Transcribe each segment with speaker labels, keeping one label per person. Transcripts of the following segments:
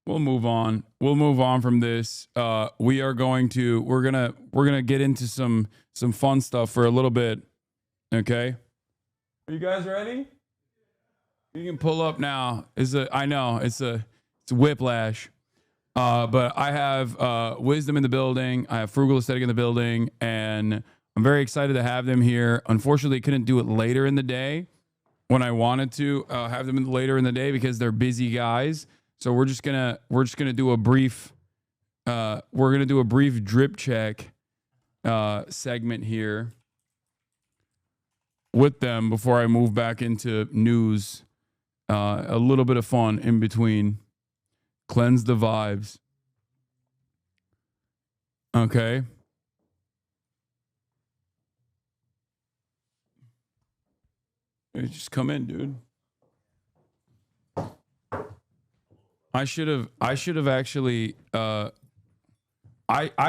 Speaker 1: we'll move on. We'll move on from this. We're gonna get into some fun stuff for a little bit. Okay. Are you guys ready? You can pull up now. I know it's whiplash. But I have WISDM in the building. I have Frugal Aesthetic in the building, and I'm very excited to have them here. Unfortunately, couldn't do it later in the day when I wanted to have them later in the day because they're busy guys. So we're just gonna do a brief drip check segment here with them before I move back into news. A little bit of fun in between. Cleanse the vibes. Okay. Hey, just come in, dude. I should have actually I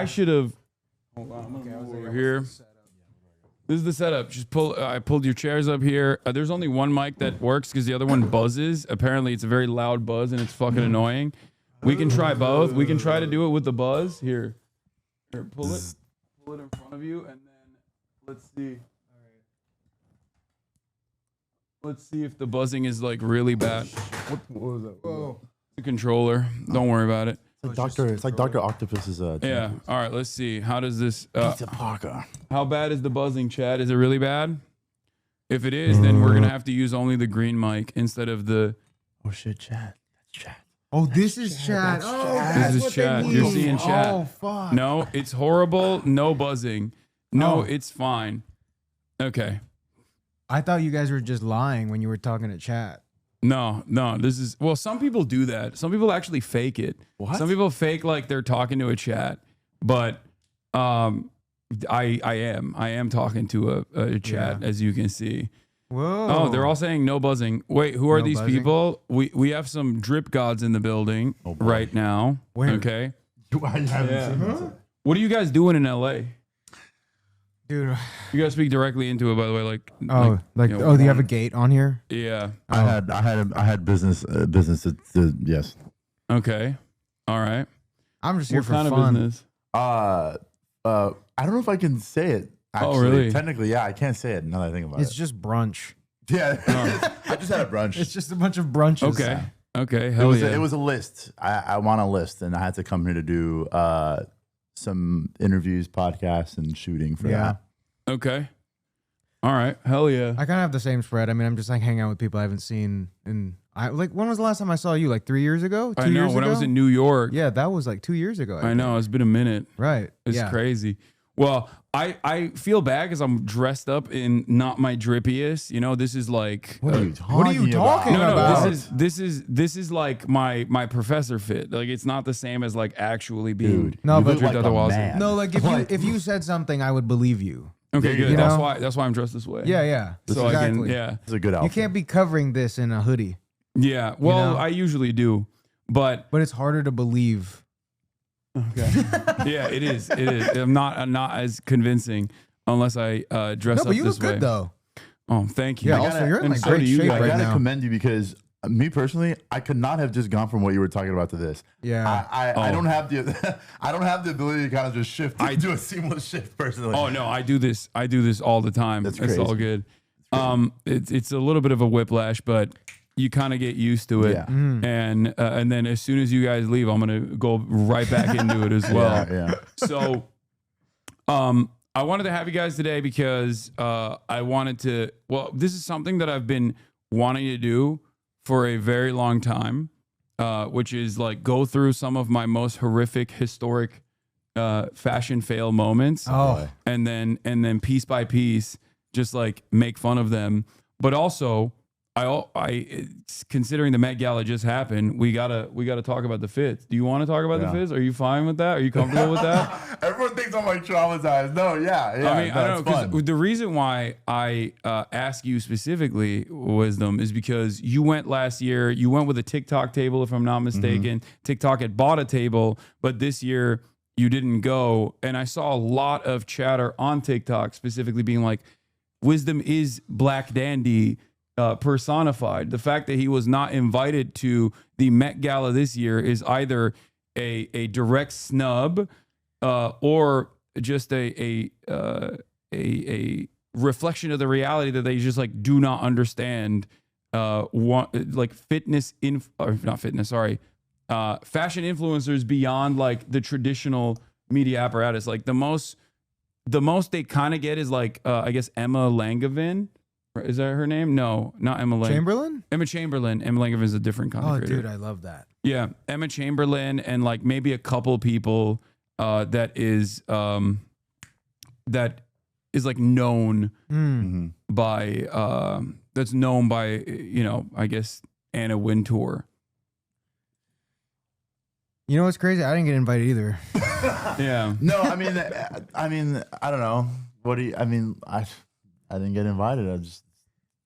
Speaker 1: should have. Hold on, I'm gonna move over here. This is the setup. I pulled your chairs up here. There's only one mic that works because the other one buzzes. Apparently, it's a very loud buzz and it's fucking annoying. We can try both. We can try to do it with the buzz. Here, pull it in front of you, and then let's see. All right. Let's see if the buzzing is like really bad.
Speaker 2: What was that? Whoa.
Speaker 1: The controller. Don't worry about it.
Speaker 2: It's like Dr. Octopus's.
Speaker 1: Yeah. All right. Let's see. How does this?
Speaker 2: Pizza Parker.
Speaker 1: How bad is the buzzing, Chad? Is it really bad? If it is, then we're gonna have to use only the green mic instead of the.
Speaker 2: Oh shit, Chad. That's Chad.
Speaker 3: Oh, this is Chad. Oh, that's
Speaker 1: this is
Speaker 3: what
Speaker 1: Chad.
Speaker 3: they
Speaker 1: You're
Speaker 3: mean.
Speaker 1: seeing Chad.
Speaker 3: Oh, fuck.
Speaker 1: No, it's horrible. No buzzing. No, it's fine. Okay.
Speaker 3: I thought you guys were just lying when you were talking to Chad.
Speaker 1: No. This is some people do that. Some people actually fake it.
Speaker 2: What?
Speaker 1: Some people fake like they're talking to a chat, but I am talking to a chat, as you can see.
Speaker 3: Whoa.
Speaker 1: Oh, they're all saying no buzzing. Wait, who are
Speaker 3: No
Speaker 1: these
Speaker 3: buzzing?
Speaker 1: people? We have some drip gods in the building right now.
Speaker 3: Where?
Speaker 1: Okay.
Speaker 2: I haven't seen that.
Speaker 1: What are you guys doing in LA?
Speaker 3: Dude.
Speaker 1: You guys speak directly into it, by the way.
Speaker 3: Do you have a gate on here?
Speaker 1: Yeah.
Speaker 2: I had business. Yes.
Speaker 1: Okay. All right.
Speaker 3: I'm just here
Speaker 1: What
Speaker 3: for
Speaker 1: kind
Speaker 3: fun.
Speaker 1: of business?
Speaker 2: I don't know if I can say it. Actually.
Speaker 1: Oh, really?
Speaker 2: Technically, yeah, I can't say it now that I think about
Speaker 3: It's
Speaker 2: it.
Speaker 3: just brunch.
Speaker 2: Yeah. I just had a brunch.
Speaker 3: It's just a bunch of brunches.
Speaker 1: Okay. Okay.
Speaker 2: It
Speaker 1: Hell
Speaker 2: was
Speaker 1: yeah.
Speaker 2: it was a list. I want a list, and I had to come here to do some interviews, podcasts, and shooting for that.
Speaker 1: Okay. All right. Hell yeah.
Speaker 3: I kind of have the same spread. I mean, I'm just like hanging out with people I haven't seen when was the last time I saw you? Like 3 years ago? 2
Speaker 1: I know.
Speaker 3: years
Speaker 1: When
Speaker 3: ago?
Speaker 1: I was in New York.
Speaker 3: Yeah, that was like 2 years ago.
Speaker 1: I know. It's been a minute.
Speaker 3: Right.
Speaker 1: It's crazy. Well, I feel bad because I'm dressed up in not my drippiest. You know, this is like.
Speaker 2: What are you
Speaker 3: talking
Speaker 1: No,
Speaker 3: about?
Speaker 1: this is like my professor fit. Like it's not the same as like actually being.
Speaker 2: Dude,
Speaker 3: No,
Speaker 2: you
Speaker 3: but
Speaker 2: look like
Speaker 1: dripped
Speaker 2: a
Speaker 1: otherwise.
Speaker 2: man.
Speaker 3: No, like if you said something, I would believe you.
Speaker 1: Okay,
Speaker 2: You
Speaker 1: good.
Speaker 3: know?
Speaker 1: That's why I'm dressed this way.
Speaker 3: Yeah.
Speaker 1: So
Speaker 3: exactly.
Speaker 2: It's a good
Speaker 3: You
Speaker 2: outfit.
Speaker 3: can't be covering this in a hoodie,
Speaker 1: Yeah. Well,
Speaker 3: know?
Speaker 1: I usually do, but
Speaker 3: but it's harder to believe.
Speaker 1: okay. Yeah, it is. It is. I'm not as convincing unless I dress
Speaker 3: No,
Speaker 1: up
Speaker 3: but you
Speaker 1: this
Speaker 3: look
Speaker 1: way.
Speaker 3: good though.
Speaker 1: Oh, thank you.
Speaker 3: Yeah.
Speaker 2: I
Speaker 3: Also,
Speaker 2: gotta-
Speaker 3: you're in
Speaker 1: and
Speaker 3: like
Speaker 1: so
Speaker 3: great
Speaker 1: do you
Speaker 3: shape
Speaker 1: guys.
Speaker 2: I
Speaker 3: right
Speaker 2: gotta
Speaker 3: now.
Speaker 2: commend you because me personally, I could not have just gone from what you were talking about to this.
Speaker 3: Yeah.
Speaker 2: I don't have the I don't have the ability to kind of just shift. I do a seamless shift personally.
Speaker 1: Oh no, I do this all the time.
Speaker 2: That's
Speaker 1: It's all
Speaker 2: crazy.
Speaker 1: good. It's a little bit of a whiplash, but you kind of get used to it.
Speaker 2: Yeah.
Speaker 1: And then as soon as you guys leave, I'm gonna go right back into it as well.
Speaker 2: Yeah.
Speaker 1: So, I wanted to have you guys today because I wanted to. Well, this is something that I've been wanting to do for a very long time, which is like go through some of my most horrific, historic fashion fail moments,
Speaker 3: Oh.
Speaker 1: and then piece by piece, just like make fun of them. But also, considering the Met Gala just happened, we gotta talk about the fits. Do you want to talk about the fits? Are you fine with that? Are you comfortable with that?
Speaker 2: Everyone thinks I'm like traumatized. No, yeah.
Speaker 1: I mean, I don't know,
Speaker 2: fun.
Speaker 1: because the reason why I ask you specifically, WISDM, is because you went last year, you went with a TikTok table, if I'm not mistaken. TikTok had bought a table, but this year you didn't go. And I saw a lot of chatter on TikTok specifically being like, WISDM is Black Dandy. personified. The fact that he was not invited to the Met Gala this year is either a direct snub or just a reflection of the reality that they just like do not understand like fashion influencers beyond like the traditional media apparatus. Like the most they kind of get is like I guess Emma Langevin. Is that her name? No, not Emma
Speaker 3: Chamberlain.
Speaker 1: Emma Chamberlain. Emma Langevin is a different content creator.
Speaker 3: Dude, I love that.
Speaker 1: Yeah, Emma Chamberlain and like maybe a couple people that is like known by that's known by I guess Anna Wintour.
Speaker 3: You know what's crazy? I didn't get invited either.
Speaker 1: Yeah.
Speaker 2: No, I mean, I don't know. What do you? I mean, I didn't get invited. I just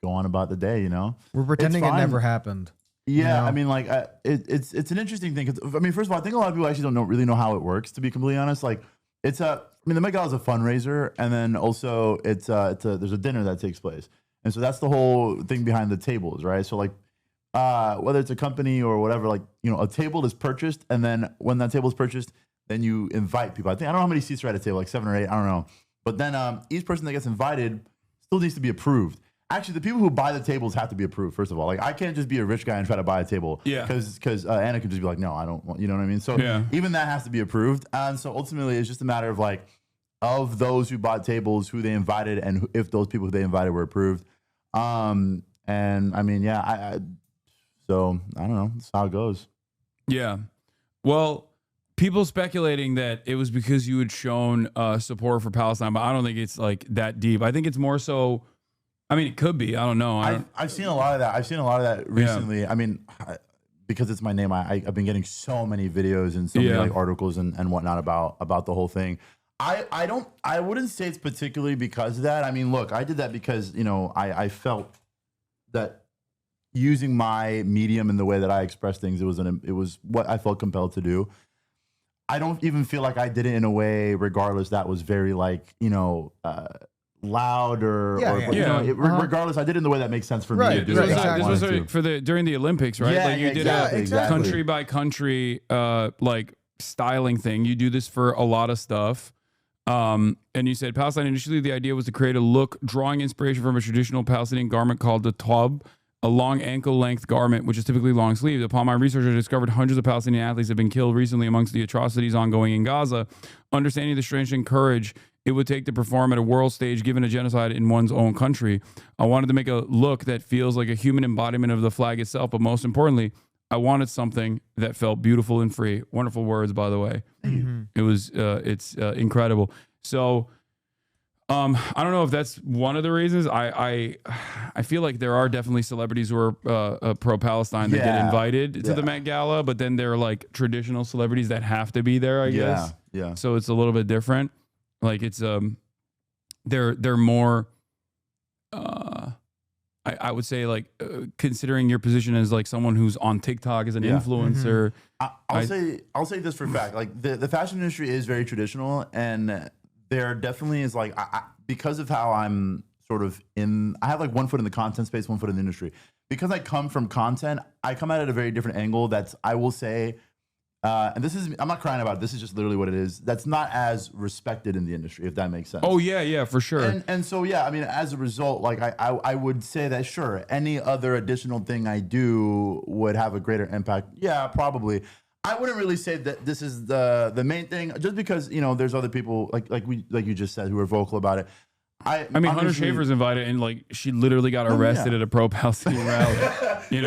Speaker 2: go on about the day.
Speaker 3: We're pretending it never happened.
Speaker 2: Yeah, I mean, like it's an interesting thing. 'Cause, I mean, first of all, I think a lot of people actually don't really know how it works. To be completely honest, like the Met Gala is a fundraiser, and then also there's a dinner that takes place, and so that's the whole thing behind the tables, right? So like whether it's a company or whatever, like a table is purchased, and then when that table is purchased, then you invite people. I don't know how many seats are at a table, like 7 or 8, I don't know, but then each person that gets invited still needs to be approved. Actually, the people who buy the tables have to be approved, first of all. Like, I can't just be a rich guy and try to buy a table.
Speaker 1: Yeah.
Speaker 2: Because Anna could just be like, no, I don't want, you know what I mean? So even that has to be approved. And so ultimately, it's just a matter of like, of those who bought tables, who they invited, and if those people who they invited were approved. And I mean, so I don't know. That's how it goes.
Speaker 1: Yeah. Well, people speculating that it was because you had shown support for Palestine, but I don't think it's like that deep. I think it's more so. I mean, it could be. I don't know.
Speaker 2: I've seen a lot of that. I've seen a lot of that recently. Yeah. I mean, because it's my name, I've been getting so many videos and so many like articles and whatnot about the whole thing. I wouldn't say it's particularly because of that. I mean, look, I did that because I felt that using my medium in the way that I express things, it was what I felt compelled to do. I don't even feel like I did it in a way, regardless, that was very like loud regardless, I did it in the way that makes sense for me to do it.
Speaker 1: This was during the Olympics, right?
Speaker 2: Yeah,
Speaker 1: like you did a country by country like styling thing. You do this for a lot of stuff. And you said Palestine initially the idea was to create a look drawing inspiration from a traditional Palestinian garment called the tob, a long ankle-length garment, which is typically long-sleeved. Upon my research, I discovered hundreds of Palestinian athletes have been killed recently amongst the atrocities ongoing in Gaza. Understanding the strength and courage it would take to perform at a world stage given a genocide in one's own country. I wanted to make a look that feels like a human embodiment of the flag itself, but most importantly, I wanted something that felt beautiful and free. Wonderful words, by the way. It was, it's incredible. So, I don't know if that's one of the reasons. I feel like there are definitely celebrities who are pro-Palestine that get invited to the Met Gala, but then there are like traditional celebrities that have to be there, I guess.
Speaker 2: Yeah.
Speaker 1: So it's a little bit different. Like it's they're more I would say like considering your position as like someone who's on TikTok as an influencer.
Speaker 2: I'll say this for a fact. Like the fashion industry is very traditional, and there definitely is like because of how I'm sort of I have like one foot in the content space, one foot in the industry. Because I come from content, I come at it a very different angle. That's I will say. And I'm not crying about it. This is just literally what it is. That's not as respected in the industry, if that makes sense.
Speaker 1: Oh yeah, for sure.
Speaker 2: And so yeah, I mean, as a result, like I would say that sure, any other additional thing I do would have a greater impact. Yeah, probably. I wouldn't really say that this is the main thing, just because there's other people like you just said who are vocal about it. I
Speaker 1: mean, Hunter Schafer's invited, and like she literally got arrested at a pro-Palestinian rally.
Speaker 2: I mean,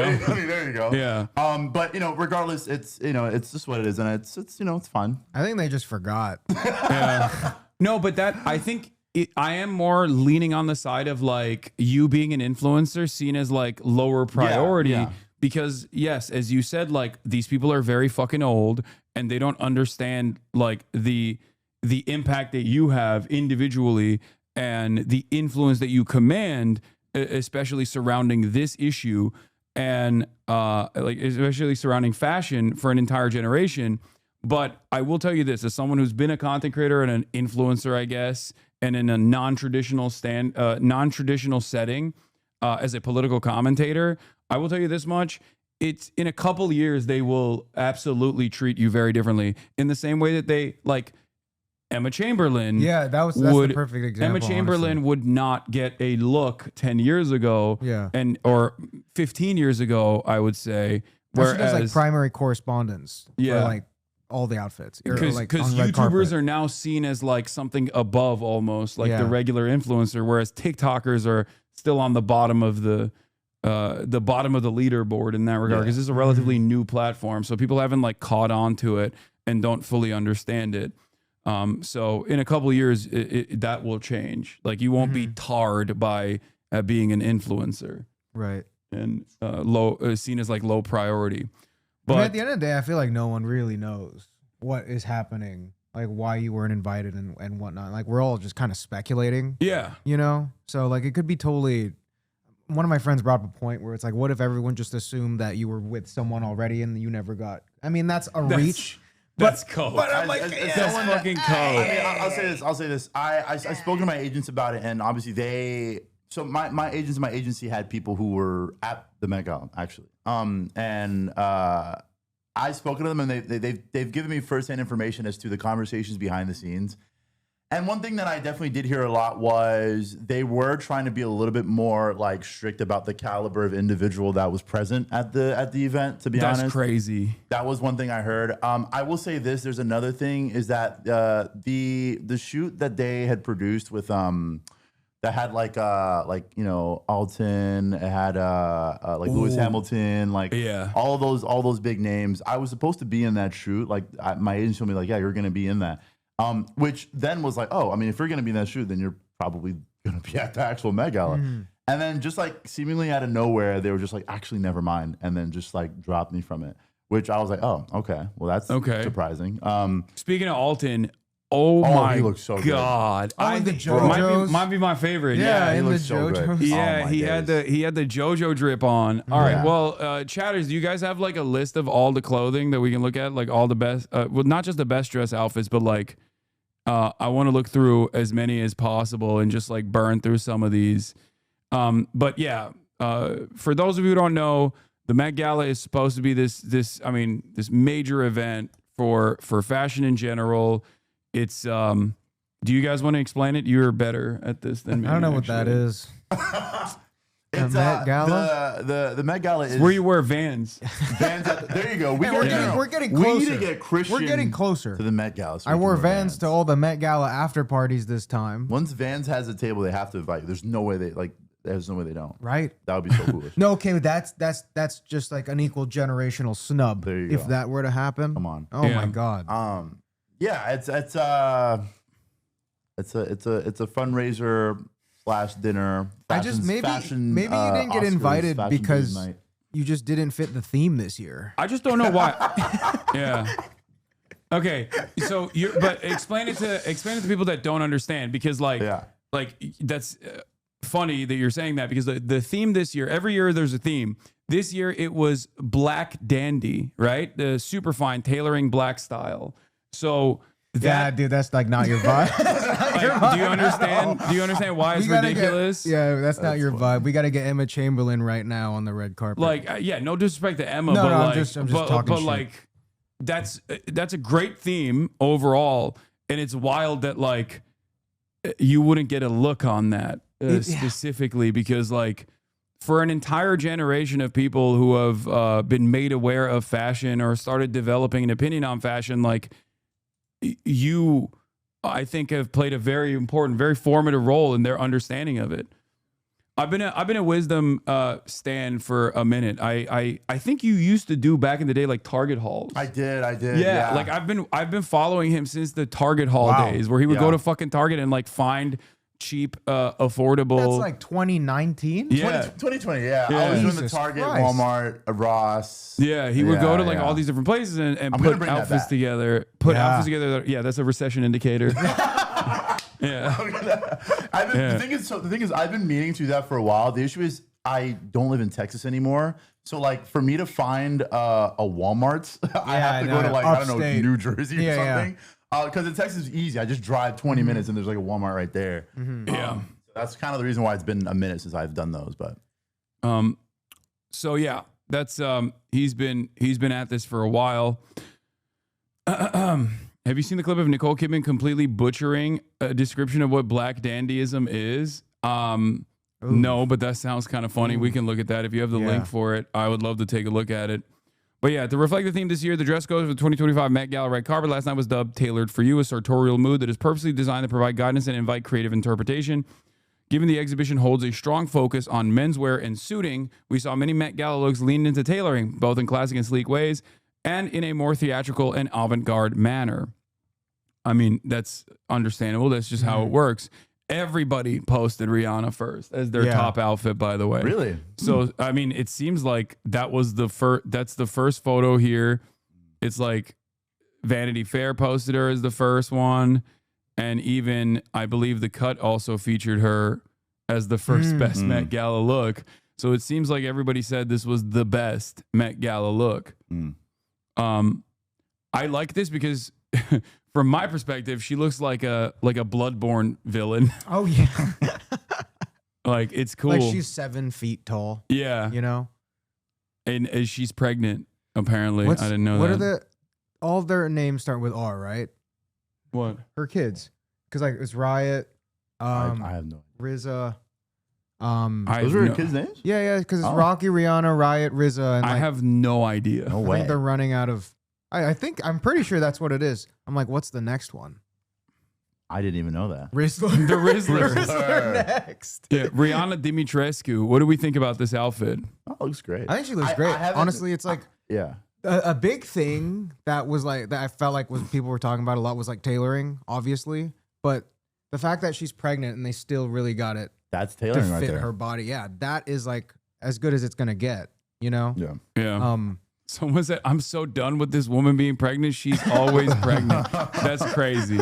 Speaker 2: there you go.
Speaker 1: Yeah.
Speaker 2: But regardless, it's it's just what it is, and it's fun.
Speaker 3: I think they just forgot.
Speaker 1: Yeah. No, but I think I am more leaning on the side of like you being an influencer seen as like lower priority.
Speaker 2: Yeah.
Speaker 1: Because yes, as you said, like these people are very fucking old and they don't understand like the impact that you have individually and the influence that you command, especially surrounding this issue and like especially surrounding fashion for an entire generation. But I will tell you this, as someone who's been a content creator and an influencer, I guess, and in a non-traditional setting, as a political commentator, I will tell you this much. It's in a couple years, they will absolutely treat you very differently in the same way that they like Emma Chamberlain.
Speaker 3: Yeah, that's the perfect example.
Speaker 1: Emma Chamberlain
Speaker 3: honestly.
Speaker 1: would not get a look 10 years ago.
Speaker 3: Yeah.
Speaker 1: Or 15 years ago, I would say.
Speaker 3: Whereas, she
Speaker 1: Whereas
Speaker 3: does like primary correspondence for like all the outfits.
Speaker 1: Because
Speaker 3: like
Speaker 1: YouTubers are now seen as like something above almost, like the regular influencer, whereas TikTokers are still on the bottom of the leaderboard in that regard, because this is a relatively new platform, so people haven't like caught on to it and don't fully understand it. So in a couple of years, that will change. Like you won't be tarred by being an influencer,
Speaker 3: right? And
Speaker 1: seen as like low priority. But
Speaker 3: I mean, at the end of the day, I feel like no one really knows what is happening, like why you weren't invited and whatnot. Like we're all just kind of speculating.
Speaker 1: Yeah.
Speaker 3: You know? So like it could be totally. One of my friends brought up a point where it's like, what if everyone just assumed that you were with someone already and you never got? I mean, that's a reach.
Speaker 1: That's code.
Speaker 3: But I'm like,
Speaker 1: that's fucking code.
Speaker 2: I mean, I'll say this. I spoke to my agents about it, and obviously my agents and my agency had people who were at the Met Gala actually. I spoke to them, and they've given me firsthand information as to the conversations behind the scenes. And one thing that I definitely did hear a lot was they were trying to be a little bit more like strict about the caliber of individual that was present at the event. To be honest,
Speaker 1: that's crazy.
Speaker 2: That was one thing I heard. I will say this: there's another thing is that the shoot that they had produced with that had like Alton, it had like Lewis Hamilton, like all those big names. I was supposed to be in that shoot. Like my agent told me like, yeah, you're gonna be in that. Which then was like, oh, I mean, if you're going to be in that shoot, then you're probably going to be at the actual Met Gala. And then just like seemingly out of nowhere, they were just like, actually, never mind. And then just like dropped me from it, which I was like, oh, okay. Well, that's surprising.
Speaker 1: Speaking of Alton, my
Speaker 2: he looks so
Speaker 1: God.
Speaker 3: I think
Speaker 1: might be my favorite.
Speaker 2: He looks so good.
Speaker 1: Yeah, he had the JoJo drip on. All right. Well, chatters, do you guys have like a list of all the clothing that we can look at? Like all the best, well, not just the best dress outfits, but like I want to look through as many as possible and just like burn through some of these. But yeah, for those of you who don't know, the Met Gala is supposed to be this major event for fashion in general. It's do you guys want to explain it? You're better at this than me.
Speaker 3: I don't know what that is.
Speaker 2: It's
Speaker 3: Met Gala?
Speaker 2: The Met Gala is
Speaker 1: where you wear Vans.
Speaker 2: There you go.
Speaker 3: We're getting closer.
Speaker 2: We need to get Christian.
Speaker 3: We're getting closer
Speaker 2: to the Met Gala. So
Speaker 3: I wore Vans to all the Met Gala after parties this time.
Speaker 2: Once Vans has a table, they have to invite you. There's no way they don't.
Speaker 3: Right?
Speaker 2: That would be so foolish.
Speaker 3: No, okay, that's just like an equal generational snub.
Speaker 2: There you
Speaker 3: if
Speaker 2: go.
Speaker 3: that were to happen.
Speaker 2: Come on.
Speaker 3: Oh my God.
Speaker 2: Yeah, it's a fundraiser / dinner.
Speaker 3: Maybe you didn't get invited because you just didn't fit the theme this year.
Speaker 1: I just don't know why. Yeah. Okay. So but explain it to people that don't understand, because like that's funny that you're saying that, because the theme this year, every year there's a theme. This year it was black dandy, right? The super fine tailoring black style. So
Speaker 3: dude, that's like not your vibe.
Speaker 1: Do you understand? Do you understand why it's ridiculous?
Speaker 3: That's not your vibe. We got to get Emma Chamberlain right now on the red carpet.
Speaker 1: Like, no disrespect to Emma,
Speaker 3: no,
Speaker 1: but
Speaker 3: I'm
Speaker 1: like,
Speaker 3: just talking
Speaker 1: but
Speaker 3: shit.
Speaker 1: like, that's a great theme overall, and it's wild that like you wouldn't get a look on that specifically, because like for an entire generation of people who have been made aware of fashion or started developing an opinion on fashion, like you, I think, have played a very important, very formative role in their understanding of it. I've been a WISDM stan for a minute. I think you used to do back in the day like Target hauls.
Speaker 2: I did.
Speaker 1: Yeah, like I've been following him since the Target haul days, where he would go to fucking Target and like find cheap, affordable.
Speaker 3: That's like 2019.
Speaker 2: Yeah, 2020. Yeah, I was doing the Target,
Speaker 3: Christ.
Speaker 2: Walmart, Ross.
Speaker 1: Yeah, he would go to like all these different places and put outfits together. Outfits together. Yeah, that's a recession indicator. Yeah.
Speaker 2: The thing is, I've been meaning to do that for a while. The issue is I don't live in Texas anymore. So like for me to find a Walmart, I have to go to like, upstate. I don't know, New Jersey or something. Because in Texas it's easy. I just drive 20 minutes and there's like a Walmart right there.
Speaker 1: Yeah.
Speaker 2: So that's kind of the reason why it's been a minute since I've done those. But
Speaker 1: So yeah, that's he's been at this for a while. Have you seen the clip of Nicole Kidman completely butchering a description of what black dandyism is? No, but that sounds kind of funny. We can look at that if you have the link for it. I would love to take a look at it. But yeah, to reflect the theme this year, the dress code for the 2025 Met Gala red carpet last night was dubbed "Tailored for You," a sartorial mood that is purposely designed to provide guidance and invite creative interpretation. Given the exhibition holds a strong focus on menswear and suiting, we saw many Met Gala looks lean into tailoring, both in classic and sleek ways, and in a more theatrical and avant-garde manner. I mean, that's understandable. That's just how it works. Everybody posted Rihanna first as their top outfit, by the way.
Speaker 2: Really?
Speaker 1: So, I mean, it seems like that was that's the first photo here. It's like Vanity Fair posted her as the first one. And even, I believe the Cut also featured her as the first best Met Gala look. So it seems like everybody said this was the best Met Gala look. I like this because from my perspective, she looks like a Bloodborne villain.
Speaker 3: Oh yeah.
Speaker 1: Like, it's cool.
Speaker 3: Like she's 7 feet tall.
Speaker 1: Yeah.
Speaker 3: You know?
Speaker 1: And she's pregnant, apparently. I didn't know that.
Speaker 3: All their names start with R, right?
Speaker 1: What?
Speaker 3: Her kids. Because like it's Riot,
Speaker 2: I have no
Speaker 3: RZA.
Speaker 2: Those are her kids' names?
Speaker 3: Yeah, because it's Rocky, Rihanna, Riot, RZA, and
Speaker 1: I have no idea.
Speaker 2: No
Speaker 3: I
Speaker 2: way.
Speaker 3: think they're running out of. I'm pretty sure that's what it is. I'm like, what's the next one?
Speaker 2: I didn't even know that.
Speaker 3: Rizzler.
Speaker 1: The Rizzler.
Speaker 3: Rizzler next.
Speaker 1: Yeah, Rihanna Dimitrescu. What do we think about this outfit?
Speaker 2: Oh, it looks great.
Speaker 3: I think she looks great. Honestly, it's like
Speaker 2: Yeah.
Speaker 3: a big thing that was like that I felt like was people were talking about a lot was like tailoring, obviously, but the fact that she's pregnant and they still really got it
Speaker 2: That's
Speaker 3: to
Speaker 2: tailoring right
Speaker 3: fit
Speaker 2: there.
Speaker 3: her body. Yeah, that is like as good as it's gonna get. You know.
Speaker 2: Yeah.
Speaker 1: Yeah. Someone said, "I'm so done with this woman being pregnant. She's always pregnant." That's crazy.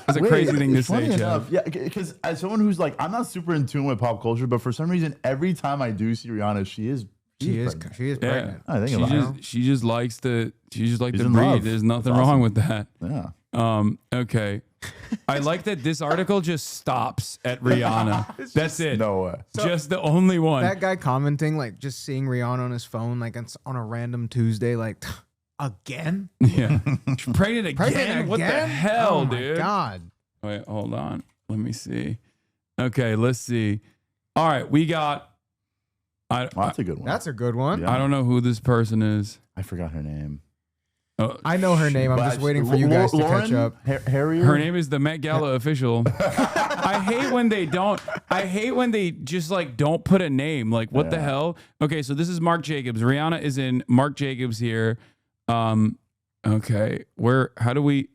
Speaker 1: That's a crazy thing to say, Chad.
Speaker 2: Yeah, because as someone who's like, I'm not super in tune with pop culture, but for some reason, every time I do see Rihanna, she is pregnant.
Speaker 3: pregnant.
Speaker 1: She just likes to
Speaker 2: She's
Speaker 1: breed.
Speaker 2: in love.
Speaker 1: There's nothing
Speaker 2: That's
Speaker 1: wrong
Speaker 2: awesome.
Speaker 1: with that.
Speaker 2: Yeah.
Speaker 1: Okay. I like that this article just stops at Rihanna. That's it.
Speaker 2: No way.
Speaker 1: Just the only one.
Speaker 3: That guy commenting, like just seeing Rihanna on his phone, like on a random Tuesday, like again?
Speaker 1: Yeah. Pregnant again? What the hell,
Speaker 3: oh my
Speaker 1: dude?
Speaker 3: God.
Speaker 1: Wait, hold on. Let me see. Okay, let's see. All right, we got.
Speaker 2: That's a good one.
Speaker 3: That's a good one.
Speaker 2: Yeah.
Speaker 1: I don't know who this person is.
Speaker 2: I forgot her name.
Speaker 3: I know her name. I'm just waiting for you guys to catch up.
Speaker 2: Harrier?
Speaker 1: Her name is the Met Gala official. I hate when they don't. I hate when they just like don't put a name. Like, what the hell? Okay, so this is Marc Jacobs. Rihanna is in Marc Jacobs here. Okay, how do we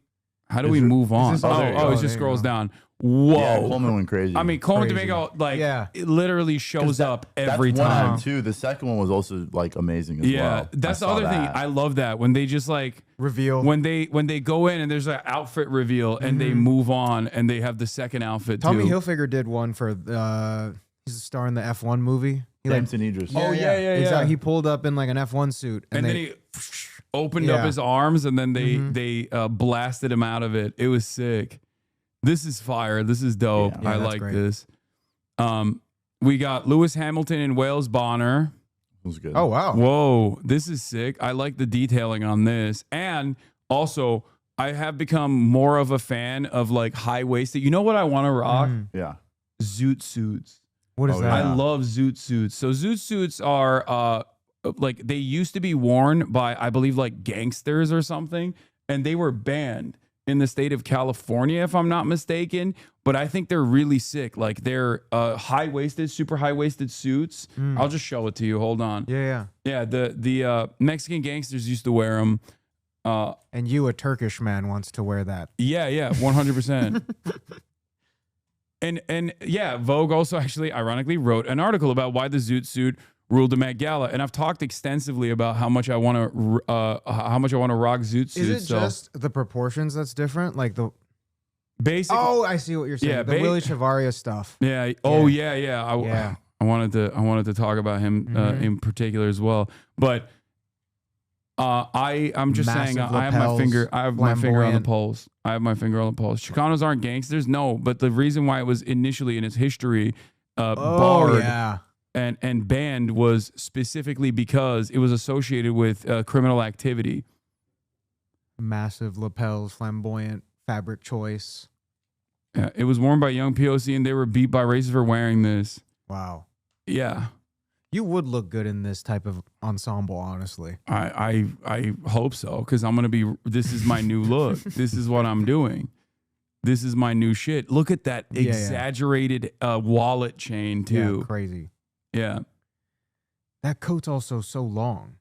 Speaker 1: move on? It just scrolls down. Whoa.
Speaker 2: Yeah, Coleman went crazy.
Speaker 1: I mean, Coleman Domingo, like, it literally shows up every
Speaker 2: that's
Speaker 1: time.
Speaker 2: One and two. The second one was also like amazing as well.
Speaker 1: Yeah, that's the other thing. I love that when they just like
Speaker 3: reveal
Speaker 1: when they go in and there's an outfit reveal and they move on and they have the second outfit
Speaker 3: Tommy
Speaker 1: too.
Speaker 3: Hilfiger did one for he's a star in the F1 movie.
Speaker 2: Samson Idris.
Speaker 1: Yeah.
Speaker 3: He pulled up in like an F1 suit
Speaker 1: And then he opened up his arms and then they blasted him out of it. It was sick. This is fire. This is dope.
Speaker 3: Yeah,
Speaker 1: I
Speaker 3: that's
Speaker 1: like
Speaker 3: great.
Speaker 1: this. We got Lewis Hamilton and Wales Bonner.
Speaker 2: It was good.
Speaker 3: Oh wow.
Speaker 1: Whoa, this is sick. I like the detailing on this. And also, I have become more of a fan of like high-waisted. You know what I want to rock?
Speaker 2: Yeah.
Speaker 1: Zoot suits.
Speaker 3: What is that?
Speaker 1: I love zoot suits. So zoot suits are like they used to be worn by, I believe, like gangsters or something, and they were banned in the state of California, if I'm not mistaken. But I think they're really sick. Like they're high-waisted, super high-waisted suits. I'll just show it to you. Hold on.
Speaker 3: Yeah.
Speaker 1: The Mexican gangsters used to wear them.
Speaker 3: And you, a Turkish man, wants to wear that.
Speaker 1: Yeah, 100%. And yeah, Vogue also actually ironically wrote an article about why the zoot suit ruled the Met Gala, and I've talked extensively about how much I want to rock zoot suits.
Speaker 3: Is it just the proportions that's different? Like the
Speaker 1: basic?
Speaker 3: Oh, I see what you're saying.
Speaker 1: Yeah,
Speaker 3: the Willie Chavaria stuff.
Speaker 1: Yeah. Oh yeah. I wanted to talk about him in particular as well, but I'm just saying I have my finger on the pulse. I have my finger on the pulse. Chicanos aren't gangsters, no, but the reason why it was initially in its history barred. and banned was specifically because it was associated with criminal activity.
Speaker 3: Massive lapels, flamboyant fabric choice.
Speaker 1: Yeah, it was worn by young POC, and they were beat by racists for wearing this.
Speaker 3: Wow.
Speaker 1: Yeah.
Speaker 3: You would look good in this type of ensemble, honestly.
Speaker 1: I hope so, because I'm gonna be. This is my new look. This is what I'm doing. This is my new shit. Look at that exaggerated wallet chain too.
Speaker 3: Yeah, crazy.
Speaker 1: Yeah.
Speaker 3: That coat's also so long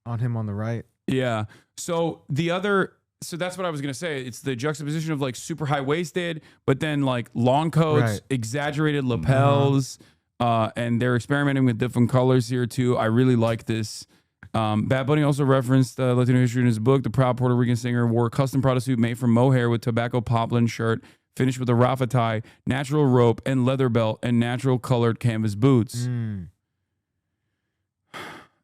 Speaker 3: on him on the right.
Speaker 1: Yeah. So that's what I was gonna say. It's the juxtaposition of like super high waisted, but then like long coats,
Speaker 3: Right.
Speaker 1: exaggerated lapels, and they're experimenting with different colors here too. I really like this. Bad Bunny also referenced Latino history in his book. The proud Puerto Rican singer wore a custom Prada suit made from mohair with tobacco poplin shirt, finished with a rafa tie, natural rope and leather belt, and natural colored canvas boots.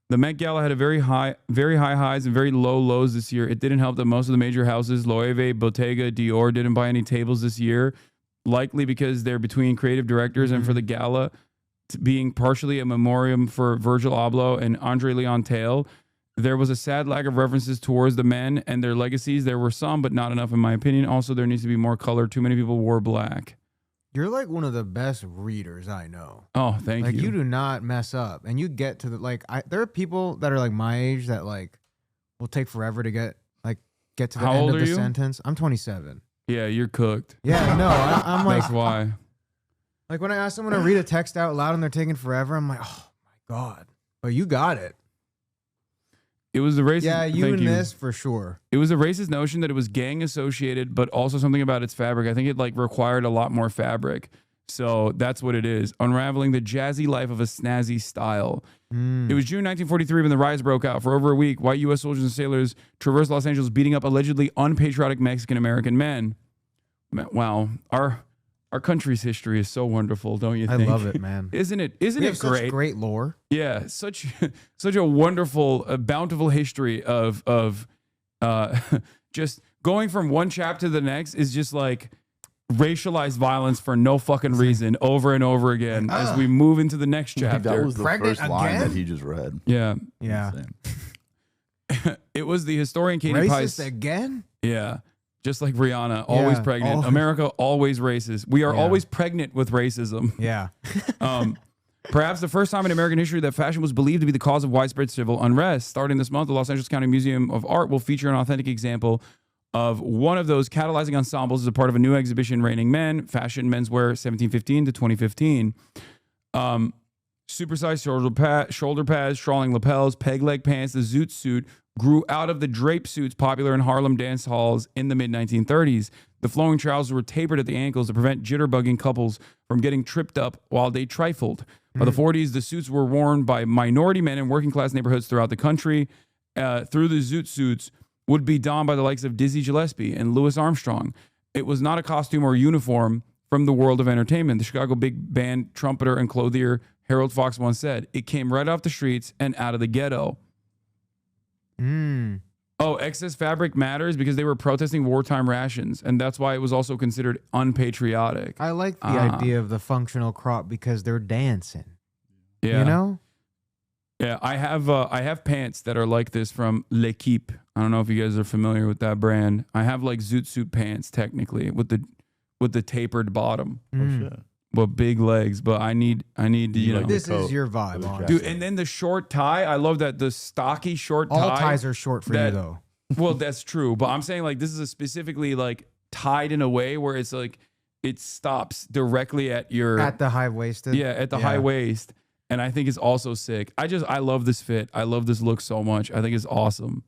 Speaker 1: The Met Gala had a very high highs and very low lows this year. It didn't help that most of the major houses, Loewe, Bottega, Dior, didn't buy any tables this year, likely because they're between creative directors and for the gala being partially a memoriam for Virgil Abloh and Andre Leon Tail, there was a sad lack of references towards the men and their legacies. There were some, but not enough in my opinion. Also, there needs to be more color. Too many people wore black.
Speaker 3: You're like one of the best readers I know.
Speaker 1: Oh, thank you.
Speaker 3: Like you do not mess up, and you get to the there are people that are like my age that like will take forever to get to the
Speaker 1: How
Speaker 3: end
Speaker 1: old
Speaker 3: of
Speaker 1: are
Speaker 3: the
Speaker 1: you?
Speaker 3: sentence. I'm 27.
Speaker 1: Yeah, you're cooked.
Speaker 3: Yeah, no, I'm like
Speaker 1: That's why.
Speaker 3: like when I ask someone to read a text out loud and they're taking forever, I'm like, oh my god, but you got it.
Speaker 1: It was the racist.
Speaker 3: Yeah, you
Speaker 1: thank
Speaker 3: and this for sure.
Speaker 1: It was a racist notion that it was gang associated, but also something about its fabric. I think it like required a lot more fabric. So that's what it is. Unraveling the jazzy life of a snazzy style. It was June 1943 when the riots broke out. For over a week, white U.S. soldiers and sailors traversed Los Angeles, beating up allegedly unpatriotic Mexican-American men. Wow. Our country's history is so wonderful, don't you think?
Speaker 3: I love it, man.
Speaker 1: Isn't it? Isn't
Speaker 3: We
Speaker 1: it
Speaker 3: have
Speaker 1: great?
Speaker 3: such great lore.
Speaker 1: Yeah, such a wonderful, bountiful history of just going from one chapter to the next is just like racialized violence for no fucking reason over and over again as we move into the next chapter.
Speaker 2: That was the
Speaker 3: Pregnant
Speaker 2: first line
Speaker 3: again?
Speaker 2: that he just read.
Speaker 1: Yeah,
Speaker 3: Yeah.
Speaker 2: Insane.
Speaker 1: it was the historian Katie
Speaker 3: Racist
Speaker 1: Price.
Speaker 3: again?
Speaker 1: Yeah. Just like Rihanna, always
Speaker 3: Yeah,
Speaker 1: pregnant.
Speaker 3: always.
Speaker 1: America, always racist. We are
Speaker 3: Yeah.
Speaker 1: always pregnant with racism.
Speaker 3: Yeah.
Speaker 1: Perhaps the first time in American history that fashion was believed to be the cause of widespread civil unrest. Starting this month, the Los Angeles County Museum of Art will feature an authentic example of one of those catalyzing ensembles as a part of a new exhibition, Reigning Men, Fashion Menswear 1715 to 2015. Supersized shoulder pads, strolling lapels, peg leg pants, the zoot suit grew out of the drape suits popular in Harlem dance halls in the mid-1930s. The flowing trousers were tapered at the ankles to prevent jitterbugging couples from getting tripped up while they trifled. By the 40s, the suits were worn by minority men in working-class neighborhoods throughout the country. Through the zoot suits would be donned by the likes of Dizzy Gillespie and Louis Armstrong. It was not a costume or uniform from the world of entertainment. The Chicago big band trumpeter and clothier Harold Fox once said, "It came right off the streets and out of the ghetto." Oh, excess fabric matters because they were protesting wartime rations, and that's why it was also considered unpatriotic.
Speaker 3: I like the idea of the functional crop because they're dancing.
Speaker 1: Yeah,
Speaker 3: You know?
Speaker 1: yeah. I have pants that are like this from L'Equipe. I don't know if you guys are familiar with that brand. I have like zoot suit pants technically with the tapered bottom, but big legs. But I need you know.
Speaker 3: This
Speaker 2: coat
Speaker 3: is your
Speaker 2: with
Speaker 3: vibe,
Speaker 2: a
Speaker 3: honestly.
Speaker 1: Dude, and then the short tie. I love that the stocky short tie.
Speaker 3: All ties are short for you,
Speaker 1: that-
Speaker 3: though.
Speaker 1: Well, that's true, but I'm saying like this is a specifically like tied in a way where it's like it stops directly at your
Speaker 3: At the high waisted.
Speaker 1: at the high waist, and I think it's also sick. I love this fit. I love this look so much. I think it's awesome.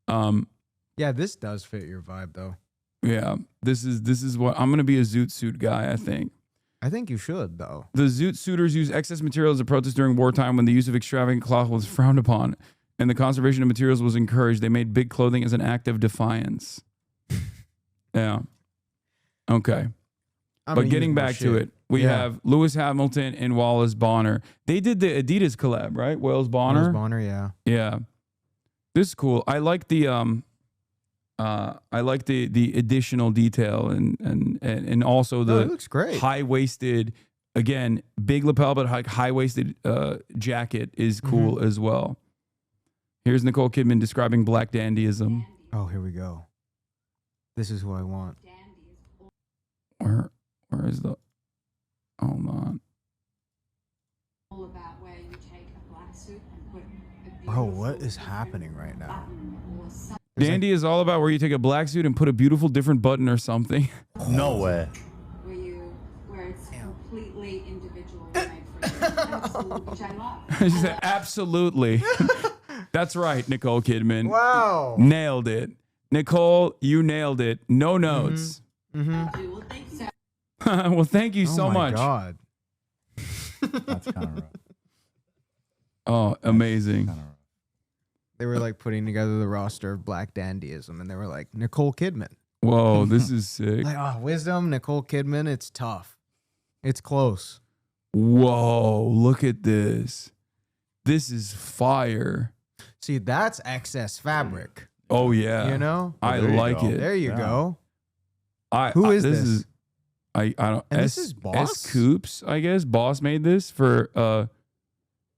Speaker 3: Yeah, this does fit your vibe, though.
Speaker 1: Yeah, this is what I'm gonna be a zoot suit guy. I think.
Speaker 3: I think you should, though.
Speaker 1: The zoot suiters used excess materials to protest during wartime when the use of extravagant cloth was frowned upon and the conservation of materials was encouraged. They made big clothing as an act of defiance. Yeah. Okay. But getting back to it, we have Lewis Hamilton and Wallace Bonner. They did the Adidas collab, right? Wales Bonner.
Speaker 3: Bonner, yeah.
Speaker 1: Yeah. This is cool. I like the additional detail and also
Speaker 3: No,
Speaker 1: the
Speaker 3: it looks great.
Speaker 1: high-waisted again, big lapel but high waisted jacket is cool as well. Here's Nicole Kidman describing black dandyism.
Speaker 3: Oh, here we go. This is who I want.
Speaker 1: Where is the? Hold on.
Speaker 4: All about where you take a black suit and put a
Speaker 3: Bro, what is happening right now?
Speaker 1: Dandy is all about where you take a black suit and put a beautiful different button or something.
Speaker 2: No way.
Speaker 4: where it's completely individual made for you. Absolutely, which I love.
Speaker 1: She said, absolutely. That's right, Nicole Kidman.
Speaker 3: Wow.
Speaker 1: Nailed it. Nicole, you nailed it. No notes.
Speaker 4: Well, thank you.
Speaker 1: Well, thank you so
Speaker 3: Oh my
Speaker 1: much.
Speaker 3: God.
Speaker 2: That's kind of rough.
Speaker 1: Oh, amazing.
Speaker 2: Kinda rough.
Speaker 3: They were like putting together the roster of black dandyism, and they were like Nicole Kidman.
Speaker 1: Whoa, this is sick.
Speaker 3: Like, oh, Wisdom, Nicole Kidman. It's tough. It's close.
Speaker 1: Whoa, look at this. This is fire.
Speaker 3: See, that's excess fabric.
Speaker 1: Oh yeah.
Speaker 3: You know?
Speaker 1: I
Speaker 2: There you
Speaker 1: like
Speaker 2: go.
Speaker 1: it.
Speaker 3: There you go.
Speaker 1: Who
Speaker 3: is
Speaker 1: this?
Speaker 3: this?
Speaker 1: Is I don't.
Speaker 3: And this is Boss?
Speaker 1: S Coops, I guess. Boss made this for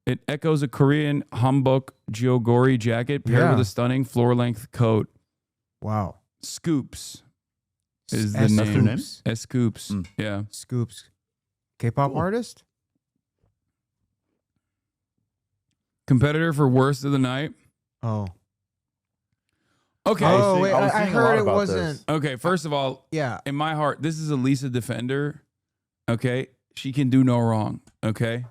Speaker 1: it echoes a Korean hanbok jeogori jacket paired
Speaker 3: Yeah.
Speaker 1: with a stunning floor length coat.
Speaker 3: Wow.
Speaker 1: Scoops is the
Speaker 3: S
Speaker 1: name.
Speaker 2: That's their name?
Speaker 1: S Scoops.
Speaker 2: Mm.
Speaker 1: Yeah.
Speaker 3: Scoops. K-pop
Speaker 2: Cool.
Speaker 3: artist?
Speaker 1: Competitor for worst of the night.
Speaker 3: Oh.
Speaker 1: Okay.
Speaker 3: Oh, wait,
Speaker 2: I was
Speaker 3: I
Speaker 2: seeing a
Speaker 3: heard
Speaker 2: lot
Speaker 3: it
Speaker 2: about
Speaker 3: wasn't.
Speaker 2: this.
Speaker 1: Okay. First of all,
Speaker 3: Yeah.
Speaker 1: in my heart, this is a Lisa Defender. Okay. She can do no wrong. Okay.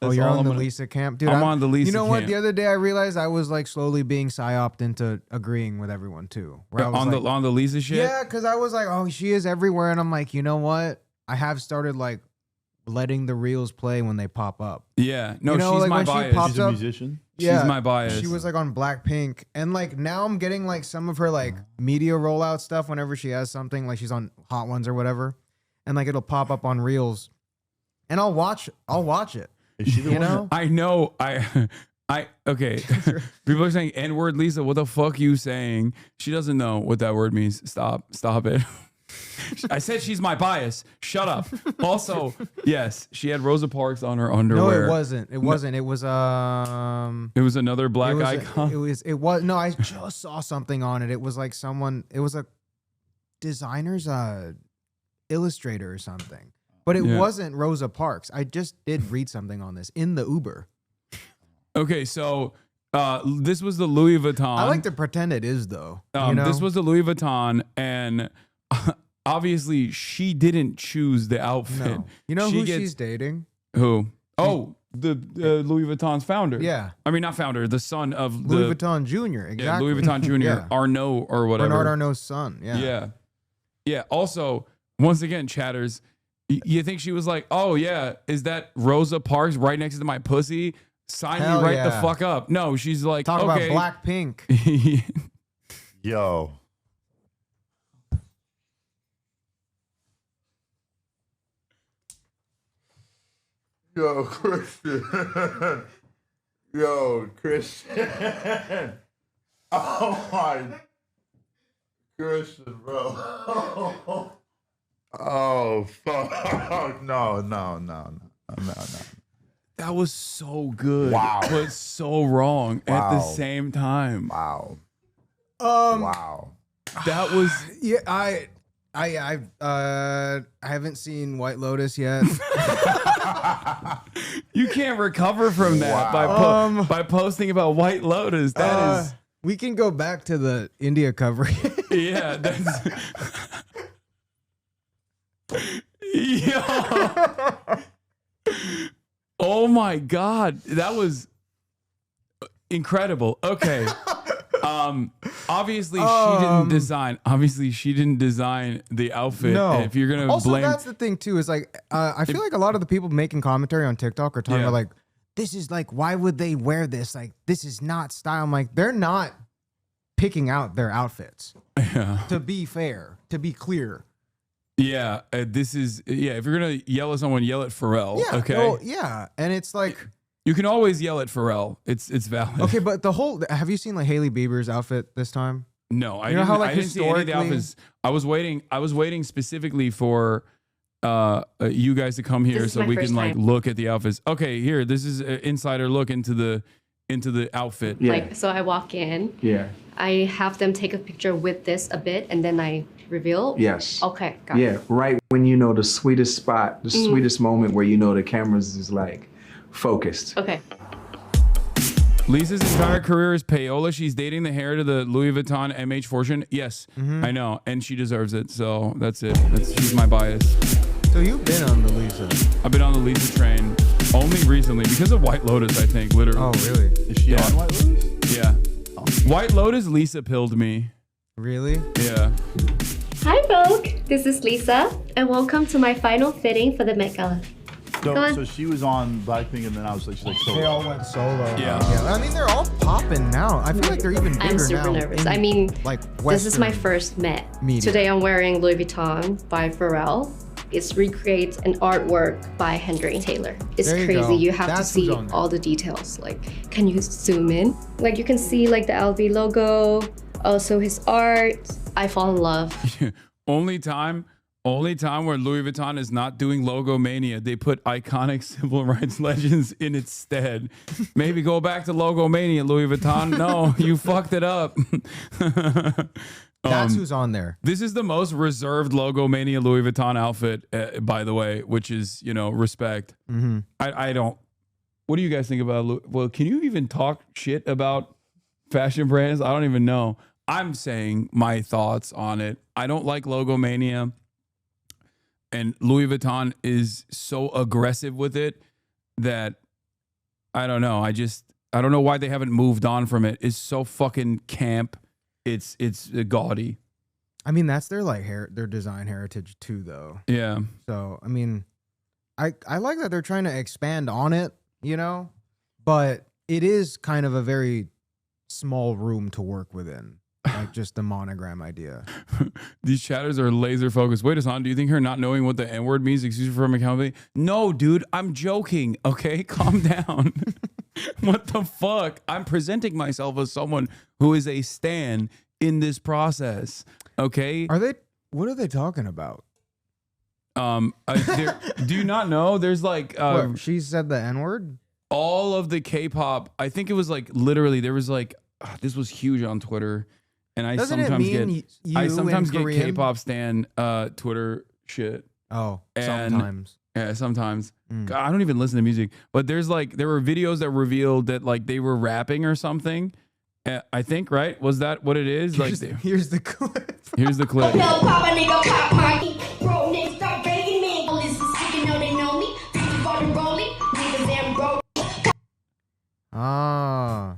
Speaker 3: Oh,
Speaker 1: That's
Speaker 3: you're
Speaker 1: all
Speaker 3: on
Speaker 1: I'm
Speaker 3: the
Speaker 1: gonna-
Speaker 3: Lisa camp? Dude,
Speaker 1: I'm on the Lisa
Speaker 3: You know what?
Speaker 1: camp.
Speaker 3: The other day I realized I was like slowly being psyoped into agreeing with everyone too. Where I was
Speaker 1: on
Speaker 3: like,
Speaker 1: the Lisa shit.
Speaker 3: yeah, because I was like, oh, she is everywhere. And I'm like, you know what? I have started like letting the reels play when they pop up.
Speaker 1: Yeah. No,
Speaker 3: You know,
Speaker 1: she's
Speaker 3: like,
Speaker 1: my
Speaker 3: when she
Speaker 1: bias.
Speaker 3: pops
Speaker 2: She's a
Speaker 3: up-
Speaker 2: musician.
Speaker 1: She's my bias.
Speaker 3: She was like on Blackpink. And like now I'm getting like some of her like media rollout stuff whenever she has something, like she's on Hot Ones or whatever. And like it'll pop up on reels. And I'll watch it.
Speaker 2: Is she the
Speaker 3: You
Speaker 2: one?
Speaker 3: know?
Speaker 1: I know. Okay. People are saying N-word, Lisa. What the fuck you saying? She doesn't know what that word means. Stop it. I said she's my bias. Shut up. Also, yes, she had Rosa Parks on her
Speaker 3: No,
Speaker 1: underwear.
Speaker 3: it wasn't. It wasn't. It was
Speaker 1: It was another black
Speaker 3: it was,
Speaker 1: icon.
Speaker 3: it was no, I just saw something on it. It was like it was a designer's illustrator or something. But it
Speaker 1: Yeah.
Speaker 3: wasn't Rosa Parks. I just did read something on this in the Uber.
Speaker 1: Okay, so this was the Louis Vuitton.
Speaker 3: I like to pretend it is though. You know?
Speaker 1: This was the Louis Vuitton, and obviously she didn't choose the outfit.
Speaker 3: no. You know
Speaker 1: She
Speaker 3: who
Speaker 1: gets-
Speaker 3: she's dating?
Speaker 1: Who? Oh, the Louis Vuitton's founder.
Speaker 3: Yeah.
Speaker 1: I mean, not founder, the son of the
Speaker 3: Louis Vuitton Jr. Exactly.
Speaker 1: Yeah, Louis Vuitton Jr.
Speaker 3: Yeah.
Speaker 1: Arnault or whatever.
Speaker 3: Bernard Arnault's son. Yeah.
Speaker 1: Yeah. Yeah. Also, once again, chatters, you think she was like, oh, yeah, is that Rosa Parks right next to my pussy? Sign
Speaker 3: Hell
Speaker 1: me right the
Speaker 3: yeah.
Speaker 1: fuck up. No, she's like,
Speaker 3: Talk
Speaker 1: okay.
Speaker 3: about Blackpink.
Speaker 2: Yo. Yo, Christian. Yo, Christian. Oh my. Christian, bro. Oh, fuck. No.
Speaker 1: That was so good.
Speaker 2: Wow.
Speaker 1: But so wrong at the
Speaker 2: Wow.
Speaker 1: same time.
Speaker 2: Wow.
Speaker 3: Um,
Speaker 2: Wow.
Speaker 1: That was.
Speaker 3: Yeah, I haven't seen White Lotus yet.
Speaker 1: You can't recover from that
Speaker 2: Wow.
Speaker 1: by posting about White Lotus. That is.
Speaker 3: We can go back to the India coverage.
Speaker 1: Yeah, that's. Yo. Oh my God, that was incredible. Okay. Obviously she didn't design. Obviously she didn't design the outfit.
Speaker 3: No.
Speaker 1: And if you're gonna
Speaker 3: Also,
Speaker 1: blame,
Speaker 3: that's the thing too. Is like I feel like a lot of the people making commentary on TikTok are talking
Speaker 1: Yeah.
Speaker 3: about like, this is like, why would they wear this? Like, this is not style. I'm like, they're not picking out their outfits.
Speaker 1: yeah,
Speaker 3: To be fair, to be clear.
Speaker 1: yeah. This is If you're gonna yell at someone, yell at Pharrell.
Speaker 3: Yeah.
Speaker 1: Okay.
Speaker 3: well, yeah. And it's like,
Speaker 1: You can always yell at Pharrell. It's valid.
Speaker 3: okay, but the whole. Have you seen like Hailey Bieber's outfit this time?
Speaker 1: No, I
Speaker 3: You know
Speaker 1: didn't.
Speaker 3: how, like,
Speaker 1: I didn't see any of the
Speaker 3: historically-
Speaker 1: outfits. I was waiting specifically for you guys to come here
Speaker 5: This is
Speaker 1: so
Speaker 5: my
Speaker 1: we
Speaker 5: first
Speaker 1: can like
Speaker 5: time.
Speaker 1: look at the outfits. Okay, here, this is an insider look into the outfit.
Speaker 6: Yeah.
Speaker 5: Like, so I walk in,
Speaker 6: Yeah.
Speaker 5: I have them take a picture with this a bit, and then I reveal.
Speaker 6: Yes.
Speaker 5: Okay, got it.
Speaker 6: Yeah. Right when you know the sweetest spot, the sweetest moment where you know the cameras is like focused.
Speaker 5: Okay.
Speaker 1: Lisa's entire career is payola. She's dating the heir to the Louis Vuitton MH fortune. Yes, I know, and she deserves it. So that's it. She's my bias.
Speaker 3: So you've been on the Lisa.
Speaker 1: I've been on the Lisa train only recently because of White Lotus. I think literally.
Speaker 3: Oh, really?
Speaker 2: Is she
Speaker 1: Yeah.
Speaker 2: on White Lotus?
Speaker 1: Yeah. White Lotus Lisa pilled me.
Speaker 3: Really?
Speaker 1: Yeah.
Speaker 5: Hi, Vogue. This is Lisa, and welcome to my final fitting for the Met Gala. Go on.
Speaker 2: So she was on Blackpink, and then I was like, she's like,
Speaker 3: They
Speaker 2: so
Speaker 3: all went solo.
Speaker 1: Yeah.
Speaker 3: I mean, they're all popping now. I feel like they're even bigger
Speaker 5: I'm super
Speaker 3: now.
Speaker 5: nervous.
Speaker 3: in,
Speaker 5: I mean,
Speaker 3: like
Speaker 5: this is my
Speaker 3: Western
Speaker 5: first Met.
Speaker 3: media.
Speaker 5: Today I'm wearing Louis Vuitton by Pharrell. It recreates an artwork by Henry Taylor. It's
Speaker 3: There you
Speaker 5: crazy.
Speaker 3: go.
Speaker 5: You have
Speaker 3: That's
Speaker 5: to see
Speaker 3: who's on there.
Speaker 5: all the details. Like, can you zoom in? Like, you can see like the LV logo, also his art. I fall in love.
Speaker 1: Only time where Louis Vuitton is not doing logo mania. They put iconic civil rights legends in its stead. Maybe go back to logo mania, Louis Vuitton. No, you fucked it up.
Speaker 3: That's who's on there.
Speaker 1: This is the most reserved logo mania Louis Vuitton outfit, by the way, which is, respect. I don't. What do you guys think about? Well, can you even talk shit about fashion brands? I don't even know. I'm saying my thoughts on it. I don't like logo mania. And Louis Vuitton is so aggressive with it that I don't know. I don't know why they haven't moved on from it. It's so fucking camp. It's gaudy.
Speaker 3: I mean, that's their their design heritage too, though.
Speaker 1: Yeah.
Speaker 3: So I mean, I like that they're trying to expand on it, but it is kind of a very small room to work within. Like just the monogram idea.
Speaker 1: These chatters are laser focused. Wait, Hasan, do you think her not knowing what the N-word means excuse her from accountability? No, dude, I'm joking. Okay, calm down. What the fuck? I'm presenting myself as someone who is a stan in this process. Okay.
Speaker 3: What are they talking about?
Speaker 1: Do you not know? There's like
Speaker 3: What, she said the N-word?
Speaker 1: all of the K-pop. I think it was like literally there was like this was huge on Twitter. And I
Speaker 3: Doesn't it
Speaker 1: sometimes
Speaker 3: mean
Speaker 1: I
Speaker 3: you
Speaker 1: sometimes
Speaker 3: in
Speaker 1: get
Speaker 3: Korean?
Speaker 1: K-pop stan Twitter shit.
Speaker 3: Oh,
Speaker 1: And-
Speaker 3: sometimes.
Speaker 1: Yeah, sometimes. God, I don't even listen to music, but there were videos that revealed that like they were rapping or something. I think, right? Was that what it is? Like,
Speaker 3: Here's the clip.
Speaker 1: here's the clip.
Speaker 7: No, pop a nigga, pop my bro, niggas start begging me. All this is sticking, know they know me. People bought rolling, niggas damn bro.
Speaker 3: Ah.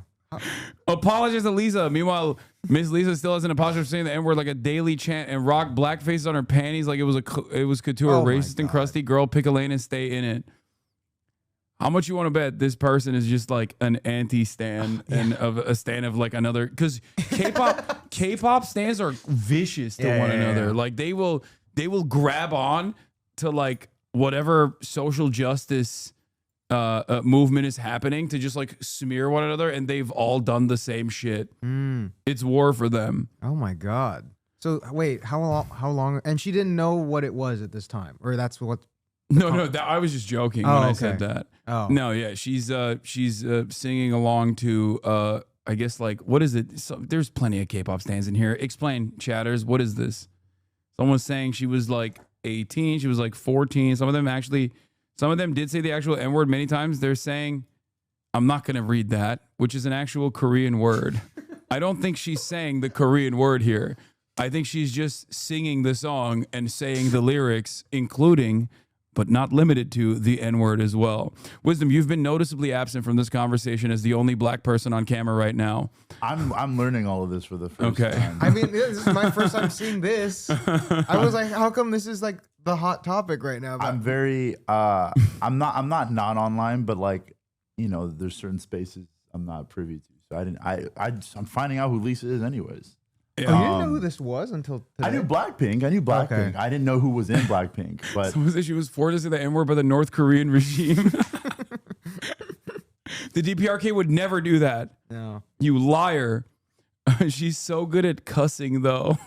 Speaker 1: Apologize to Lisa. Meanwhile, Miss Lisa still hasn't apologized for saying the N-word like a daily chant and rock blackface on her panties like it was couture.
Speaker 3: Oh my
Speaker 1: Racist and
Speaker 3: God.
Speaker 1: crusty girl. Pick a lane and stay in it. How much you want to bet this person is just like an anti-stan and of a stan of like another? Because K-pop stans are vicious to one another.
Speaker 3: Yeah.
Speaker 1: Like they will grab on to like whatever social justice movement is happening to just like smear one another, and they've all done the same shit. It's war for them.
Speaker 3: Oh my God. So wait, how long? And she didn't know what it was at this time, or that's what?
Speaker 1: No, I was just joking when I said that.
Speaker 3: Oh.
Speaker 1: No, yeah, she's singing along to I guess like what is it? There's plenty of K-pop stans in here. Explain, chatters. What is this? Someone's saying she was like 18. She was like 14. Some of them did say the actual N-word many times. They're saying, I'm not going to read that, which is an actual Korean word. I don't think she's saying the Korean word here. I think she's just singing the song and saying the lyrics, including, but not limited to, the N-word as well. Wisdom, you've been noticeably absent from this conversation as the only black person on camera right now.
Speaker 2: I'm learning all of this for the first
Speaker 1: Okay.
Speaker 2: time.
Speaker 3: I mean, this is my first time seeing this. I was like, how come this is like the hot topic right now?
Speaker 2: I'm very I'm not online, but like, there's certain spaces I'm not privy to. So I'm finding out who Lisa is anyways.
Speaker 3: Oh, you didn't know who this was until today?
Speaker 2: I knew Blackpink.
Speaker 3: Okay.
Speaker 2: I didn't know who was in Blackpink, but
Speaker 1: Someone said she was forced to say the N-word by the North Korean regime. The DPRK would never do that.
Speaker 3: No.
Speaker 1: You liar. She's so good at cussing, though.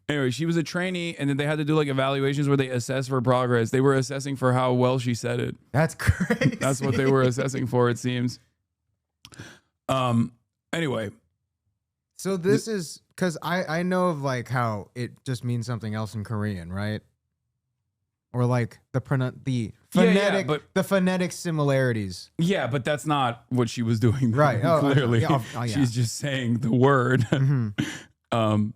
Speaker 1: Anyway, she was a trainee, and then they had to do like evaluations where they assess for progress. They were assessing for how well she said it.
Speaker 3: That's crazy.
Speaker 1: That's what they were assessing for, it seems. Anyway.
Speaker 3: So this is because I know of like how it just means something else in Korean, right? Or like the phonetic,
Speaker 1: but
Speaker 3: the phonetic similarities.
Speaker 1: yeah, but that's not what she was doing.
Speaker 3: Right. Oh,
Speaker 1: Clearly,
Speaker 3: yeah.
Speaker 1: she's just saying the word.
Speaker 3: Mhm.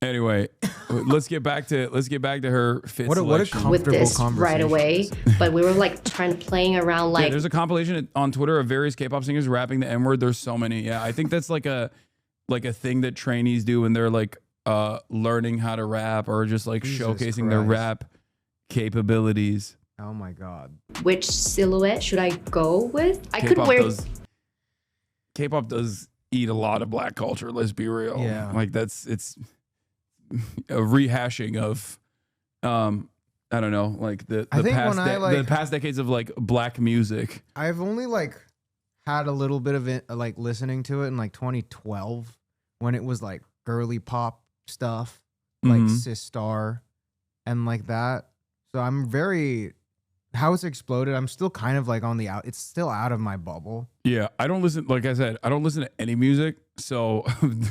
Speaker 1: Anyway, let's get back to her fit
Speaker 3: What a
Speaker 1: selection.
Speaker 5: With this
Speaker 3: comfortable
Speaker 5: right away, but we were like trying to playing around
Speaker 1: Yeah,
Speaker 5: like
Speaker 1: there's a compilation on Twitter of various K-pop singers rapping the N-word. There's so many. Yeah, I think that's like a thing that trainees do when they're like learning how to rap or just like
Speaker 3: Jesus
Speaker 1: showcasing their
Speaker 3: Christ.
Speaker 1: rap capabilities.
Speaker 3: Oh my god.
Speaker 5: which silhouette should I go with? I could wear
Speaker 1: K-pop does eat a lot of black culture. Let's be real.
Speaker 3: Yeah.
Speaker 1: Like it's a rehashing of I don't know, like the
Speaker 3: I think
Speaker 1: past
Speaker 3: when I,
Speaker 1: the
Speaker 3: like-
Speaker 1: past decades of like black music.
Speaker 3: I've only like had a little bit of it, like listening to it in like 2012 when it was like girly pop stuff, like
Speaker 1: Mhm.
Speaker 3: Sistar and like that. So I'm very how it's exploded. I'm still kind of like on the out. It's still out of my bubble.
Speaker 1: Yeah, I don't listen. Like I said, I don't listen to any music, so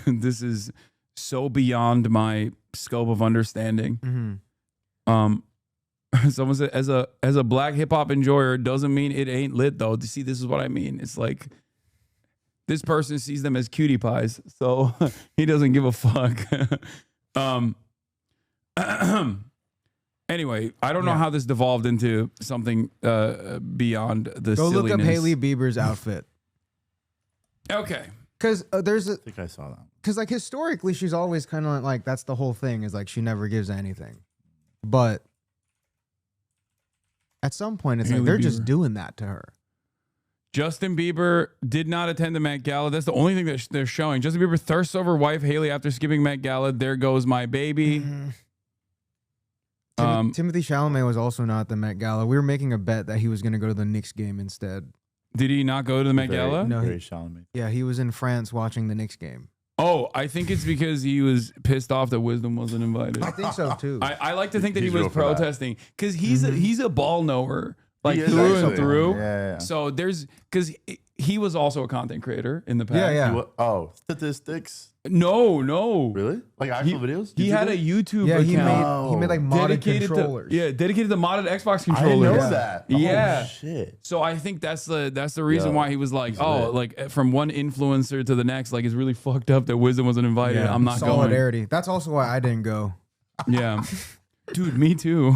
Speaker 1: this is so beyond my scope of understanding.
Speaker 3: Mm-hmm.
Speaker 1: Someone said, as a black hip hop enjoyer, doesn't mean it ain't lit though. See, this is what I mean. It's like this person sees them as cutie pies, so he doesn't give a fuck. Anyway, I don't know how this devolved into something beyond the
Speaker 3: Go
Speaker 1: silliness.
Speaker 3: look up Hailey Bieber's outfit.
Speaker 1: Okay.
Speaker 3: Because there's a
Speaker 2: I think I saw that.
Speaker 3: because like historically she's always kind of like that's the whole thing is like she never gives anything, but at some point it's
Speaker 1: Hailey
Speaker 3: like they're
Speaker 1: Bieber.
Speaker 3: just doing that to her.
Speaker 1: Justin Bieber did not attend the Met Gala. That's the only thing that they're showing. Justin Bieber thirsts over wife Hailey after skipping Met Gala. There goes my baby.
Speaker 3: Timothy Chalamet was also not at the Met Gala. We were making a bet that he was going to go to the Knicks game instead.
Speaker 1: Did he not go to the Met Gala?
Speaker 3: No,
Speaker 2: Very Chalamet.
Speaker 3: Yeah, he was in France watching the Knicks game.
Speaker 1: Oh, I think it's because he was pissed off that WISDM wasn't invited.
Speaker 3: I think so too.
Speaker 1: I like to think that he
Speaker 2: He's
Speaker 1: was
Speaker 2: real for that.
Speaker 1: protesting because he's a ball knower, like
Speaker 2: He is
Speaker 1: through and
Speaker 2: actually.
Speaker 1: through.
Speaker 2: Yeah.
Speaker 1: So there's because he was also a content creator in the past.
Speaker 3: Yeah, yeah.
Speaker 2: Oh, statistics.
Speaker 1: No.
Speaker 2: Really? Like actual videos?
Speaker 1: He had a
Speaker 2: YouTube
Speaker 1: YouTube
Speaker 3: Yeah,
Speaker 1: account
Speaker 3: he made like modded
Speaker 1: dedicated
Speaker 3: controllers.
Speaker 1: dedicated to modded Xbox
Speaker 2: I didn't
Speaker 1: controllers.
Speaker 2: know that.
Speaker 1: Yeah.
Speaker 2: Oh, shit.
Speaker 1: So I think that's the reason
Speaker 2: Yo,
Speaker 1: why he was like,
Speaker 2: he's
Speaker 1: oh,
Speaker 2: lit.
Speaker 1: like from one influencer to the next, like it's really fucked up that WISDM wasn't invited.
Speaker 3: Yeah,
Speaker 1: I'm not going.
Speaker 3: solidarity. That's also why I didn't go.
Speaker 1: Yeah. Dude, me too.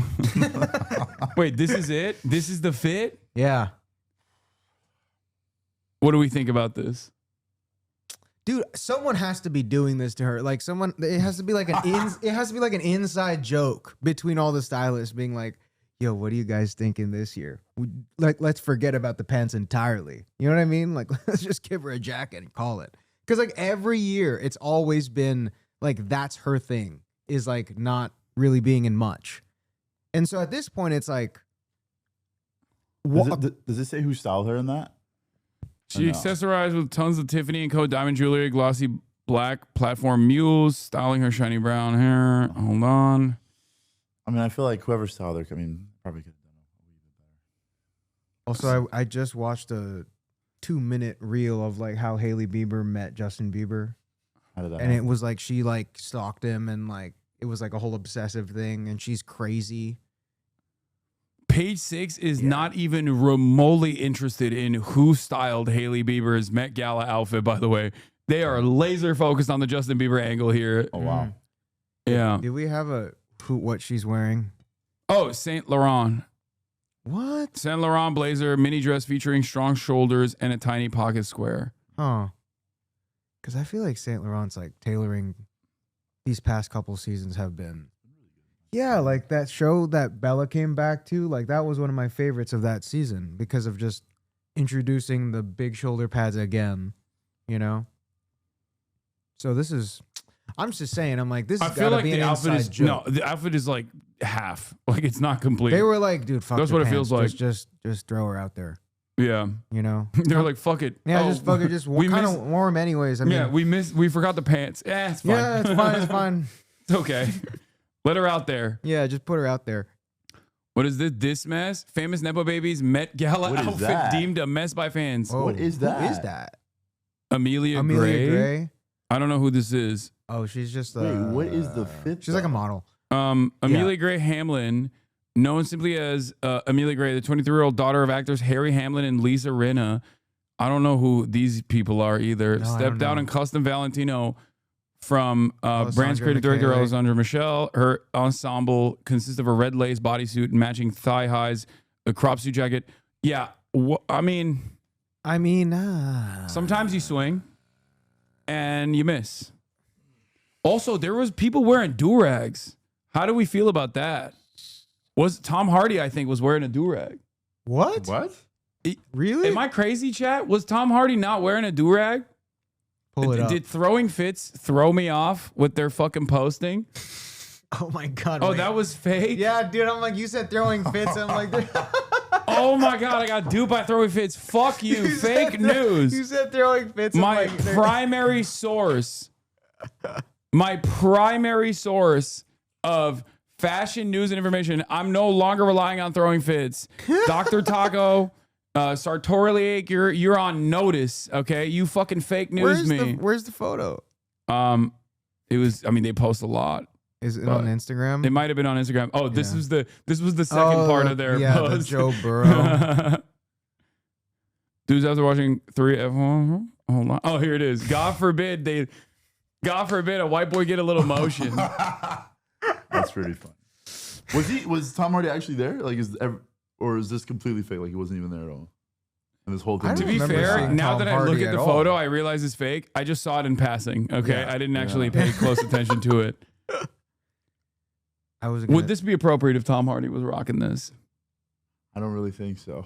Speaker 1: Wait, this is it? This is the fit?
Speaker 3: Yeah.
Speaker 1: What do we think about this?
Speaker 3: Dude, someone has to be doing this to her. Like someone, it has to be like an inside joke between all the stylists being like, "Yo, what are you guys thinking this year? Let's forget about the pants entirely." You know what I mean? Like, let's just give her a jacket and call it. Because like every year, it's always been like that's her thing is like not really being in much. And so at this point, it's like,
Speaker 2: Does it say who styled her in that?
Speaker 1: She
Speaker 2: no?
Speaker 1: accessorized with tons of Tiffany & Co. diamond jewelry, glossy black platform mules, styling her shiny brown hair. Hold on.
Speaker 2: I mean, I feel like whoever styled her, probably could have done a wee bit better.
Speaker 3: Also, I just watched a 2-minute reel of like how Hailey Bieber met Justin Bieber.
Speaker 2: How did that
Speaker 3: And it
Speaker 2: happen?
Speaker 3: was like she like stalked him and like it was like a whole obsessive thing and she's crazy.
Speaker 1: Page 6 is not even remotely interested in who styled Hailey Bieber's Met Gala outfit, by the way. They are laser focused on the Justin Bieber angle here.
Speaker 2: Oh, wow.
Speaker 1: Yeah.
Speaker 3: Do we have what she's wearing?
Speaker 1: Oh, Saint Laurent.
Speaker 3: What?
Speaker 1: Saint Laurent blazer, mini dress featuring strong shoulders and a tiny pocket square.
Speaker 3: Huh. Because I feel like Saint Laurent's like tailoring these past couple seasons have been. Yeah, like that show that Bella came back to, like that was one of my favorites of that season because of just introducing the big shoulder pads again, you know? So this is, I'm just saying, I'm like, this
Speaker 1: I
Speaker 3: has
Speaker 1: feel
Speaker 3: got to
Speaker 1: like
Speaker 3: be an
Speaker 1: the outfit
Speaker 3: inside
Speaker 1: is
Speaker 3: joke.
Speaker 1: no, the outfit is like half. Like it's not complete.
Speaker 3: They were like, dude, fuck
Speaker 1: That's
Speaker 3: your
Speaker 1: what it
Speaker 3: pants.
Speaker 1: feels like.
Speaker 3: Just throw her out there,
Speaker 1: Yeah.
Speaker 3: you know?
Speaker 1: They're like, fuck it.
Speaker 3: Yeah,
Speaker 1: Oh,
Speaker 3: just fuck it, just
Speaker 1: we
Speaker 3: kind
Speaker 1: missed-
Speaker 3: of warm anyways. I mean,
Speaker 1: yeah, we forgot the pants. Yeah, it's fine.
Speaker 3: yeah, it's fine, it's fine.
Speaker 1: It's okay. Let her out there.
Speaker 3: Yeah, just put her out there.
Speaker 1: What is this? This mess? Famous Nepo Baby's Met Gala
Speaker 2: What is
Speaker 1: outfit
Speaker 2: that?
Speaker 1: deemed a mess by fans.
Speaker 3: Oh,
Speaker 2: What is that?
Speaker 3: Who is that?
Speaker 1: Amelia
Speaker 3: Amelia
Speaker 1: Gray?
Speaker 3: Gray.
Speaker 1: I don't know who this is.
Speaker 3: Oh, she's just
Speaker 2: Wait, what is the fit?
Speaker 3: She's like a model.
Speaker 1: Amelia Gray Hamlin, known simply as Amelia Gray, the 23-year-old daughter of actors Harry Hamlin and Lisa Rinna. I don't know who these people are either.
Speaker 3: No, I
Speaker 1: Stepped
Speaker 3: don't
Speaker 1: down
Speaker 3: know.
Speaker 1: in Custom Valentino from brand's
Speaker 3: Alessandra
Speaker 1: creative director
Speaker 3: Michele.
Speaker 1: Alessandra Michelle. Her ensemble consists of a red lace bodysuit and matching thigh highs, a crop suit jacket. Yeah, I mean, sometimes you swing and you miss. Also, there was people wearing do-rags. How do we feel about that? Was Tom Hardy, I think, was wearing a do-rag.
Speaker 3: What?
Speaker 2: What?
Speaker 3: Really?
Speaker 1: Am I crazy, chat? Was Tom Hardy not wearing a do-rag?
Speaker 3: Pull it up.
Speaker 1: Did Throwing Fits throw me off with their fucking posting?
Speaker 3: Oh my god.
Speaker 1: Oh,
Speaker 3: wait.
Speaker 1: that was fake?
Speaker 3: Yeah, dude. I'm like, you said throwing fits. And I'm like,
Speaker 1: Oh my God, I got duped by Throwing Fits. Fuck you. Fake
Speaker 3: said
Speaker 1: news.
Speaker 3: You said throwing fits. I'm
Speaker 1: My
Speaker 3: like, they're-
Speaker 1: primary source, my primary source of fashion news and information. I'm no longer relying on Throwing Fits. Dr. Taco, Sartorially, you're on notice. Okay, you fucking fake news me.
Speaker 3: Where's the photo?
Speaker 1: It was. I mean, they post a lot.
Speaker 3: Is it on Instagram?
Speaker 1: It might have been on Instagram. Oh, this
Speaker 3: Yeah.
Speaker 1: was the second part of their
Speaker 3: the
Speaker 1: post.
Speaker 3: Joe Burrow.
Speaker 1: Dudes after watching 3F1. Hold on. Oh, here it is. God forbid a white boy get a little motion.
Speaker 2: That's pretty fun. Was Tom Hardy actually there? Like, or is this completely fake? Like, he wasn't even there at all. And this whole thing.
Speaker 3: I
Speaker 1: To
Speaker 3: don't
Speaker 1: be
Speaker 3: remember
Speaker 1: fair,
Speaker 3: seeing
Speaker 1: now
Speaker 3: Tom
Speaker 1: that I look
Speaker 3: Hardy
Speaker 1: at the
Speaker 3: at
Speaker 1: photo,
Speaker 3: all.
Speaker 1: I realize it's fake. I just saw it in passing. Okay,
Speaker 3: Yeah.
Speaker 1: I didn't actually pay close attention to it.
Speaker 3: I was.
Speaker 1: Would this be appropriate if Tom Hardy was rocking this?
Speaker 2: I don't really think so.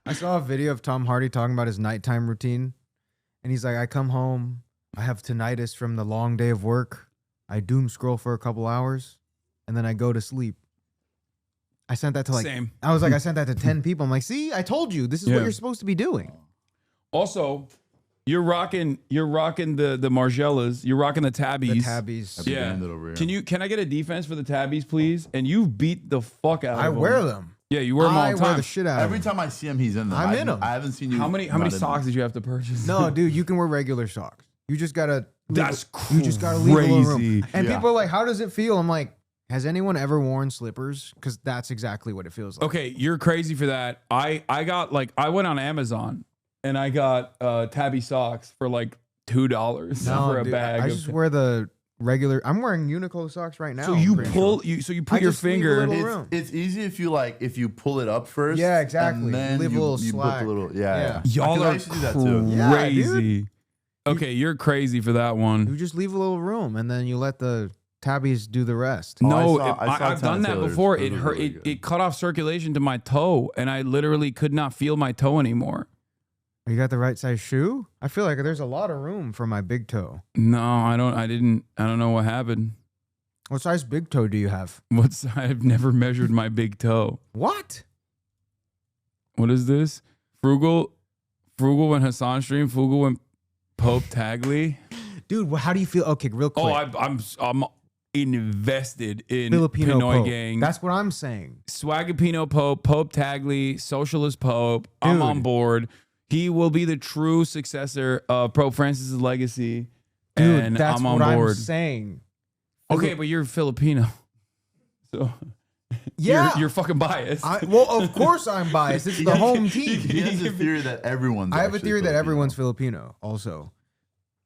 Speaker 3: I saw a video of Tom Hardy talking about his nighttime routine, and he's like, "I come home, I have tinnitus from the long day of work. I doom scroll for a couple hours, and then I go to sleep." I sent that to like,
Speaker 1: Same.
Speaker 3: I was like, I sent that to 10 people. I'm like, see, I told you, this is
Speaker 1: Yeah.
Speaker 3: what you're supposed to be doing.
Speaker 1: Also, you're rocking the Margellas. You're rocking the tabbies.
Speaker 3: The tabbies.
Speaker 2: Happy
Speaker 1: Yeah.
Speaker 2: Bandit over here.
Speaker 1: Can I get a defense for the tabbies, please? And you beat the fuck out
Speaker 3: I
Speaker 1: of them.
Speaker 3: wear them.
Speaker 1: Yeah, you wear them all
Speaker 3: I
Speaker 1: the
Speaker 3: wear
Speaker 1: time.
Speaker 3: the shit out
Speaker 2: Every
Speaker 3: of them.
Speaker 2: time I see him, he's in them.
Speaker 3: I'm in 'em.
Speaker 2: I haven't seen you.
Speaker 1: How many
Speaker 2: not in
Speaker 1: socks
Speaker 2: them.
Speaker 1: did you have to purchase?
Speaker 3: No, dude, you can wear regular socks. You just gotta.
Speaker 1: That's
Speaker 3: You just gotta leave a little room.
Speaker 1: crazy.
Speaker 3: And
Speaker 2: Yeah.
Speaker 3: people are like, "How does it feel?" I'm like, "Has anyone ever worn slippers?" Because that's exactly what it feels like.
Speaker 1: Okay, you're crazy for that. I went on Amazon and I got tabby socks for like $2 for a
Speaker 3: dude,
Speaker 1: bag.
Speaker 3: I
Speaker 1: of-
Speaker 3: just wear the regular. I'm wearing Uniqlo socks right now.
Speaker 1: so you
Speaker 3: I'm pretty
Speaker 1: pull
Speaker 3: sure.
Speaker 1: you put
Speaker 3: I
Speaker 1: your
Speaker 3: just leave a
Speaker 1: finger.
Speaker 3: little room.
Speaker 2: It's easy if you pull it up first.
Speaker 3: Yeah, exactly.
Speaker 2: And then
Speaker 3: Leave a
Speaker 2: you,
Speaker 3: little
Speaker 2: you put
Speaker 3: slack.
Speaker 2: the little
Speaker 3: Yeah.
Speaker 1: Y'all
Speaker 2: I
Speaker 1: are
Speaker 2: used to do that too.
Speaker 3: Yeah,
Speaker 1: crazy. Okay, you're crazy for that one.
Speaker 3: You just leave a little room and then you let the tabbies do the rest.
Speaker 2: Oh,
Speaker 1: No,
Speaker 2: I saw
Speaker 1: I've done that
Speaker 2: Taylor's.
Speaker 1: before.
Speaker 2: Those
Speaker 1: It
Speaker 2: are
Speaker 1: hurt.
Speaker 2: really
Speaker 1: It,
Speaker 2: good.
Speaker 1: it cut off circulation to my toe, and I literally could not feel my toe anymore.
Speaker 3: You got the right size shoe? I feel like there's a lot of room for my big toe.
Speaker 1: No, I don't. I don't know what happened.
Speaker 3: What size big toe do you have?
Speaker 1: I've never measured my big toe.
Speaker 3: What?
Speaker 1: What is this? Frugal when Hasan stream. Frugal when Pope Tagli.
Speaker 3: Dude, how do you feel? Okay, real quick.
Speaker 1: Oh, I'm invested in
Speaker 3: Filipino
Speaker 1: Pinoy
Speaker 3: Pope.
Speaker 1: gang.
Speaker 3: That's what I'm saying.
Speaker 1: Swagapino Pope, Pope Tagli, Socialist Pope. I'm
Speaker 3: Dude.
Speaker 1: on board. He will be the true successor of Pope Francis's legacy.
Speaker 3: Dude,
Speaker 1: and
Speaker 3: that's
Speaker 1: I'm on
Speaker 3: what
Speaker 1: board.
Speaker 3: I'm saying.
Speaker 1: Okay, but you're Filipino. So
Speaker 3: Yeah.
Speaker 1: you're fucking biased.
Speaker 3: Well, of course I'm biased. It's the home team.
Speaker 2: He has a theory that everyone's.
Speaker 3: I have a
Speaker 2: actually
Speaker 3: theory that
Speaker 2: Filipino.
Speaker 3: everyone's Filipino also.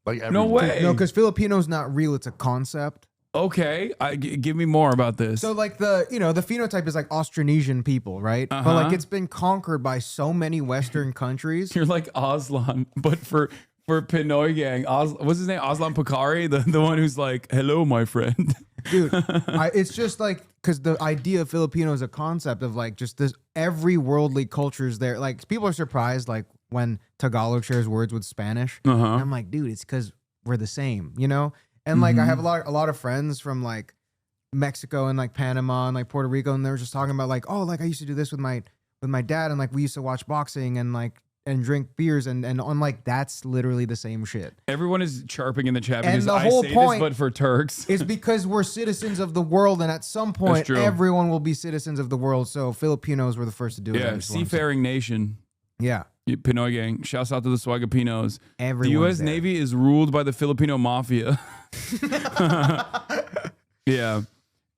Speaker 2: Like
Speaker 1: No
Speaker 2: everyone.
Speaker 1: way.
Speaker 3: No, because Filipino's not real. It's a concept.
Speaker 1: Okay, give me more about this.
Speaker 3: So like the phenotype is like Austronesian people, right? But
Speaker 1: Uh-huh.
Speaker 3: like it's been conquered by so many Western countries.
Speaker 1: You're like Aslan, but for Pinoy gang. What's his name? Aslan Pakari, the one who's like, "Hello, my friend."
Speaker 3: Dude, it's just like because the idea of Filipino is a concept of like just this every worldly culture is there. Like people are surprised like when Tagalog shares words with Spanish.
Speaker 1: Uh-huh.
Speaker 3: And I'm like, dude, it's because we're the same, you know? And like I have a lot of friends from like Mexico and like Panama and like Puerto Rico, and they were just talking about like, oh, like I used to do this with my dad, and like we used to watch boxing, and like and drink beers, and I'm like, that's literally the same shit.
Speaker 1: Everyone is chirping in the chat
Speaker 3: And
Speaker 1: because
Speaker 3: the
Speaker 1: I
Speaker 3: whole
Speaker 1: say
Speaker 3: point
Speaker 1: this, but for Turks.
Speaker 3: It's because we're citizens of the world, and at some point,
Speaker 1: true.
Speaker 3: everyone will be citizens of the world. So Filipinos were the first to do it.
Speaker 1: Yeah,
Speaker 3: That's what I'm saying.
Speaker 1: seafaring nation.
Speaker 3: Yeah.
Speaker 1: Pinoy gang. Shouts out to the Swagapinos. The
Speaker 3: Everyone's
Speaker 1: U.S.
Speaker 3: there.
Speaker 1: Navy is ruled by the Filipino mafia. Yeah.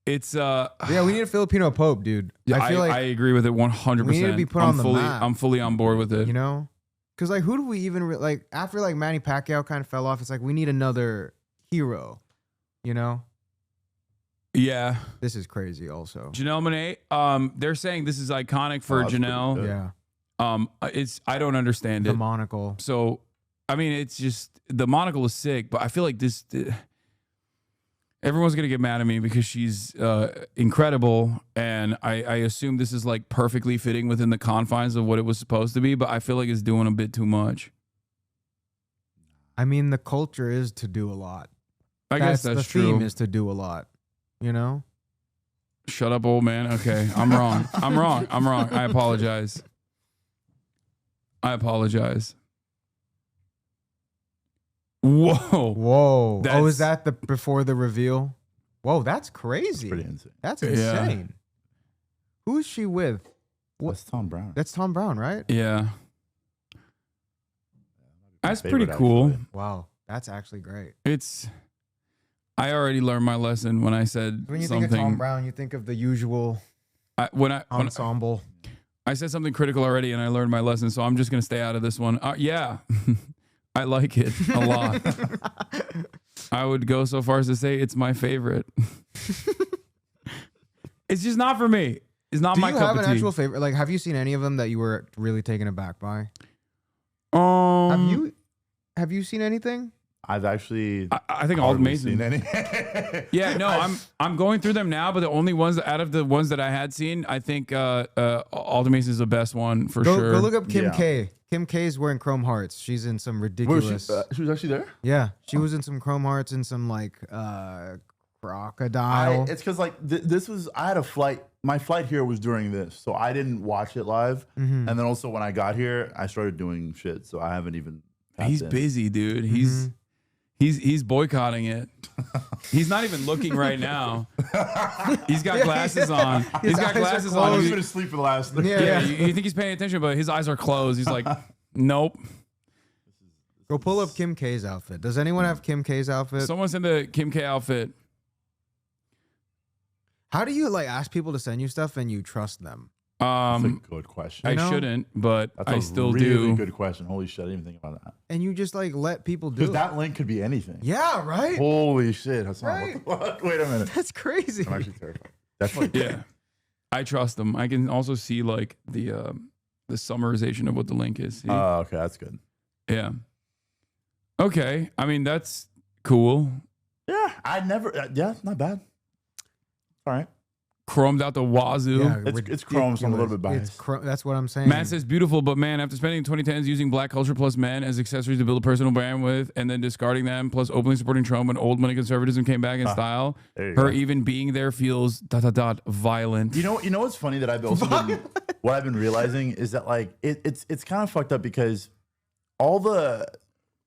Speaker 1: It's
Speaker 3: Yeah, we need a Filipino Pope, dude.
Speaker 1: yeah,
Speaker 3: I feel like
Speaker 1: I agree with it 100%.
Speaker 3: we need to be put on the map.
Speaker 1: I'm fully on board with it.
Speaker 3: you know, because like, who do we even like after like Manny Pacquiao kind of fell off? It's like we need another hero. You know,
Speaker 1: Yeah.
Speaker 3: this is crazy. Also,
Speaker 1: Janelle Monáe, they're saying this is iconic for
Speaker 2: that's pretty
Speaker 1: Janelle.
Speaker 2: good.
Speaker 3: yeah,
Speaker 1: I don't understand
Speaker 3: the
Speaker 1: it.
Speaker 3: monocle.
Speaker 1: So, I mean, it's just the monocle is sick, but I feel like this. Everyone's gonna get mad at me because she's incredible, and I assume this is like perfectly fitting within the confines of what it was supposed to be. But I feel like it's doing a bit too much.
Speaker 3: I mean, the culture is to do a lot.
Speaker 1: I guess that's
Speaker 3: the
Speaker 1: true.
Speaker 3: theme is to do a lot. You know.
Speaker 1: Shut up, old man. Okay, I'm wrong. I'm wrong. I'm wrong. I apologize. I apologize. Whoa.
Speaker 3: Whoa! Oh, is
Speaker 1: That's-
Speaker 3: that the before the reveal? Whoa, that's crazy.
Speaker 2: Pretty insane.
Speaker 3: That's
Speaker 1: Yeah.
Speaker 3: insane. Who is she with?
Speaker 2: That's Tom Brown.
Speaker 3: That's Tom Brown, right?
Speaker 1: Yeah. That's
Speaker 2: Favorite,
Speaker 1: pretty cool.
Speaker 2: actually.
Speaker 3: Wow, that's actually great.
Speaker 1: I already learned my lesson when I said
Speaker 3: When you
Speaker 1: something.
Speaker 3: think of Tom Brown, you think of the usual
Speaker 1: when
Speaker 3: ensemble.
Speaker 1: I said something critical already, and I learned my lesson, so I'm just gonna stay out of this one. Yeah, I like it a lot. I would go so far as to say it's my favorite. It's just not for me. It's not
Speaker 3: Do
Speaker 1: my
Speaker 3: you
Speaker 1: cup
Speaker 3: have
Speaker 1: of
Speaker 3: an
Speaker 1: tea.
Speaker 3: actual favorite? Like, have you seen any of them that you were really taken aback by? Have you seen anything?
Speaker 2: I've actually.
Speaker 1: I think all
Speaker 2: hardly
Speaker 1: amazing.
Speaker 2: seen any.
Speaker 1: Yeah, no, I'm going through them now, but the only ones out of the ones that I had seen, I think All the Mason is the best one for sure.
Speaker 3: Go look up Kim
Speaker 2: Yeah.
Speaker 3: K. Kim K is wearing chrome hearts. She's in some
Speaker 2: Where
Speaker 3: ridiculous.
Speaker 2: she was actually there.
Speaker 3: Yeah, she was in some chrome hearts and some like crocodile.
Speaker 2: It's because like this was. I had a flight. My flight here was during this, so I didn't watch it live.
Speaker 3: Mm-hmm.
Speaker 2: And then also when I got here, I started doing shit, so I haven't even.
Speaker 1: He's
Speaker 2: tapped in.
Speaker 1: busy, dude.
Speaker 3: Mm-hmm.
Speaker 1: He's boycotting it. He's not even looking right now. He's got glasses on. He's got
Speaker 3: eyes are
Speaker 1: glasses
Speaker 2: I
Speaker 1: on.
Speaker 2: was
Speaker 3: closed.
Speaker 2: been asleep for the last.
Speaker 1: Yeah, you think he's paying attention, but his eyes are closed. He's like, nope.
Speaker 3: Go pull up Kim K's outfit. Does anyone have Kim K's outfit?
Speaker 1: Someone's in the Kim K outfit.
Speaker 3: How do you like ask people to send you stuff and you trust them?
Speaker 2: That's a good question.
Speaker 1: I
Speaker 3: You know?
Speaker 1: shouldn't, but
Speaker 2: That's
Speaker 1: I
Speaker 2: a
Speaker 1: still
Speaker 2: really
Speaker 1: do.
Speaker 2: good question. Holy shit, I didn't even think about that.
Speaker 3: And you just like let people do
Speaker 2: Because
Speaker 3: it.
Speaker 2: that link could be anything.
Speaker 3: Yeah, right?
Speaker 2: Holy shit, Hasan.
Speaker 3: Right.
Speaker 2: What the fuck? Wait a minute.
Speaker 3: That's crazy.
Speaker 2: I'm actually terrified. Definitely.
Speaker 1: Yeah, I trust them. I can also see like the summarization of what the link is. See?
Speaker 2: Okay, that's good.
Speaker 1: Yeah. Okay. I mean, that's cool.
Speaker 2: Yeah, I never. Yeah, not bad. All right.
Speaker 1: Chromed out the wazoo.
Speaker 3: Yeah,
Speaker 2: It's chrome, so I'm a little bit
Speaker 3: ridiculous.
Speaker 2: biased.
Speaker 3: That's what I'm saying.
Speaker 1: Matt says beautiful, but man, after spending 2010s using black culture plus men as accessories to build a personal brand with, and then discarding them, plus openly supporting Trump when old money conservatism came back in style,
Speaker 2: there you
Speaker 1: her
Speaker 2: go.
Speaker 1: even being there feels ... violent.
Speaker 2: You know what's funny that I've also been, what I've been realizing is that like it's kind of fucked up because all the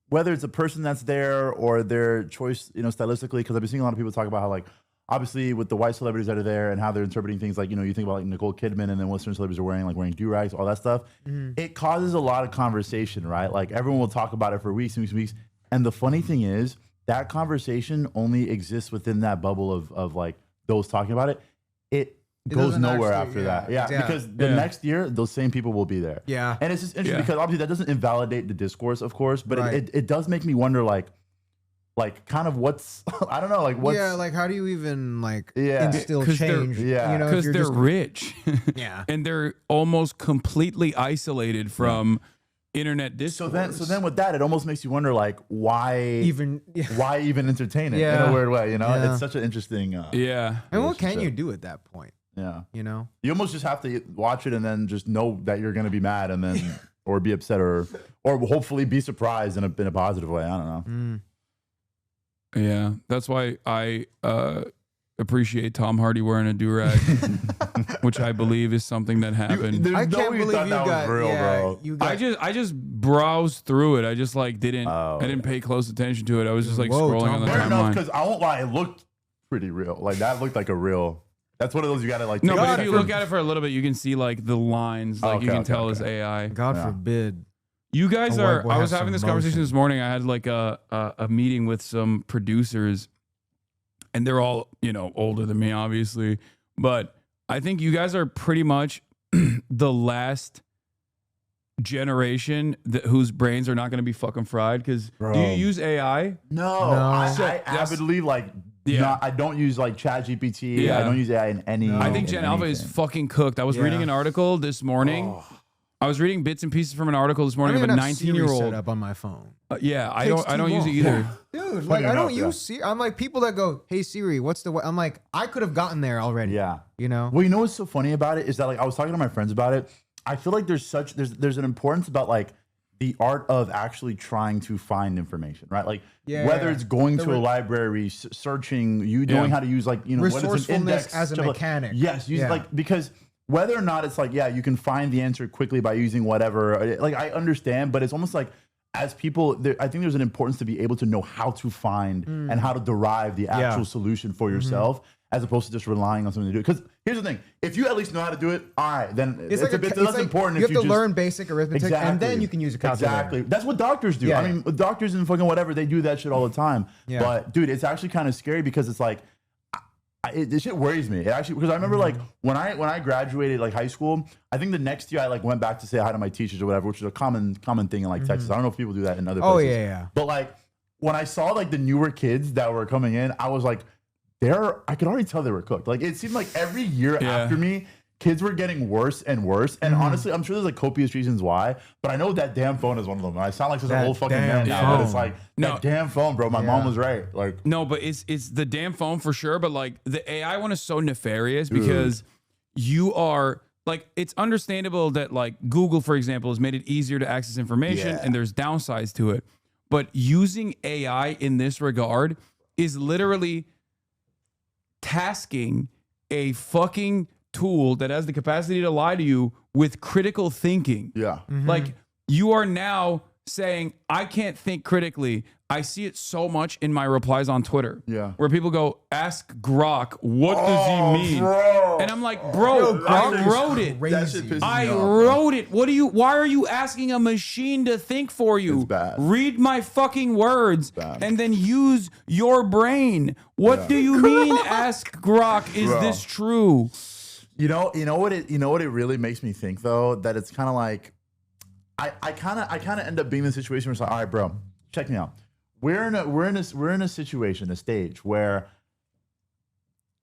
Speaker 2: whether it's a person that's there or their choice, stylistically, because I've been seeing a lot of people talk about how like obviously with the white celebrities that are there and how they're interpreting things like, you think about like Nicole Kidman and then Western celebrities are wearing do-rags, all that stuff. It causes a lot of conversation, right? Like everyone will talk about it for weeks and weeks and weeks. And the funny thing is that conversation only exists within that bubble of like those talking about it. It goes
Speaker 3: doesn't
Speaker 2: nowhere
Speaker 3: actually-
Speaker 2: after
Speaker 3: yeah,
Speaker 2: that.
Speaker 3: yeah.
Speaker 2: Because the
Speaker 1: Yeah.
Speaker 2: next year, those same people will be there.
Speaker 3: Yeah.
Speaker 2: And it's just interesting
Speaker 1: Yeah.
Speaker 2: because obviously that doesn't invalidate the discourse, of course, but
Speaker 3: Right.
Speaker 2: it does make me wonder like kind of what's, I don't know, like what's,
Speaker 3: Yeah, like how do you even like
Speaker 2: Yeah.
Speaker 3: instill
Speaker 1: 'Cause they're-
Speaker 3: change?
Speaker 2: yeah.
Speaker 3: You know, if
Speaker 1: Because
Speaker 3: you're
Speaker 1: they're
Speaker 3: just-
Speaker 1: rich.
Speaker 3: Yeah.
Speaker 1: And they're almost completely isolated from internet
Speaker 2: so
Speaker 1: discourse.
Speaker 2: then with that, it almost makes you wonder like why
Speaker 3: even
Speaker 2: why even entertain it in
Speaker 3: Yeah.
Speaker 2: a weird way,
Speaker 3: Yeah.
Speaker 2: It's such an interesting
Speaker 1: Yeah.
Speaker 3: and what can you
Speaker 2: relationship.
Speaker 3: do at that point?
Speaker 2: Yeah.
Speaker 3: You
Speaker 2: You almost just have to watch it and then just know that you're going to be mad and then or be upset or hopefully be surprised in a positive way. I don't know.
Speaker 1: Yeah. That's why I appreciate Tom Hardy wearing a do-rag, which I believe is something that happened.
Speaker 3: I can't believe you got
Speaker 2: real, bro.
Speaker 3: You got,
Speaker 1: I just browsed through it. I just like didn't I didn't pay close attention to it. I was just like
Speaker 3: Whoa,
Speaker 1: scrolling
Speaker 3: Tom
Speaker 1: on the
Speaker 2: Fair enough,
Speaker 1: timeline.
Speaker 2: because I won't lie, it looked pretty real. Like that looked like a real. That's one of those you gotta like.
Speaker 1: No,
Speaker 2: take
Speaker 1: but
Speaker 2: a
Speaker 1: if you
Speaker 2: second.
Speaker 1: look at it for a little bit, you can see like the lines. Like you
Speaker 2: Okay,
Speaker 1: can
Speaker 2: okay,
Speaker 1: tell
Speaker 2: okay.
Speaker 1: it's AI.
Speaker 3: God
Speaker 2: Yeah.
Speaker 3: forbid.
Speaker 1: You guys
Speaker 3: A white
Speaker 1: are.
Speaker 3: boy
Speaker 1: I was
Speaker 3: has
Speaker 1: having
Speaker 3: some
Speaker 1: this conversation
Speaker 3: motion.
Speaker 1: this morning. I had like a meeting with some producers, and they're all older than me, obviously. But I think you guys are pretty much the last generation whose brains are not going to be fucking fried. Because do
Speaker 2: Bro.
Speaker 1: you use AI?
Speaker 2: No,
Speaker 1: So
Speaker 2: I
Speaker 1: that's-
Speaker 2: avidly like.
Speaker 1: Yeah.
Speaker 2: I don't use like ChatGPT.
Speaker 1: Yeah.
Speaker 2: I don't use AI in any.
Speaker 1: I think
Speaker 2: in
Speaker 1: Gen Alpha is
Speaker 2: anything.
Speaker 1: fucking cooked. I was reading an article this morning. I was reading bits and pieces from an article this
Speaker 3: I
Speaker 1: morning
Speaker 3: don't
Speaker 1: of
Speaker 3: even
Speaker 1: a
Speaker 3: have Siri set
Speaker 1: 19-year-old.
Speaker 3: up on my phone.
Speaker 1: Yeah, I
Speaker 3: Takes
Speaker 1: don't
Speaker 3: too
Speaker 1: use it
Speaker 3: long.
Speaker 1: either.
Speaker 3: Dude,
Speaker 2: Funny
Speaker 3: like I
Speaker 2: enough,
Speaker 3: don't use Siri. I'm like people that go, "Hey Siri, what's the?" I'm like, I could have gotten there already.
Speaker 2: Yeah.
Speaker 3: You know.
Speaker 2: Well, you know what's so funny about it is that like I was talking to my friends about it. I feel like there's an importance about like the art of actually trying to find information, right? Like whether it's going to a library, searching, you knowing how to use like what is an
Speaker 3: Resourcefulness
Speaker 2: index
Speaker 3: as a
Speaker 2: stuff like-
Speaker 3: mechanic.
Speaker 2: Yes, use like because whether or not it's like you can find the answer quickly by using whatever. Like I understand, but it's almost like as people, I think there's an importance to be able to know how to find and how to derive the actual solution for yourself, as opposed to just relying on something to do it. Because here's the thing: if you at least know how to do it, all right, then it's a bit less important.
Speaker 3: You
Speaker 2: if
Speaker 3: have to
Speaker 2: just,
Speaker 3: learn basic arithmetic, and then you can use a calculator.
Speaker 2: Exactly. That's what doctors do.
Speaker 3: Yeah,
Speaker 2: I mean, doctors and fucking whatever, they do that shit all the time.
Speaker 3: Yeah.
Speaker 2: But dude, it's actually kind of scary because it's like, this shit worries me. It actually, because I remember like when I graduated like high school, I think the next year I like went back to say hi to my teachers or whatever, which is a common thing in like Texas. I don't know if people do that in other places.
Speaker 3: Oh yeah.
Speaker 2: But like when I saw like the newer kids that were coming in, I was like, I could already tell they were cooked. Like it seemed like every year after me, kids were getting worse and worse. And honestly, I'm sure there's like copious reasons why, but I know that damn phone is one of them. I sound like such an old fucking man now, but it's like that damn phone, bro. My mom was right. Like
Speaker 1: No, but it's the damn phone for sure. But like the AI one is so nefarious because you are like, it's understandable that like Google, for example, has made it easier to access information and there's downsides to it. But using AI in this regard is literally tasking a fucking tool that has the capacity to lie to you with critical thinking.
Speaker 2: yeah.
Speaker 1: Like you are now saying, I can't think critically. I see it so much in my replies on Twitter.
Speaker 2: Yeah.
Speaker 1: Where people go, ask Grok, what does he mean?
Speaker 2: Bro.
Speaker 1: And I'm like, bro, I wrote it.
Speaker 2: That shit pisses
Speaker 1: I
Speaker 2: me off.
Speaker 1: wrote it. Why are you asking a machine to think for you?
Speaker 2: It's bad.
Speaker 1: Read my fucking words
Speaker 2: bad.
Speaker 1: and then use your brain. What do you mean? Ask Grok, is
Speaker 2: Bro.
Speaker 1: this true?
Speaker 2: You know what it really makes me think though, that it's kind of like I kind of end up being in the situation where it's like, all right, bro, check me out. We're in a situation, a stage where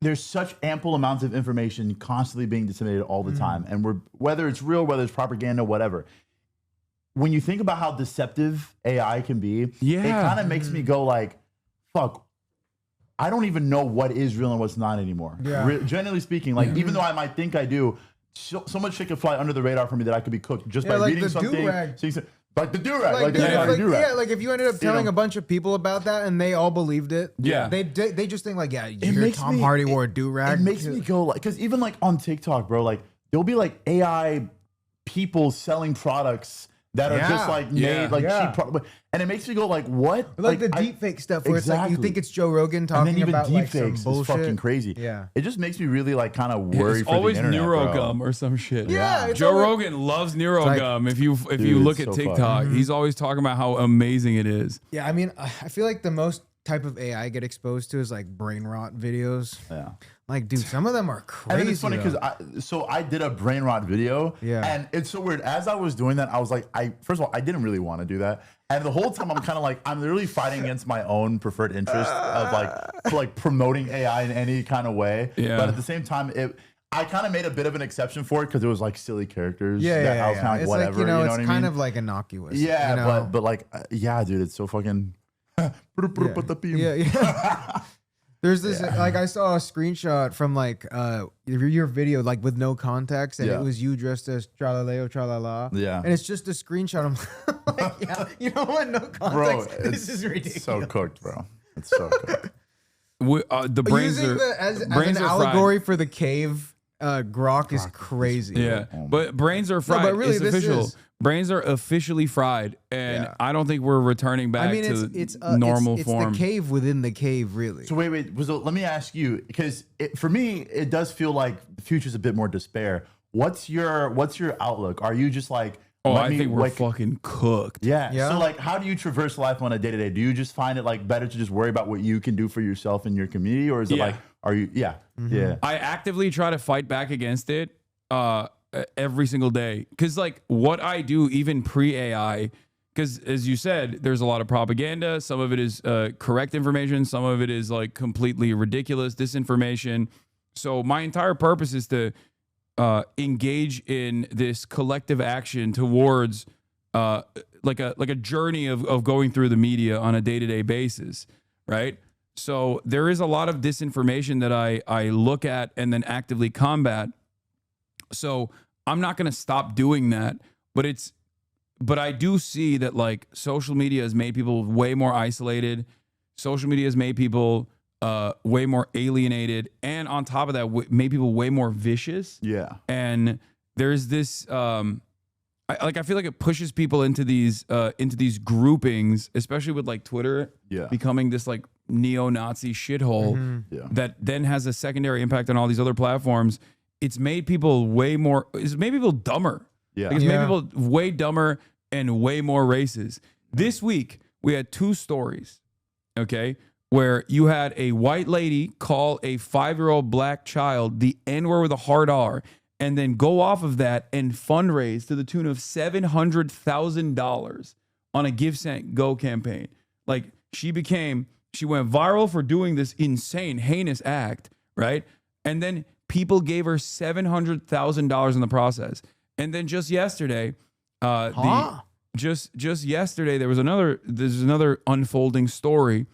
Speaker 2: there's such ample amounts of information constantly being disseminated all the time, and whether it's real, whether it's propaganda, whatever. When you think about how deceptive AI can be, it kind of makes me go like, fuck. I don't even know what is real and what's not anymore.
Speaker 3: Yeah.
Speaker 2: Generally speaking, like even though I might think I do, so much shit could fly under the radar for me that I could be cooked just by
Speaker 3: like
Speaker 2: reading
Speaker 3: the
Speaker 2: something.
Speaker 3: do-rag.
Speaker 2: Like the do-rag.
Speaker 3: Like,
Speaker 2: the
Speaker 3: if you ended up telling
Speaker 2: know?
Speaker 3: a bunch of people about that and they all believed it,
Speaker 1: Yeah.
Speaker 3: they just think like,
Speaker 2: It
Speaker 3: you're
Speaker 2: makes
Speaker 3: Tom
Speaker 2: me-
Speaker 3: Hardy wore a do-rag.
Speaker 2: It makes me go like, because even like on TikTok, bro, like there'll be like AI people selling products that are just like made like cheap products, and it makes me go like, what?
Speaker 3: like the deep fake stuff where it's like you think it's Joe Rogan
Speaker 2: and
Speaker 3: talking
Speaker 2: then even
Speaker 3: about like some
Speaker 2: deepfakes is
Speaker 3: bullshit.
Speaker 2: fucking crazy.
Speaker 3: Yeah.
Speaker 2: It just makes me really like kind of worry
Speaker 1: It's
Speaker 2: for
Speaker 1: always
Speaker 2: the internet, bro.
Speaker 1: neurogum or some shit.
Speaker 3: Yeah, it's
Speaker 1: Joe
Speaker 3: always-
Speaker 1: Rogan loves neurogum. If you
Speaker 2: Dude,
Speaker 1: look
Speaker 2: it's
Speaker 1: at
Speaker 2: so
Speaker 1: TikTok, he's always talking about how amazing it is.
Speaker 3: Yeah, I mean, I feel like the most type of AI I get exposed to is like brain rot videos.
Speaker 2: Yeah.
Speaker 3: Like, dude, some of them are crazy.
Speaker 2: And then it's funny
Speaker 3: though.
Speaker 2: because I did a brain rot video, and it's so weird. As I was doing that, I was like, first of all, I didn't really want to do that, and the whole time I'm kind of like, I'm literally fighting against my own preferred interest of like promoting AI in any kind of way.
Speaker 1: Yeah.
Speaker 2: But at the same time, I kind of made a bit of an exception for it because it was like silly characters.
Speaker 3: yeah,
Speaker 2: that I was kind of like,
Speaker 3: it's
Speaker 2: whatever.
Speaker 3: like, you know,
Speaker 2: what
Speaker 3: it's
Speaker 2: I
Speaker 3: kind
Speaker 2: mean?
Speaker 3: of like innocuous.
Speaker 2: Yeah,
Speaker 3: you know?
Speaker 2: but like, yeah, dude, it's so fucking.
Speaker 3: Yeah. There's this like I saw a screenshot from like your video like with no context and it was you dressed as Tralaleo Tralala.
Speaker 2: Yeah.
Speaker 3: And it's just a screenshot. I'm like, yeah, you know what? No context.
Speaker 2: Bro,
Speaker 3: This is ridiculous.
Speaker 2: So cooked, bro. It's so cooked.
Speaker 1: the brains
Speaker 3: Using
Speaker 1: are
Speaker 3: the, as
Speaker 1: brains
Speaker 3: an
Speaker 1: are fried.
Speaker 3: allegory for the cave grok is crazy.
Speaker 1: Yeah, but brains are fried.
Speaker 3: but really,
Speaker 1: it's
Speaker 3: this
Speaker 1: official.
Speaker 3: is-
Speaker 1: Brains are officially fried, and
Speaker 3: Yeah.
Speaker 1: I don't think we're returning back
Speaker 3: I mean,
Speaker 1: to
Speaker 3: it's
Speaker 1: normal
Speaker 3: it's
Speaker 1: form.
Speaker 3: the cave within the cave, really.
Speaker 2: So wait. So let me ask you, because for me, it does feel like the future's a bit more despair. What's your outlook? Are you just like,
Speaker 1: Oh,
Speaker 2: let
Speaker 1: I
Speaker 2: me
Speaker 1: think we're
Speaker 2: wake-
Speaker 1: fucking cooked.
Speaker 2: Yeah.
Speaker 3: Yeah.
Speaker 2: So like, how do you traverse life on a day to day? Do you just find it like better to just worry about what you can do for yourself and your community, or is it
Speaker 1: Yeah.
Speaker 2: like, are you? Yeah.
Speaker 3: Mm-hmm.
Speaker 2: Yeah.
Speaker 1: I actively try to fight back against it every single day. Because, like, what I do, even pre AI, because as you said, there's a lot of propaganda. Some of it is correct information, some of it is like completely ridiculous disinformation. So, my entire purpose is to engage in this collective action towards like a journey of going through the media on a day-to-day basis, right? So there is a lot of disinformation that I look at and then actively combat. So I'm not going to stop doing that, but I do see that like social media has made people way more isolated. Social media has made people way more alienated, and on top of that, made people way more vicious.
Speaker 2: Yeah.
Speaker 1: And there's this I feel like it pushes people into these groupings, especially with like Twitter becoming this like neo-Nazi shithole that then has a secondary impact on all these other platforms. It's made people it's made people dumber.
Speaker 2: Yeah.
Speaker 1: Like, it's made people way dumber and way more racist. This week we had two stories, okay, where you had a white lady call a 5-year-old black child the N-word with a hard R, and then go off of that and fundraise to the tune of $700,000 on a Give, Send, Go campaign. Like, she went viral for doing this insane, heinous act, right? And then people gave her $700,000 in the process. And then just yesterday, just yesterday, there's another unfolding story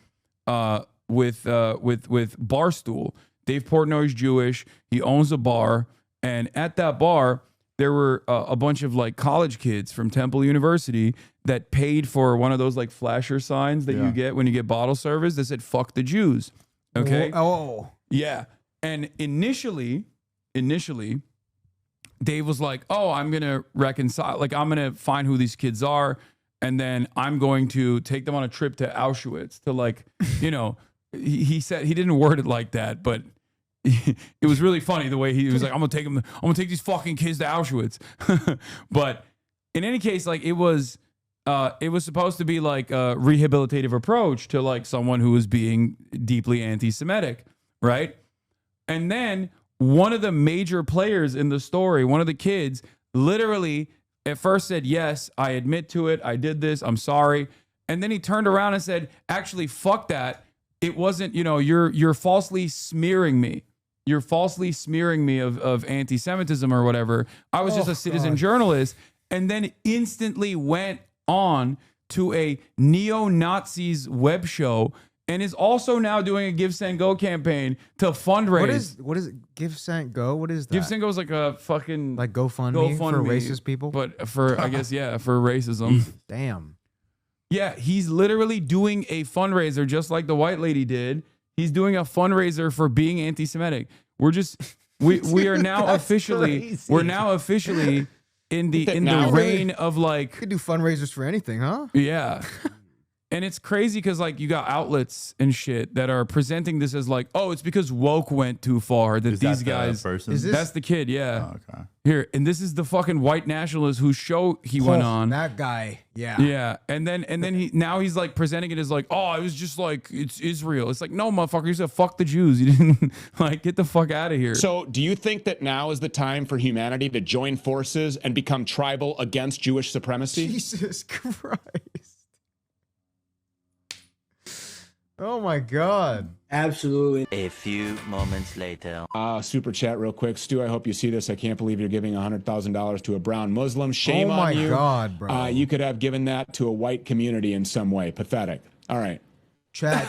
Speaker 1: with Barstool. Dave Portnoy's Jewish. He owns a bar. And at that bar, there were a bunch of like college kids from Temple University that paid for one of those like flasher signs that you get when you get bottle service that said "fuck the Jews." Okay.
Speaker 3: Oh.
Speaker 1: Yeah. And initially, Dave was like, "Oh, I'm gonna reconcile. Like, I'm gonna find who these kids are, and then I'm going to take them on a trip to Auschwitz to like, you know." He said he didn't word it like that, but it was really funny the way he was like, I'm gonna take these fucking kids to Auschwitz. But in any case, like it was supposed to be like a rehabilitative approach to like someone who was being deeply anti-Semitic, right? And then one of the major players in the story, one of the kids, literally at first said, "Yes, I admit to it. I did this. I'm sorry." And then he turned around and said, "Actually, fuck that. It wasn't, you know, you're falsely smearing me. You're falsely smearing me of anti-Semitism or whatever. I was just a citizen journalist." And then instantly went on to a neo-Nazis web show and is also now doing a Give, Send, Go campaign to fundraise.
Speaker 3: What is it? Give, Send, Go? What is that?
Speaker 1: Give, Send, Go is like a fucking
Speaker 3: like GoFundMe for
Speaker 1: GoFundMe,
Speaker 3: racist people?
Speaker 1: But for, I guess, yeah, for racism.
Speaker 3: Damn.
Speaker 1: Yeah, he's literally doing a fundraiser just like the white lady did. He's doing a fundraiser for being anti-Semitic. We are now officially in the reign of like,
Speaker 3: You could do fundraisers for anything, huh?
Speaker 1: yeah. And it's crazy because like you got outlets and shit that are presenting this as like, oh, it's because woke went too far that
Speaker 2: Is
Speaker 1: these
Speaker 2: that the
Speaker 1: guys.
Speaker 2: person?
Speaker 3: Is this-
Speaker 1: That's the kid, yeah.
Speaker 2: Oh, okay.
Speaker 1: Here, and this is the fucking white nationalist whose show he went on.
Speaker 3: That guy. Yeah.
Speaker 1: Yeah, and then he's like presenting it as like, oh, it was just like it's Israel. It's like, no, motherfucker, you said fuck the Jews. You didn't like get the fuck out of here.
Speaker 8: So, do you think that now is the time for humanity to join forces and become tribal against Jewish supremacy?
Speaker 3: Jesus Christ. Oh my God.
Speaker 9: Absolutely.
Speaker 10: A few moments later.
Speaker 8: Super chat real quick. Stu, I hope you see this. I can't believe you're giving $100,000 to a brown Muslim. Shame on you.
Speaker 3: Oh my God, bro.
Speaker 8: You could have given that to a white community in some way. Pathetic. All right.
Speaker 3: Chat.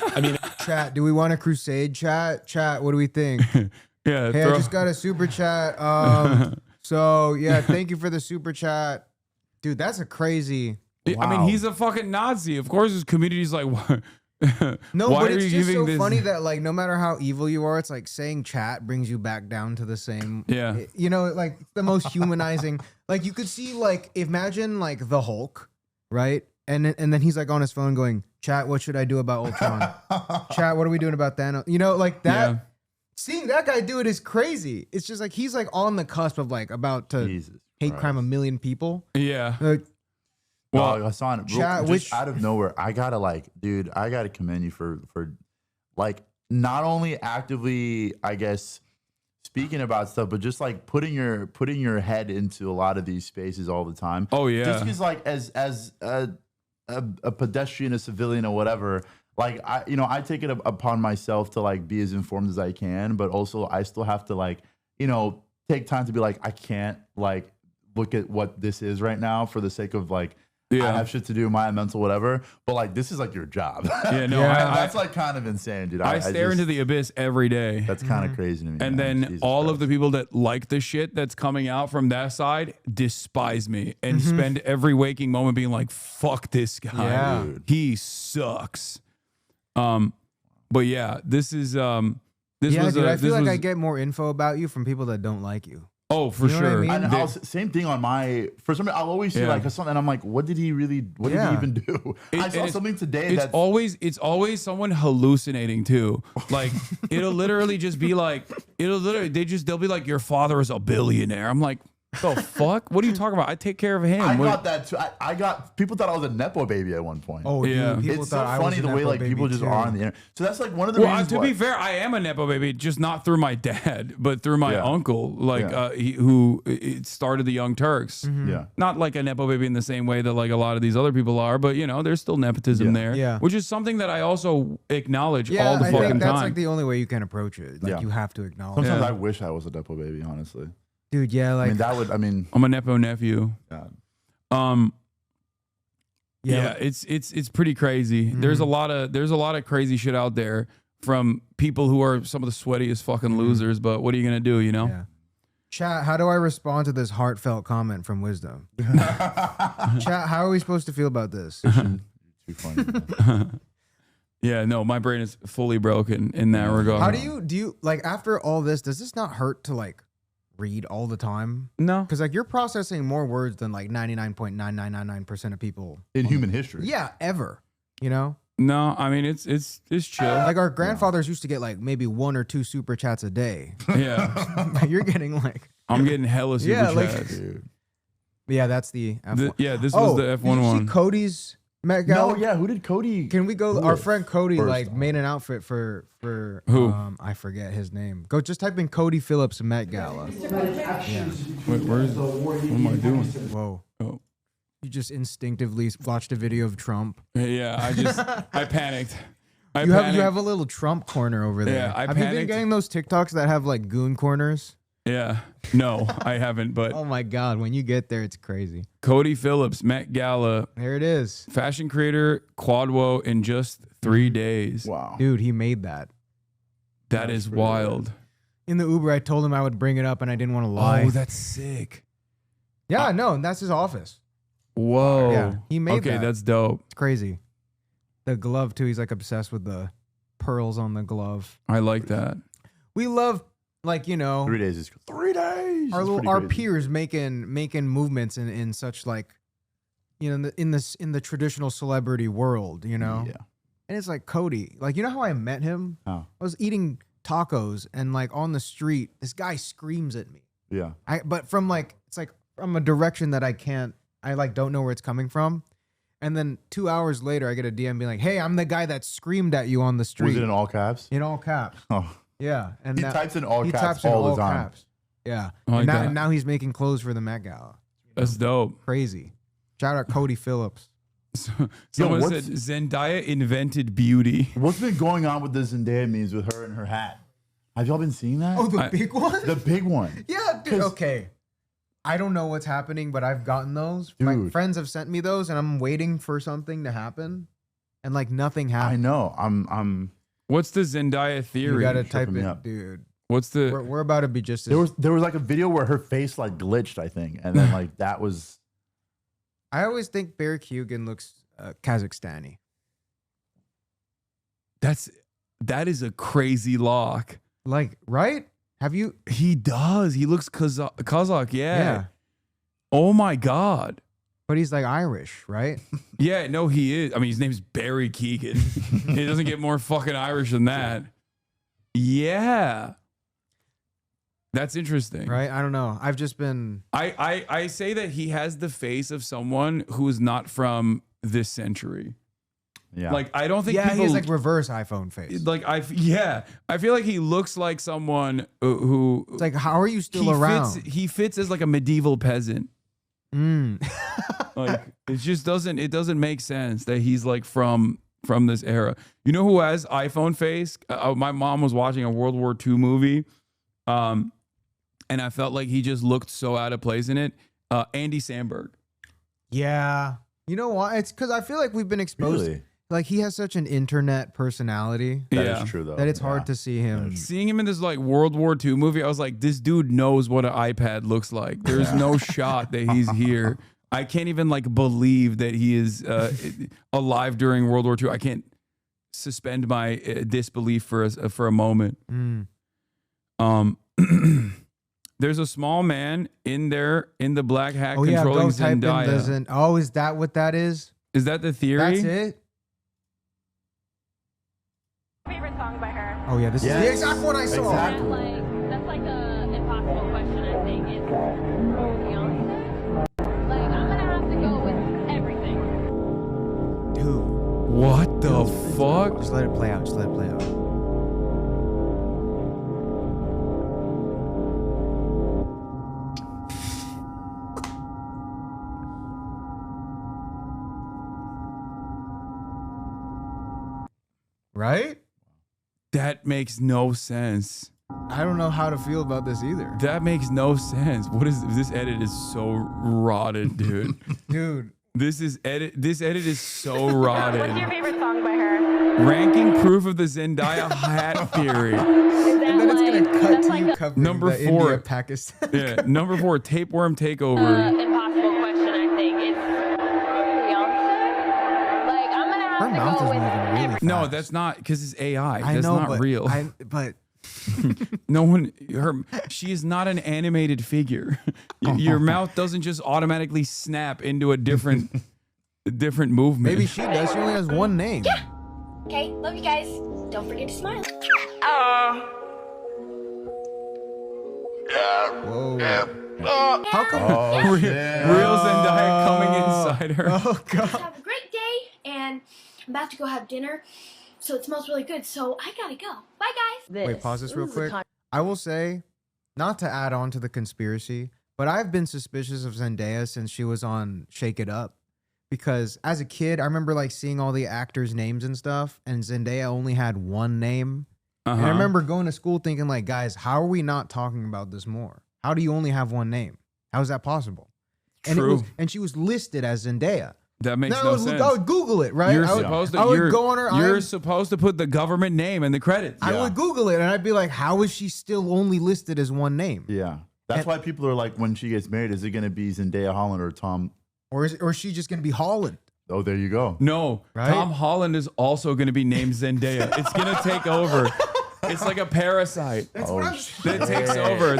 Speaker 3: Chat. Do we want a crusade? Chat. What do we think?
Speaker 1: Yeah.
Speaker 3: Hey, I just got a super chat. So yeah, thank you for the super chat, dude. That's a crazy.
Speaker 1: I mean, he's a fucking Nazi. Of course, his community's like,
Speaker 3: No,
Speaker 1: Why
Speaker 3: but
Speaker 1: are
Speaker 3: it's
Speaker 1: you
Speaker 3: just
Speaker 1: giving
Speaker 3: so
Speaker 1: this-
Speaker 3: funny that like no matter how evil you are, it's like saying chat brings you back down to the same.
Speaker 1: Yeah.
Speaker 3: You know, like the most humanizing. Like you could see, like imagine like the Hulk, right? And then he's like on his phone going, "Chat, what should I do about Ultron? Chat, what are we doing about Thanos?" You know, like that.
Speaker 1: Yeah.
Speaker 3: Seeing that guy do it is crazy. It's just like he's like on the cusp of like about to
Speaker 2: Jesus
Speaker 3: hate
Speaker 2: Christ.
Speaker 3: crime a million people.
Speaker 1: Yeah.
Speaker 3: Like,
Speaker 2: Well, Hasan,
Speaker 3: chat,
Speaker 2: just
Speaker 3: which-
Speaker 2: out of nowhere, I gotta commend you for like not only actively, I guess, speaking about stuff, but just like putting your head into a lot of these spaces all the time.
Speaker 1: Oh yeah.
Speaker 2: Just because like as a pedestrian, a civilian, or whatever, like I take it upon myself to like be as informed as I can, but also I still have to like take time to be like I can't like look at what this is right now for the sake of like.
Speaker 1: Yeah.
Speaker 2: I have shit to do, my mental whatever, but like this is like your job.
Speaker 1: Yeah, no,
Speaker 2: that's like kind of insane, dude.
Speaker 1: I stare into the abyss every day.
Speaker 2: That's kind of crazy to me.
Speaker 1: And
Speaker 2: man.
Speaker 1: then
Speaker 2: Jesus
Speaker 1: all
Speaker 2: Christ.
Speaker 1: of the people that like the shit that's coming out from that side despise me and spend every waking moment being like, fuck this guy.
Speaker 3: Yeah.
Speaker 2: Dude.
Speaker 1: He sucks. But yeah, this is this
Speaker 3: yeah,
Speaker 1: was
Speaker 3: dude, I feel like
Speaker 1: was,
Speaker 3: I get more info about you from people that don't like you.
Speaker 1: oh for
Speaker 3: You know what I
Speaker 1: sure.
Speaker 3: mean?
Speaker 2: And
Speaker 1: They-
Speaker 2: same thing on my for some I'll always see
Speaker 1: Yeah.
Speaker 2: like something and I'm like, what did he
Speaker 3: Yeah.
Speaker 2: even do? I
Speaker 1: and
Speaker 2: saw
Speaker 1: it's-
Speaker 2: something today
Speaker 1: it's
Speaker 2: that's
Speaker 1: always someone hallucinating too. Like it'll literally just be like they'll be like, your father is a billionaire. I'm like, the fuck? What are you talking about? I take care of him.
Speaker 2: I
Speaker 1: What-
Speaker 2: got that too. I got people thought I was a nepo baby at one point.
Speaker 3: Oh,
Speaker 1: Yeah.
Speaker 3: dude, people
Speaker 2: it's so
Speaker 3: thought I was
Speaker 2: funny
Speaker 3: a
Speaker 2: the way
Speaker 3: Nepo
Speaker 2: like
Speaker 3: baby,
Speaker 2: people just
Speaker 3: too.
Speaker 2: are on the internet. So that's like one of the
Speaker 1: Well,
Speaker 2: reasons
Speaker 1: to
Speaker 2: why.
Speaker 1: be fair, I am a nepo baby, just not through my dad, but through my
Speaker 2: Yeah.
Speaker 1: uncle, like
Speaker 2: Yeah.
Speaker 1: who started the Young Turks.
Speaker 2: Yeah.
Speaker 1: Not like a nepo baby in the same way that like a lot of these other people are, but there's still nepotism
Speaker 2: Yeah.
Speaker 1: there.
Speaker 3: Yeah.
Speaker 1: Which is something that I also acknowledge
Speaker 3: Yeah,
Speaker 1: all the
Speaker 3: I
Speaker 1: fucking
Speaker 3: think that's
Speaker 1: time.
Speaker 3: like the only way you can approach it. Like
Speaker 2: Yeah.
Speaker 3: you have to acknowledge.
Speaker 2: Sometimes
Speaker 1: Yeah.
Speaker 2: I wish I was a nepo baby, honestly.
Speaker 3: Dude, yeah, like
Speaker 2: I mean,
Speaker 1: I'm a nepo nephew.
Speaker 2: God.
Speaker 1: Yeah, it's pretty crazy. There's a lot of crazy shit out there from people who are some of the sweatiest fucking losers, but what are you gonna do,
Speaker 3: yeah. Chat, how do I respond to this heartfelt comment from Wisdom? Chat, how are we supposed to feel about this?
Speaker 2: Too funny. Man.
Speaker 1: Yeah, no, my brain is fully broken in that regard.
Speaker 3: How do you like after all this, does this not hurt to like read all the time?
Speaker 1: No.
Speaker 3: Because like you're processing more words than like 99.9999% of people
Speaker 2: In human history.
Speaker 3: Yeah, ever. You know?
Speaker 1: No, I mean it's chill.
Speaker 3: Like our grandfathers used to get like maybe 1 or 2 super chats a day.
Speaker 1: Yeah.
Speaker 3: You're getting like
Speaker 1: I'm getting hella super
Speaker 3: Yeah, like-
Speaker 1: chats.
Speaker 2: Dude.
Speaker 3: yeah, that's the F1.
Speaker 1: This
Speaker 3: Oh,
Speaker 1: was the F1
Speaker 3: did you see
Speaker 1: one.
Speaker 3: Cody's Met Gala?
Speaker 2: No, yeah. Who did Cody?
Speaker 3: Can we go?
Speaker 2: Who
Speaker 3: Our
Speaker 2: is?
Speaker 3: friend Cody
Speaker 2: First
Speaker 3: like
Speaker 2: off.
Speaker 3: made an outfit for
Speaker 1: Who?
Speaker 3: I forget his name. Go just type in Cody Phillips Met Gala.
Speaker 1: Wait, where's what am I doing?
Speaker 3: Whoa.
Speaker 1: Oh.
Speaker 3: You just instinctively watched a video of Trump.
Speaker 1: Yeah, I panicked.
Speaker 3: You have a little Trump corner over there.
Speaker 1: Yeah, I
Speaker 3: have you been
Speaker 1: panicked.
Speaker 3: getting those TikToks that have like goon corners?
Speaker 1: Yeah. No, I haven't, but
Speaker 3: Oh my god, when you get there, it's crazy.
Speaker 1: Cody Phillips, Met Gala,
Speaker 3: There it is.
Speaker 1: fashion creator, Quadwo in just 3 days.
Speaker 2: Wow.
Speaker 3: Dude, he made that.
Speaker 1: That is
Speaker 2: pretty
Speaker 1: wild.
Speaker 3: In the Uber, I told him I would bring it up and I didn't want to lie.
Speaker 1: Oh, that's sick.
Speaker 3: yeah, no, and that's his office.
Speaker 1: Whoa.
Speaker 3: Yeah, he made
Speaker 1: okay,
Speaker 3: that.
Speaker 1: that's dope.
Speaker 3: It's crazy. The glove too. He's like obsessed with the pearls on the glove.
Speaker 1: I like that.
Speaker 3: We love, like
Speaker 2: 3 days is 3 days.
Speaker 3: our
Speaker 2: It's
Speaker 3: little
Speaker 2: pretty
Speaker 3: our
Speaker 2: crazy.
Speaker 3: peers making movements in such like, in the traditional celebrity world,
Speaker 2: Yeah.
Speaker 3: And it's like Cody, like how I met him.
Speaker 2: Oh.
Speaker 3: I was eating tacos and like on the street, this guy screams at me.
Speaker 2: Yeah.
Speaker 3: But from like it's like from a direction that I like don't know where it's coming from. And then 2 hours later, I get a DM being like, "Hey, I'm the guy that screamed at you on the street."
Speaker 2: Was it in all caps?
Speaker 3: In all caps.
Speaker 2: Oh.
Speaker 3: Yeah. And
Speaker 2: He
Speaker 3: now-
Speaker 2: types in all
Speaker 3: he
Speaker 2: caps
Speaker 3: types in
Speaker 2: all the
Speaker 3: all
Speaker 2: time.
Speaker 3: caps. Yeah.
Speaker 1: I like
Speaker 3: and now,
Speaker 1: that.
Speaker 3: now he's making clothes for the Met Gala.
Speaker 1: That's dope.
Speaker 3: Crazy. Shout out Cody Phillips.
Speaker 1: Someone
Speaker 2: what's-
Speaker 1: said Zendaya invented beauty.
Speaker 2: What's been going on with the Zendaya memes with her and her hat? Have y'all been seeing that?
Speaker 3: Oh, the
Speaker 1: I-
Speaker 3: big one?
Speaker 2: The big one.
Speaker 3: Yeah, dude.
Speaker 2: 'Cause-
Speaker 3: Okay. I don't know what's happening, but I've gotten those. My
Speaker 2: Dude.
Speaker 3: friends have sent me those, and I'm waiting for something to happen, and like nothing
Speaker 2: I
Speaker 3: happened.
Speaker 2: know. I'm
Speaker 1: What's the Zendaya
Speaker 3: You
Speaker 1: theory?
Speaker 3: gotta type
Speaker 2: me
Speaker 3: it,
Speaker 2: up.
Speaker 3: dude.
Speaker 1: What's the
Speaker 3: We're about to be just as.
Speaker 2: there was like a video where her face like glitched, I think, and then like that was
Speaker 3: I always think Barry Keoghan looks Kazakhstani.
Speaker 1: That is a crazy lock.
Speaker 3: Like, right? Have you?
Speaker 1: He does. He looks Kazakh.
Speaker 3: Yeah.
Speaker 1: Oh my God.
Speaker 3: But he's like Irish, right?
Speaker 1: Yeah, no, he is. I mean, his name's Barry Keegan. He doesn't get more fucking Irish than that. Yeah. That's interesting.
Speaker 3: Right? I don't know. I've just been.
Speaker 1: I say that he has the face of someone who is not from this century.
Speaker 2: Yeah.
Speaker 1: Like, I don't think
Speaker 3: Yeah,
Speaker 1: people,
Speaker 3: he's like reverse iPhone face.
Speaker 1: like, I feel like he looks like someone who.
Speaker 3: It's like, how are you still around?
Speaker 1: He fits as like a medieval peasant.
Speaker 3: Mm.
Speaker 1: Like, it doesn't make sense that he's like from this era. You know who has iPhone face? My mom was watching a World War II movie, and I felt like he just looked so out of place in it. Andy Samberg.
Speaker 3: Yeah. You know why? It's because I feel like we've been exposed.
Speaker 2: Really?
Speaker 3: Like, he has such an internet personality
Speaker 2: That is true, though.
Speaker 3: that it's hard to see him.
Speaker 1: Seeing him in this like World War II movie, I was like, this dude knows what an iPad looks like. There's no shot that he's here. I can't even like believe that he is alive during World War II. I can't suspend my disbelief for a moment. There's a small man in there in the black hat controlling
Speaker 3: go type in
Speaker 1: Zendaya.
Speaker 3: Oh, is that what that is?
Speaker 1: Is that the theory?
Speaker 3: That's it?
Speaker 9: Favorite song by her?
Speaker 3: Oh, yeah, this is the exact one I saw.
Speaker 2: Exactly.
Speaker 9: That's like a impossible question, I think. It's Beyonce. Like, I'm gonna have to go with everything.
Speaker 3: Dude.
Speaker 1: What the fuck?
Speaker 3: Just let it play out. Just let it play out. Right?
Speaker 1: That makes no sense.
Speaker 3: I don't know how to feel about this either.
Speaker 1: That makes no sense. What is this edit is so rotted, dude.
Speaker 3: Dude.
Speaker 1: This edit is so rotted.
Speaker 9: What's your favorite song by her?
Speaker 1: Ranking proof of the Zendaya hat theory.
Speaker 9: Is that
Speaker 3: And then it's
Speaker 9: like,
Speaker 3: gonna cut
Speaker 9: that's
Speaker 3: to
Speaker 9: like
Speaker 3: you
Speaker 9: a
Speaker 3: covering
Speaker 1: Number
Speaker 3: the
Speaker 1: 4.
Speaker 3: India, Pakistan.
Speaker 1: Yeah, number 4, tapeworm takeover.
Speaker 9: impossible question, I think. It's Beyonce. Like, I'm gonna have
Speaker 3: Her
Speaker 9: to
Speaker 3: mouth
Speaker 9: go
Speaker 3: is
Speaker 9: with
Speaker 3: moving really
Speaker 9: everything.
Speaker 3: fast.
Speaker 1: No, that's not because it's AI.
Speaker 3: I
Speaker 1: That's
Speaker 3: know,
Speaker 1: not
Speaker 3: but
Speaker 1: real.
Speaker 3: but
Speaker 1: No one, she is not an animated figure. Your mouth doesn't just automatically snap into a different movement.
Speaker 3: maybe she does. She only has one name.
Speaker 7: Okay, love you guys. Don't forget to smile.
Speaker 3: Whoa. How come?
Speaker 2: Oh,
Speaker 1: Real
Speaker 2: shit.
Speaker 1: Zendaya coming inside her.
Speaker 3: Oh god.
Speaker 7: Have a great day, and I'm about to go have dinner, so it smells really good, so I gotta go. Bye, guys.
Speaker 3: Wait, pause this real quick. I will say, not to add on to the conspiracy, but I've been suspicious of Zendaya since she was on Shake It Up. Because as a kid, I remember like seeing all the actors' names and stuff, and Zendaya only had one name. And I remember going to school thinking like, guys, how are we not talking about this more? How do you only have one name? How is that possible? And
Speaker 1: True.
Speaker 3: and she was listed as Zendaya.
Speaker 1: That makes
Speaker 3: Now,
Speaker 1: no sense.
Speaker 3: I would Google it, right?
Speaker 1: You're
Speaker 3: I would,
Speaker 1: supposed to.
Speaker 3: I would
Speaker 1: You're,
Speaker 3: go on her.
Speaker 1: you're supposed to put the government name in the credits.
Speaker 3: I would Google it, and I'd be like, how is she still only listed as one name?
Speaker 2: Yeah. That's why people are like, when she gets married, is it going to be Zendaya Holland or Tom?
Speaker 3: Or is she just going to be Holland?
Speaker 2: Oh, there you go.
Speaker 1: No,
Speaker 3: Right?
Speaker 1: Tom Holland is also going to be named Zendaya. It's going to take over. It's like a parasite that takes over.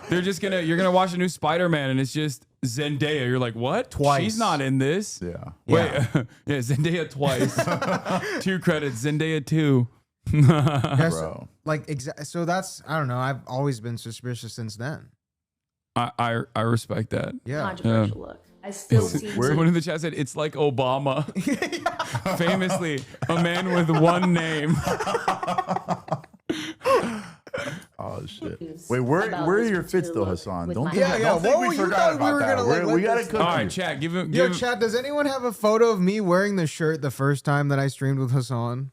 Speaker 1: They're just gonna. You're gonna watch a new Spider-Man, and it's just Zendaya. You're like, what?
Speaker 3: Twice.
Speaker 1: She's not in this.
Speaker 2: Yeah.
Speaker 1: Wait. Yeah, Zendaya twice. 2 credits. Zendaya 2.
Speaker 3: Yes,
Speaker 2: Bro.
Speaker 3: like so that's I don't know. I've always been suspicious since then.
Speaker 1: I respect that.
Speaker 3: Yeah.
Speaker 4: Controversial look. I still see.
Speaker 1: Someone in the chat said it's like Obama. Famously, a man with one name.
Speaker 2: Oh shit! Wait, where are your fits though, Hasan? Don't think,
Speaker 3: Yeah,
Speaker 2: don't think
Speaker 3: whoa,
Speaker 2: we
Speaker 3: you
Speaker 2: forgot
Speaker 3: thought we
Speaker 2: about
Speaker 3: were
Speaker 2: that.
Speaker 3: gonna, like,
Speaker 2: We
Speaker 3: let
Speaker 2: gotta
Speaker 3: this-
Speaker 2: cook.
Speaker 1: All right,
Speaker 2: you.
Speaker 1: chat. Give him.
Speaker 3: Yo, chat, does anyone have a photo of me wearing the shirt the first time that I streamed with Hasan?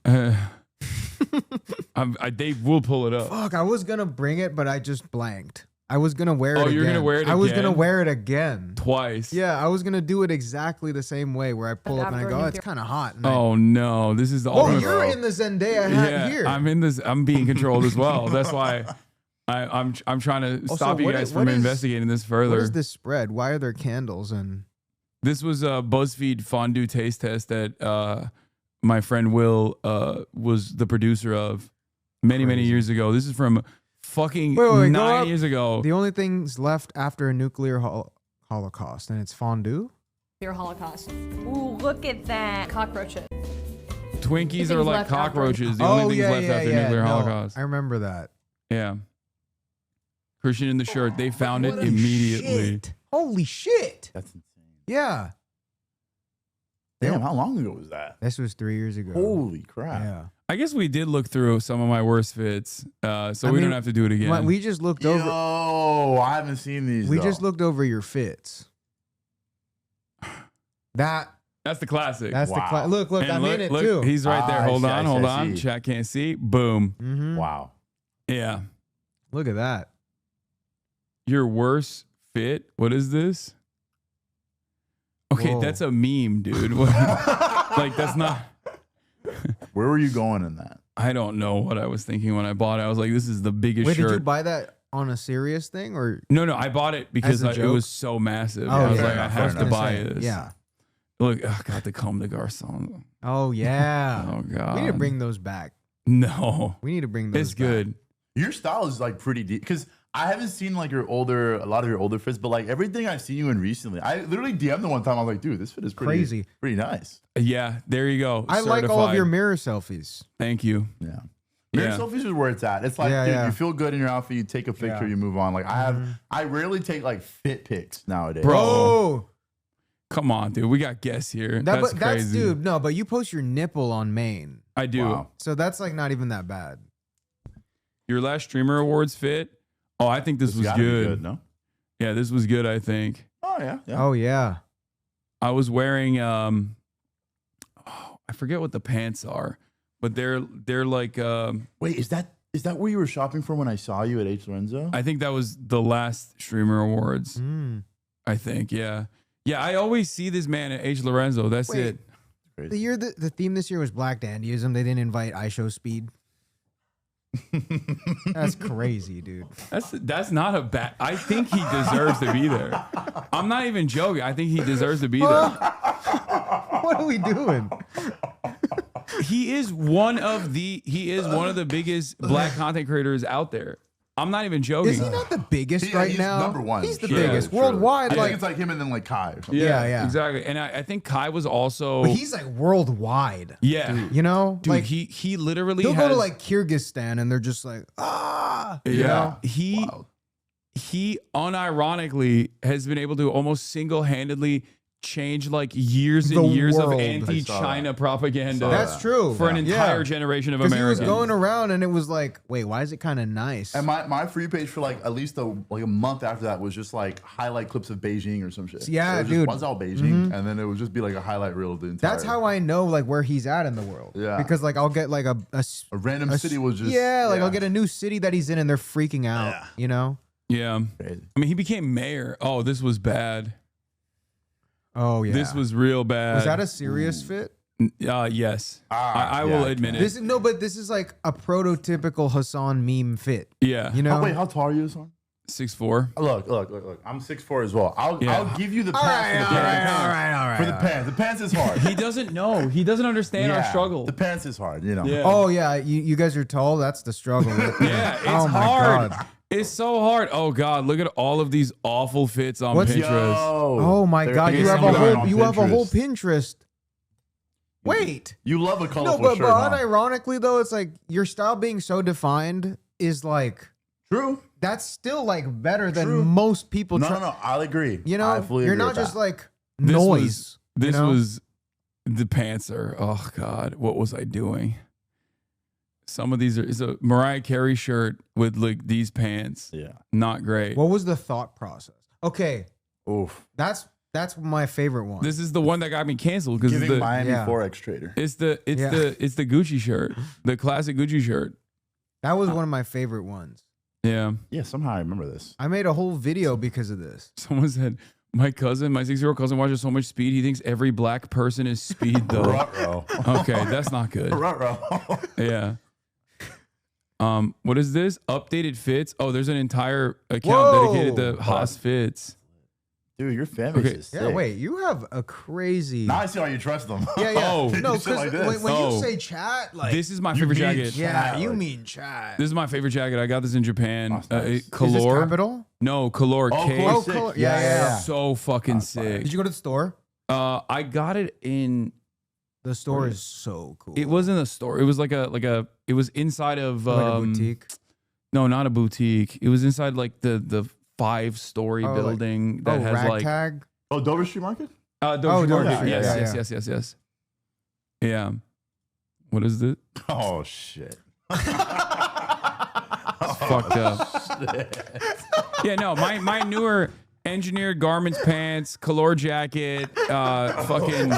Speaker 1: They will pull it up.
Speaker 3: Fuck, I was gonna bring it, but I just blanked. I was gonna wear it
Speaker 1: Oh,
Speaker 3: again.
Speaker 1: you're gonna wear it
Speaker 3: I was gonna
Speaker 1: again?
Speaker 3: wear it again.
Speaker 1: Twice.
Speaker 3: Yeah, I was gonna do it exactly the same way where I pull up and I go, oh, it's kind of hot. And
Speaker 1: Oh no, this is the
Speaker 3: oh,
Speaker 1: ultimate.
Speaker 3: you're in the Zendaya hat here.
Speaker 1: I'm in this. I'm being controlled as well. That's why I'm trying to
Speaker 3: Also,
Speaker 1: stop you
Speaker 3: what
Speaker 1: guys
Speaker 3: is-
Speaker 1: from
Speaker 3: what is-
Speaker 1: investigating this
Speaker 3: What
Speaker 1: further.
Speaker 3: is this spread? Why are there candles and?
Speaker 1: This was a BuzzFeed fondue taste test that my friend Will was the producer of many years ago. This is from fucking
Speaker 3: Wait, go
Speaker 1: 9
Speaker 3: up.
Speaker 1: years ago.
Speaker 3: The only things left after a nuclear holocaust, and it's fondue.
Speaker 9: Your Holocaust. Ooh, look at that. Cockroaches.
Speaker 1: Twinkies are
Speaker 9: Things
Speaker 1: like
Speaker 9: left after.
Speaker 1: cockroaches. The only things left after nuclear
Speaker 3: No,
Speaker 1: holocaust.
Speaker 3: I remember that.
Speaker 1: Yeah. Christian in the shirt. They found it
Speaker 3: Holy
Speaker 1: immediately.
Speaker 3: shit. Holy shit.
Speaker 2: That's insane.
Speaker 3: Yeah.
Speaker 2: Damn, how long ago was that?
Speaker 3: This was 3 years ago.
Speaker 2: Holy crap.
Speaker 3: Yeah.
Speaker 1: I guess we did look through some of my worst fits, so we
Speaker 3: mean,
Speaker 1: don't have to do it again.
Speaker 3: We just looked over.
Speaker 2: Yo, I haven't seen these.
Speaker 3: We
Speaker 2: though.
Speaker 3: just looked over your fits.
Speaker 1: That's the classic.
Speaker 3: That's the
Speaker 2: Wow.
Speaker 3: look.
Speaker 1: And
Speaker 3: I'm in it
Speaker 1: look,
Speaker 3: too.
Speaker 1: He's right there.
Speaker 2: I
Speaker 1: Hold
Speaker 2: see,
Speaker 1: on,
Speaker 2: I
Speaker 1: hold
Speaker 2: see, I
Speaker 1: on.
Speaker 2: see.
Speaker 1: Chat can't see. Boom.
Speaker 3: Mhm.
Speaker 2: Wow.
Speaker 1: Yeah.
Speaker 3: Look at that.
Speaker 1: Your worst fit? What is this? Okay,
Speaker 3: Whoa.
Speaker 1: that's a meme, dude. Like, that's not.
Speaker 2: Where were you going in that?
Speaker 1: I don't know what I was thinking when I bought it. I was like, this is the biggest
Speaker 3: Wait,
Speaker 1: shirt.
Speaker 3: did you buy that on a serious thing or?
Speaker 1: No, I bought it because
Speaker 3: As a
Speaker 1: it
Speaker 3: joke?
Speaker 1: was so massive.
Speaker 3: Oh,
Speaker 1: I was
Speaker 3: fair
Speaker 1: like,
Speaker 3: enough,
Speaker 1: I
Speaker 3: fair
Speaker 1: have to
Speaker 3: enough.
Speaker 1: buy this.
Speaker 3: Yeah.
Speaker 1: Look, I got the Comme des Garçons.
Speaker 3: Oh yeah.
Speaker 1: Oh, God.
Speaker 3: We need to bring those back.
Speaker 1: No.
Speaker 3: We need to bring those.
Speaker 1: It's
Speaker 3: back.
Speaker 1: good.
Speaker 2: Your style is like pretty deep because I haven't seen like a lot of your older fits, but like everything I've seen you in recently, I literally DM'd the one time. I was like, dude, this fit is
Speaker 3: Crazy.
Speaker 2: pretty nice.
Speaker 1: Yeah, there you go.
Speaker 3: I like all of your
Speaker 1: Certified.
Speaker 3: mirror selfies.
Speaker 1: Thank you.
Speaker 2: Yeah. Mirror
Speaker 1: Yeah.
Speaker 2: selfies is where it's at. It's like,
Speaker 3: Yeah,
Speaker 2: dude,
Speaker 3: yeah.
Speaker 2: you feel good in your outfit, you take a picture,
Speaker 3: Yeah.
Speaker 2: you move on. Like I rarely take like fit pics nowadays.
Speaker 1: Bro.
Speaker 3: Oh,
Speaker 1: Come on, dude. We got guests here. That's
Speaker 3: that's
Speaker 1: crazy.
Speaker 3: dude. No, but you post your nipple on main,
Speaker 1: I do.
Speaker 2: Wow.
Speaker 3: so that's like not even that bad.
Speaker 1: Your last streamer awards fit. Oh, I think this was
Speaker 2: gotta be
Speaker 1: good.
Speaker 2: no?
Speaker 1: Yeah, this was good. I think
Speaker 2: Oh yeah. Yeah.
Speaker 3: Oh yeah.
Speaker 1: I was wearing. I forget what the pants are, but they're like.
Speaker 2: Wait, is that where you were shopping from when I saw you at H. Lorenzo?
Speaker 1: I think that was the last streamer awards.
Speaker 3: Mm.
Speaker 1: I think. Yeah. Yeah. I always see this man at H. Lorenzo. That's
Speaker 3: Wait.
Speaker 1: it.
Speaker 3: The theme this year was Black Dandyism. They didn't invite iShow Speed. That's crazy, dude.
Speaker 1: That's not a bad. I think he deserves to be there. I'm not even joking. I think he deserves to be there.
Speaker 3: What are we doing?
Speaker 1: He is one of the biggest black content creators out there. I'm not even joking.
Speaker 3: Is he not the biggest right
Speaker 2: he's
Speaker 3: now?
Speaker 2: number one.
Speaker 3: He's the
Speaker 2: surely,
Speaker 3: biggest
Speaker 2: surely.
Speaker 3: worldwide.
Speaker 2: I
Speaker 3: Like,
Speaker 2: think it's like him and then like Kai. Or something.
Speaker 3: Yeah.
Speaker 1: exactly. And I think Kai was also.
Speaker 3: but he's like worldwide.
Speaker 1: yeah,
Speaker 3: You know,
Speaker 1: dude.
Speaker 3: like
Speaker 1: he literally
Speaker 3: he'll
Speaker 1: has,
Speaker 3: go to like Kyrgyzstan and they're just like, you know?
Speaker 1: He
Speaker 2: Wow.
Speaker 1: he unironically has been able to almost single-handedly change like years and
Speaker 3: The
Speaker 1: years of
Speaker 3: world.
Speaker 1: anti-China propaganda.
Speaker 3: That's true
Speaker 1: for an
Speaker 3: Yeah.
Speaker 1: entire generation of
Speaker 3: Because he was
Speaker 1: Americans.
Speaker 3: going around and it was like, wait, why is it kind of nice?
Speaker 2: And my free page for like at least a month after that was just like highlight clips of Beijing or some shit.
Speaker 3: Yeah,
Speaker 2: So it just
Speaker 3: dude.
Speaker 2: was all Beijing, and then it would just be like a highlight reel of the entire.
Speaker 3: That's how I know like where he's at in the world.
Speaker 2: Yeah.
Speaker 3: Because like I'll get like a
Speaker 2: random city was just
Speaker 3: I'll get a new city that he's in and they're freaking out.
Speaker 2: Yeah.
Speaker 3: You know?
Speaker 1: Yeah.
Speaker 2: Crazy.
Speaker 1: I mean, he became mayor. Oh, this was bad.
Speaker 3: Oh yeah.
Speaker 1: This was real bad.
Speaker 3: Was that a serious fit?
Speaker 1: Yes.
Speaker 2: Ah,
Speaker 1: I will
Speaker 2: yeah,
Speaker 1: admit it.
Speaker 3: This is but this is like a prototypical Hassan meme fit.
Speaker 1: Yeah.
Speaker 3: You know?
Speaker 2: Oh, wait, how tall are you, son?
Speaker 1: 6'4".
Speaker 2: Look. I'm 6'4" as well. I'll give you the pass for the
Speaker 3: all
Speaker 2: pants. For the pants. The pants is hard.
Speaker 1: He doesn't know. He doesn't understand our struggle.
Speaker 2: The pants is hard, you know.
Speaker 1: Yeah.
Speaker 3: Oh yeah, you guys are tall. That's the struggle.
Speaker 1: Yeah, it's
Speaker 3: Oh, my
Speaker 1: hard.
Speaker 3: God.
Speaker 1: It's so hard. Oh God, look at all of these awful fits on
Speaker 3: What's-
Speaker 1: Pinterest.
Speaker 3: Oh my God, you have a whole Pinterest. Wait.
Speaker 2: You love a
Speaker 3: No,
Speaker 2: colorful
Speaker 3: but
Speaker 2: shirt, huh?
Speaker 3: unironically though, it's like your style being so defined is like
Speaker 2: True.
Speaker 3: that's still like better than
Speaker 2: True.
Speaker 3: most people.
Speaker 2: No. I'll agree.
Speaker 3: You know,
Speaker 2: I fully
Speaker 3: you're
Speaker 2: agree
Speaker 3: not
Speaker 2: with
Speaker 3: just
Speaker 2: that.
Speaker 3: like
Speaker 1: This
Speaker 3: noise.
Speaker 1: This
Speaker 3: you know?
Speaker 1: was the pants are. Oh God, what was I doing? Some of these are. It's a Mariah Carey shirt with like these pants.
Speaker 2: Yeah.
Speaker 1: Not great.
Speaker 3: What was the thought process? Okay,
Speaker 2: Oof.
Speaker 3: that's my favorite one.
Speaker 1: This is the one that got me canceled because
Speaker 2: Giving
Speaker 1: the
Speaker 2: Miami
Speaker 3: Yeah.
Speaker 2: Forex trader.
Speaker 1: it's the Gucci shirt, the classic Gucci shirt.
Speaker 3: That was one of my favorite ones.
Speaker 1: Yeah.
Speaker 2: Yeah, somehow I remember this.
Speaker 3: I made a whole video because of this.
Speaker 1: Someone said my 6-year-old cousin watches so much Speed. He thinks every black person is Speed though.
Speaker 2: Ruh-roh.
Speaker 1: Okay, that's not good.
Speaker 2: Ruh-roh.
Speaker 1: Yeah. What is this? Updated fits. Oh, there's an entire account dedicated to Haas fits.
Speaker 2: Dude, your fan base is sick.
Speaker 3: Yeah, wait, you have a crazy.
Speaker 2: Now I see why you trust them.
Speaker 3: Yeah, yeah.
Speaker 1: Oh.
Speaker 3: No,
Speaker 2: Shit
Speaker 3: because
Speaker 2: like this.
Speaker 3: when
Speaker 1: Oh.
Speaker 3: you say chat, like
Speaker 1: This is my
Speaker 2: You
Speaker 1: favorite
Speaker 2: mean
Speaker 1: jacket.
Speaker 3: yeah,
Speaker 2: chat,
Speaker 3: you
Speaker 2: like-
Speaker 3: mean chat.
Speaker 1: This is my favorite jacket. I got this in Japan.
Speaker 2: Oh, nice.
Speaker 3: Is this
Speaker 1: Color.
Speaker 3: Capital?
Speaker 1: No, Color.
Speaker 2: Oh,
Speaker 1: K.
Speaker 2: Color.
Speaker 3: Oh,
Speaker 2: sick.
Speaker 3: color.
Speaker 2: Yeah, yeah.
Speaker 1: So fucking sick.
Speaker 3: Did you go to the store?
Speaker 1: I got it in.
Speaker 3: The store is so cool.
Speaker 1: It wasn't a store. It was like a. It was inside of.
Speaker 3: like a boutique.
Speaker 1: No, not a boutique. It was inside like the 5-story
Speaker 3: Oh, like-
Speaker 1: building that has like.
Speaker 3: ragtag.
Speaker 2: Oh, Dover Street Market?
Speaker 1: Dover
Speaker 3: Dover
Speaker 1: Market.
Speaker 3: Street,
Speaker 1: Yes,
Speaker 3: yeah,
Speaker 1: yes. Yeah. What is it?
Speaker 2: Oh, shit.
Speaker 1: Fucked up. Yeah, no, my newer engineered garments, pants, color jacket, fucking.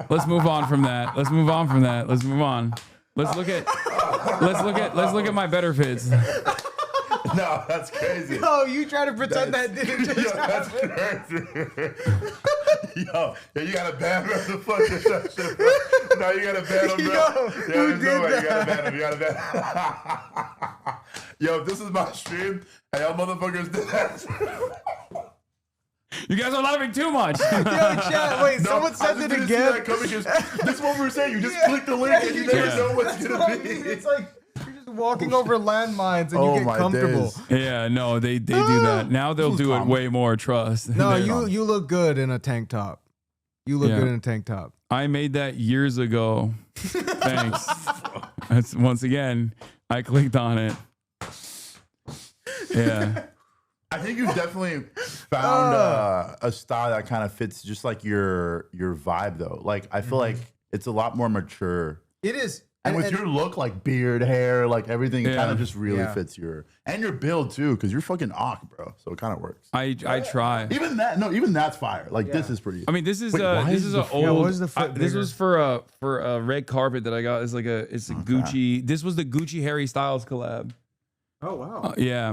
Speaker 1: Let's move on from that. Let's move on. Let's look at my better fits.
Speaker 2: No, that's crazy.
Speaker 3: Oh, you try to pretend that didn't just
Speaker 2: Yo, that's
Speaker 3: happen.
Speaker 2: crazy. Yo, you got to ban him the fuck this shit, bro. No, you got to ban him, bro.
Speaker 3: Yo, who
Speaker 2: there's
Speaker 3: did
Speaker 2: way.
Speaker 3: that?
Speaker 2: You got to ban him. You got to ban him. Yo, if this is my stream and y'all motherfuckers did that.
Speaker 1: You guys are laughing too much.
Speaker 3: Yo, chat, wait,
Speaker 2: No,
Speaker 3: someone
Speaker 2: I
Speaker 3: said
Speaker 2: just
Speaker 3: it
Speaker 2: didn't see
Speaker 3: again.
Speaker 2: that coming 'cause this is what we were saying. You just click the link and you never know what's
Speaker 3: That's
Speaker 2: going
Speaker 3: what I
Speaker 2: to
Speaker 3: mean.
Speaker 2: be.
Speaker 3: It's like you're just walking over landmines and
Speaker 2: Oh,
Speaker 3: you get
Speaker 2: my
Speaker 3: comfortable.
Speaker 2: days.
Speaker 1: Yeah, no, they do that. Now they'll do it way more, trust.
Speaker 3: No,
Speaker 1: They-
Speaker 3: you look good in a tank top. You look
Speaker 1: Yeah.
Speaker 3: good in a tank top.
Speaker 1: I made that years ago. Thanks. That's once again, I clicked on it. Yeah.
Speaker 2: I think you've definitely found a style that kind of fits just like your vibe though. Like I feel like it's a lot more mature.
Speaker 3: It is.
Speaker 2: And with your look, like beard, hair, like everything
Speaker 1: Yeah.
Speaker 2: kind of just really
Speaker 3: Yeah.
Speaker 2: fits your build too, because you're fucking awk, bro. So it kind of works.
Speaker 1: I try.
Speaker 2: Even that's fire. Like this is pretty.
Speaker 1: I mean, this is
Speaker 2: Wait, why
Speaker 1: this
Speaker 2: is
Speaker 1: is
Speaker 2: the
Speaker 1: an
Speaker 2: fit-
Speaker 1: old.
Speaker 3: why is the fit
Speaker 1: this
Speaker 3: bigger?
Speaker 1: was for a red carpet that I got. It's like a Gucci. This was the Gucci Harry Styles collab.
Speaker 3: Oh wow.
Speaker 1: Yeah,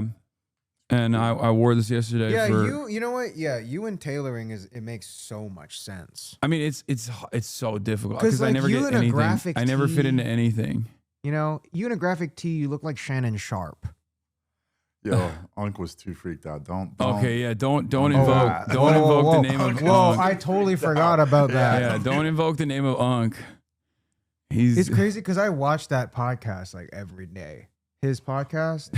Speaker 1: and I wore this yesterday.
Speaker 3: Yeah,
Speaker 1: for,
Speaker 3: you know what? Yeah, you and tailoring it makes so much sense.
Speaker 1: I mean, it's so difficult
Speaker 3: 'Cause,
Speaker 1: because I
Speaker 3: like,
Speaker 1: never
Speaker 3: you
Speaker 1: get
Speaker 3: in a
Speaker 1: anything.
Speaker 3: graphic
Speaker 1: I never fit
Speaker 3: tee-
Speaker 1: into anything.
Speaker 3: You know, you in a graphic tee, you look like Shannon Sharp.
Speaker 2: Yo, Unc was too freaked out. Don't.
Speaker 1: Okay, yeah, don't invoke
Speaker 3: Whoa,
Speaker 1: the name of
Speaker 3: Whoa,
Speaker 1: Unc.
Speaker 3: I totally forgot about that.
Speaker 1: Yeah, don't invoke the name of Unc.
Speaker 3: It's crazy because I watch that podcast like every day. His podcast,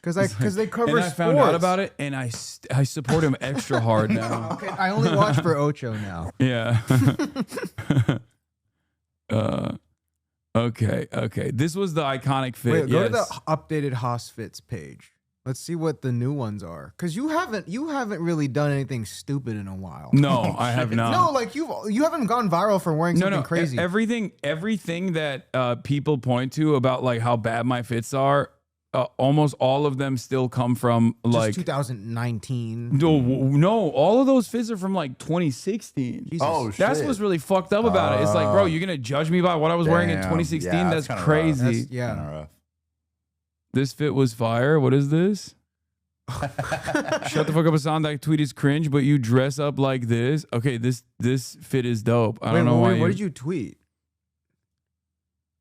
Speaker 3: because they cover
Speaker 1: and I
Speaker 3: sports.
Speaker 1: found out about it, and I support him extra hard now.
Speaker 3: Okay, I only watch for Ocho now.
Speaker 1: Yeah. Okay. This was the iconic fit.
Speaker 3: Wait, go
Speaker 1: yes.
Speaker 3: to the updated Haas Fits page. Let's see what the new ones are. Because you haven't really done anything stupid in a while.
Speaker 1: No, I have not.
Speaker 3: No, like you haven't gone viral for wearing something crazy.
Speaker 1: Everything that people point to about like how bad my fits are, almost all of them still come from like
Speaker 3: Just 2019.
Speaker 1: No, all of those fits are from like 2016.
Speaker 3: Jesus.
Speaker 2: Oh shit.
Speaker 1: That's what's really fucked up about it. It's like, bro, you're gonna judge me by what I was wearing in
Speaker 2: Damn.
Speaker 1: 2016?
Speaker 2: Yeah,
Speaker 1: that's
Speaker 2: that's kinda
Speaker 1: crazy.
Speaker 2: rough.
Speaker 3: That's- yeah.
Speaker 2: Kinda rough.
Speaker 1: This fit was fire. What is this? Shut the fuck up, Hasan. That tweet is cringe, but you dress up like this. Okay, this fit is dope. I don't know why.
Speaker 3: What did you tweet?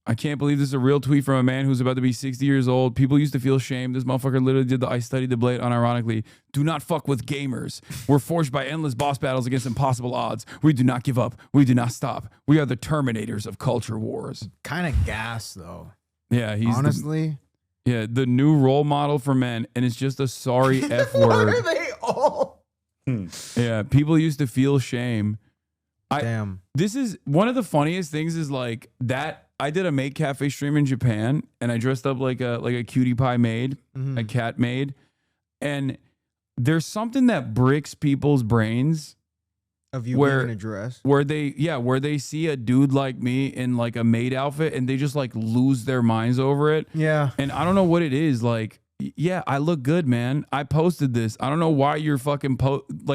Speaker 1: I can't believe this is a real tweet from a man who's about to be 60 years old. People used to feel shame. This motherfucker literally did the I studied the blade unironically. Do not fuck with gamers. We're forged by endless boss battles against impossible odds. We do not give up. We do not stop. We are the terminators of culture wars.
Speaker 3: Kind of gas though.
Speaker 1: Yeah, he's
Speaker 3: Honestly.
Speaker 1: the new role model for men, and it's just a sorry F
Speaker 3: Why
Speaker 1: word.
Speaker 3: are they all?
Speaker 1: Yeah, people used to feel shame.
Speaker 3: Damn.
Speaker 1: This is one of the funniest things is like that I did a maid cafe stream in Japan and I dressed up like a cutie pie maid, a cat maid. And there's something that bricks people's brains
Speaker 3: Of you
Speaker 1: where-
Speaker 3: being in a dress.
Speaker 1: where they see a dude like me in like a maid outfit and they just like lose their minds over it.
Speaker 3: Yeah.
Speaker 1: And I don't know what it is. Like, yeah, I look good, man. I posted this. I don't know why you're fucking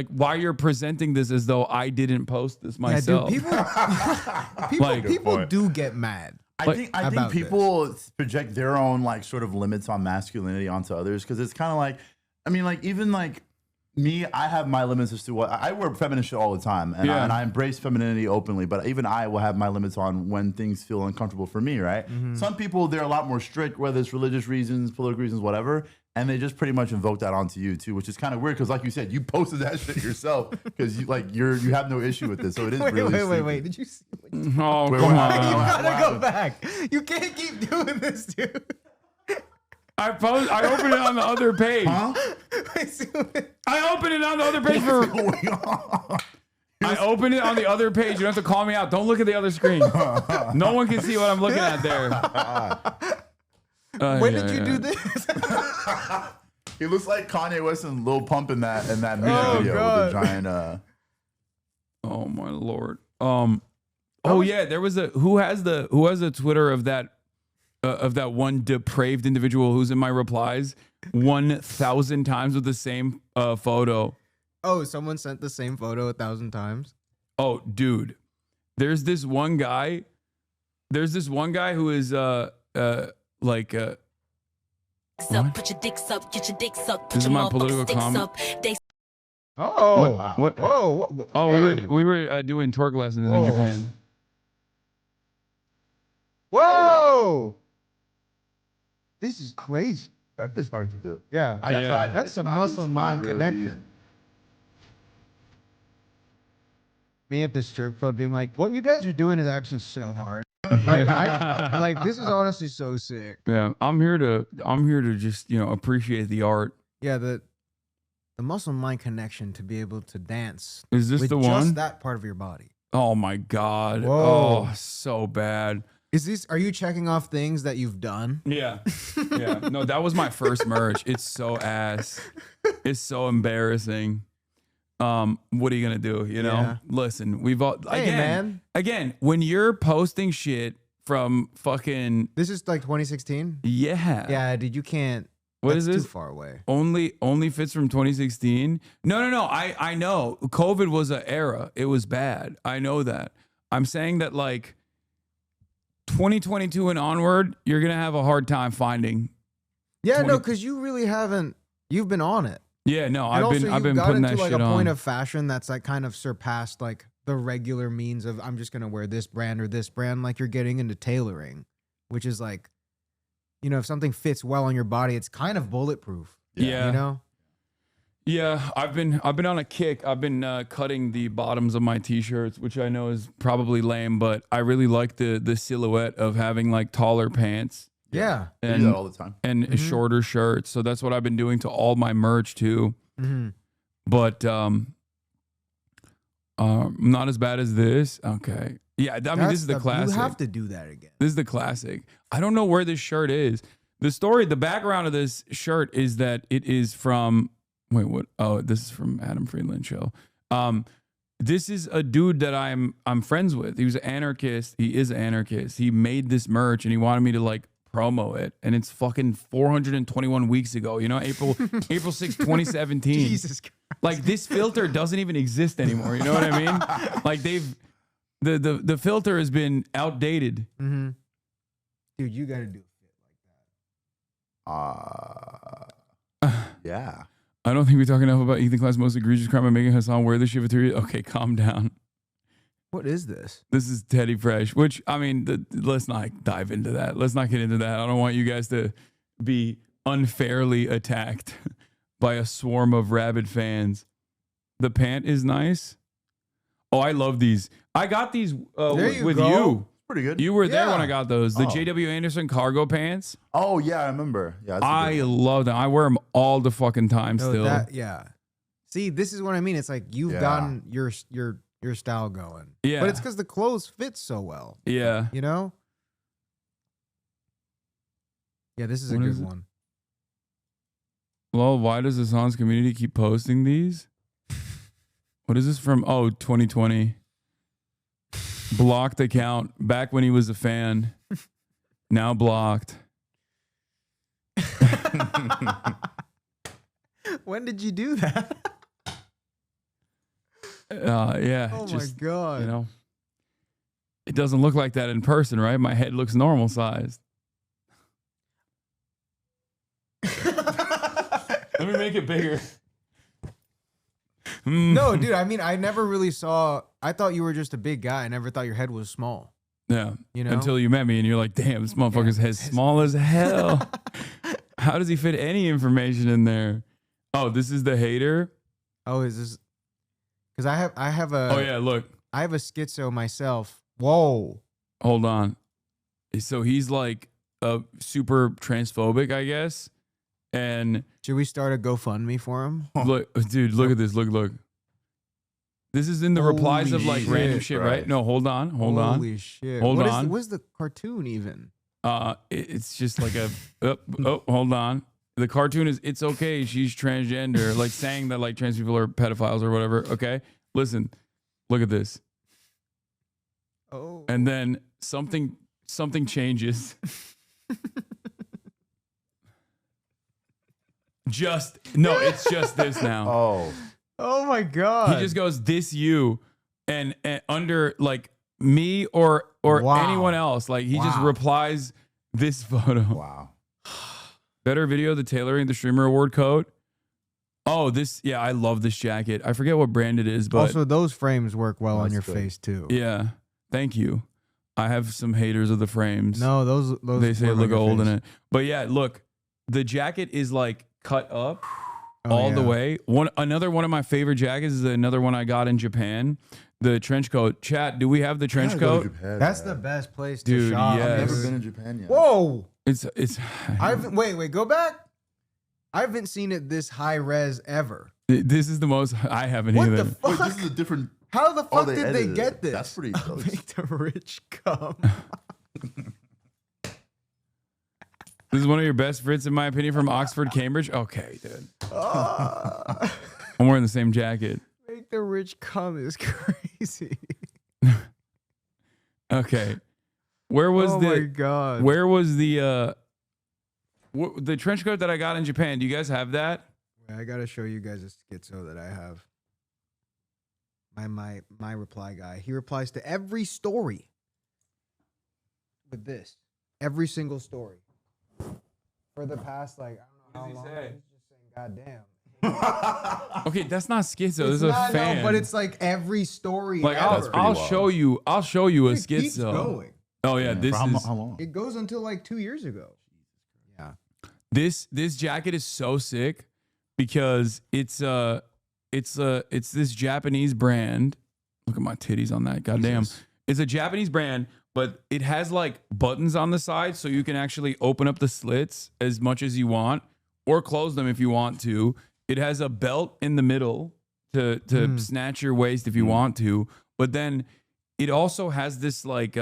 Speaker 1: why you're presenting this as though I didn't post this myself.
Speaker 3: Yeah, dude,
Speaker 1: Like-
Speaker 3: people do get mad.
Speaker 2: I
Speaker 1: Like,
Speaker 2: think
Speaker 3: about
Speaker 2: people project their own like sort of limits on masculinity onto others because it's kind of like, I mean, like even like me, I have my limits as to what I wear feminist shit all the time, and,
Speaker 1: Yeah.
Speaker 2: and I embrace femininity openly. But even I will have my limits on when things feel uncomfortable for me. Right? Some people they're a lot more strict, whether it's religious reasons, political reasons, whatever, and they just pretty much invoke that onto you too, which is kind of weird because, like you said, you posted that shit yourself because you have no issue with this, so it is really.
Speaker 3: Wait. Did you see?
Speaker 1: Oh,
Speaker 2: Wait,
Speaker 1: come
Speaker 2: wait,
Speaker 1: on.
Speaker 3: You gotta
Speaker 2: Wow.
Speaker 3: go back. You can't keep doing this, dude.
Speaker 1: I opened it on the other page.
Speaker 2: Huh?
Speaker 1: I opened it on the other page for.
Speaker 2: Going on?
Speaker 1: I opened it on the other page. You don't have to call me out. Don't look at the other screen. No one can see what I'm looking at there.
Speaker 3: When did you do this?
Speaker 2: He looks like Kanye West and Lil Pump in that music
Speaker 3: Oh,
Speaker 2: video
Speaker 3: God.
Speaker 2: with the giant.
Speaker 1: Oh my lord. Oh yeah, there was a who has a Twitter of that one depraved individual who's in my replies 1,000 times with the same photo.
Speaker 3: Oh, someone sent the same photo 1,000 times.
Speaker 1: Oh, dude, there's this one guy who is like what?
Speaker 7: Put your dicks up, get your dicks up,
Speaker 1: This is my political comment.
Speaker 3: Oh,
Speaker 1: What?
Speaker 3: Whoa.
Speaker 1: Oh, we were doing twerk lessons in Japan.
Speaker 3: Whoa. This is crazy.
Speaker 2: That's hard to do.
Speaker 3: Yeah.
Speaker 1: Yeah.
Speaker 3: That's a Muslim mind connection. Me at the strip club being like, what you guys are doing is actually so hard. Like this is honestly so sick.
Speaker 1: Yeah, I'm here to just appreciate the art.
Speaker 3: Yeah, the muscle mind connection to be able to dance.
Speaker 1: Is this
Speaker 3: with
Speaker 1: the
Speaker 3: just
Speaker 1: one?
Speaker 3: that part of your body.
Speaker 1: Oh my god.
Speaker 3: Whoa.
Speaker 1: Oh, so bad.
Speaker 3: Are you checking off things that you've done?
Speaker 1: Yeah. Yeah. No, that was my first merch. It's so ass. It's so embarrassing. What are you gonna do? You know?
Speaker 3: Yeah.
Speaker 1: Listen, we've all
Speaker 3: Hey, man.
Speaker 1: Again, when you're posting shit from fucking
Speaker 3: This is like 2016.
Speaker 1: yeah.
Speaker 3: Yeah, dude, you can't.
Speaker 1: What
Speaker 3: that's
Speaker 1: is this?
Speaker 3: Too far away.
Speaker 1: Only fits from 2016. No. I know. COVID was an era. It was bad. I know that. I'm saying that like 2022 and onward, you're gonna have a hard time finding.
Speaker 3: Yeah,
Speaker 1: 20
Speaker 3: no, because you really haven't. You've been on it.
Speaker 1: Yeah, no,
Speaker 3: And
Speaker 1: I've been
Speaker 3: got
Speaker 1: putting
Speaker 3: into
Speaker 1: that
Speaker 3: like
Speaker 1: shit
Speaker 3: a point
Speaker 1: on.
Speaker 3: of fashion that's like kind of surpassed like the regular means of I'm just gonna wear this brand or this brand. Like you're getting into tailoring, which is like, if something fits well on your body, it's kind of bulletproof.
Speaker 1: Yeah.
Speaker 3: You know?
Speaker 1: Yeah, I've been on a kick. I've been cutting the bottoms of my t-shirts, which I know is probably lame, but I really like the silhouette of having like taller pants.
Speaker 3: Yeah.
Speaker 2: I do
Speaker 1: And
Speaker 2: that all the time.
Speaker 1: and shorter shirts. So that's what I've been doing to all my merch too.
Speaker 3: Mm-hmm.
Speaker 1: But not as bad as this. Okay. Yeah, I mean this is the classic.
Speaker 3: You have to do that again.
Speaker 1: This is the classic. I don't know where this shirt is. The background of this shirt is that it is from what? Oh, this is from Adam Friedland show. This is a dude that I'm friends with. He was an anarchist. He is an anarchist. He made this merch and he wanted me to like promo it. And it's fucking 421 weeks ago. April 6, 2017.
Speaker 3: Jesus Christ.
Speaker 1: Like this filter doesn't even exist anymore. You know what I mean? Like the filter has been outdated.
Speaker 3: Mm-hmm. Dude, you gotta do
Speaker 2: Yeah.
Speaker 1: I don't think we talk enough about Ethan Klein's most egregious crime by making Hasan wear the shit for 3 years. Okay, calm down.
Speaker 3: What is this?
Speaker 1: This is Teddy Fresh, which, I mean, let's not dive into that. Let's not get into that. I don't want you guys to be unfairly attacked by a swarm of rabid fans. The pant is nice. Oh, I love these. I got these with
Speaker 3: go.
Speaker 1: you.
Speaker 2: Pretty good.
Speaker 1: You were there
Speaker 3: Yeah.
Speaker 1: when I got those. The
Speaker 2: Oh.
Speaker 1: JW Anderson cargo pants.
Speaker 2: Oh yeah, I remember. Yeah, that's a
Speaker 1: I
Speaker 2: good one.
Speaker 1: love them. I wear them all the fucking time
Speaker 3: No,
Speaker 1: still.
Speaker 3: yeah. See, this is what I mean. It's like you've
Speaker 2: Yeah.
Speaker 3: gotten your style going.
Speaker 1: Yeah.
Speaker 3: But it's because the clothes fit so well.
Speaker 1: Yeah.
Speaker 3: You know? Yeah, this is a
Speaker 1: What
Speaker 3: good
Speaker 1: is it?
Speaker 3: one.
Speaker 1: Well, why does Hasan's community keep posting these? What is this from? Oh, 2020. Blocked account back when he was a fan. Now blocked.
Speaker 3: When did you do that?
Speaker 1: Yeah.
Speaker 3: Oh
Speaker 1: just,
Speaker 3: my God.
Speaker 1: You know, it doesn't look like that in person, right? My head looks normal sized. Let me make it bigger.
Speaker 3: No, dude. I mean, I never really saw. I thought you were just a big guy. I never thought your head was small.
Speaker 1: Yeah.
Speaker 3: You know?
Speaker 1: Until you met me and you're like, damn, this motherfucker's head's small as hell. How does he fit any information in there? Oh, this is the hater.
Speaker 3: Oh, is this? Because I have a.
Speaker 1: Oh yeah, look.
Speaker 3: I have a schizo myself. Whoa.
Speaker 1: Hold on. So he's like super transphobic, I guess. And
Speaker 3: should we start a GoFundMe for him?
Speaker 1: Look, dude, look at this. Look. This is in the replies of like random shit, right? No, hold on.
Speaker 3: Holy shit.
Speaker 1: Hold on.
Speaker 3: What's the cartoon even?
Speaker 1: It's just like a hold on. The cartoon is it's okay, she's transgender, like saying that like trans people are pedophiles or whatever. Okay. Listen, look at this.
Speaker 3: Oh.
Speaker 1: And then something changes. It's just this now.
Speaker 3: Oh my God.
Speaker 1: He just goes, this you, and under like me or anyone else. Like he just replies this photo.
Speaker 2: Wow.
Speaker 1: Better video, the tailoring, the streamer award code. Oh, I love this jacket. I forget what brand it is, but
Speaker 3: also those frames work well on your face too.
Speaker 1: Yeah. Thank you. I have some haters of the frames.
Speaker 3: No, those
Speaker 1: they say look old in it. But yeah, look, the jacket is like cut up all the way. Another one of my favorite jackets is another one I got in Japan. The trench coat. Chat, do we have the trench coat?
Speaker 3: That's the best place to
Speaker 1: Dude,
Speaker 3: shop.
Speaker 1: yes.
Speaker 2: I've never been in Japan yet.
Speaker 3: Whoa.
Speaker 1: It's
Speaker 3: wait, go back. I haven't seen it this high res ever.
Speaker 1: This is the most I haven't
Speaker 3: What
Speaker 1: either.
Speaker 3: the fuck?
Speaker 2: Wait, this is a different.
Speaker 3: How the fuck
Speaker 2: they
Speaker 3: did they
Speaker 2: edited
Speaker 3: get
Speaker 2: it.
Speaker 3: this?
Speaker 2: That's pretty close.
Speaker 3: Make the rich come.
Speaker 1: This is one of your best fits, in my opinion, from Oxford, Cambridge. Okay, dude. I'm wearing the same jacket.
Speaker 3: Make the rich come is crazy.
Speaker 1: Okay. Where was
Speaker 3: my God.
Speaker 1: Where was the trench coat that I got in Japan? Do you guys have that?
Speaker 3: I gotta show you guys a schizo that I have. My reply guy. He replies to every story with this. Every single story. For the past, like, I don't know how long. He's just saying, goddamn.
Speaker 1: Okay, that's not schizo. This is
Speaker 3: not,
Speaker 1: a fan.
Speaker 3: no, but it's like every story.
Speaker 1: Like
Speaker 3: ever.
Speaker 1: I'll show you a
Speaker 3: It keeps
Speaker 1: schizo.
Speaker 3: going.
Speaker 1: Oh yeah, this is
Speaker 2: how long?
Speaker 3: It goes until like 2 years ago. Yeah.
Speaker 1: this jacket is so sick because it's this Japanese brand. Look at my titties on that. Goddamn. It's a Japanese brand, but it has like buttons on the side so you can actually open up the slits as much as you want or close them if you want to. It has a belt in the middle to snatch your waist if you want to, but then it also has this like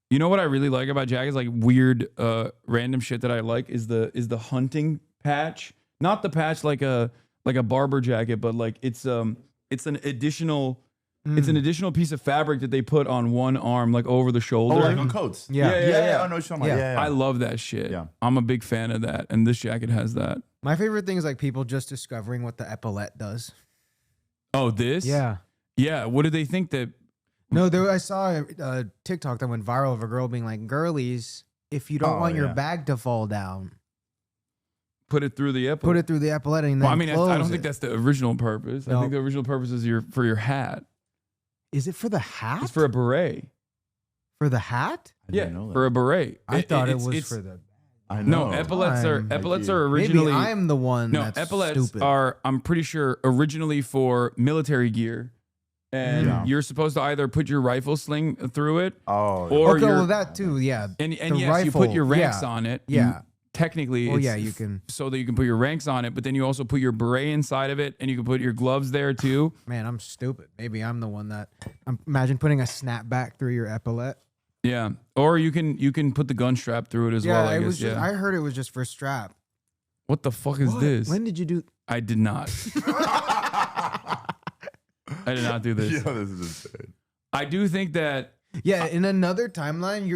Speaker 1: you know what I really like about jackets, like weird random shit that I like is the hunting patch. Not the patch like a barber jacket, but like it's an additional piece of fabric that they put on one arm, like over the shoulder.
Speaker 2: Oh, like on coats.
Speaker 1: Yeah.
Speaker 2: I know what you're talking about. Yeah.
Speaker 1: I love that shit.
Speaker 2: Yeah.
Speaker 1: I'm a big fan of that, and this jacket has that.
Speaker 3: My favorite thing is like people just discovering what the epaulette does.
Speaker 1: Oh, this?
Speaker 3: Yeah.
Speaker 1: Yeah. What did they think that?
Speaker 3: No, I saw a TikTok that went viral of a girl being like, girlies, if you don't want your bag to fall down,
Speaker 1: Put it through the epaulette.
Speaker 3: put it through the epaulette and then
Speaker 1: Well, I mean, I
Speaker 3: close
Speaker 1: don't think
Speaker 3: it.
Speaker 1: that's the original purpose.
Speaker 3: No.
Speaker 1: I think the original purpose is for your hat.
Speaker 3: Is it for the hat?
Speaker 1: It's for a beret.
Speaker 3: For the hat?
Speaker 2: I didn't know that.
Speaker 3: Oh,
Speaker 1: For a beret.
Speaker 3: I thought it
Speaker 1: it's-
Speaker 3: was
Speaker 1: it's-
Speaker 3: for the...
Speaker 2: I
Speaker 1: No,
Speaker 2: know.
Speaker 1: epaulets are
Speaker 3: Maybe
Speaker 1: originally.
Speaker 3: I'm the one
Speaker 1: No,
Speaker 3: that's
Speaker 1: epaulets
Speaker 3: stupid.
Speaker 1: are, I'm pretty sure, originally for military gear. And
Speaker 2: Yeah.
Speaker 1: you're supposed to either put your rifle sling through it,
Speaker 2: Oh,
Speaker 1: or
Speaker 3: okay,
Speaker 1: your,
Speaker 3: well, that too, yeah.
Speaker 1: and
Speaker 3: the
Speaker 1: yes, you put
Speaker 3: rifle,
Speaker 1: your ranks
Speaker 3: yeah.
Speaker 1: on it.
Speaker 3: Yeah.
Speaker 1: Technically,
Speaker 3: Well,
Speaker 1: it's
Speaker 3: yeah, you can.
Speaker 1: so that you can put your ranks on it, but then you also put your beret inside of it, and you can put your gloves there too.
Speaker 3: Man, I'm stupid. Maybe I'm the one that... Imagine putting a snapback through your epaulette.
Speaker 1: Yeah, or you can put the gun strap through it as well. I
Speaker 3: it
Speaker 1: guess.
Speaker 3: was just,
Speaker 1: Yeah.
Speaker 3: I heard it was just for strap.
Speaker 1: What the fuck is this?
Speaker 3: When did you do...
Speaker 1: I did not. I did not do this.
Speaker 2: Yeah, this is insane.
Speaker 1: I do think that.
Speaker 3: Yeah, in another timeline,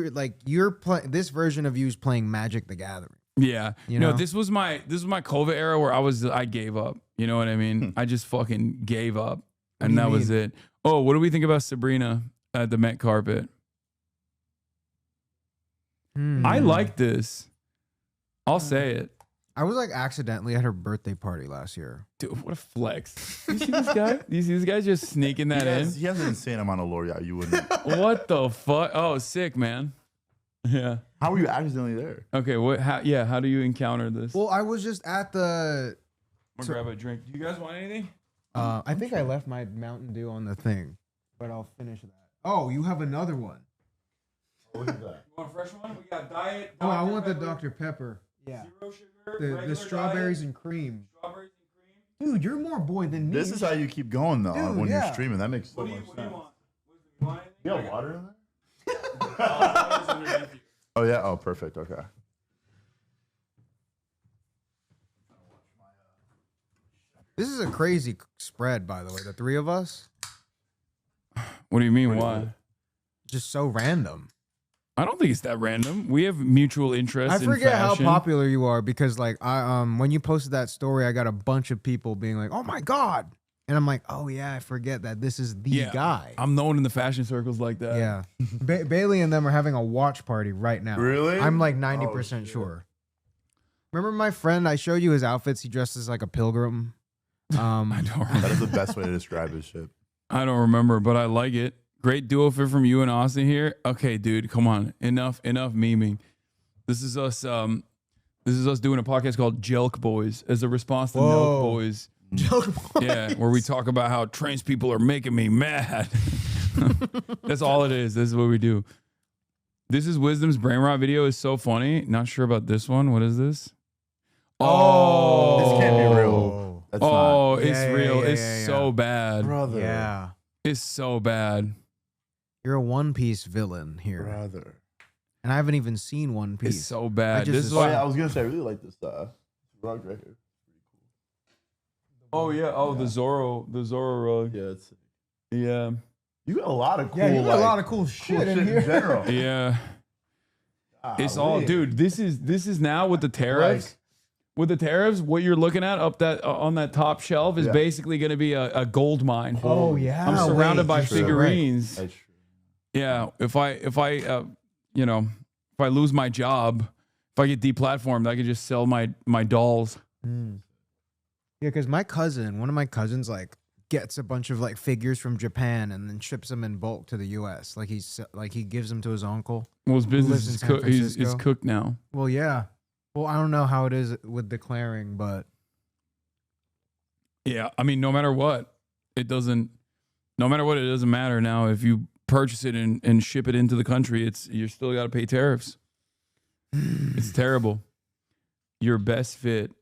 Speaker 3: you're playing... This version of you is playing Magic the Gathering.
Speaker 1: Yeah,
Speaker 3: You
Speaker 1: no.
Speaker 3: know?
Speaker 1: This was my COVID era where I gave up. You know what I mean? I just fucking gave up, and
Speaker 3: do
Speaker 1: that
Speaker 3: you
Speaker 1: was
Speaker 3: mean?
Speaker 1: it. Oh, what do we think about Sabrina at the Met carpet? I like this. I'll say it.
Speaker 3: I was like accidentally at her birthday party last year.
Speaker 1: Dude, what a flex. You see this guy? You see this guy just sneaking that in?
Speaker 2: He has an insane amount of lore. Yeah, you wouldn't.
Speaker 1: What the fuck? Oh, sick, man. Yeah.
Speaker 2: How were you accidentally there?
Speaker 1: Okay, how do you encounter this?
Speaker 3: Well, I was just at the.
Speaker 1: I'm gonna grab a drink. Do you guys want anything?
Speaker 3: I think I left my Mountain Dew on the thing, but I'll finish that. Oh, you have another one.
Speaker 2: What is that?
Speaker 1: You want a fresh one? We got diet.
Speaker 3: Oh, I want the Dr. Pepper. Yeah.
Speaker 1: Zero sugar.
Speaker 3: The strawberries and cream.
Speaker 1: Strawberries and cream.
Speaker 3: Dude, you're more boy than me.
Speaker 2: This is how you keep going though
Speaker 3: Dude,
Speaker 2: when
Speaker 3: yeah.
Speaker 2: you're streaming. That makes so
Speaker 1: What do
Speaker 2: much
Speaker 1: you
Speaker 2: sense.
Speaker 1: want? You want anything?
Speaker 2: You got water in there? Oh yeah. Oh, perfect. Okay.
Speaker 3: This is a crazy spread, by the way. The three of us,
Speaker 1: What do you mean? Why?
Speaker 3: just so random.
Speaker 1: I don't think it's that random. We have mutual interests.
Speaker 3: I forget
Speaker 1: in
Speaker 3: how
Speaker 1: fashion.
Speaker 3: popular you are because, like, I when you posted that story, I got a bunch of people being like, "Oh my god," and I'm like, "Oh yeah, I forget that this is the guy."
Speaker 1: I'm known in the fashion circles like that.
Speaker 3: Yeah, Bailey and them are having a watch party right now.
Speaker 2: Really?
Speaker 3: I'm like 90% sure. Remember my friend? I showed you his outfits. He dressed as like a pilgrim.
Speaker 1: I don't remember.
Speaker 2: That is the best way to describe his shit.
Speaker 1: I don't remember, but I like it. Great duo fit from you and Austin here. Okay, dude, come on. Enough memeing. This is us doing a podcast called Jelk Boys as a response to Milk Boys.
Speaker 3: Jelk Boys.
Speaker 1: Yeah, where we talk about how trans people are making me mad. That's all it is. This is what we do. This is Wisdom's brain rot video. Is so funny. Not sure about this one. What is this? Oh,
Speaker 2: This can't be real. That's not.
Speaker 1: It's
Speaker 3: Yeah,
Speaker 1: real.
Speaker 3: yeah,
Speaker 1: It's
Speaker 3: yeah.
Speaker 1: so bad.
Speaker 2: Brother.
Speaker 3: Yeah,
Speaker 1: It's so bad.
Speaker 3: you're a One Piece villain here,
Speaker 2: Brother.
Speaker 3: and I haven't even seen One Piece.
Speaker 1: It's so bad.
Speaker 3: just
Speaker 1: This is
Speaker 2: Oh
Speaker 1: why.
Speaker 2: yeah, I was gonna say I really like this rug right here.
Speaker 1: Oh yeah. Oh, the Zorro rug.
Speaker 2: Yeah, it's
Speaker 1: Yeah.
Speaker 2: you got a lot of cool.
Speaker 3: Yeah, you got a lot of
Speaker 2: cool
Speaker 3: cool shit in
Speaker 2: in
Speaker 3: here.
Speaker 2: general.
Speaker 1: Yeah. It's all,
Speaker 2: Golly.
Speaker 1: dude. This is now with the tariffs. With the tariffs, what you're looking at up that on that top shelf is
Speaker 2: Yeah.
Speaker 1: basically going to be a gold mine.
Speaker 3: Oh yeah,
Speaker 1: I'm surrounded by
Speaker 2: true.
Speaker 1: figurines.
Speaker 2: That's true.
Speaker 1: Yeah. If I lose my job, if I get deplatformed, I could just sell my dolls.
Speaker 3: Yeah, because one of my cousins, like gets a bunch of like figures from Japan and then ships them in bulk to the U.S. Like he gives them to his uncle.
Speaker 1: Well, his business
Speaker 3: lives in
Speaker 1: is
Speaker 3: San
Speaker 1: cooked. It's
Speaker 3: Francisco.
Speaker 1: cooked now.
Speaker 3: Well, yeah. Well, I don't know how it is with declaring, but
Speaker 1: Yeah. I mean, no matter what, it doesn't matter now. If you purchase it and ship it into the country, you still got to pay tariffs. It's terrible. Your best fit.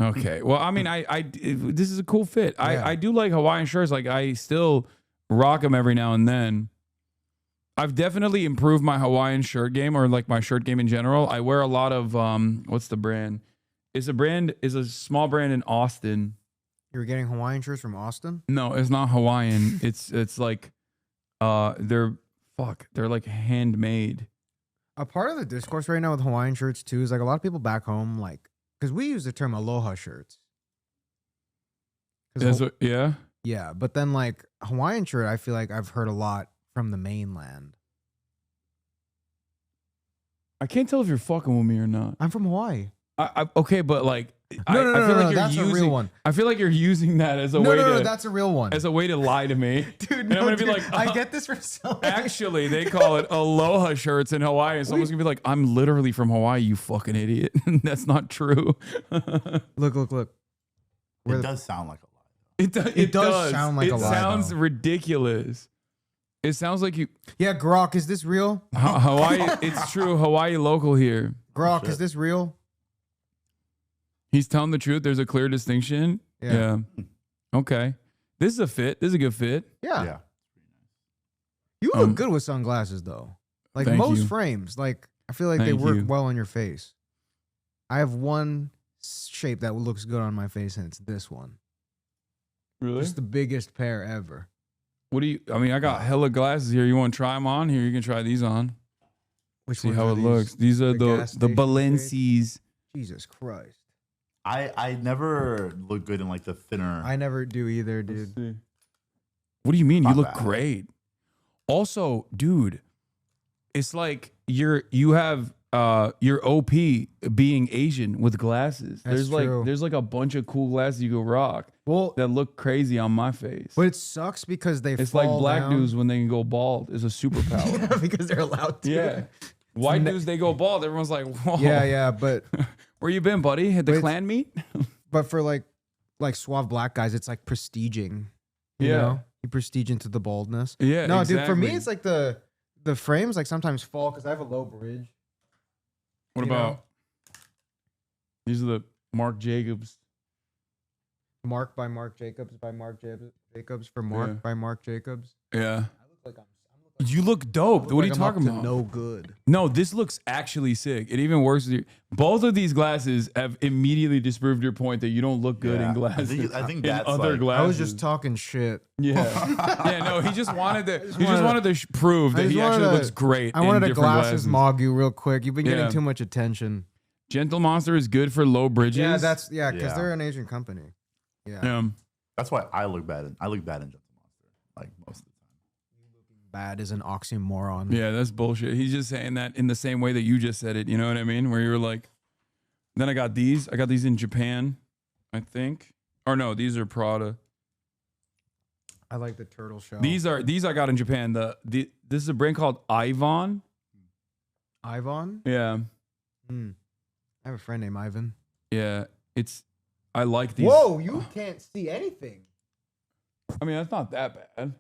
Speaker 1: Okay. Well, I mean, this is a cool fit.
Speaker 3: Yeah.
Speaker 1: I do like Hawaiian shirts. Like I still rock them every now and then. I've definitely improved my Hawaiian shirt game, or like my shirt game in general. I wear a lot of what's the brand? It's a small brand in Austin.
Speaker 3: you were getting Hawaiian shirts from Austin?
Speaker 1: No, it's not Hawaiian. it's like they're like handmade.
Speaker 3: A part of the discourse right now with Hawaiian shirts too is like a lot of people back home, like, because we use the term aloha shirts. 'Cause
Speaker 1: Yeah.
Speaker 3: yeah, but then like Hawaiian shirt, I feel like I've heard a lot from the mainland.
Speaker 1: I can't tell if you're fucking with me or not.
Speaker 3: I'm from Hawaii.
Speaker 1: Okay, but like,
Speaker 3: No, no,
Speaker 1: I feel like you're
Speaker 3: that's
Speaker 1: using,
Speaker 3: a real one.
Speaker 1: I feel like you're using that as a
Speaker 3: No,
Speaker 1: way
Speaker 3: no,
Speaker 1: to
Speaker 3: no, that's a real one.
Speaker 1: as a way to lie to me,
Speaker 3: Dude,
Speaker 1: And
Speaker 3: no,
Speaker 1: I'm gonna be
Speaker 3: dude,
Speaker 1: like,
Speaker 3: I get this from so many.
Speaker 1: Actually, they call it aloha shirts in Hawaii. And someone's gonna be like, "I'm literally from Hawaii, you fucking idiot." That's not true.
Speaker 3: Look.
Speaker 2: It does sound like a lie.
Speaker 1: It does
Speaker 3: sound like a lie,
Speaker 1: It sounds
Speaker 3: though.
Speaker 1: ridiculous. It sounds like you
Speaker 3: Yeah, Grok, is this real?
Speaker 1: Hawaii. It's true. Hawaii local here.
Speaker 3: Grok,
Speaker 2: shit.
Speaker 3: is this real?
Speaker 1: He's telling the truth. There's a clear distinction.
Speaker 3: Yeah.
Speaker 1: Okay. This is a fit. This is a good fit.
Speaker 3: Yeah. You look good with sunglasses though. Like
Speaker 1: Thank
Speaker 3: most
Speaker 1: you.
Speaker 3: frames, like I feel like they
Speaker 1: Thank
Speaker 3: work
Speaker 1: you.
Speaker 3: well on your face. I have one shape that looks good on my face, and it's this one.
Speaker 1: Really?
Speaker 3: Just the biggest pair ever.
Speaker 1: What do you? I mean, I got hella glasses here. You want to try them on? Here, you can try these on.
Speaker 3: Which
Speaker 1: See
Speaker 3: ones
Speaker 1: how
Speaker 3: are
Speaker 1: it
Speaker 3: these?
Speaker 1: looks. These are
Speaker 3: The
Speaker 1: the
Speaker 3: gas
Speaker 1: the
Speaker 3: station
Speaker 1: Balenci's.
Speaker 3: Jesus Christ.
Speaker 2: I never look good in like the thinner.
Speaker 3: I never do either, dude.
Speaker 1: What do you mean? You
Speaker 2: Not
Speaker 1: look
Speaker 2: bad.
Speaker 1: great. Also, dude, it's like you have you're OP being Asian with glasses.
Speaker 3: That's true.
Speaker 1: There's like a bunch of cool glasses you can rock that look crazy on my face.
Speaker 3: But it sucks because
Speaker 1: it's
Speaker 3: fall
Speaker 1: like black
Speaker 3: down.
Speaker 1: dudes when they can go bald is a superpower.
Speaker 3: Yeah, because they're allowed to.
Speaker 1: Yeah. White dudes, they go bald. Everyone's like, whoa.
Speaker 3: Yeah, but
Speaker 1: where you been, buddy? Hit the clan meet?
Speaker 3: But for like suave black guys, it's like prestiging. You
Speaker 1: Yeah.
Speaker 3: know? You prestige into the baldness.
Speaker 1: Yeah,
Speaker 3: No, dude, for me,
Speaker 1: exactly.
Speaker 3: it's like the frames like sometimes fall because I have a low bridge.
Speaker 1: What
Speaker 3: You
Speaker 1: about
Speaker 3: know?
Speaker 1: these are the Marc Jacobs?
Speaker 3: Mark by Marc Jacobs by Marc Jacobs for Mark
Speaker 1: Yeah.
Speaker 3: by Marc Jacobs.
Speaker 1: Yeah.
Speaker 3: Like
Speaker 1: You look dope. What are you talking about?
Speaker 3: No good.
Speaker 1: No, this looks actually sick. It even works with your. Both of these glasses have immediately disproved your point that you don't look good in glasses.
Speaker 2: I think
Speaker 1: in
Speaker 2: that's
Speaker 1: other
Speaker 2: like-
Speaker 1: glasses.
Speaker 3: I was just talking shit.
Speaker 1: Yeah, yeah. No, he just wanted to. He just wanted to prove
Speaker 3: I
Speaker 1: that
Speaker 3: just
Speaker 1: he
Speaker 3: wanted
Speaker 1: actually
Speaker 3: to-
Speaker 1: looks great.
Speaker 3: I wanted
Speaker 1: in
Speaker 3: a
Speaker 1: different
Speaker 3: glasses mog you real quick. You've been getting
Speaker 1: Yeah.
Speaker 3: too much attention.
Speaker 1: Gentle Monster is good for low bridges.
Speaker 3: Yeah, because
Speaker 2: Yeah.
Speaker 3: they're an Asian company. Yeah.
Speaker 1: Yeah.
Speaker 2: That's why I look bad in Gentle Monster, like most of the time.
Speaker 3: Bad is an oxymoron.
Speaker 1: Yeah, that's bullshit. He's just saying that in the same way that you just said it. You know what I mean? Where you were like, then I got these. I got these in Japan, I think. Or no, these are Prada.
Speaker 3: I like the turtle shell.
Speaker 1: These I got in Japan. This is a brand called Ivan.
Speaker 3: Ivan?
Speaker 1: Yeah.
Speaker 3: I have a friend named Ivan.
Speaker 1: Yeah. I like these.
Speaker 3: Whoa, you can't see anything.
Speaker 1: I mean, that's not that bad.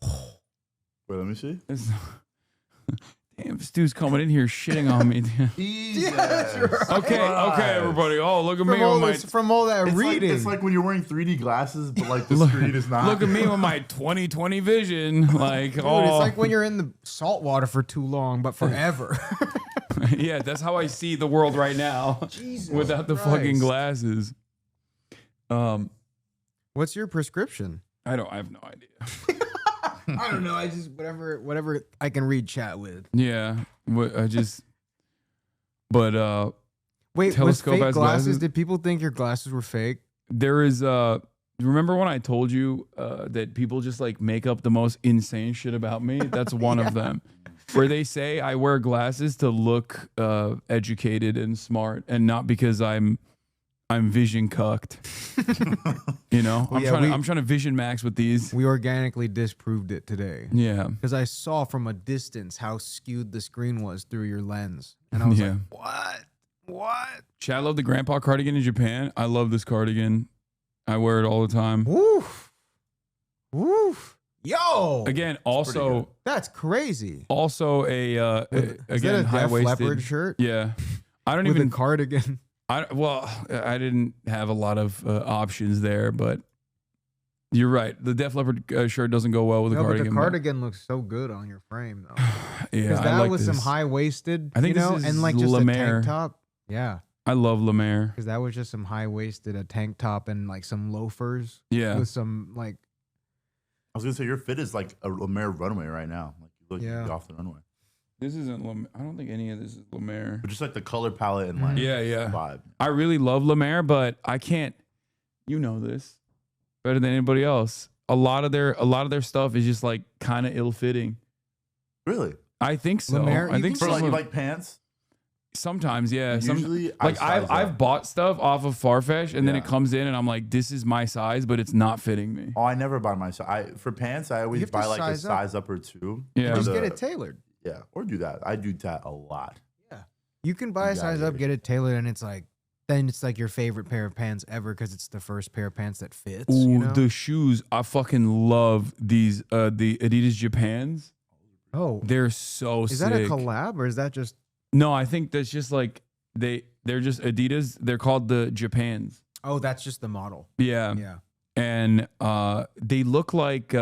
Speaker 2: Wait, let me see.
Speaker 1: Damn, this dude's coming in here shitting on me.
Speaker 2: Jesus.
Speaker 1: Okay, everybody. Oh, look at me with my.
Speaker 3: From all that reading.
Speaker 2: It's like when you're wearing 3D glasses, but like the screen is not.
Speaker 1: Look at me with my 20/20 vision. Like,
Speaker 3: Dude,
Speaker 1: oh,
Speaker 3: it's like when you're in the salt water for too long, but forever.
Speaker 1: yeah, that's how I see the world right now.
Speaker 3: Jesus
Speaker 1: without the
Speaker 3: Christ.
Speaker 1: fucking glasses.
Speaker 3: What's your prescription?
Speaker 1: I have no idea.
Speaker 3: I don't know. I just whatever I can read chat with.
Speaker 1: Yeah, but
Speaker 3: Wait, with
Speaker 1: telescope
Speaker 3: fake
Speaker 1: has
Speaker 3: glasses,
Speaker 1: glasses?
Speaker 3: did people think your glasses were fake?
Speaker 1: there is remember when I told you that people just like make up the most insane shit about me? That's one of them. Where they say I wear glasses to look educated and smart, and not because I'm vision cucked. You know,
Speaker 3: Well,
Speaker 1: I'm trying to vision max with these.
Speaker 3: We organically disproved it today.
Speaker 1: Yeah,
Speaker 3: Because I saw from a distance how skewed the screen was through your lens. And I was
Speaker 1: Yeah.
Speaker 3: like, what?
Speaker 1: Chad loved the grandpa cardigan in Japan. I love this cardigan. I wear it all the time.
Speaker 3: Woof. Woof. Yo.
Speaker 1: Again,
Speaker 2: good.
Speaker 1: also
Speaker 3: That's crazy.
Speaker 1: also
Speaker 3: Is that
Speaker 1: again
Speaker 3: a Def
Speaker 1: high-waisted
Speaker 3: Leopard shirt?
Speaker 1: Yeah, I don't
Speaker 3: With
Speaker 1: even
Speaker 3: a cardigan.
Speaker 1: I didn't have a lot of options there, but you're right. The Def Leppard shirt doesn't go well with
Speaker 3: No,
Speaker 1: the
Speaker 3: but
Speaker 1: cardigan.
Speaker 3: the cardigan looks so good on your frame, though.
Speaker 1: Yeah,
Speaker 3: Because
Speaker 1: I
Speaker 3: that
Speaker 1: like
Speaker 3: was
Speaker 1: this.
Speaker 3: some high waisted,
Speaker 1: I think
Speaker 3: you
Speaker 1: this
Speaker 3: know,
Speaker 1: is
Speaker 3: and like just
Speaker 1: La
Speaker 3: a
Speaker 1: Mer.
Speaker 3: tank top. Yeah,
Speaker 1: I love La Mer.
Speaker 3: because that was just some high waisted, a tank top and like some loafers.
Speaker 1: Yeah.
Speaker 3: with some like.
Speaker 2: I was gonna say your fit is like a Lemaire runway right now. Like you look
Speaker 3: Yeah.
Speaker 2: off the runway,
Speaker 1: This isn't La Mer. I don't think any of this is La Mer.
Speaker 2: but just like the color palette and like
Speaker 1: Yeah.
Speaker 2: vibe.
Speaker 1: I really love La Mer, but I can't. You know this better than anybody else. A lot of their stuff is just like kind of ill fitting.
Speaker 2: Really?
Speaker 1: I think so.
Speaker 3: La Mer,
Speaker 1: I
Speaker 3: you
Speaker 1: think
Speaker 2: For
Speaker 1: some
Speaker 2: like you
Speaker 1: of-
Speaker 2: like pants?
Speaker 1: sometimes, yeah.
Speaker 2: Usually, I
Speaker 1: like
Speaker 2: size up.
Speaker 1: I've bought stuff off of Farfetch, and then
Speaker 2: Yeah.
Speaker 1: it comes in, and I'm like, this is my size, but it's not fitting me.
Speaker 2: Oh, I never buy my size. For pants, I always
Speaker 3: have to
Speaker 2: buy like a
Speaker 3: size up.
Speaker 2: size up or two.
Speaker 1: Yeah.
Speaker 2: for
Speaker 3: Just
Speaker 2: the-
Speaker 3: get it tailored.
Speaker 2: Yeah, or do that. I do that a lot.
Speaker 3: You can buy a
Speaker 2: Yeah,
Speaker 3: size
Speaker 2: yeah.
Speaker 3: up, get it tailored, and it's like then it's like your favorite pair of pants ever because it's the first pair of pants that fits.
Speaker 1: Ooh,
Speaker 3: you know?
Speaker 1: the shoes! I fucking love these. The Adidas Japans.
Speaker 3: Oh,
Speaker 1: They're so
Speaker 3: is
Speaker 1: sick.
Speaker 3: that a collab or is that just?
Speaker 1: No, I think that's just like they're just Adidas. They're called the Japans.
Speaker 3: Oh, that's just the model.
Speaker 1: Yeah.
Speaker 3: Yeah.
Speaker 1: And they look like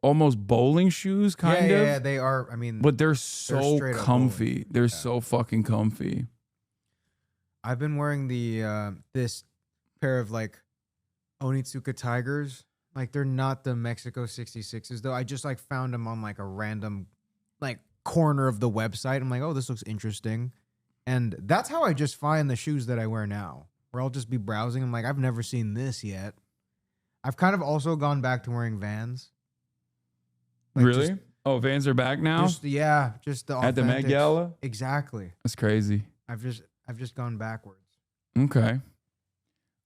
Speaker 1: almost bowling shoes, kind of.
Speaker 3: Yeah, they are. I mean,
Speaker 1: But they're so
Speaker 3: straight up
Speaker 1: comfy. They're so fucking comfy.
Speaker 3: I've been wearing the this pair of like Onitsuka Tigers. Like they're not the Mexico 66s though. I just like found them on like a random like corner of the website. I'm like, oh, this looks interesting. And that's how I just find the shoes that I wear now. Where I'll just be browsing. I'm like, I've never seen this yet. I've kind of also gone back to wearing Vans. Like
Speaker 1: Really?
Speaker 3: just
Speaker 1: Oh, Vans are back now
Speaker 3: Just the
Speaker 1: at the Met
Speaker 3: authentics.
Speaker 1: Gala.
Speaker 3: Exactly.
Speaker 1: That's crazy.
Speaker 3: I've just gone backwards.
Speaker 1: Okay.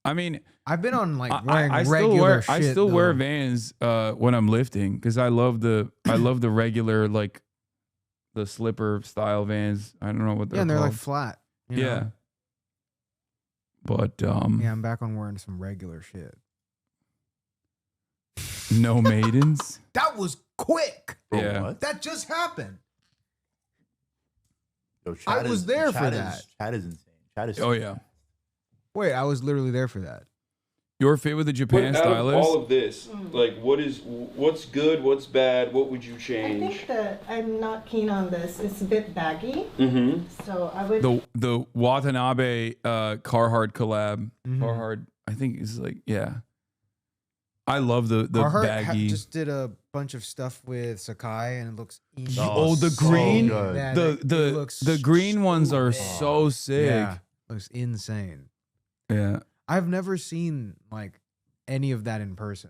Speaker 1: I mean,
Speaker 3: I've been on like
Speaker 1: I
Speaker 3: wearing
Speaker 1: still
Speaker 3: regular
Speaker 1: wear
Speaker 3: shit.
Speaker 1: I still wear
Speaker 3: though.
Speaker 1: Vans when I'm lifting because I love the regular like the slipper style Vans. I don't know what they're
Speaker 3: Yeah, and they're
Speaker 1: called.
Speaker 3: like flat. you
Speaker 1: Yeah.
Speaker 3: know?
Speaker 1: But
Speaker 3: Yeah, I'm back on wearing some regular shit.
Speaker 1: no maidens.
Speaker 3: That was quick.
Speaker 2: Bro,
Speaker 1: Yeah.
Speaker 2: what?
Speaker 3: That just happened.
Speaker 2: Yo,
Speaker 3: I
Speaker 2: Chad
Speaker 3: was
Speaker 2: is-
Speaker 3: there for
Speaker 2: Chad
Speaker 3: that.
Speaker 2: Chad is insane. Chad is
Speaker 1: Oh yeah.
Speaker 3: Wait, I was literally there for that.
Speaker 1: Your fit with the Japan stylist.
Speaker 11: All of this, like, what's good, what's bad, what would you
Speaker 12: I
Speaker 11: change?
Speaker 12: think that I'm not keen on this. It's a bit baggy.
Speaker 11: Mm-hmm.
Speaker 12: So I would.
Speaker 1: The Watanabe Carhartt collab. Carhartt, I think is like I love the
Speaker 3: Carhartt
Speaker 1: baggy.
Speaker 3: just did a bunch of stuff with Sakai, and it looks.
Speaker 1: Oh, the green,
Speaker 3: Man,
Speaker 1: the
Speaker 3: it
Speaker 1: the
Speaker 3: looks
Speaker 1: the green ones are so sick.
Speaker 3: Yeah, looks insane.
Speaker 1: Yeah.
Speaker 3: I've never seen like any of that in person.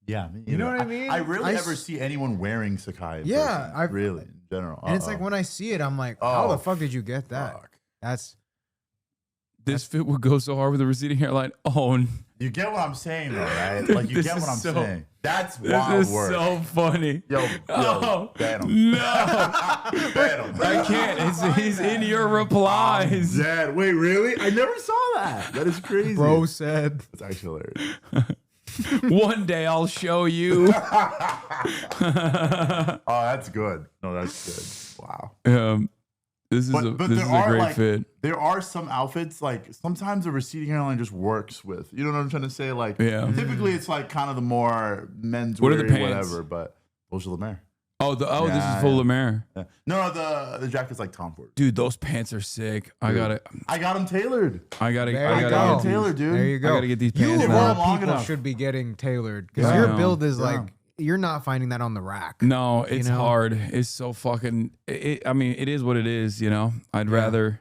Speaker 2: Yeah,
Speaker 3: You know what I mean?
Speaker 2: I rarely
Speaker 3: I
Speaker 2: ever
Speaker 3: s-
Speaker 2: see anyone wearing Sakai. In
Speaker 3: Yeah,
Speaker 2: person,
Speaker 3: I've-
Speaker 2: really in general.
Speaker 3: And it's like when I see it, I'm like, how the fuck did you get that? That's
Speaker 1: This fit would go so hard with the receding hairline. Oh,
Speaker 2: you get what I'm saying, though, right? Like you
Speaker 1: This
Speaker 2: get
Speaker 1: is
Speaker 2: what I'm
Speaker 1: so-
Speaker 2: saying. That's
Speaker 1: this
Speaker 2: wild
Speaker 1: is
Speaker 2: work.
Speaker 1: so funny.
Speaker 2: Yo,
Speaker 1: Oh,
Speaker 2: ban him.
Speaker 1: no.
Speaker 2: Ban him.
Speaker 1: I can't. He's in your replies.
Speaker 2: Dad, wait, really? I never saw that. That is crazy.
Speaker 3: bro said.
Speaker 2: That's actually hilarious.
Speaker 1: One day I'll show you.
Speaker 2: Oh, that's good. No, that's good. Wow.
Speaker 1: This is
Speaker 2: But
Speaker 1: this
Speaker 2: there
Speaker 1: is a
Speaker 2: are
Speaker 1: great
Speaker 2: like
Speaker 1: fit.
Speaker 2: there are some outfits like sometimes the receding hairline just works with. You know what I'm trying to say? Like
Speaker 1: Yeah.
Speaker 2: typically it's like kind of the more men's
Speaker 1: What are the
Speaker 2: weary,
Speaker 1: pants?
Speaker 2: whatever. But those are Lemaire.
Speaker 1: Oh, this
Speaker 2: Yeah,
Speaker 1: is full
Speaker 2: yeah.
Speaker 1: Lemaire.
Speaker 2: Yeah. No, the jacket's like Tom Ford.
Speaker 1: Dude, those pants are sick. I got it.
Speaker 2: I got them tailored.
Speaker 1: I gotta.
Speaker 3: There
Speaker 1: I
Speaker 3: you
Speaker 1: gotta
Speaker 3: go.
Speaker 1: get these.
Speaker 2: Tailored, dude.
Speaker 3: There you go.
Speaker 1: I gotta get these
Speaker 3: You
Speaker 1: pants
Speaker 3: of
Speaker 1: now.
Speaker 3: all
Speaker 2: Long
Speaker 3: people
Speaker 2: enough.
Speaker 3: should be getting tailored because
Speaker 1: Yeah.
Speaker 3: your
Speaker 1: I know.
Speaker 3: build is
Speaker 2: Yeah.
Speaker 3: like you're not finding that on the rack.
Speaker 1: No, it's
Speaker 3: know?
Speaker 1: hard. It's so fucking. I mean, it is what it is. You know, I'd rather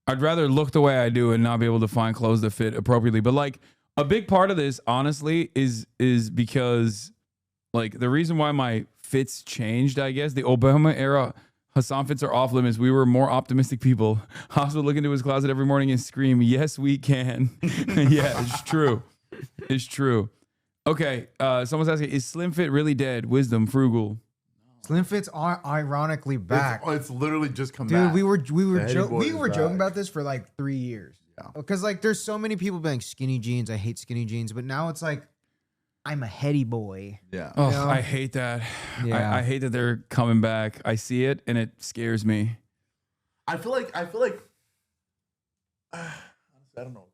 Speaker 1: look the way I do and not be able to find clothes that fit appropriately. But like a big part of this, honestly, is because like the reason why my fits changed. I guess the Obama era Hasan fits are off limits. We were more optimistic people. Hasan would look into his closet every morning and scream, "Yes, we can." Yeah, it's true. It's true. Okay, someone's asking, is Slim Fit really dead? WISDM Frugal.
Speaker 3: Slim Fit's are ironically back.
Speaker 2: It's literally just come
Speaker 3: Dude,
Speaker 2: back.
Speaker 3: we were
Speaker 2: The Heady Boy
Speaker 3: we
Speaker 2: is
Speaker 3: were
Speaker 2: back.
Speaker 3: joking about this for like 3 years.
Speaker 2: Yeah.
Speaker 3: Because like there's so many people being skinny jeans. I hate skinny jeans, but now it's like I'm a heady boy.
Speaker 2: Yeah.
Speaker 1: Oh,
Speaker 3: know?
Speaker 1: I hate that.
Speaker 3: Yeah.
Speaker 1: I hate that they're coming back. I see it and it scares me.
Speaker 2: I feel like honestly, I don't know.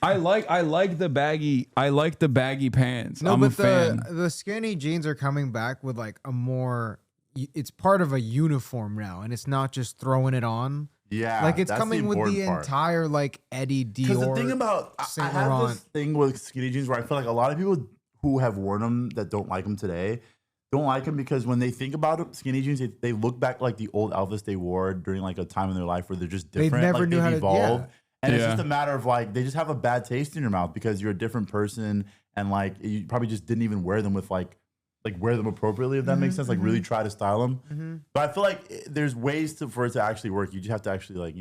Speaker 1: I like the baggy pants.
Speaker 3: No,
Speaker 1: I'm
Speaker 3: but
Speaker 1: a fan.
Speaker 3: the skinny jeans are coming back with like a more. It's part of a uniform now, and it's not just throwing it on.
Speaker 2: Yeah,
Speaker 3: Like it's
Speaker 2: that's
Speaker 3: coming with the
Speaker 2: important part.
Speaker 3: entire like Eddie Dior.
Speaker 2: Because the thing about I
Speaker 3: Saint
Speaker 2: have
Speaker 3: Laurent.
Speaker 2: this thing with skinny jeans where I feel like a lot of people who have worn them that don't like them today don't like them because when they think about it, skinny jeans, they look back like the old outfits they wore during like a time in their life where they're just
Speaker 3: They
Speaker 2: different.
Speaker 3: never
Speaker 2: like
Speaker 3: knew how to-
Speaker 2: evolved.
Speaker 3: yeah.
Speaker 2: And it's
Speaker 1: Yeah.
Speaker 2: just a matter of like they just have a bad taste in your mouth because you're a different person and like you probably just didn't even wear them with like wear them appropriately, if that makes sense. Like really try to style them. But I feel like there's ways for it to actually work. You just have to actually like,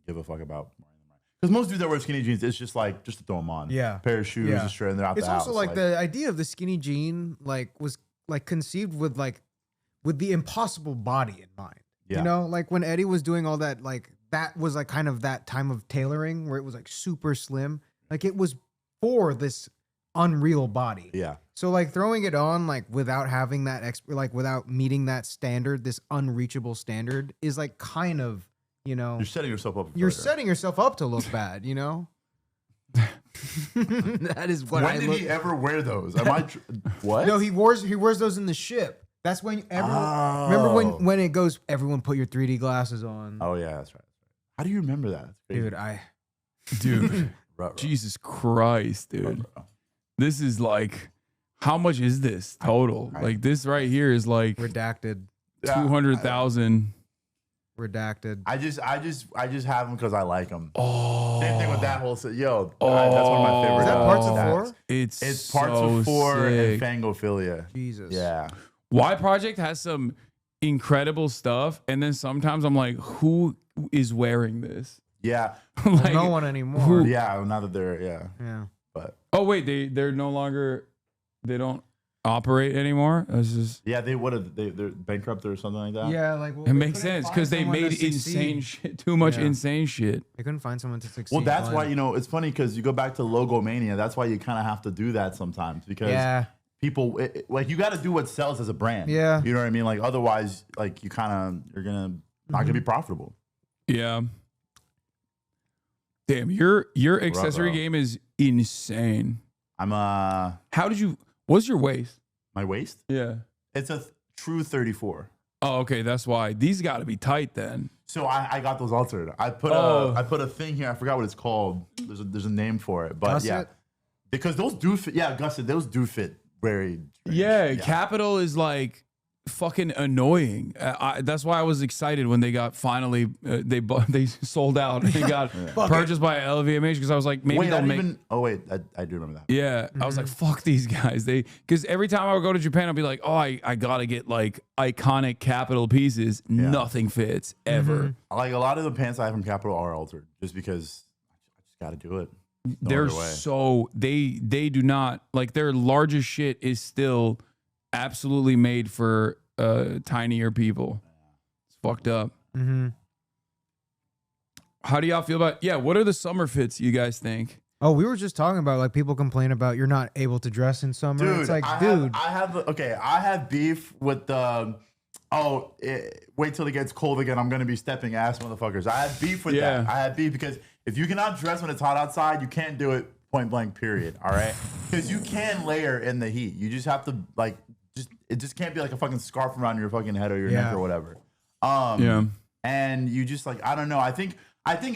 Speaker 2: give a fuck about wearing them right. Because most dudes that wear skinny jeans, it's just like just to throw them on.
Speaker 3: Yeah.
Speaker 2: Pair of shoes,
Speaker 3: Yeah.
Speaker 2: a shirt, and they're out
Speaker 3: It's
Speaker 2: the house.
Speaker 3: also like the idea of the skinny jean like was like conceived with the impossible body in mind.
Speaker 2: Yeah.
Speaker 3: You know, like when Eddie was doing all that, like that was like kind of that time of tailoring where it was like super slim. Like it was for this unreal body.
Speaker 2: Yeah.
Speaker 3: So like throwing it on like without having that without meeting that standard, this unreachable standard is like kind of,
Speaker 2: You're setting yourself up.
Speaker 3: you're
Speaker 2: further.
Speaker 3: setting yourself up to look bad, you know? That is what
Speaker 2: When
Speaker 3: I
Speaker 2: did
Speaker 3: look.
Speaker 2: he ever wear those? Am I what?
Speaker 3: No, he wears those in the ship. That's when everyone remember when it goes, everyone put your 3D glasses on.
Speaker 2: Oh yeah, that's right. How do you remember that? That's crazy.
Speaker 3: Dude,
Speaker 2: Ruh-roh.
Speaker 1: Jesus Christ, dude.
Speaker 2: Ruh-roh.
Speaker 1: This is like, how much is this total? Like this right here is like
Speaker 3: redacted.
Speaker 2: Yeah,
Speaker 1: 200,000.
Speaker 3: redacted.
Speaker 2: I just have them because I like them.
Speaker 1: Oh,
Speaker 2: same thing with that whole set. Yo, that's one of my favorite.
Speaker 3: Is that Parts of
Speaker 2: stats.
Speaker 3: 4?
Speaker 2: It's Parts
Speaker 1: so
Speaker 2: of 4
Speaker 1: sick.
Speaker 2: and Fangophilia.
Speaker 3: Jesus.
Speaker 2: Yeah.
Speaker 1: Y Project has some incredible stuff, and then sometimes I'm like, who is wearing this?
Speaker 2: Yeah.
Speaker 1: Like,
Speaker 3: no one anymore.
Speaker 2: Yeah, now that they're
Speaker 3: Yeah.
Speaker 2: But
Speaker 1: oh wait, they're no longer, they don't operate anymore. It's just,
Speaker 2: yeah, they're bankrupt or something like that.
Speaker 3: Yeah, like
Speaker 1: it makes sense because they made insane shit, too much insane shit.
Speaker 3: They couldn't find someone to succeed.
Speaker 2: Well, that's why, it's funny because you go back to Logomania. That's why you kind of have to do that sometimes because people like you got to do what sells as a brand.
Speaker 3: Yeah.
Speaker 2: You know what I mean? Like otherwise, like you're not gonna be profitable.
Speaker 1: Yeah. Damn, your accessory game is insane. What's your waist?
Speaker 2: My waist?
Speaker 1: Yeah.
Speaker 2: It's a true 34.
Speaker 1: Oh, okay, that's why. These got to be tight then.
Speaker 2: So I got those altered. I put a thing here. I forgot what it's called. There's a name for it, but
Speaker 3: Gusset?
Speaker 2: yeah, because those do fit. Yeah, Gusset. Those do fit very. Strange.
Speaker 1: Yeah, Capital is like fucking annoying. That's why I was excited when they got finally they sold out. They got purchased by LVMH because I was like, maybe they'll make.
Speaker 2: I do remember that.
Speaker 1: Yeah, I was like, fuck these guys. Because every time I would go to Japan, I'd be like, oh, I gotta get like iconic Capital pieces. Nothing fits ever.
Speaker 2: Like a lot of the pants I have from Capital are altered just because I just got to do it.
Speaker 1: They're they do not like their largest shit is still absolutely made for tinier people. It's fucked up. How do y'all feel about what are the summer fits you guys think?
Speaker 3: Oh, we were just talking about like people complain about you're not able to dress in summer.
Speaker 2: Dude,
Speaker 3: it's like,
Speaker 2: I have beef with the wait till it gets cold again. I'm gonna be stepping ass, motherfuckers. I have beef with that. I have beef because if you cannot dress when it's hot outside, you can't do it point blank, period. All right, because you can layer in the heat. You just have to it just can't be like a fucking scarf around your fucking head or your neck or whatever. And you just like, I don't know. I think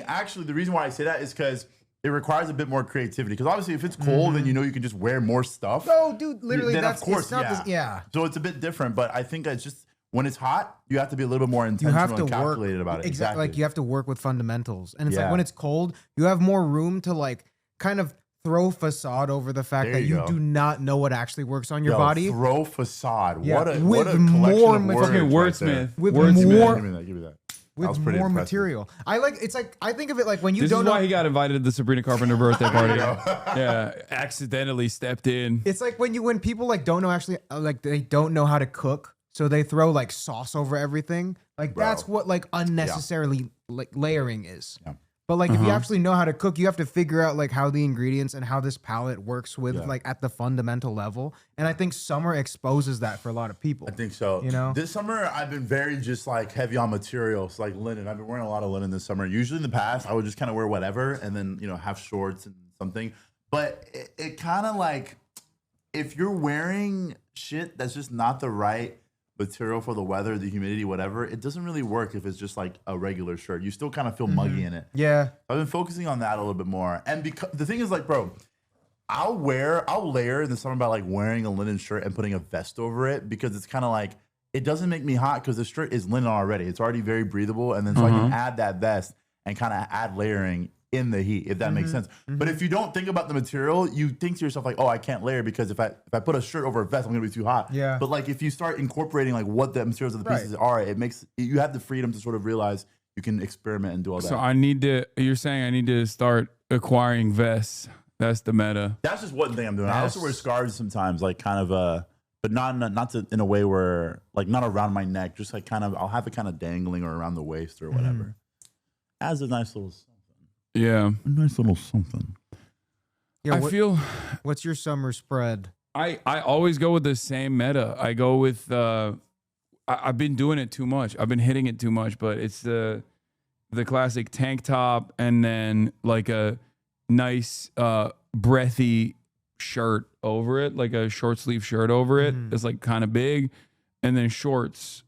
Speaker 2: actually the reason why I say that is because it requires a bit more creativity. Because obviously, if it's cold, then you can just wear more stuff.
Speaker 3: No, dude, literally,
Speaker 2: then of course,
Speaker 3: yeah.
Speaker 2: So it's a bit different, but I think it's just when it's hot, you have to be a little bit more intentional and calculated about it.
Speaker 3: Exactly. Like you have to work with fundamentals, and it's like when it's cold, you have more room to like kind of throw facade over the fact that you do not know what actually works on your body.
Speaker 2: Throw facade.
Speaker 3: Yeah.
Speaker 2: What a
Speaker 3: With
Speaker 2: collection
Speaker 3: more
Speaker 2: of words.
Speaker 1: Fucking wordsmith.
Speaker 3: With
Speaker 2: Wordsmith.
Speaker 3: more.
Speaker 2: Give me that.
Speaker 3: With more material. It's like I think of it like when you
Speaker 1: This
Speaker 3: don't
Speaker 1: is
Speaker 3: know.
Speaker 1: why he got invited to the Sabrina Carpenter birthday party. Accidentally stepped in.
Speaker 3: It's like when people like don't know actually like they don't know how to cook, so they throw like sauce over everything. Like that's what like unnecessarily like layering is.
Speaker 2: Yeah.
Speaker 3: But like if you actually know how to cook, you have to figure out like how the ingredients and how this palette works with like at the fundamental level. And I think summer exposes that for a lot of people.
Speaker 2: I think so. This summer I've been very just like heavy on materials, like linen. I've been wearing a lot of linen this summer. Usually in the past I would just kind of wear whatever and then have shorts and something. But it kind of like if you're wearing shit that's just not the right material for the weather, the humidity, whatever, it doesn't really work if it's just like a regular shirt. You still kind of feel muggy in it.
Speaker 3: Yeah.
Speaker 2: I've been focusing on that a little bit more. And because the thing is like, bro, I'll layer in the summer by like wearing a linen shirt and putting a vest over it because it's kind of like, it doesn't make me hot because the shirt is linen already. It's already very breathable. And then so I can add that vest and kind of add layering in the heat, if that makes sense. But if you don't think about the material, you think to yourself like, oh, I can't layer because if I put a shirt over a vest, I'm gonna be too hot.
Speaker 3: Yeah.
Speaker 2: But like if you start incorporating like what the materials of the pieces are, you have the freedom to sort of realize you can experiment and do all that.
Speaker 1: So you're saying I need to start acquiring vests. That's the meta.
Speaker 2: That's just one thing I'm doing. I also wear scarves sometimes, like kind of but not in a way where like not around my neck, just like kind of I'll have it kind of dangling or around the waist or whatever. As a nice little something.
Speaker 1: Yeah.
Speaker 2: A nice little something.
Speaker 3: Yeah,
Speaker 1: I feel
Speaker 3: what's your summer spread?
Speaker 1: I always go with the same meta. I go with I've been doing it too much. I've been hitting it too much, but it's the classic tank top and then like a nice breathy shirt over it, like a short sleeve shirt over it. It's like kind of big, and then shorts.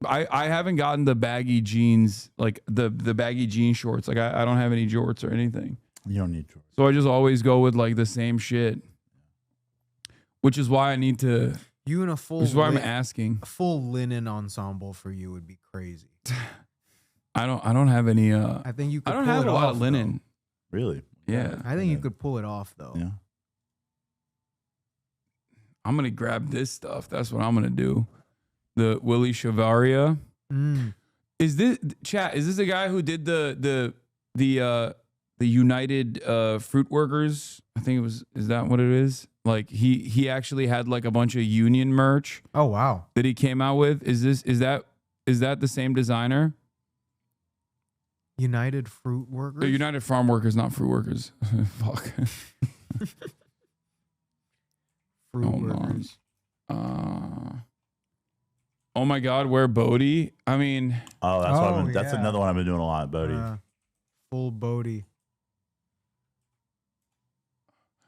Speaker 1: I haven't gotten the baggy jeans, like the baggy jean shorts. Like I don't have any jorts or anything.
Speaker 2: You don't need jorts.
Speaker 1: So I just always go with like the same shit, which is why I need to
Speaker 3: You in a full.
Speaker 1: Which is why I'm asking.
Speaker 3: A full linen ensemble for you would be crazy.
Speaker 1: I don't have any.
Speaker 3: I think you. Could
Speaker 1: I don't
Speaker 3: pull
Speaker 1: have
Speaker 3: it
Speaker 1: a lot
Speaker 3: off,
Speaker 1: of linen.
Speaker 3: though.
Speaker 2: Really?
Speaker 1: Yeah.
Speaker 3: I think you could pull it off though.
Speaker 2: Yeah.
Speaker 1: I'm gonna grab this stuff. That's what I'm gonna do. The Willie Chavaria. Is this chat? Is this a guy who did the United Fruit Workers? I think it was. Is that what it is? Like he actually had like a bunch of union merch.
Speaker 3: Oh wow.
Speaker 1: That he came out with. Is that the same designer?
Speaker 3: United Fruit Workers.
Speaker 1: The United Farm Workers, not Fruit Workers. Fuck.
Speaker 3: Fruit Workers.
Speaker 1: Oh my God, where Bodie? I mean,
Speaker 2: oh, that's what I've been, that's another one I've been doing a lot, Bodie.
Speaker 3: Full Bodie.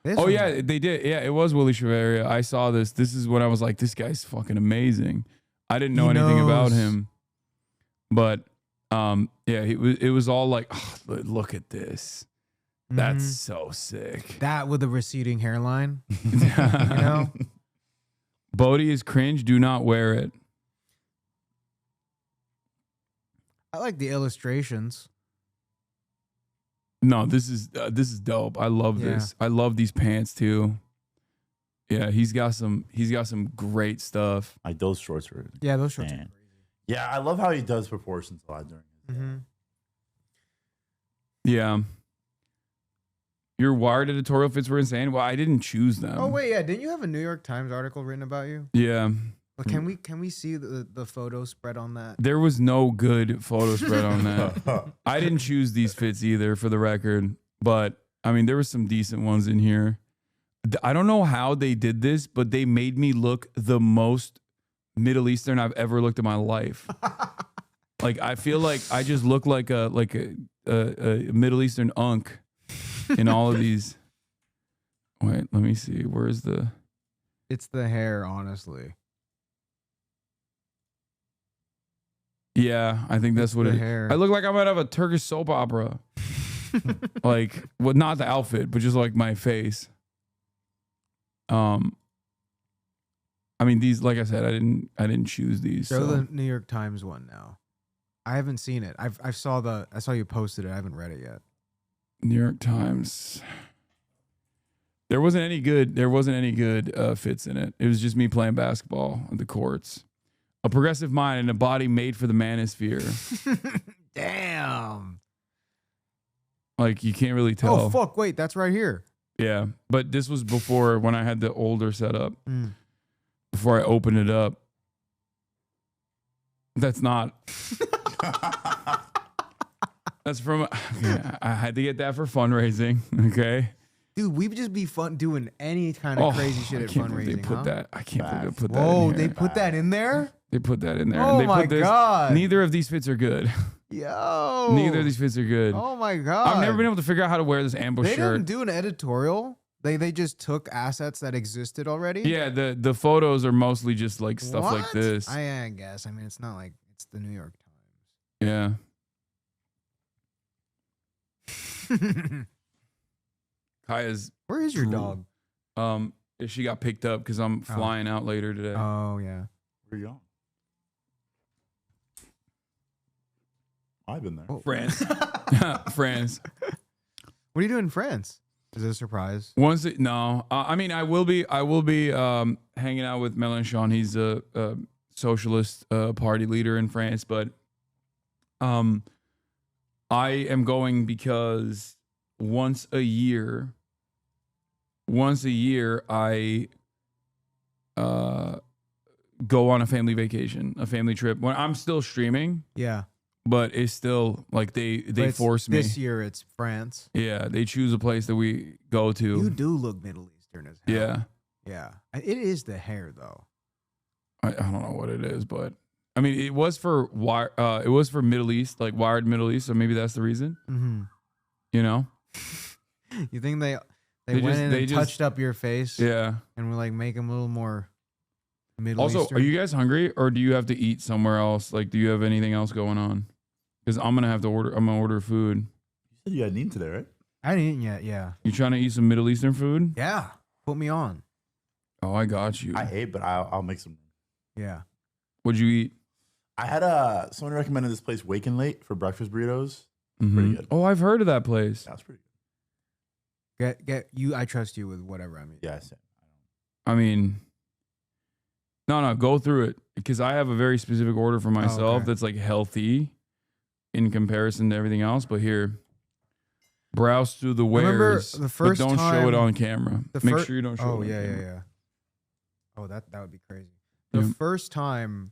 Speaker 1: Oh yeah, they did. Yeah, it was Willie Chavaria. I saw this. This is when I was like, this guy's fucking amazing. I didn't know anything about him, but yeah, it was all like, oh, look at this. That's so sick.
Speaker 3: That with a receding hairline. You know?
Speaker 1: Bodie is cringe. Do not wear it.
Speaker 3: I like the illustrations.
Speaker 1: No, this is dope. I love this. I love these pants too. Yeah, he's got some great stuff.
Speaker 2: Like those shorts were.
Speaker 3: Yeah, those shorts.
Speaker 2: Man. Yeah, I love how he does proportions a lot during his
Speaker 1: Yeah. Your Wired editorial fits were insane. Well, I didn't choose them.
Speaker 3: Oh wait, yeah. Didn't you have a New York Times article written about you?
Speaker 1: Yeah.
Speaker 3: Well, can we see the photo spread on that?
Speaker 1: There was no good photo spread on that. I didn't choose these fits either, for the record. But I mean, there were some decent ones in here. I don't know how they did this, but they made me look the most Middle Eastern I've ever looked in my life. Like I feel like I just look like a Middle Eastern unk in all of these. Wait, let me see. Where's the?
Speaker 3: It's the hair, honestly.
Speaker 1: Yeah, I think that's what it is. I look like I'm out of a Turkish soap opera. Like, well, not the outfit, but just like my face. I mean, these, like I said, I didn't choose these.
Speaker 3: Show the New York Times one now. I haven't seen it. I saw you posted it. I haven't read it yet.
Speaker 1: New York Times. There wasn't any good fits in it. It was just me playing basketball on the courts. A progressive mind and a body made for the manosphere.
Speaker 3: Damn.
Speaker 1: Like you can't really tell.
Speaker 3: Oh fuck! Wait, that's right here.
Speaker 1: Yeah, but this was before when I had the older setup. Before I opened it up. That's not. That's from. Okay, I had to get that for fundraising. Okay.
Speaker 3: Dude, we would just be fun doing any kind of crazy shit at fundraising.
Speaker 1: They put that. I can't believe they put that.
Speaker 3: Whoa,
Speaker 1: in here.
Speaker 3: they put that in there.
Speaker 1: They put that in there.
Speaker 3: Oh
Speaker 1: and they
Speaker 3: my
Speaker 1: put this,
Speaker 3: god!
Speaker 1: Neither of these fits are good.
Speaker 3: Yo.
Speaker 1: Neither of these fits are good.
Speaker 3: Oh my god!
Speaker 1: I've never been able to figure out how to wear this ambush
Speaker 3: They
Speaker 1: shirt.
Speaker 3: didn't do an editorial. They just took assets that existed already.
Speaker 1: Yeah, the photos are mostly just like stuff like this.
Speaker 3: I guess. I mean, it's not like it's the New York
Speaker 1: Yeah.
Speaker 3: Times.
Speaker 1: Kaya's.
Speaker 3: Where is your dog?
Speaker 1: She got picked up because I'm flying out later today.
Speaker 3: Oh yeah.
Speaker 2: Where are you going? I've been there.
Speaker 3: Oh.
Speaker 1: France. France.
Speaker 3: What are you doing in France? Is it a surprise?
Speaker 1: No. I mean, I will be hanging out with Mélenchon. He's a socialist party leader in France, but I am going because once a year I go on a family vacation, a family trip. When I'm still streaming.
Speaker 3: Yeah.
Speaker 1: But it's still like they force me.
Speaker 3: This year it's France.
Speaker 1: Yeah, they choose a place that we go to.
Speaker 3: You do look Middle Eastern as hell.
Speaker 1: Yeah.
Speaker 3: Yeah. It is the hair though.
Speaker 1: I don't know what it is, but I mean it was for Middle East, like Wired Middle East, so maybe that's the reason.
Speaker 3: Mm-hmm.
Speaker 1: You know?
Speaker 3: You think they went in and touched up your face?
Speaker 1: Yeah.
Speaker 3: And were like make them a little more Middle
Speaker 1: also,
Speaker 3: Eastern?
Speaker 1: Are you guys hungry or do you have to eat somewhere else? Like, do you have anything else going on? Because I'm gonna order food.
Speaker 2: You said you hadn't eaten today, right?
Speaker 3: I hadn't eaten yet, yeah.
Speaker 1: You trying to eat some Middle Eastern food?
Speaker 3: Yeah. Put me on.
Speaker 1: Oh, I got you.
Speaker 2: I ate, but I'll make some.
Speaker 3: Yeah.
Speaker 1: What'd you eat?
Speaker 2: I had someone recommended this place Wake and Late for breakfast burritos. Pretty good.
Speaker 1: Oh, I've heard of that place.
Speaker 2: That's pretty good.
Speaker 3: Get you. I trust you with whatever I'm eating.
Speaker 2: Yeah,
Speaker 1: I mean, no, go through it because I have a very specific order for myself that's like healthy in comparison to everything else. But here, browse through the wares.
Speaker 3: The first
Speaker 1: but don't
Speaker 3: time,
Speaker 1: show it on camera. Make sure you don't show it.
Speaker 3: Oh
Speaker 1: on
Speaker 3: yeah,
Speaker 1: camera.
Speaker 3: yeah. Oh, that would be crazy. The first time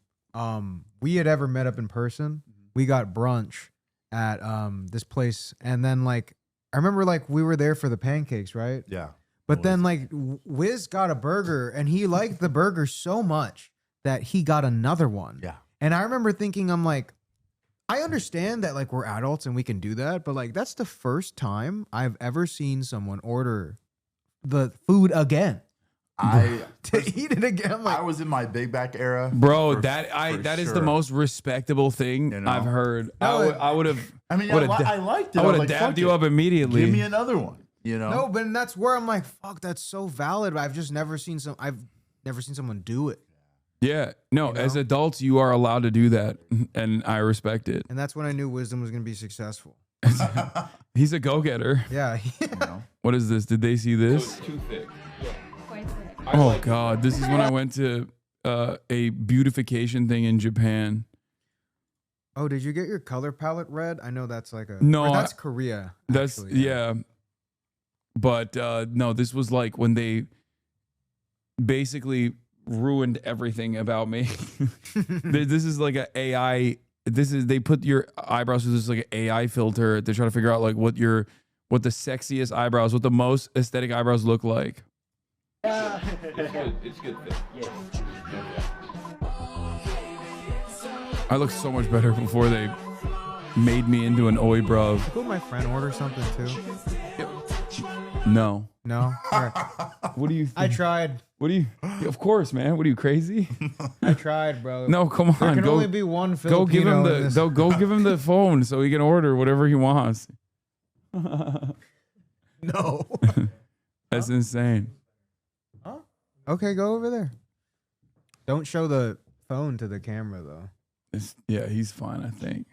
Speaker 3: we had ever met up in person, we got brunch at this place, and then like I remember like we were there for the pancakes, right?
Speaker 2: Yeah.
Speaker 3: But then like Wiz got a burger, and he liked the burger so much that he got another one.
Speaker 2: Yeah.
Speaker 3: And I remember thinking, I'm like, I understand that like we're adults and we can do that, but like that's the first time I've ever seen someone order the food again. To eat it again. I'm like,
Speaker 2: I was in my big back era,
Speaker 1: bro. That is the most respectable thing I've heard. I would have.
Speaker 2: I mean, I liked it.
Speaker 1: I would have dabbed you up immediately.
Speaker 2: Give me another one. You know?
Speaker 3: No, but that's where I'm like, fuck, that's so valid. I've just never seen someone do it.
Speaker 1: Yeah. No, as adults, you are allowed to do that, and I respect it.
Speaker 3: And that's when I knew WISDM was going to be successful.
Speaker 1: He's a go-getter.
Speaker 3: Yeah.
Speaker 1: What is this? Did they see this?
Speaker 11: Too thick.
Speaker 1: Oh God, this is when I went to a beautification thing in Japan.
Speaker 3: Oh, did you get your color palette red? I know that's like that's Korea.
Speaker 1: That's yeah. But no, this was like when they basically ruined everything about me. This is like an AI. They put your eyebrows through this like an AI filter to try to figure out like what the sexiest eyebrows, what the most aesthetic eyebrows look like.
Speaker 11: It's good thing. Yes.
Speaker 1: I looked so much better before they made me into an oi bruv.
Speaker 3: Could my friend order something too?
Speaker 1: No.
Speaker 3: No? All right.
Speaker 1: What do you think?
Speaker 3: I tried.
Speaker 1: What do you? Of course, man. What are you, crazy?
Speaker 3: I tried, bro.
Speaker 1: No, come on.
Speaker 3: There can only be one Filipino
Speaker 1: go give him
Speaker 3: in this.
Speaker 1: go give him the phone so he can order whatever he wants.
Speaker 3: No.
Speaker 1: That's insane.
Speaker 3: Huh? Okay, go over there. Don't show the phone to the camera though.
Speaker 1: Yeah, he's fine, I think.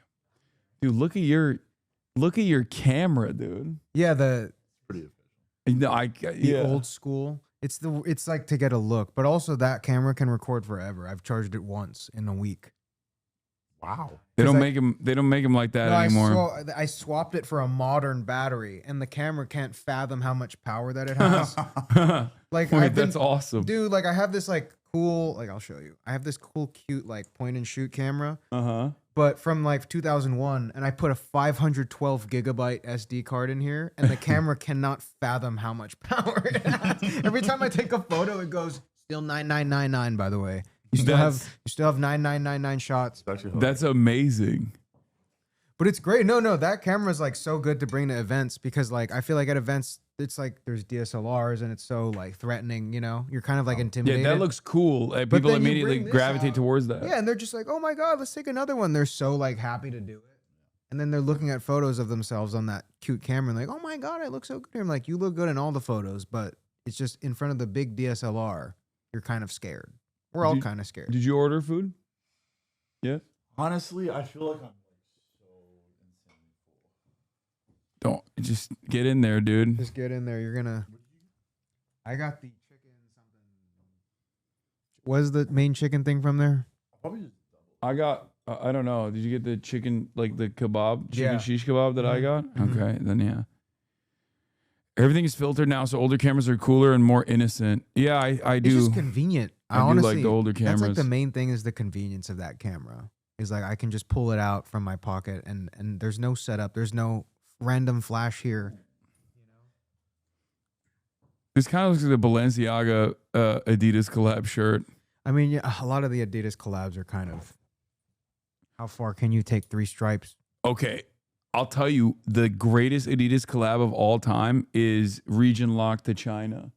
Speaker 1: Dude, look at your camera, dude.
Speaker 3: Yeah, the
Speaker 1: No,
Speaker 3: old school. It's like to get a look, but also that camera can record forever. I've charged it once in a week.
Speaker 2: Wow.
Speaker 1: They don't make him like that anymore.
Speaker 3: I swapped it for a modern battery, and the camera can't fathom how much power that it has. Like,
Speaker 1: wait, that's awesome,
Speaker 3: dude. Like, I have this like cool, like I'll show you. I have this cool, cute like point and shoot camera. But from like 2001, and I put a 512 gigabyte SD card in here, and the camera cannot fathom how much power it has. Every time I take a photo, it goes still 9999. By the way, you still have 9999 shots.
Speaker 1: That's amazing.
Speaker 3: But it's great. No, that camera is like so good to bring to events because like I feel like at events it's like there's DSLRs and it's so like threatening. You know, you're kind of like intimidated.
Speaker 1: Yeah, that looks cool. People immediately gravitate towards that.
Speaker 3: Yeah, and they're just like, oh my God, let's take another one. They're so like happy to do it. And then they're looking at photos of themselves on that cute camera and like, oh my God, I look so good. I'm like, you look good in all the photos, but it's just in front of the big DSLR. You're kind of scared. We're all kind of scared.
Speaker 1: Did you order food? Yeah.
Speaker 2: Honestly, I feel like I'm
Speaker 1: Don't just get in there, dude.
Speaker 3: Just get in there. You're gonna. I got the chicken something. Was the main chicken thing from there?
Speaker 1: I got. I don't know. Did you get the chicken, like the kebab, chicken
Speaker 3: Yeah.
Speaker 1: shish kebab that I got?
Speaker 3: Mhm.
Speaker 1: Okay, then yeah. Everything is filtered now, so older cameras are cooler and more innocent. Yeah, I do.
Speaker 3: It's just convenient.
Speaker 1: I do
Speaker 3: honestly
Speaker 1: like the older
Speaker 3: That's like
Speaker 1: cameras.
Speaker 3: the main thing is the convenience of that camera. Is like I can just pull it out from my pocket and there's no setup. There's no random flash here.
Speaker 1: This kind of looks like the Balenciaga Adidas collab shirt.
Speaker 3: I mean, yeah, a lot of the Adidas collabs are kind of. How far can you take 3 stripes?
Speaker 1: Okay, I'll tell you, the greatest Adidas collab of all time is Region Lock to China.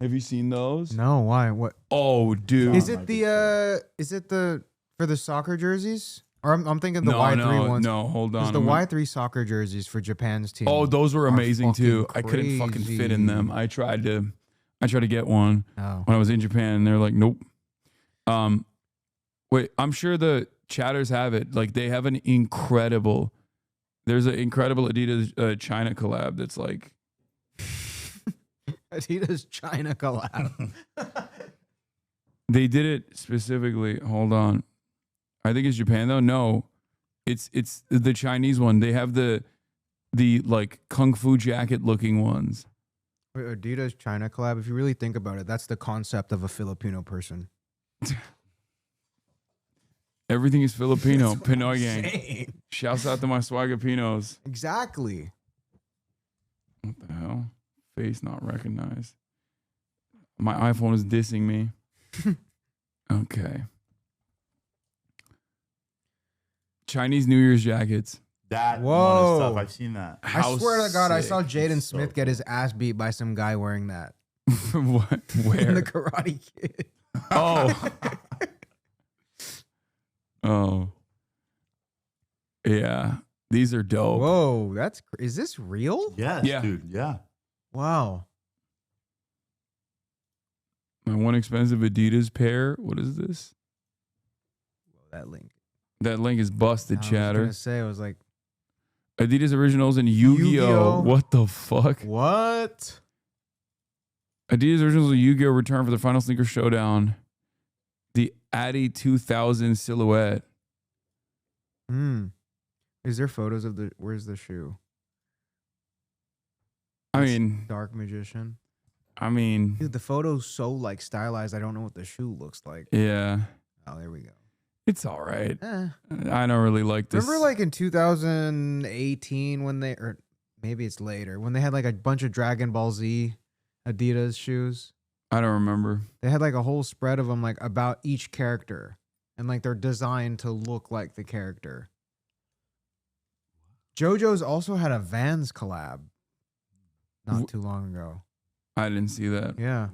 Speaker 1: Have you seen those?
Speaker 3: No, why? What?
Speaker 1: Oh, dude.
Speaker 3: Is it the for the soccer jerseys? Or I'm thinking the Y3 ones.
Speaker 1: No, hold on.
Speaker 3: It's the Y3 soccer jerseys for Japan's team.
Speaker 1: Oh, those were amazing too. I
Speaker 3: fucking
Speaker 1: couldn't fucking fit in them. I tried to I tried to get one when I was in Japan, and they're like, nope. Wait, I'm sure the chatters have it. Like they have an incredible. There's an incredible Adidas China collab that's like
Speaker 3: Adidas China collab.
Speaker 1: They did it specifically. Hold on, I think it's Japan though. No, it's the Chinese one. They have the like kung fu jacket looking ones.
Speaker 3: Wait, Adidas China collab. If you really think about it, that's the concept of a Filipino person.
Speaker 1: Everything is Filipino. Pinoy gang. Shouts out to my Swagapinos.
Speaker 3: Exactly.
Speaker 1: What the hell? Face not recognized. My iPhone is dissing me. Okay. Chinese New Year's jackets.
Speaker 2: That
Speaker 3: Whoa.
Speaker 2: stuff. I've seen that.
Speaker 3: I swear to God, I saw Jaden
Speaker 2: So
Speaker 3: Smith get his ass beat by some guy wearing that.
Speaker 1: What? Where?
Speaker 3: In the Karate Kid.
Speaker 1: Oh. Oh. Yeah. These are dope.
Speaker 3: Whoa, is this real?
Speaker 2: Yes,
Speaker 1: Yeah.
Speaker 2: dude. Yeah.
Speaker 3: Wow.
Speaker 1: My one expensive Adidas pair. What is this?
Speaker 3: That link.
Speaker 1: That link is busted,
Speaker 3: I was
Speaker 1: chatter.
Speaker 3: gonna say, I was like,
Speaker 1: Adidas Originals and Yu-Gi-Oh.
Speaker 3: Yu-Gi-Oh.
Speaker 1: What the fuck?
Speaker 3: what?
Speaker 1: Adidas Originals and Yu-Gi-Oh return for the final sneaker showdown. The Addy 2000 silhouette.
Speaker 3: Is there photos of where's the shoe?
Speaker 1: I mean,
Speaker 3: Dark Magician.
Speaker 1: Dude,
Speaker 3: Dude, the photo's so like stylized. I don't know what the shoe looks like.
Speaker 1: yeah.
Speaker 3: Oh, there we go.
Speaker 1: It's all right.
Speaker 3: Eh.
Speaker 1: I don't really like this.
Speaker 3: Remember like in 2018 when or maybe it's later, when they had like a bunch of Dragon Ball Z Adidas shoes?
Speaker 1: I don't remember.
Speaker 3: They had like a whole spread of them like about each character. And like they're designed to look like the character. JoJo's also had a Vans collab not too long ago.
Speaker 1: I didn't see that.
Speaker 3: Yeah.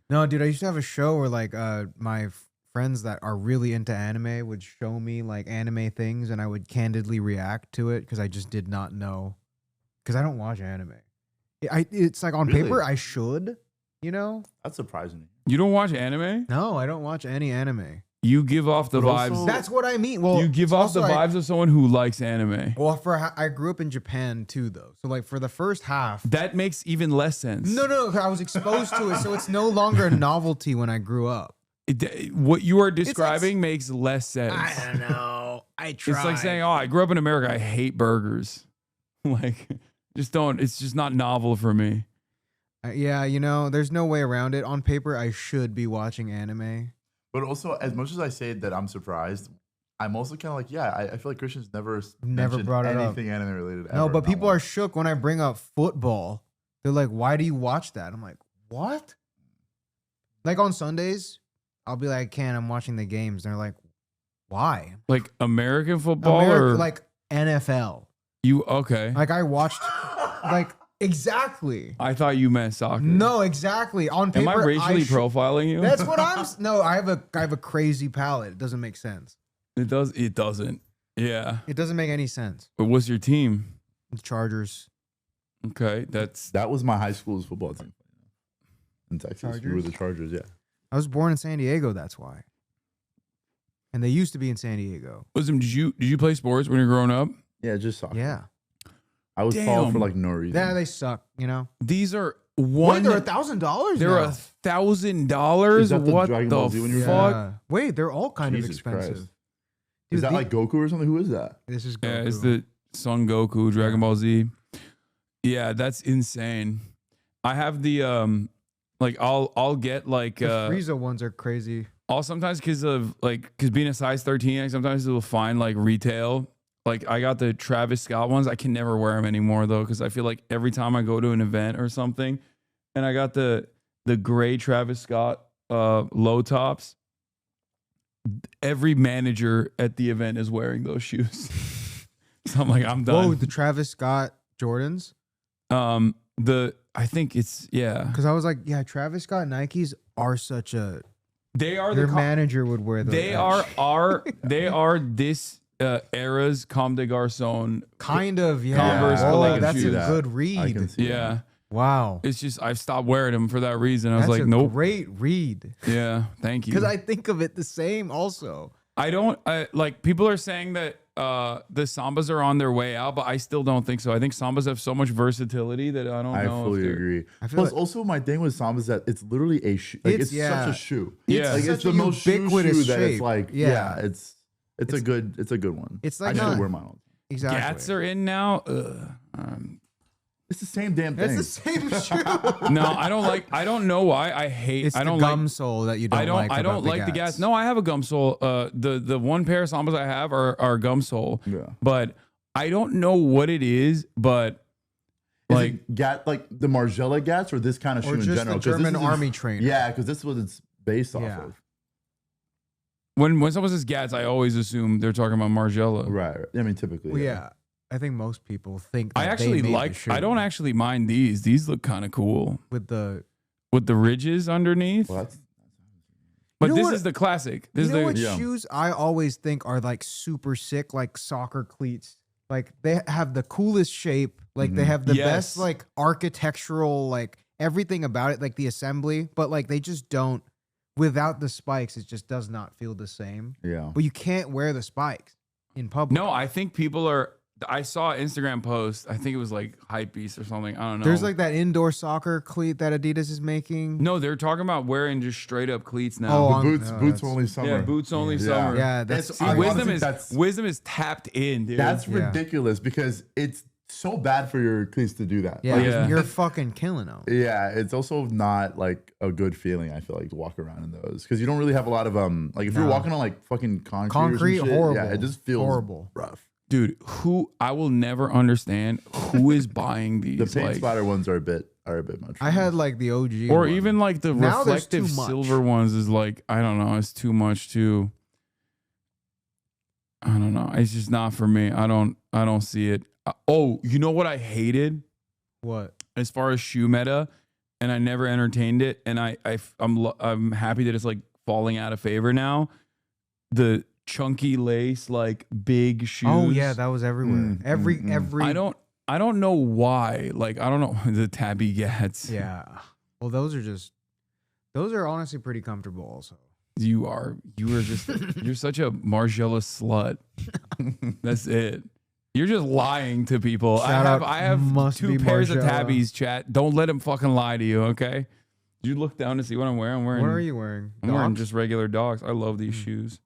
Speaker 3: No, dude, I used to have a show where like my friends that are really into anime would show me like anime things and I would candidly react to it because I just did not know. Because I don't watch anime. It's like on paper I should, you know?
Speaker 2: That's surprising.
Speaker 1: You don't watch anime?
Speaker 3: No, I don't watch any anime.
Speaker 1: You give off the vibes.
Speaker 3: That's what I mean. Well,
Speaker 1: you give off the
Speaker 3: also
Speaker 1: vibes of someone who likes anime.
Speaker 3: Well, I grew up in Japan too, though. So like for the first half,
Speaker 1: that makes even less sense.
Speaker 3: No, I was exposed to it, so it's no longer a novelty when I grew up.
Speaker 1: What you are describing makes less sense.
Speaker 3: I don't know. I try.
Speaker 1: It's like saying, "Oh, I grew up in America. I hate burgers." Like, just don't. It's just not novel for me.
Speaker 3: Yeah, you know, there's no way around it. On paper, I should be watching anime.
Speaker 2: But also, as much as I say that I'm surprised, I'm also kind of like, yeah, I feel like Christian's never
Speaker 3: brought it up.
Speaker 2: anything anime related.
Speaker 3: No,
Speaker 2: ever,
Speaker 3: but
Speaker 2: not
Speaker 3: people
Speaker 2: once.
Speaker 3: are shook when I bring up football. They're like, "Why do you watch that?" I'm like, "What?" Like on Sundays, I'll be like, I'm watching the games." And they're like, "Why?"
Speaker 1: Like American football or
Speaker 3: like NFL.
Speaker 1: You okay?
Speaker 3: Like I watched, like exactly.
Speaker 1: I thought you meant soccer.
Speaker 3: No, exactly. On paper,
Speaker 1: am I racially profiling you?
Speaker 3: That's what I'm. No, I have a crazy palate. It doesn't make sense.
Speaker 1: It does. It doesn't. Yeah.
Speaker 3: It doesn't make any sense.
Speaker 1: But what's your team?
Speaker 3: The Chargers.
Speaker 1: Okay,
Speaker 2: that was my high school's football team in Texas. We were
Speaker 3: Chargers?
Speaker 2: the Chargers. Yeah.
Speaker 3: I was born in San Diego. That's why. And they used to be in San Diego.
Speaker 1: Listen, did you play sports when you were growing up?
Speaker 2: Yeah, just soccer.
Speaker 3: Yeah.
Speaker 2: I was followed for like no reason.
Speaker 3: Yeah, they suck. You know.
Speaker 1: These are
Speaker 3: Wait, they're $1,000.
Speaker 1: They're $1,000.
Speaker 2: Is that the
Speaker 1: What
Speaker 2: Dragon Ball Z
Speaker 1: the
Speaker 2: when you were
Speaker 1: fuck?
Speaker 3: Yeah. Wait, they're all kind of
Speaker 2: Jesus
Speaker 3: expensive.
Speaker 2: Christ.
Speaker 3: Dude,
Speaker 2: Is that like Goku or something? Who is that?
Speaker 3: This is Goku.
Speaker 1: Yeah, it's the Son Goku, Dragon Ball Z. Yeah, that's insane. I have the like I'll get like
Speaker 3: The Frieza ones are crazy.
Speaker 1: I'll sometimes because being a size 13, I sometimes will find like retail. Like I got the Travis Scott ones. I can never wear them anymore though, because I feel like every time I go to an event or something, and I got the gray Travis Scott low tops. Every manager at the event is wearing those shoes. So I'm like, I'm done.
Speaker 3: Whoa, the Travis Scott Jordans.
Speaker 1: I think it's
Speaker 3: Because I was like, yeah, Travis Scott Nikes are such a.
Speaker 1: They are
Speaker 3: Your manager would wear those.
Speaker 1: They are this era's Comme des Garçons.
Speaker 3: Kind of, yeah.
Speaker 1: Converse
Speaker 3: Oh,
Speaker 1: collection
Speaker 3: that's a
Speaker 1: shoes.
Speaker 3: good read.
Speaker 2: I can see
Speaker 1: Yeah.
Speaker 3: Wow.
Speaker 1: It's just I've stopped wearing them for that reason. I was
Speaker 3: That's
Speaker 1: like,
Speaker 3: a
Speaker 1: nope.
Speaker 3: great read.
Speaker 1: Yeah, thank you.
Speaker 3: Because I think of it the same also.
Speaker 1: I don't like people are saying that the Sambas are on their way out, but I still don't think so. I think Sambas have so much versatility that I don't know.
Speaker 2: I fully agree. Plus, also my thing with Samba is that it's literally a shoe. Like, it's such a shoe.
Speaker 1: Yeah,
Speaker 2: like, it's the most
Speaker 3: ubiquitous
Speaker 2: shoe that
Speaker 3: shape.
Speaker 2: it's like.
Speaker 3: Yeah.
Speaker 2: It's a good one.
Speaker 3: It's like
Speaker 2: I
Speaker 3: not-
Speaker 2: still wear mine all the time.
Speaker 3: Exactly.
Speaker 1: Gats are in now.
Speaker 2: It's the same damn thing.
Speaker 3: It's the same shoe.
Speaker 1: No, I don't like. I don't know why. I hate.
Speaker 3: It's
Speaker 1: I don't
Speaker 3: the
Speaker 1: like
Speaker 3: gum sole that you don't like.
Speaker 1: I don't like the Gats. No, I have a gum sole. The one pair of Sambas I have are gum sole.
Speaker 2: Yeah.
Speaker 1: But I don't know what it is. But like
Speaker 2: it Gat, like the Margiela Gats, or this kind of shoe
Speaker 3: Or
Speaker 2: in
Speaker 3: just
Speaker 2: general.
Speaker 3: the
Speaker 2: 'Cause this
Speaker 3: German
Speaker 2: is-
Speaker 3: army trainer.
Speaker 2: Yeah, because this is what it's based off
Speaker 3: Yeah.
Speaker 2: of.
Speaker 1: when someone says Gats, I always assume they're talking about Margiela.
Speaker 2: Right. I mean, typically.
Speaker 3: Well, yeah. I think most people think
Speaker 1: I
Speaker 3: that
Speaker 1: actually
Speaker 3: they made
Speaker 1: like.
Speaker 3: the shoe
Speaker 1: I don't actually mind these. These look kind of cool
Speaker 3: with the
Speaker 1: ridges underneath.
Speaker 2: Well, that's,
Speaker 1: But
Speaker 3: You know
Speaker 1: this
Speaker 3: what-
Speaker 1: is the classic. This
Speaker 3: You know
Speaker 1: is the
Speaker 3: what shoes I always think are like super sick, like soccer cleats. Like they have the coolest shape. Like they have the
Speaker 1: Yes.
Speaker 3: best like architectural, like everything about it, like the assembly. But like they just don't. Without the spikes, it just does not feel the same.
Speaker 2: yeah.
Speaker 3: But you can't wear the spikes in public.
Speaker 1: No, I think people are. I saw an Instagram post. I think it was like Hypebeast or something. I don't know.
Speaker 3: There's like that indoor soccer cleat that Adidas is making.
Speaker 1: no, they're talking about wearing just straight up cleats now.
Speaker 3: Oh,
Speaker 2: The
Speaker 3: on-
Speaker 2: boots,
Speaker 3: no,
Speaker 2: boots
Speaker 3: that's-
Speaker 2: only summer.
Speaker 1: yeah, boots only
Speaker 2: Yeah.
Speaker 1: summer.
Speaker 3: Yeah, that's
Speaker 2: It's- I
Speaker 1: Wisdom
Speaker 2: honestly,
Speaker 1: is
Speaker 2: that's-
Speaker 1: Wisdom is tapped in, dude.
Speaker 2: That's
Speaker 3: Yeah.
Speaker 2: ridiculous because it's so bad for your cleats to do that.
Speaker 3: yeah,
Speaker 2: Like,
Speaker 1: Yeah.
Speaker 3: you're fucking killing them.
Speaker 2: yeah, it's also not like a good feeling. I feel like to walk around in those because you don't really have a lot of like if you're
Speaker 3: No.
Speaker 2: walking on like fucking concrete, or some
Speaker 3: Concrete,
Speaker 2: shit,
Speaker 3: horrible.
Speaker 2: Yeah, it just feels
Speaker 3: Horrible.
Speaker 2: rough.
Speaker 1: Dude, who I will never understand who is buying these.
Speaker 2: The paint
Speaker 1: like,
Speaker 2: splatter ones are a bit much.
Speaker 3: I had like the OG,
Speaker 1: or
Speaker 3: one.
Speaker 1: even like the
Speaker 3: Now there's
Speaker 1: reflective
Speaker 3: too much.
Speaker 1: silver ones is like I don't know. It's too much too. I don't know. It's just not for me. I don't see it. Oh, you know what I hated
Speaker 3: What?
Speaker 1: as far as shoe meta, and I never entertained it, and I'm happy that it's like falling out of favor now. The chunky lace, like big shoes.
Speaker 3: Oh yeah, that was everywhere. Every.
Speaker 1: I don't know why. Like I don't know the tabby gats.
Speaker 3: Yeah. Well, those are honestly pretty comfortable. Also,
Speaker 1: You are just you're such a Margiela slut. That's it. You're just lying to people.
Speaker 3: Shout out
Speaker 1: I have
Speaker 3: must
Speaker 1: two
Speaker 3: be
Speaker 1: pairs of
Speaker 3: Margiela.
Speaker 1: tabbies, chat. Don't let him fucking lie to you, okay? You look down to see what I'm wearing. I'm wearing
Speaker 3: what are you wearing?
Speaker 1: I'm wearing
Speaker 3: Docs?
Speaker 1: just regular dogs. I love these shoes.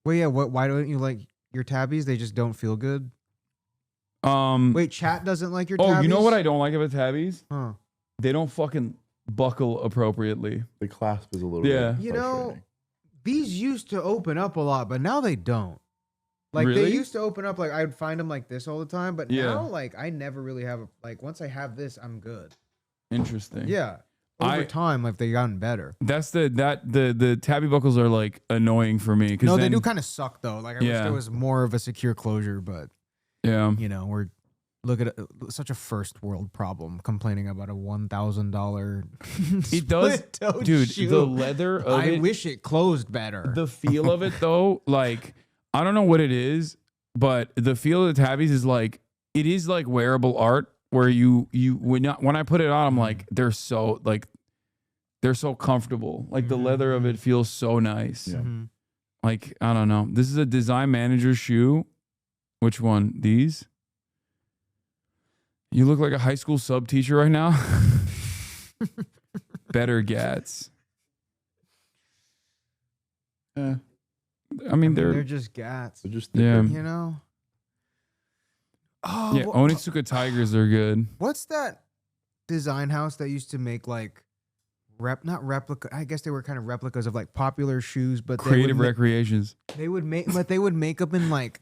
Speaker 3: Well, yeah. Why don't you like your tabbies? They just don't feel good. Wait, chat doesn't like your.
Speaker 1: Oh,
Speaker 3: tabbies?
Speaker 1: you know what I don't like about tabbies?
Speaker 3: Huh.
Speaker 1: They don't fucking buckle appropriately.
Speaker 2: the clasp is a little.
Speaker 1: Yeah.
Speaker 2: bit
Speaker 3: You know,
Speaker 2: frustrating.
Speaker 3: these used to open up a lot, but now they don't. Like
Speaker 1: Really?
Speaker 3: they used to open up, like I would find them like this all the time, but
Speaker 1: Yeah.
Speaker 3: now like I never really have like once I have this, I'm good.
Speaker 1: Interesting.
Speaker 3: Yeah. Over time, like they've gotten better.
Speaker 1: That's the tabby buckles are like annoying for me because
Speaker 3: No, they do kind of suck though. Like I wish
Speaker 1: Yeah.
Speaker 3: there was more of a secure closure, but
Speaker 1: yeah.
Speaker 3: you know, we're look at such a first world problem complaining about a $1,000.
Speaker 1: It does,
Speaker 3: split-toed
Speaker 1: dude.
Speaker 3: shoe.
Speaker 1: The leather of
Speaker 3: I
Speaker 1: it,
Speaker 3: wish it closed better.
Speaker 1: the feel of it though, like I don't know what it is, but the feel of the tabbies is like it is like wearable art where you when I put it on, I'm like they're so comfortable. Like the leather of it feels so nice.
Speaker 2: Yeah.
Speaker 3: Mhm.
Speaker 1: Like I don't know. This is a design manager shoe. Which one? These? You look like a high school sub teacher right now. Better gats. I mean,
Speaker 3: they're just gats.
Speaker 2: They're just
Speaker 1: yeah.
Speaker 3: You know? Oh,
Speaker 1: Yeah, Onitsuka Tigers are good.
Speaker 3: what's that design house that used to make like not replica? I guess they were kind of replicas of like popular shoes, but
Speaker 1: Creative Recreations.
Speaker 3: they would make up in like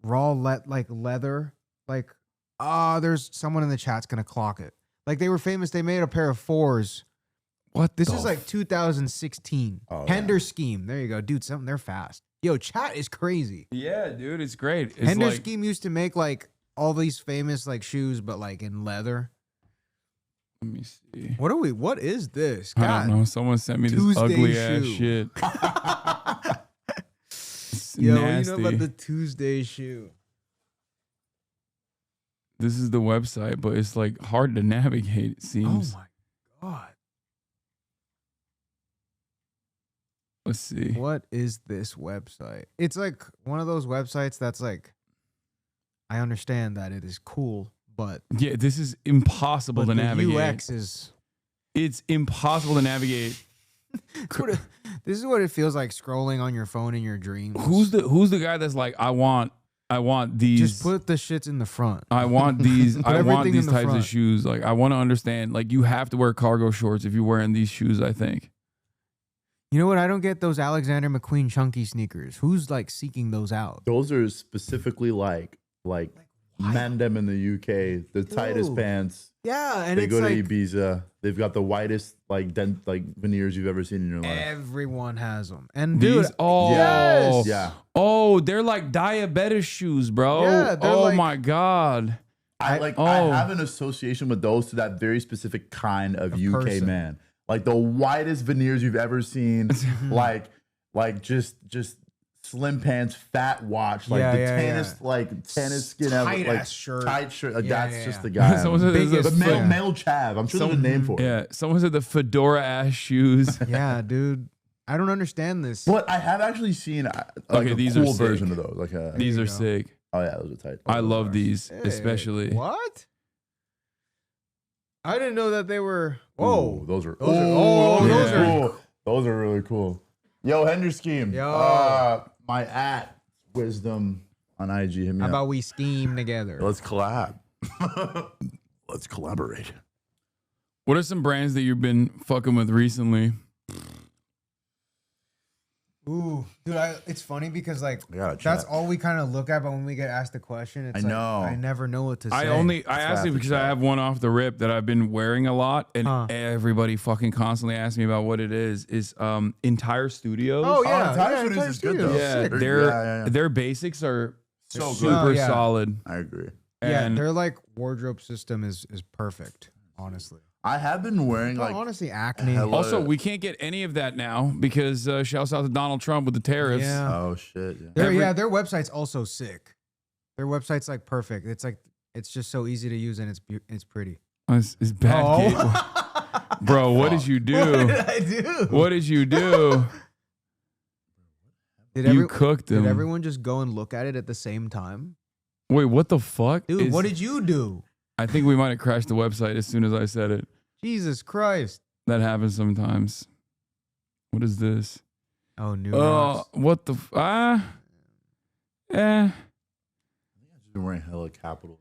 Speaker 3: raw leather. Like, there's someone in the chat's gonna clock it. Like they were famous. They made a pair of 4s.
Speaker 1: What?
Speaker 3: This is like 2016.
Speaker 2: Oh,
Speaker 3: Hender Scheme. There you go, dude. They're fast. Yo, chat is crazy.
Speaker 1: Yeah, dude, it's great. It's
Speaker 3: Hender
Speaker 1: like,
Speaker 3: Scheme used to make like all these famous like shoes, but like in leather.
Speaker 1: let me see.
Speaker 3: What is this?
Speaker 1: I
Speaker 3: God.
Speaker 1: don't know. Someone sent me this
Speaker 3: Tuesday
Speaker 1: ugly ass
Speaker 3: shoe.
Speaker 1: shit. It's
Speaker 3: Yo,
Speaker 1: nasty.
Speaker 3: you know about the Tuesday shoe?
Speaker 1: This is the website, but it's like hard to navigate, it seems.
Speaker 3: Oh my God.
Speaker 1: Let's see.
Speaker 3: What is this website? It's like one of those websites that's like, I understand that it is cool, but
Speaker 1: Yeah, this is impossible to
Speaker 3: the
Speaker 1: navigate.
Speaker 3: UX is.
Speaker 1: It's impossible to navigate.
Speaker 3: This is what it feels like scrolling on your phone in your dreams.
Speaker 1: Who's the guy that's like, I want these.
Speaker 3: Just put the shits in the front.
Speaker 1: I want these. I want
Speaker 3: everything
Speaker 1: these
Speaker 3: in the
Speaker 1: types
Speaker 3: front.
Speaker 1: of shoes. Like, I want to understand. Like, you have to wear cargo shorts if you're wearing these shoes, I think.
Speaker 3: You know what? I don't get those Alexander McQueen chunky sneakers. Who's like seeking those out?
Speaker 2: Those are specifically like Mandem in the UK, the tightest pants.
Speaker 3: Yeah, and
Speaker 2: They
Speaker 3: it's
Speaker 2: go to
Speaker 3: like
Speaker 2: Ibiza. They've got the widest like veneers you've ever seen in your life.
Speaker 3: everyone has them. And
Speaker 1: These,
Speaker 3: dude,
Speaker 1: oh,
Speaker 3: yes.
Speaker 2: Yeah.
Speaker 1: Oh, they're like diabetic shoes, bro.
Speaker 3: Yeah, they're
Speaker 1: oh
Speaker 3: like-
Speaker 1: my God.
Speaker 2: I
Speaker 1: oh.
Speaker 2: have an association with those to that very specific kind of UK
Speaker 3: person.
Speaker 2: man. Like the widest veneers you've ever seen. like just slim pants, fat watch, like the tennis skin ever,
Speaker 3: Tight
Speaker 2: like
Speaker 3: ass shirt.
Speaker 2: tight shirt. Like,
Speaker 3: Yeah,
Speaker 2: that's
Speaker 3: yeah,
Speaker 2: just
Speaker 3: yeah.
Speaker 2: the guy.
Speaker 1: Someone said there's
Speaker 2: But
Speaker 1: a
Speaker 2: male chav. I'm sure there's a name for it.
Speaker 1: Yeah, someone said the fedora ass shoes.
Speaker 3: Yeah, dude. I don't understand this.
Speaker 2: But I have actually seen like
Speaker 1: Okay,
Speaker 2: a
Speaker 1: these are
Speaker 2: cool
Speaker 1: sick.
Speaker 2: version of those. Like
Speaker 1: These
Speaker 3: you
Speaker 1: are
Speaker 3: go.
Speaker 1: sick.
Speaker 2: oh yeah, those are tight.
Speaker 1: I
Speaker 2: Those
Speaker 1: love
Speaker 2: are.
Speaker 1: these,
Speaker 3: Hey,
Speaker 1: especially.
Speaker 3: What? I didn't know that they were.
Speaker 2: Ooh,
Speaker 3: Whoa.
Speaker 2: those are.
Speaker 3: oh,
Speaker 2: those
Speaker 1: those
Speaker 2: are
Speaker 1: are-
Speaker 2: cool. Those are really cool. Yo, Hender Scheme.
Speaker 3: Yo.
Speaker 2: My at WISDM on IG. Hit me
Speaker 3: How
Speaker 2: up.
Speaker 3: about we scheme together?
Speaker 2: Let's collab. Let's collaborate.
Speaker 1: What are some brands that you've been fucking with recently?
Speaker 3: Ooh, dude, it's funny because like
Speaker 2: gotta
Speaker 3: that's
Speaker 2: chat.
Speaker 3: all we kind of look at, but when we get asked the question, it's
Speaker 2: I
Speaker 3: like,
Speaker 2: know.
Speaker 3: I never know what to say.
Speaker 1: I
Speaker 2: That's
Speaker 1: asked
Speaker 2: why
Speaker 1: it
Speaker 2: I
Speaker 1: because
Speaker 2: have
Speaker 1: I
Speaker 2: to
Speaker 1: have one off the rip that I've been wearing a lot, and
Speaker 3: Huh.
Speaker 1: everybody fucking constantly asks me about what it is. Is Entire Studios?
Speaker 3: Oh yeah,
Speaker 2: Entire
Speaker 3: yeah,
Speaker 2: Studios
Speaker 3: Entire
Speaker 2: is good,
Speaker 3: Studios.
Speaker 2: though.
Speaker 1: yeah,
Speaker 3: Sick.
Speaker 1: their
Speaker 2: Yeah.
Speaker 1: their basics are
Speaker 2: So good.
Speaker 1: super
Speaker 3: Oh, yeah.
Speaker 1: solid.
Speaker 2: I agree.
Speaker 3: Yeah,
Speaker 1: And
Speaker 3: their like wardrobe system is perfect, honestly.
Speaker 2: I have been wearing
Speaker 3: No,
Speaker 2: like
Speaker 3: honestly, acne.
Speaker 2: hella-
Speaker 1: also, we can't get any of that now because shouts out to Donald Trump with the tariffs.
Speaker 3: Yeah.
Speaker 2: oh shit. Yeah.
Speaker 3: Their website's also sick. Their website's like perfect. It's just so easy to use and it's pretty.
Speaker 1: It's bad.
Speaker 3: Oh.
Speaker 1: Bro, what did you do?
Speaker 3: What did I do?
Speaker 1: What did you do? You cooked them.
Speaker 3: Did everyone just go and look at it at the same time?
Speaker 1: Wait, what the fuck?
Speaker 3: Dude, what did you do?
Speaker 1: I think we might have crashed the website as soon as I said it.
Speaker 3: Jesus Christ.
Speaker 1: That happens sometimes. What is this?
Speaker 3: Oh, new
Speaker 1: Oh,
Speaker 3: rocks.
Speaker 1: what the
Speaker 2: I've been wearing hella Capital.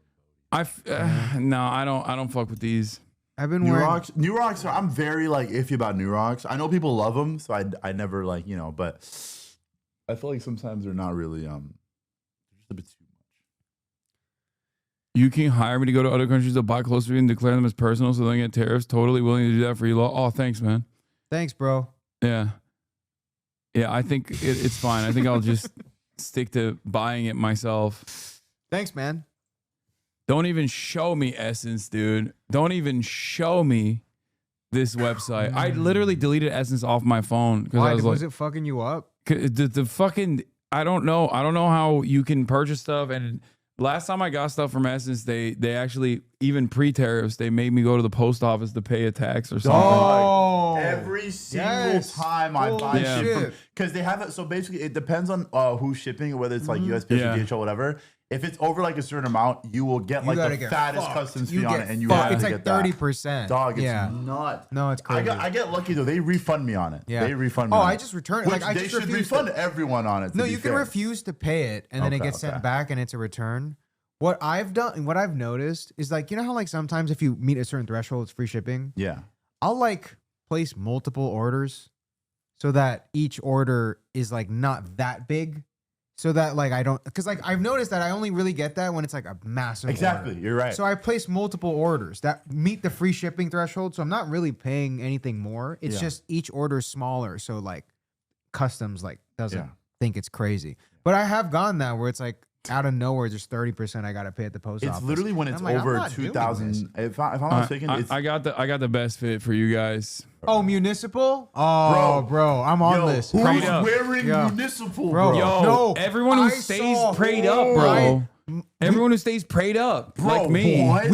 Speaker 1: no, I don't fuck with these.
Speaker 3: I've been
Speaker 2: New
Speaker 3: wearing
Speaker 2: Rocks. New Rocks. I'm very like iffy about New Rocks. I know people love them, so I never like but I feel like sometimes they're not really they're just a bit too much.
Speaker 1: You can hire me to go to other countries to buy clothes for you and declare them as personal so they don't get tariffs. Totally willing to do that for you. Oh, thanks, man.
Speaker 3: Thanks, bro.
Speaker 1: Yeah. Yeah, I think it's fine. I think I'll just stick to buying it myself.
Speaker 3: Thanks, man.
Speaker 1: Don't even show me Essence, dude. Don't even show me this website. I literally deleted Essence off my phone because
Speaker 3: Why?
Speaker 1: I was
Speaker 3: Was
Speaker 1: like,
Speaker 3: it fucking you up?
Speaker 1: the fucking, I don't know how you can purchase stuff. And last time I got stuff from Essence, they actually, even pre-tariffs, they made me go to the post office to pay a tax or something.
Speaker 3: Oh,
Speaker 2: Every single
Speaker 3: yes.
Speaker 2: time I buy
Speaker 1: Yeah.
Speaker 2: shit from,
Speaker 3: shit.
Speaker 2: because they have it. So basically, it depends on who's shipping, whether it's like USPS
Speaker 1: Yeah.
Speaker 2: or DHL, whatever. If it's over like a certain amount, you will get
Speaker 3: You
Speaker 2: like
Speaker 3: gotta
Speaker 2: the
Speaker 3: get
Speaker 2: fattest
Speaker 3: fucked.
Speaker 2: customs
Speaker 3: You
Speaker 2: fee on
Speaker 3: get
Speaker 2: it, and you
Speaker 3: fucked.
Speaker 2: have
Speaker 3: It's
Speaker 2: to
Speaker 3: like
Speaker 2: get that.
Speaker 3: 30%.
Speaker 2: Dog, it's
Speaker 3: Yeah.
Speaker 2: not.
Speaker 3: No, it's crazy.
Speaker 2: I get lucky though. They refund me on it.
Speaker 3: Yeah.
Speaker 2: They refund me.
Speaker 3: Oh,
Speaker 2: on
Speaker 3: I
Speaker 2: it.
Speaker 3: just returned.
Speaker 2: Which
Speaker 3: Like I
Speaker 2: they
Speaker 3: just
Speaker 2: should
Speaker 3: refused
Speaker 2: refund
Speaker 3: to,
Speaker 2: everyone on it. to
Speaker 3: No,
Speaker 2: be
Speaker 3: you can
Speaker 2: fair.
Speaker 3: refuse to pay it, and then it
Speaker 2: Okay,
Speaker 3: gets sent
Speaker 2: okay.
Speaker 3: back, and it's a return. What I've done, what I've noticed is like, you know how like sometimes if you meet a certain threshold, it's free shipping.
Speaker 2: Yeah.
Speaker 3: I'll like place multiple orders so that each order is like not that big, so that like I don't, because like I've noticed that I only really get that when it's like a massive
Speaker 2: Exactly.
Speaker 3: order.
Speaker 2: You're right.
Speaker 3: So I place multiple orders that meet the free shipping threshold, so I'm not really paying anything more. It's
Speaker 2: Yeah.
Speaker 3: just each order is smaller, so like customs like doesn't
Speaker 2: Yeah.
Speaker 3: think it's crazy. But I have gone that where it's like out of nowhere, just 30% I gotta pay at the post office.
Speaker 2: It's literally when
Speaker 3: And
Speaker 2: it's
Speaker 3: I'm like, I'm
Speaker 2: over
Speaker 3: not doing
Speaker 2: 2,000.
Speaker 3: this.
Speaker 2: If I'm not mistaken, it's
Speaker 1: I got the best fit for you guys.
Speaker 3: Oh, municipal? Oh, bro, I'm on
Speaker 2: Yo,
Speaker 3: this.
Speaker 2: Who's
Speaker 1: Prayed up.
Speaker 2: wearing
Speaker 3: Yeah.
Speaker 2: municipal,
Speaker 3: Bro,
Speaker 2: bro?
Speaker 1: Yo,
Speaker 3: no,
Speaker 1: everyone who
Speaker 3: I
Speaker 1: stays
Speaker 3: saw-
Speaker 1: prayed up, bro. Everyone who stays prayed up,
Speaker 2: Bro,
Speaker 1: like me.
Speaker 2: what?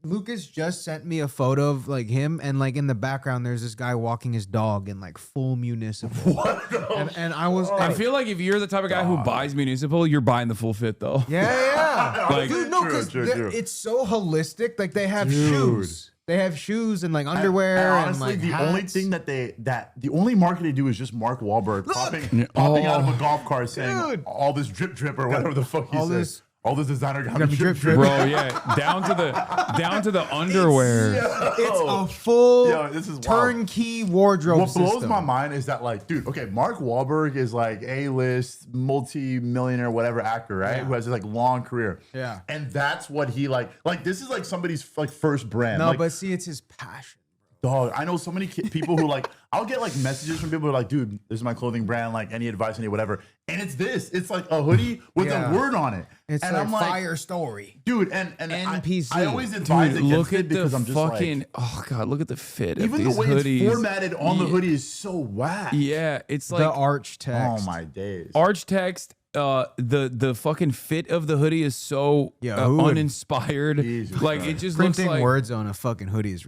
Speaker 3: Lucas just sent me a photo of like him, and like in the background there's this guy walking his dog in like full municipal.
Speaker 2: What?
Speaker 3: And I was
Speaker 1: I feel like if you're the type of guy who buys municipal, you're buying the full fit though.
Speaker 3: yeah.
Speaker 1: Like-
Speaker 3: Dude, no, because
Speaker 2: True.
Speaker 3: it's so holistic. Like they have
Speaker 2: Dude.
Speaker 3: shoes. They have shoes and like underwear
Speaker 2: And
Speaker 3: and,
Speaker 2: honestly,
Speaker 3: like
Speaker 2: the
Speaker 3: hats.
Speaker 2: only thing the only market they do is just Mark Wahlberg popping out of a golf cart saying
Speaker 3: Dude.
Speaker 2: all this drip or whatever the fuck he
Speaker 3: all
Speaker 2: says.
Speaker 3: this-
Speaker 2: All this designer got
Speaker 3: got
Speaker 2: me
Speaker 3: me
Speaker 2: drip.
Speaker 3: drip.
Speaker 1: Bro, yeah, down to the underwear.
Speaker 3: It's a full
Speaker 2: This is wild.
Speaker 3: turnkey wardrobe
Speaker 2: What blows
Speaker 3: system.
Speaker 2: my mind is that, like, dude, okay, Mark Wahlberg is like A-list, multi-millionaire, whatever actor, right?
Speaker 3: Yeah.
Speaker 2: Who has this like long career.
Speaker 3: Yeah.
Speaker 2: And that's what he like this is like somebody's like first brand.
Speaker 3: No,
Speaker 2: like,
Speaker 3: but see, it's his passion.
Speaker 2: dog, I know so many people who like, I'll get like messages from people who are like, dude, this is my clothing brand, like any advice, any whatever. And it's this. It's like a hoodie with
Speaker 3: Yeah.
Speaker 2: a word on it.
Speaker 3: It's
Speaker 2: and
Speaker 3: like
Speaker 2: I'm like,
Speaker 3: fire story.
Speaker 2: dude, and
Speaker 3: NPC.
Speaker 2: I always advise
Speaker 1: Dude,
Speaker 2: against
Speaker 1: look
Speaker 2: it
Speaker 1: at the
Speaker 2: because I'm just
Speaker 1: fucking
Speaker 2: like,
Speaker 1: oh god, look at the fit of
Speaker 2: even
Speaker 1: these
Speaker 2: the way
Speaker 1: hoodies.
Speaker 2: it's formatted on the hoodie is so whack.
Speaker 1: Yeah, it's like
Speaker 3: The arch text.
Speaker 2: Oh my days.
Speaker 1: arch text. The fucking fit of the hoodie is so
Speaker 3: Yeah, who would-
Speaker 1: uninspired.
Speaker 2: Jesus
Speaker 1: like
Speaker 2: Christ.
Speaker 1: it just
Speaker 3: Printing
Speaker 1: looks like
Speaker 3: words on a fucking hoodie is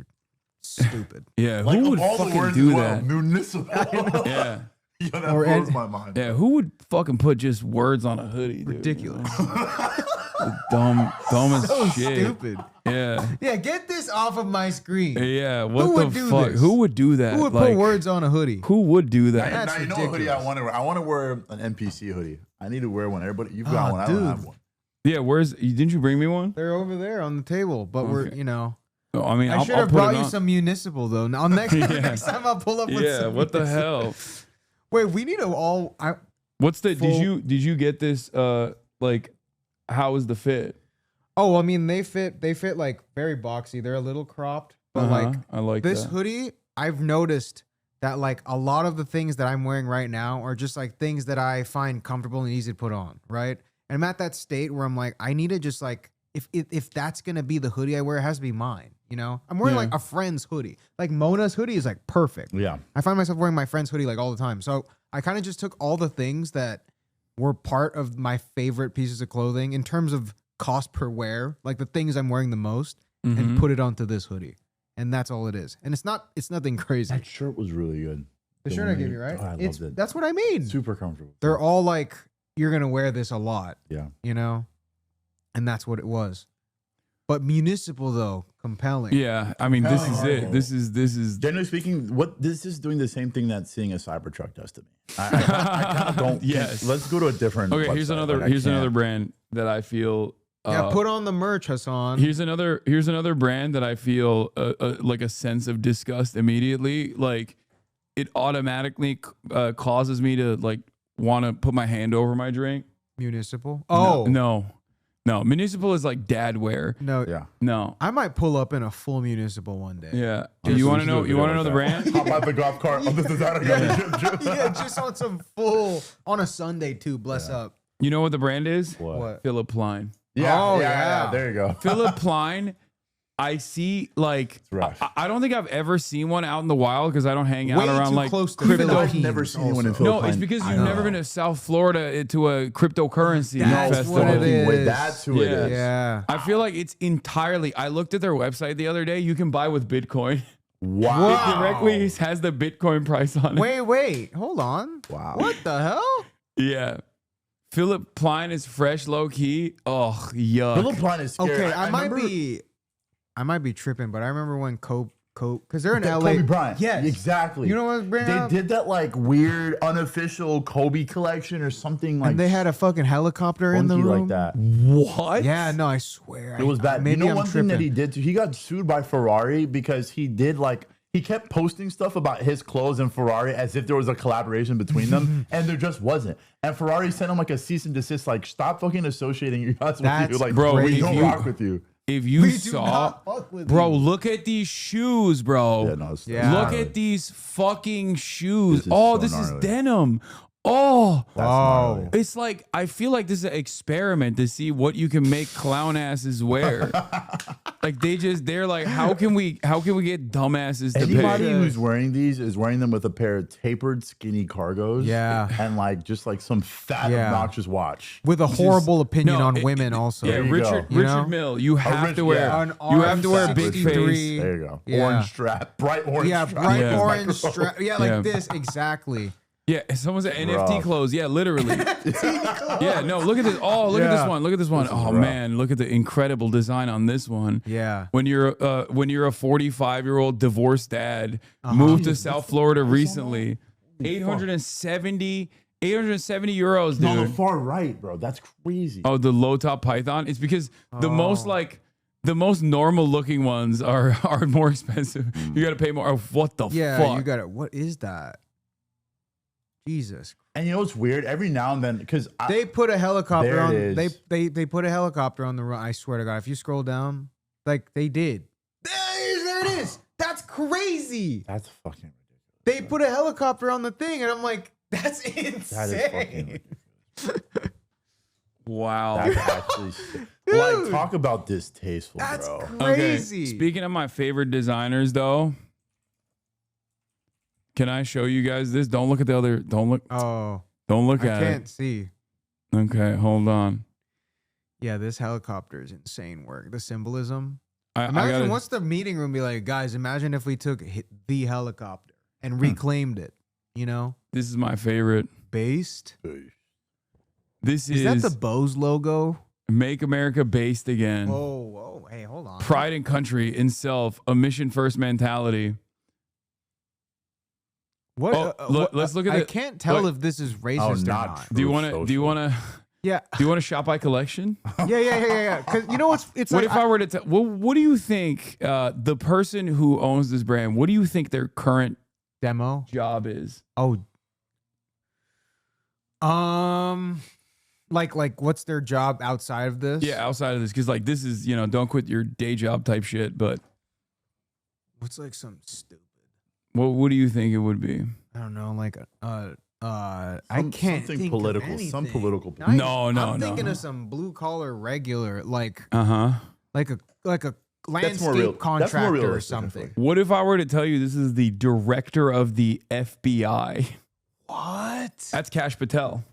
Speaker 3: stupid.
Speaker 1: yeah.
Speaker 2: Like,
Speaker 1: Who
Speaker 2: of
Speaker 1: would
Speaker 2: all the
Speaker 1: fucking
Speaker 2: words
Speaker 1: do
Speaker 2: in the world,
Speaker 1: that?
Speaker 2: municipal.
Speaker 1: Yeah,
Speaker 2: Yo, that
Speaker 3: Or
Speaker 2: blows
Speaker 3: and-
Speaker 2: my mind.
Speaker 1: yeah. Who would fucking put just words on a hoodie? Dude?
Speaker 3: Ridiculous.
Speaker 1: Dumb as
Speaker 3: So
Speaker 1: shit.
Speaker 3: stupid.
Speaker 1: Yeah,
Speaker 3: Yeah, get this off of my screen.
Speaker 1: yeah. What
Speaker 3: Who
Speaker 1: the
Speaker 3: would do
Speaker 1: fuck?
Speaker 3: this?
Speaker 1: Who would do that?
Speaker 3: Who would
Speaker 1: Like,
Speaker 3: put words on a hoodie?
Speaker 1: Who would do that?
Speaker 2: Now,
Speaker 3: That's
Speaker 2: you know what hoodie I
Speaker 3: ridiculous.
Speaker 2: want to wear? I want to wear an NPC hoodie. I need to wear one. Everybody, you've got
Speaker 3: Oh,
Speaker 2: one. I don't
Speaker 3: dude.
Speaker 2: have one.
Speaker 1: Yeah, didn't you bring me one?
Speaker 3: They're over there on the table, but we're,
Speaker 1: Okay.
Speaker 3: you know.
Speaker 1: Oh, I mean,
Speaker 3: I
Speaker 1: I'll
Speaker 3: should have
Speaker 1: put
Speaker 3: brought
Speaker 1: it
Speaker 3: you
Speaker 1: on.
Speaker 3: some municipal though. Now next
Speaker 1: Yeah.
Speaker 3: next time I'll pull up with
Speaker 1: Yeah,
Speaker 3: some
Speaker 1: what the
Speaker 3: municipal.
Speaker 1: hell?
Speaker 3: Wait, we need to all
Speaker 1: What's the
Speaker 3: Full-
Speaker 1: did you get this like how is the fit?
Speaker 3: Oh, I mean they fit like very boxy. They're a little cropped, but like
Speaker 1: I like
Speaker 3: this
Speaker 1: that.
Speaker 3: hoodie, I've noticed that like a lot of the things that I'm wearing right now are just like things that I find comfortable and easy to put on, right? And I'm at that state where I'm like, I need to just like if that's gonna be the hoodie I wear, it has to be mine. You know, I'm wearing
Speaker 1: Yeah.
Speaker 3: like a friend's hoodie. Like Mona's hoodie is like perfect.
Speaker 2: Yeah.
Speaker 3: I find myself wearing my friend's hoodie like all the time. So I kind of just took all the things that were part of my favorite pieces of clothing in terms of cost per wear, like the things I'm wearing the most,
Speaker 1: Mhm.
Speaker 3: and put it onto this hoodie. And that's all it is. And it's nothing crazy.
Speaker 2: That shirt was really good.
Speaker 3: The shirt I gave you, right?
Speaker 2: Oh, I
Speaker 3: It's
Speaker 2: loved it.
Speaker 3: that's what I mean.
Speaker 2: Super comfortable.
Speaker 3: They're all like, you're gonna wear this a lot,
Speaker 2: Yeah.
Speaker 3: you know? And that's what it was. But municipal though, compelling.
Speaker 1: Yeah, I mean this is it. This is
Speaker 2: Generally speaking, what this is doing the same thing that seeing a Cybertruck does to me. I kind of don't.
Speaker 1: Yes.
Speaker 2: Let's go to a different.
Speaker 1: Okay, here's
Speaker 2: website.
Speaker 1: another
Speaker 2: Like, I
Speaker 1: here's
Speaker 2: can't.
Speaker 1: another brand that I feel
Speaker 3: Yeah, put on the merch, Hasan.
Speaker 1: here's another brand that I feel like a sense of disgust immediately. Like it automatically causes me to like want to put my hand over my drink.
Speaker 3: Municipal. Oh
Speaker 1: No, municipal is like dad wear.
Speaker 3: no.
Speaker 2: Yeah.
Speaker 1: No.
Speaker 3: I might pull up in a full municipal one day.
Speaker 1: Yeah.
Speaker 2: Just-
Speaker 1: You want
Speaker 2: we
Speaker 1: to
Speaker 2: should
Speaker 1: know?
Speaker 2: do a
Speaker 1: You want to know
Speaker 2: video
Speaker 1: the
Speaker 2: with that.
Speaker 1: brand?
Speaker 2: Hop out the golf cart. Oh, this is out of
Speaker 3: Yeah, just on some full on a Sunday too. Bless up.
Speaker 1: You know what the brand is?
Speaker 3: What?
Speaker 1: Philip Plein.
Speaker 2: Yeah,
Speaker 3: Oh,
Speaker 2: yeah.
Speaker 3: yeah.
Speaker 2: There you go.
Speaker 1: Philip Plein. I see like
Speaker 2: rough.
Speaker 1: I don't think I've ever seen one out in the wild because I don't hang out
Speaker 3: Way
Speaker 1: around
Speaker 3: too
Speaker 1: like
Speaker 3: close to
Speaker 2: Even
Speaker 1: crypto.
Speaker 2: I've never seen anyone in
Speaker 3: also.
Speaker 2: Philippines.
Speaker 1: No, it's because
Speaker 3: I
Speaker 1: you've never
Speaker 3: know.
Speaker 1: been to South Florida to a cryptocurrency
Speaker 3: That's
Speaker 1: festival.
Speaker 3: what it is.
Speaker 2: Wait, that's who it
Speaker 1: Yeah.
Speaker 2: is.
Speaker 3: Yeah.
Speaker 1: I feel like it's entirely. I looked at their website the other day. You can buy with Bitcoin.
Speaker 2: Wow.
Speaker 1: It directly has the Bitcoin price on it.
Speaker 3: Wait, hold on.
Speaker 2: Wow.
Speaker 3: What the hell?
Speaker 1: Yeah. Philip Plein is fresh, low key. Oh, yuck.
Speaker 2: Philip Plein is scary.
Speaker 3: Okay, I might
Speaker 2: remember
Speaker 3: be tripping, but I remember when Kobe, because they're in
Speaker 2: Kobe
Speaker 3: LA.
Speaker 2: Bryant.
Speaker 3: Yes.
Speaker 2: Exactly.
Speaker 3: You know what brand?
Speaker 2: They did that like weird unofficial Kobe collection or something like
Speaker 3: and they had a fucking helicopter in the
Speaker 2: funky
Speaker 3: room.
Speaker 2: like that.
Speaker 1: What?
Speaker 3: Yeah, no, I swear.
Speaker 2: It was bad.
Speaker 3: Maybe
Speaker 2: you know
Speaker 3: I'm
Speaker 2: one
Speaker 3: tripping.
Speaker 2: thing that he did too? He got sued by Ferrari because he did like he kept posting stuff about his clothes and Ferrari as if there was a collaboration between them, and there just wasn't. And Ferrari sent him like a cease and desist, like stop fucking associating you guys with
Speaker 3: That's
Speaker 2: you. Like,
Speaker 1: bro,
Speaker 2: we
Speaker 1: if
Speaker 2: don't
Speaker 1: you-
Speaker 2: rock with you.
Speaker 1: If you
Speaker 3: We do
Speaker 1: saw,
Speaker 3: not fuck with
Speaker 1: bro,
Speaker 3: you.
Speaker 1: look at these shoes, bro.
Speaker 2: Yeah, no, it's
Speaker 3: Yeah.
Speaker 1: Look at these fucking shoes.
Speaker 2: This is
Speaker 1: Oh,
Speaker 2: so
Speaker 1: this is
Speaker 2: gnarly.
Speaker 1: denim. Oh,
Speaker 2: Wow.
Speaker 1: it's like I feel like this is an experiment to see what you can make clown asses wear. Like they're like, how can we get dumbasses to
Speaker 2: Anybody
Speaker 1: pay?
Speaker 2: who's wearing these is wearing them with a pair of tapered skinny cargos.
Speaker 3: Yeah.
Speaker 2: And like just like some fat obnoxious watch.
Speaker 3: With a horrible opinion
Speaker 1: no,
Speaker 3: on women also.
Speaker 1: Yeah,
Speaker 2: There you
Speaker 1: Richard
Speaker 2: go.
Speaker 3: You know?
Speaker 1: Mill, you have to wear
Speaker 2: yeah.
Speaker 1: you have to wear a big
Speaker 3: 63.
Speaker 1: face.
Speaker 2: There you go.
Speaker 3: Yeah.
Speaker 2: Orange strap. Bright orange
Speaker 3: Yeah,
Speaker 2: strap.
Speaker 3: bright
Speaker 1: Yeah.
Speaker 3: orange strap. Yeah, like
Speaker 1: Yeah.
Speaker 3: this exactly.
Speaker 1: Yeah, someone said NFT
Speaker 2: rough.
Speaker 1: clothes. Yeah, literally. Yeah, no, look at this. Oh, look at this
Speaker 2: Yeah.
Speaker 1: one. Look at this one.
Speaker 2: This is
Speaker 1: Oh
Speaker 2: rough.
Speaker 1: man, look at the incredible design on this one.
Speaker 3: Yeah.
Speaker 1: When you're a 45-year-old divorced dad, moved to South Florida recently, 870 euros,
Speaker 2: No, the
Speaker 1: dude.
Speaker 2: far right, bro. That's crazy.
Speaker 1: Oh, the low top python. It's because the most normal looking ones are more expensive. You got to pay more. Oh, what the
Speaker 3: Yeah,
Speaker 1: fuck?
Speaker 3: you got it. What is that? Jesus.
Speaker 2: And you know what's weird? Every now and then, because
Speaker 3: They put a helicopter
Speaker 2: There
Speaker 3: on.
Speaker 2: it is.
Speaker 3: They put a helicopter on the run. I swear to God, if you scroll down, like they did. There it is. That's crazy.
Speaker 2: that's fucking ridiculous.
Speaker 3: They put a helicopter on the thing, and I'm like, that's insane.
Speaker 2: That is fucking ridiculous.
Speaker 1: Wow.
Speaker 2: That's actually sick. Like, talk about distasteful,
Speaker 3: That's
Speaker 2: bro.
Speaker 3: crazy.
Speaker 1: Speaking of my favorite designers, though, can I show you guys this? Don't look at the other. Don't look.
Speaker 3: Oh,
Speaker 1: Don't look
Speaker 3: I
Speaker 1: at
Speaker 3: can't
Speaker 1: it.
Speaker 3: see.
Speaker 1: Okay, hold on.
Speaker 3: Yeah, this helicopter is insane work. The symbolism.
Speaker 1: I
Speaker 3: Imagine
Speaker 1: gotta,
Speaker 3: what's the meeting room be like, guys? Imagine if we took the helicopter and reclaimed it. You know,
Speaker 1: this is my favorite.
Speaker 3: based.
Speaker 1: This
Speaker 3: Is that the Bose logo?
Speaker 1: Make America Based Again.
Speaker 3: Whoa, hey, hold on.
Speaker 1: Pride in country, in self, a mission first mentality.
Speaker 3: What?
Speaker 1: Oh, look, let's look at
Speaker 3: I
Speaker 1: it.
Speaker 3: can't tell
Speaker 1: Look.
Speaker 3: if this is racist or
Speaker 2: not
Speaker 3: not.
Speaker 1: Do you want to? Do you want to?
Speaker 3: Yeah,
Speaker 1: Do you want to shop by collection?
Speaker 3: yeah. Because you know what's? It's
Speaker 1: What
Speaker 3: like
Speaker 1: if I were to tell? Well, what do you think? The person who owns this brand, what do you think their current
Speaker 3: demo?
Speaker 1: job is?
Speaker 3: Oh, like what's their job outside of this?
Speaker 1: Yeah, outside of this, because like this is don't quit your day job type shit. But
Speaker 3: What's like some stupid?
Speaker 1: what do you think it would be?
Speaker 3: I don't know. Like I can't
Speaker 2: something
Speaker 3: think
Speaker 2: political.
Speaker 3: Of
Speaker 2: Some
Speaker 3: anything.
Speaker 2: political.
Speaker 1: No,
Speaker 3: I'm thinking of some blue collar regular, like
Speaker 1: Uh-huh.
Speaker 3: like a
Speaker 2: That's more
Speaker 3: landscape
Speaker 2: real- that's more
Speaker 3: contractor or
Speaker 2: realistic, I feel
Speaker 3: something.
Speaker 1: What if I were to tell you this is the director of the FBI?
Speaker 3: What?
Speaker 1: That's Kash Patel.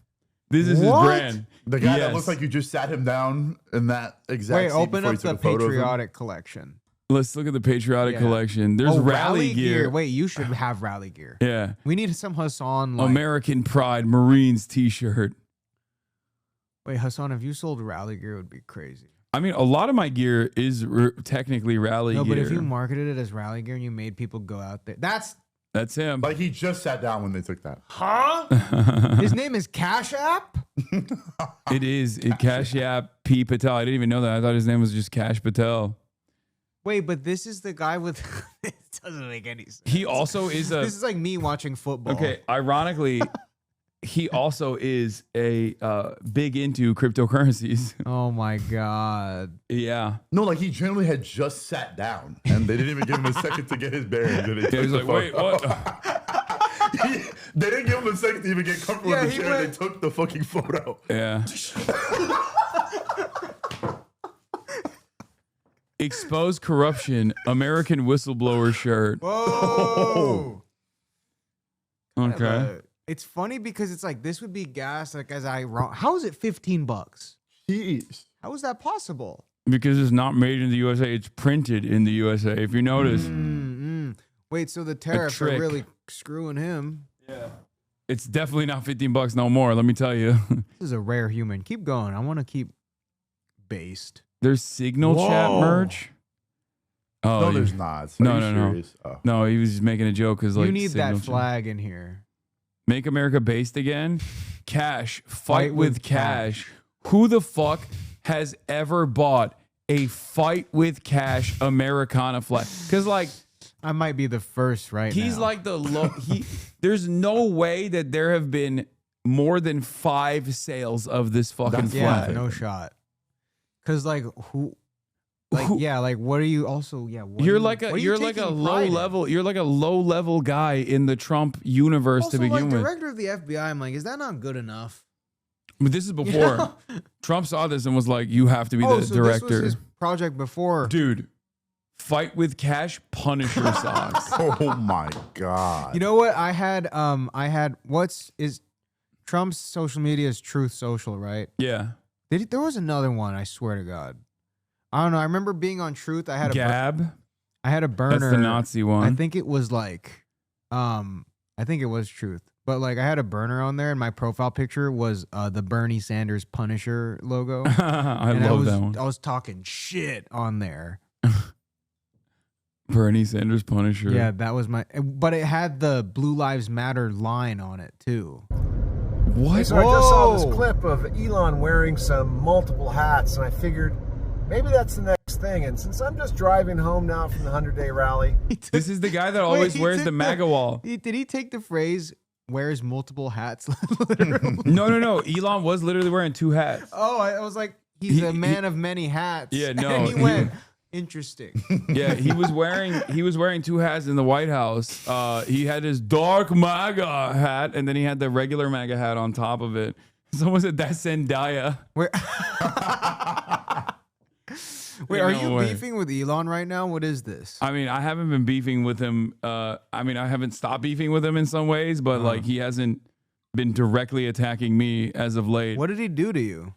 Speaker 1: This is
Speaker 3: What?
Speaker 1: his brand.
Speaker 2: The guy that
Speaker 1: Yes.
Speaker 2: looks like you just sat him down in that exact
Speaker 3: Wait,
Speaker 2: seat
Speaker 3: open
Speaker 2: before you
Speaker 3: up the
Speaker 2: took a photo of him.
Speaker 3: patriotic collection.
Speaker 1: Let's look at the patriotic
Speaker 3: Yeah.
Speaker 1: collection. There's rally gear.
Speaker 3: Wait, you should have rally gear.
Speaker 1: Yeah.
Speaker 3: We need some Hasan. Like,
Speaker 1: American Pride Marines t-shirt.
Speaker 3: wait, Hasan, if you sold rally gear, it would be crazy.
Speaker 1: I mean, a lot of my gear is technically rally
Speaker 3: No,
Speaker 1: gear.
Speaker 3: but if you marketed it as rally gear and you made people go out there, that's
Speaker 1: That's him.
Speaker 2: Like he just sat down when they took that.
Speaker 3: huh? His name is Cash App.
Speaker 1: It is Kash P. Patel. I didn't even know that. I thought his name was just Kash Patel.
Speaker 3: Wait, but this is the guy with. It doesn't make any sense.
Speaker 1: He also is a.
Speaker 3: This is like me watching football.
Speaker 1: Okay, ironically, he also is a big into cryptocurrencies.
Speaker 3: Oh my god.
Speaker 1: Yeah.
Speaker 2: No, like he generally had just sat down, and they didn't even give him a second to get his bearings. And he
Speaker 1: He was like, wait, what?
Speaker 2: They didn't give him a second to even get comfortable
Speaker 3: Yeah,
Speaker 2: in the
Speaker 3: he
Speaker 2: chair.
Speaker 3: went-
Speaker 2: They took the fucking photo.
Speaker 1: Yeah. Expose corruption, American whistleblower shirt.
Speaker 3: Whoa.
Speaker 1: Okay.
Speaker 3: It's funny because it's like this would be gas. Like as I wrong. How is it $15?
Speaker 2: Jeez.
Speaker 3: How is that possible?
Speaker 1: Because it's not made in the USA, it's printed in the USA. If you notice,
Speaker 3: Wait, so the tariffs are
Speaker 1: trick.
Speaker 3: really screwing him.
Speaker 1: yeah, it's definitely not $15 no more. Let me tell you.
Speaker 3: This is a rare human. Keep going. I want to keep based.
Speaker 1: There's Signal Chat
Speaker 3: Whoa.
Speaker 1: merch. Oh,
Speaker 2: No,
Speaker 1: you-
Speaker 2: there's not.
Speaker 1: No,
Speaker 2: Are you
Speaker 1: no, no.
Speaker 2: serious? Oh.
Speaker 1: No, he was just making a joke because like
Speaker 3: You need
Speaker 1: Signal
Speaker 3: that
Speaker 1: Chat.
Speaker 3: flag in here.
Speaker 1: Make America Based Again. Cash. Fight
Speaker 3: Fight
Speaker 1: with
Speaker 3: with
Speaker 1: cash. Who the fuck has ever bought a Fight with Cash Americana flag? Because like
Speaker 3: I might be the first right
Speaker 1: he's
Speaker 3: now.
Speaker 1: like the there's no way that there have been more than 5 sales of this fucking
Speaker 2: That's-
Speaker 1: flag.
Speaker 3: yeah, no shot. Cause like who? Like, yeah, like what are you also? Yeah, what
Speaker 1: You're
Speaker 3: are you-
Speaker 1: like
Speaker 3: what are
Speaker 1: a
Speaker 3: you
Speaker 1: you're like a
Speaker 3: taking
Speaker 1: low
Speaker 3: pride in?
Speaker 1: level. You're like a low level guy in the Trump universe
Speaker 3: Also,
Speaker 1: to begin
Speaker 3: like
Speaker 1: with.
Speaker 3: director of the FBI, I'm like, is that not good enough?
Speaker 1: But this is before
Speaker 3: know?
Speaker 1: Trump saw this and was like, "You have to be
Speaker 3: Oh,
Speaker 1: the
Speaker 3: so
Speaker 1: director."
Speaker 3: this was his project before.
Speaker 1: Dude, Fight with Cash, Punisher socks.
Speaker 2: Oh my god.
Speaker 3: You know what? I had Trump's social media is Truth Social, right?
Speaker 1: Yeah.
Speaker 3: There was another one, I swear to God. I don't know. I remember being on Truth. I had a
Speaker 1: Gab.
Speaker 3: I had a burner.
Speaker 1: That's the Nazi one.
Speaker 3: I think it was like, I think it was Truth. But like I had a burner on there and my profile picture was the Bernie Sanders Punisher logo.
Speaker 1: I love that one.
Speaker 3: I was talking shit on there.
Speaker 1: Bernie Sanders Punisher.
Speaker 3: Yeah, that was but it had the Blue Lives Matter line on it too.
Speaker 1: What?
Speaker 13: So I just saw this clip of Elon wearing some multiple hats, and I figured maybe that's the next thing. And since I'm just driving home now from the 100-day rally,
Speaker 1: This is the guy that always wears the MAGA wall.
Speaker 3: Did he take the phrase wears multiple hats? Literally?
Speaker 1: No. Elon was literally wearing 2 hats.
Speaker 3: Oh, I was like, he's a man of many hats.
Speaker 1: Yeah, no.
Speaker 3: And he went, interesting.
Speaker 1: Yeah, he was wearing 2 hats in the White House. He had his dark MAGA hat, and then he had the regular MAGA hat on top of it. Someone said that's Zendaya.
Speaker 3: Wait, are
Speaker 1: No
Speaker 3: you
Speaker 1: way.
Speaker 3: beefing with Elon right now? What is this?
Speaker 1: I mean, I haven't been beefing with him. I haven't stopped beefing with him in some ways, but like he hasn't been directly attacking me as of late.
Speaker 3: What did he do to you?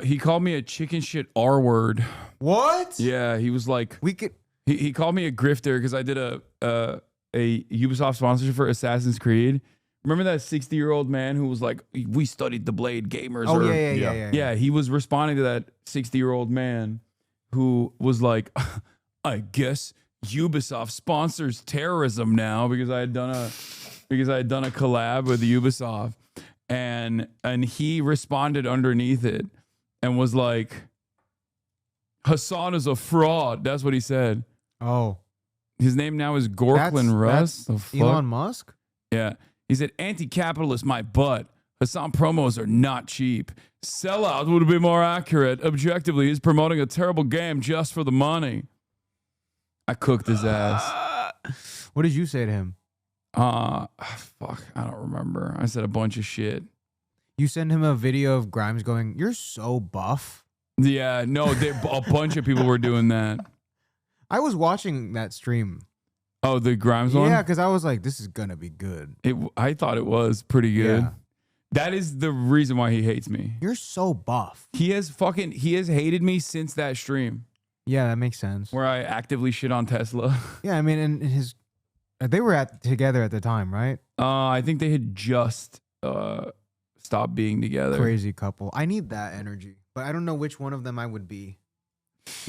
Speaker 1: He called me a chicken shit R word.
Speaker 3: What?
Speaker 1: Yeah, he was like,
Speaker 3: we could.
Speaker 1: He called me a grifter because I did a Ubisoft sponsorship for Assassin's Creed. Remember that 60-year-old man who was like, "We studied the Blade gamers."
Speaker 3: Oh, yeah.
Speaker 1: Yeah, he was responding to that 60-year-old man who was like, "I guess Ubisoft sponsors terrorism now," because I had done a collab with Ubisoft, and he responded underneath it and was like, "Hasan is a fraud." That's what he said.
Speaker 3: Oh,
Speaker 1: his name now is Gorklin Russ. The fuck?
Speaker 3: Elon Musk?
Speaker 1: Yeah. He said, "Anti-capitalist my butt. Hasan promos are not cheap. Sellout would be more accurate. Objectively, he's promoting a terrible game just for the money." I cooked his ass.
Speaker 3: What did you say to him?
Speaker 1: Fuck, I don't remember. I said a bunch of shit.
Speaker 3: You send him a video of Grimes going, "You're so buff."
Speaker 1: Yeah, no, a bunch of people were doing that.
Speaker 3: I was watching that stream.
Speaker 1: Oh, the Grimes one?
Speaker 3: Yeah, because I was like, this is gonna be good.
Speaker 1: I thought it was pretty good.
Speaker 3: Yeah.
Speaker 1: That is the reason why he hates me.
Speaker 3: You're so buff.
Speaker 1: He has hated me since that stream.
Speaker 3: Yeah, that makes sense.
Speaker 1: Where I actively shit on Tesla.
Speaker 3: Yeah, I mean, and they were together at the time, right?
Speaker 1: I think they had just stopped being together.
Speaker 3: Crazy couple. I need that energy, but I don't know which one of them I would be.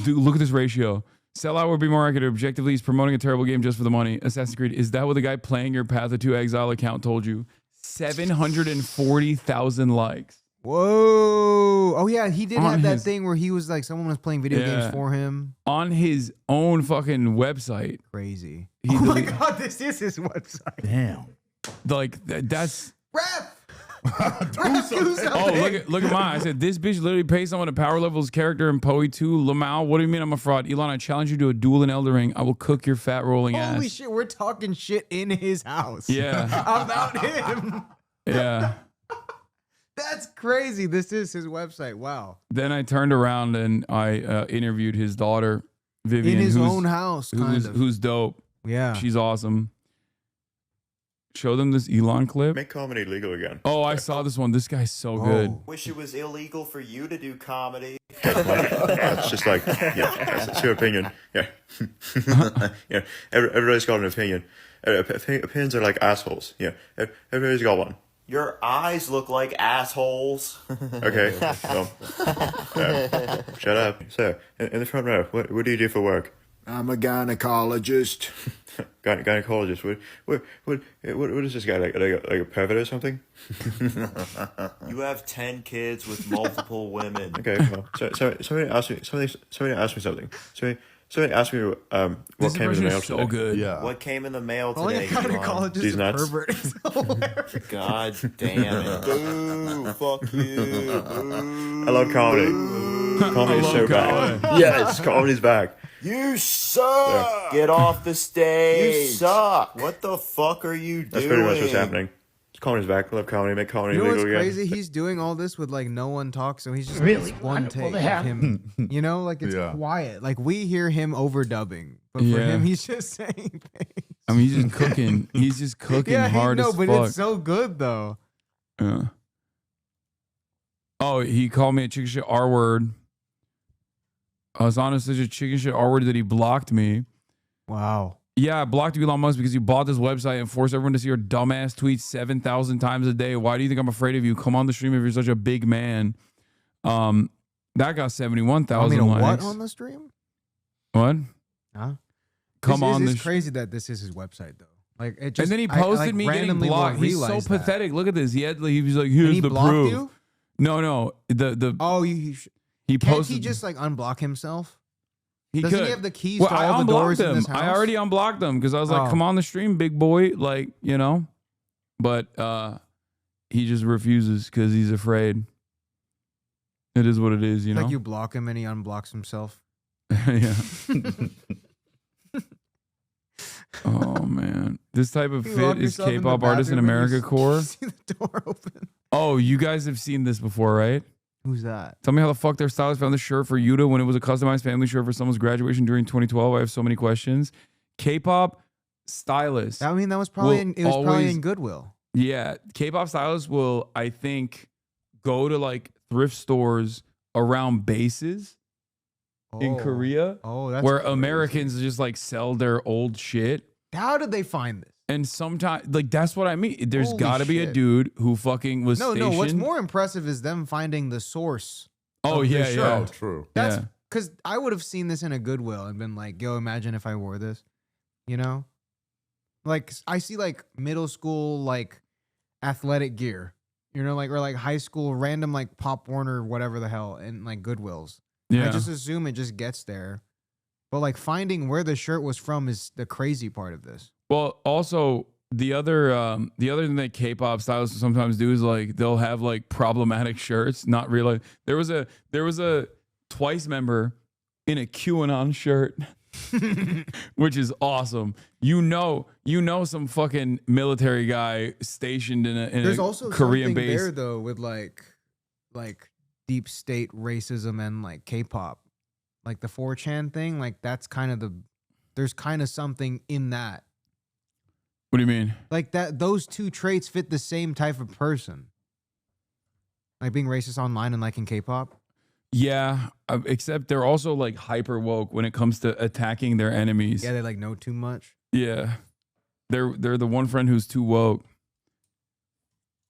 Speaker 1: Dude, look at this ratio. Sellout would be more accurate. Objectively, he's promoting a terrible game just for the money. Assassin's Creed. Is that what the guy playing your Path to Exile account told you? 740,000 likes.
Speaker 3: Whoa. Oh, yeah. He did
Speaker 1: On
Speaker 3: have that
Speaker 1: his-
Speaker 3: thing where he was like, someone was playing video games for him.
Speaker 1: On his own fucking website.
Speaker 3: Crazy.
Speaker 1: He
Speaker 3: Oh my God, this is his website.
Speaker 2: Damn.
Speaker 1: Like, that's...
Speaker 3: Ref!
Speaker 1: Oh, look at mine. I said, this bitch literally pays someone to power level his character in Poe 2. Lamau, what do you mean I'm a fraud? Elon, I challenge you to a duel in Elden Ring. I will cook your fat rolling ass.
Speaker 3: Holy shit, we're talking shit in his house.
Speaker 1: Yeah.
Speaker 3: About him.
Speaker 1: Yeah.
Speaker 3: That's crazy. This is his website. Wow.
Speaker 1: Then I turned around and I interviewed his daughter, Vivian.
Speaker 3: In his own house, kind of.
Speaker 1: Who's dope.
Speaker 3: Yeah.
Speaker 1: She's awesome. Show them this Elon clip.
Speaker 14: Make comedy legal again.
Speaker 1: Oh, I saw this one. This guy's so good.
Speaker 15: Wish it was illegal for you to do comedy.
Speaker 14: It's just like, yeah, it's your opinion. Yeah. Yeah. Everybody's got an opinion. Opinions are like assholes. Yeah. Everybody's got one.
Speaker 15: Your eyes look like assholes.
Speaker 14: Okay. Well, yeah. Shut up. So, in the front row, what do you do for work?
Speaker 16: I'm a gynecologist.
Speaker 14: Gynecologist. What is this guy, like a pervert or something?
Speaker 15: You have 10 kids with multiple women.
Speaker 14: Okay, well, so somebody asked me something. Somebody asked me what came in the mail today.
Speaker 1: Good.
Speaker 2: Yeah.
Speaker 15: What came in the mail
Speaker 3: Only a
Speaker 15: today? Elon?
Speaker 3: gynecologist
Speaker 14: These
Speaker 3: is
Speaker 14: nuts.
Speaker 3: pervert. Is hilarious.
Speaker 15: God damn it. Boo. Fuck you. Boo.
Speaker 14: I love comedy. Comedy's so back. Yes, comedy's back.
Speaker 15: You suck. Get off the stage. You suck. What the fuck are you doing?
Speaker 14: That's pretty much what's happening. Comedy's back. Love comedy. Make comedy
Speaker 3: You know
Speaker 14: legal
Speaker 3: what's
Speaker 14: again.
Speaker 3: crazy? He's doing all this with like no one talks, so he's just
Speaker 17: Really
Speaker 3: like, one take
Speaker 17: wonderful to
Speaker 3: of
Speaker 17: have.
Speaker 3: him. You know, like it's quiet. Like we hear him overdubbing, but for
Speaker 1: Yeah.
Speaker 3: him, he's just saying things.
Speaker 1: I mean, he's just cooking. He's just cooking
Speaker 3: Yeah,
Speaker 1: hard as
Speaker 3: but
Speaker 1: fuck.
Speaker 3: it's so good though.
Speaker 1: Yeah. Oh, he called me a chicken shit R word. I was on such a chicken shit R word that he blocked me.
Speaker 3: Wow.
Speaker 1: Yeah, I blocked you, Elon Musk, because you bought this website and forced everyone to see your dumbass tweets 7,000 times a day. Why do you think I'm afraid of you? Come on the stream if you're such a big man. That got 71,000 likes.
Speaker 3: What on the stream?
Speaker 1: What?
Speaker 3: Huh?
Speaker 1: Come on
Speaker 3: It's
Speaker 1: the
Speaker 3: crazy that this is his website though. Like it just,
Speaker 1: and then he
Speaker 3: I,
Speaker 1: posted
Speaker 3: like,
Speaker 1: me getting
Speaker 3: randomly
Speaker 1: blocked.
Speaker 3: won't
Speaker 1: He's so
Speaker 3: realize that.
Speaker 1: pathetic. Look at this. He was like, here's
Speaker 3: he
Speaker 1: the
Speaker 3: blocked
Speaker 1: proof.
Speaker 3: you?
Speaker 1: No. The
Speaker 3: Oh,
Speaker 1: he
Speaker 3: can't
Speaker 1: posted.
Speaker 3: he just like unblock himself?
Speaker 1: He
Speaker 3: Doesn't
Speaker 1: could.
Speaker 3: he have the keys
Speaker 1: Well,
Speaker 3: to all
Speaker 1: I
Speaker 3: the
Speaker 1: unblocked
Speaker 3: doors in this house?
Speaker 1: I already unblocked them because I was like,
Speaker 3: Oh.
Speaker 1: come on the stream, big boy. Like, you know. But he just refuses because he's afraid. It is what it is, you know.
Speaker 3: Like you block him and he unblocks himself.
Speaker 1: Yeah. Oh man, this type of
Speaker 3: You lock
Speaker 1: fit is
Speaker 3: yourself in the
Speaker 1: K-pop artist in
Speaker 3: bathroom and you
Speaker 1: America core.
Speaker 3: See the door open.
Speaker 1: Oh, you guys have seen this before, right?
Speaker 3: Who's that?
Speaker 1: Tell me how the fuck their stylist found the shirt for Yuta when it was a customized family shirt for someone's graduation during 2012. I have so many questions. K-pop stylist.
Speaker 3: I mean, that was probably
Speaker 1: will
Speaker 3: probably
Speaker 1: always-
Speaker 3: in Goodwill.
Speaker 1: Yeah, K-pop stylists will, I think, go to like thrift stores around bases in
Speaker 3: Oh.
Speaker 1: Korea,
Speaker 3: Oh, that's
Speaker 1: where
Speaker 3: crazy.
Speaker 1: Americans just like sell their old shit.
Speaker 3: How did they find this?
Speaker 1: And sometimes, like, that's what I mean. There's
Speaker 3: Holy
Speaker 1: got to be a
Speaker 3: shit.
Speaker 1: dude who fucking was
Speaker 3: No,
Speaker 1: stationed.
Speaker 3: what's more impressive is them finding the source.
Speaker 1: Oh,
Speaker 3: of
Speaker 1: yeah,
Speaker 3: this
Speaker 1: yeah.
Speaker 3: shirt.
Speaker 2: True.
Speaker 3: That's
Speaker 1: Yeah.
Speaker 3: because I would have seen this in a Goodwill and been like, yo, imagine if I wore this. You know? Like, I see like middle school, like athletic gear, you know, like, or like high school random, like Pop Warner, whatever the hell, and like Goodwills.
Speaker 1: Yeah.
Speaker 3: I just assume it just gets there. But like finding where the shirt was from is the crazy part of this.
Speaker 1: Well, also the other thing that K-pop stylists sometimes do is like they'll have like problematic shirts. Not realize there was a Twice member in a QAnon shirt, which is awesome. You know, some fucking military guy stationed in
Speaker 3: There's
Speaker 1: a
Speaker 3: also
Speaker 1: Korean
Speaker 3: something
Speaker 1: base.
Speaker 3: there though with like deep state racism and like K-pop, like the 4chan thing. Like that's kind of there's kind of something in that.
Speaker 1: What do you mean?
Speaker 3: Like that, those two traits fit the same type of person. Like being racist online and liking K-pop.
Speaker 1: Yeah, except they're also like hyper woke when it comes to attacking their enemies.
Speaker 3: Yeah, they like know too much.
Speaker 1: Yeah. They're the one friend who's too woke.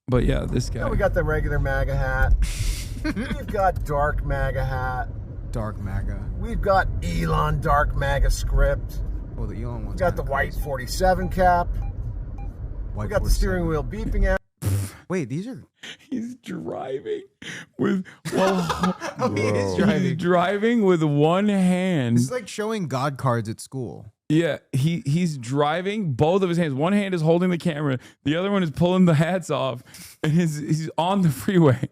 Speaker 1: But yeah, this guy.
Speaker 13: We got the regular MAGA hat. We've got dark MAGA hat.
Speaker 3: Dark MAGA.
Speaker 13: We've got Elon dark MAGA script.
Speaker 3: Oh, the Elon
Speaker 13: We
Speaker 3: one's
Speaker 13: got the white 47 cap. We got the steering wheel beeping out.
Speaker 3: Wait, these are.
Speaker 1: He's driving with
Speaker 3: He's
Speaker 1: driving with one hand.
Speaker 3: It's like showing God cards at school.
Speaker 1: Yeah, he's driving both of his hands. One hand is holding the camera, the other one is pulling the hats off, and he's on the freeway.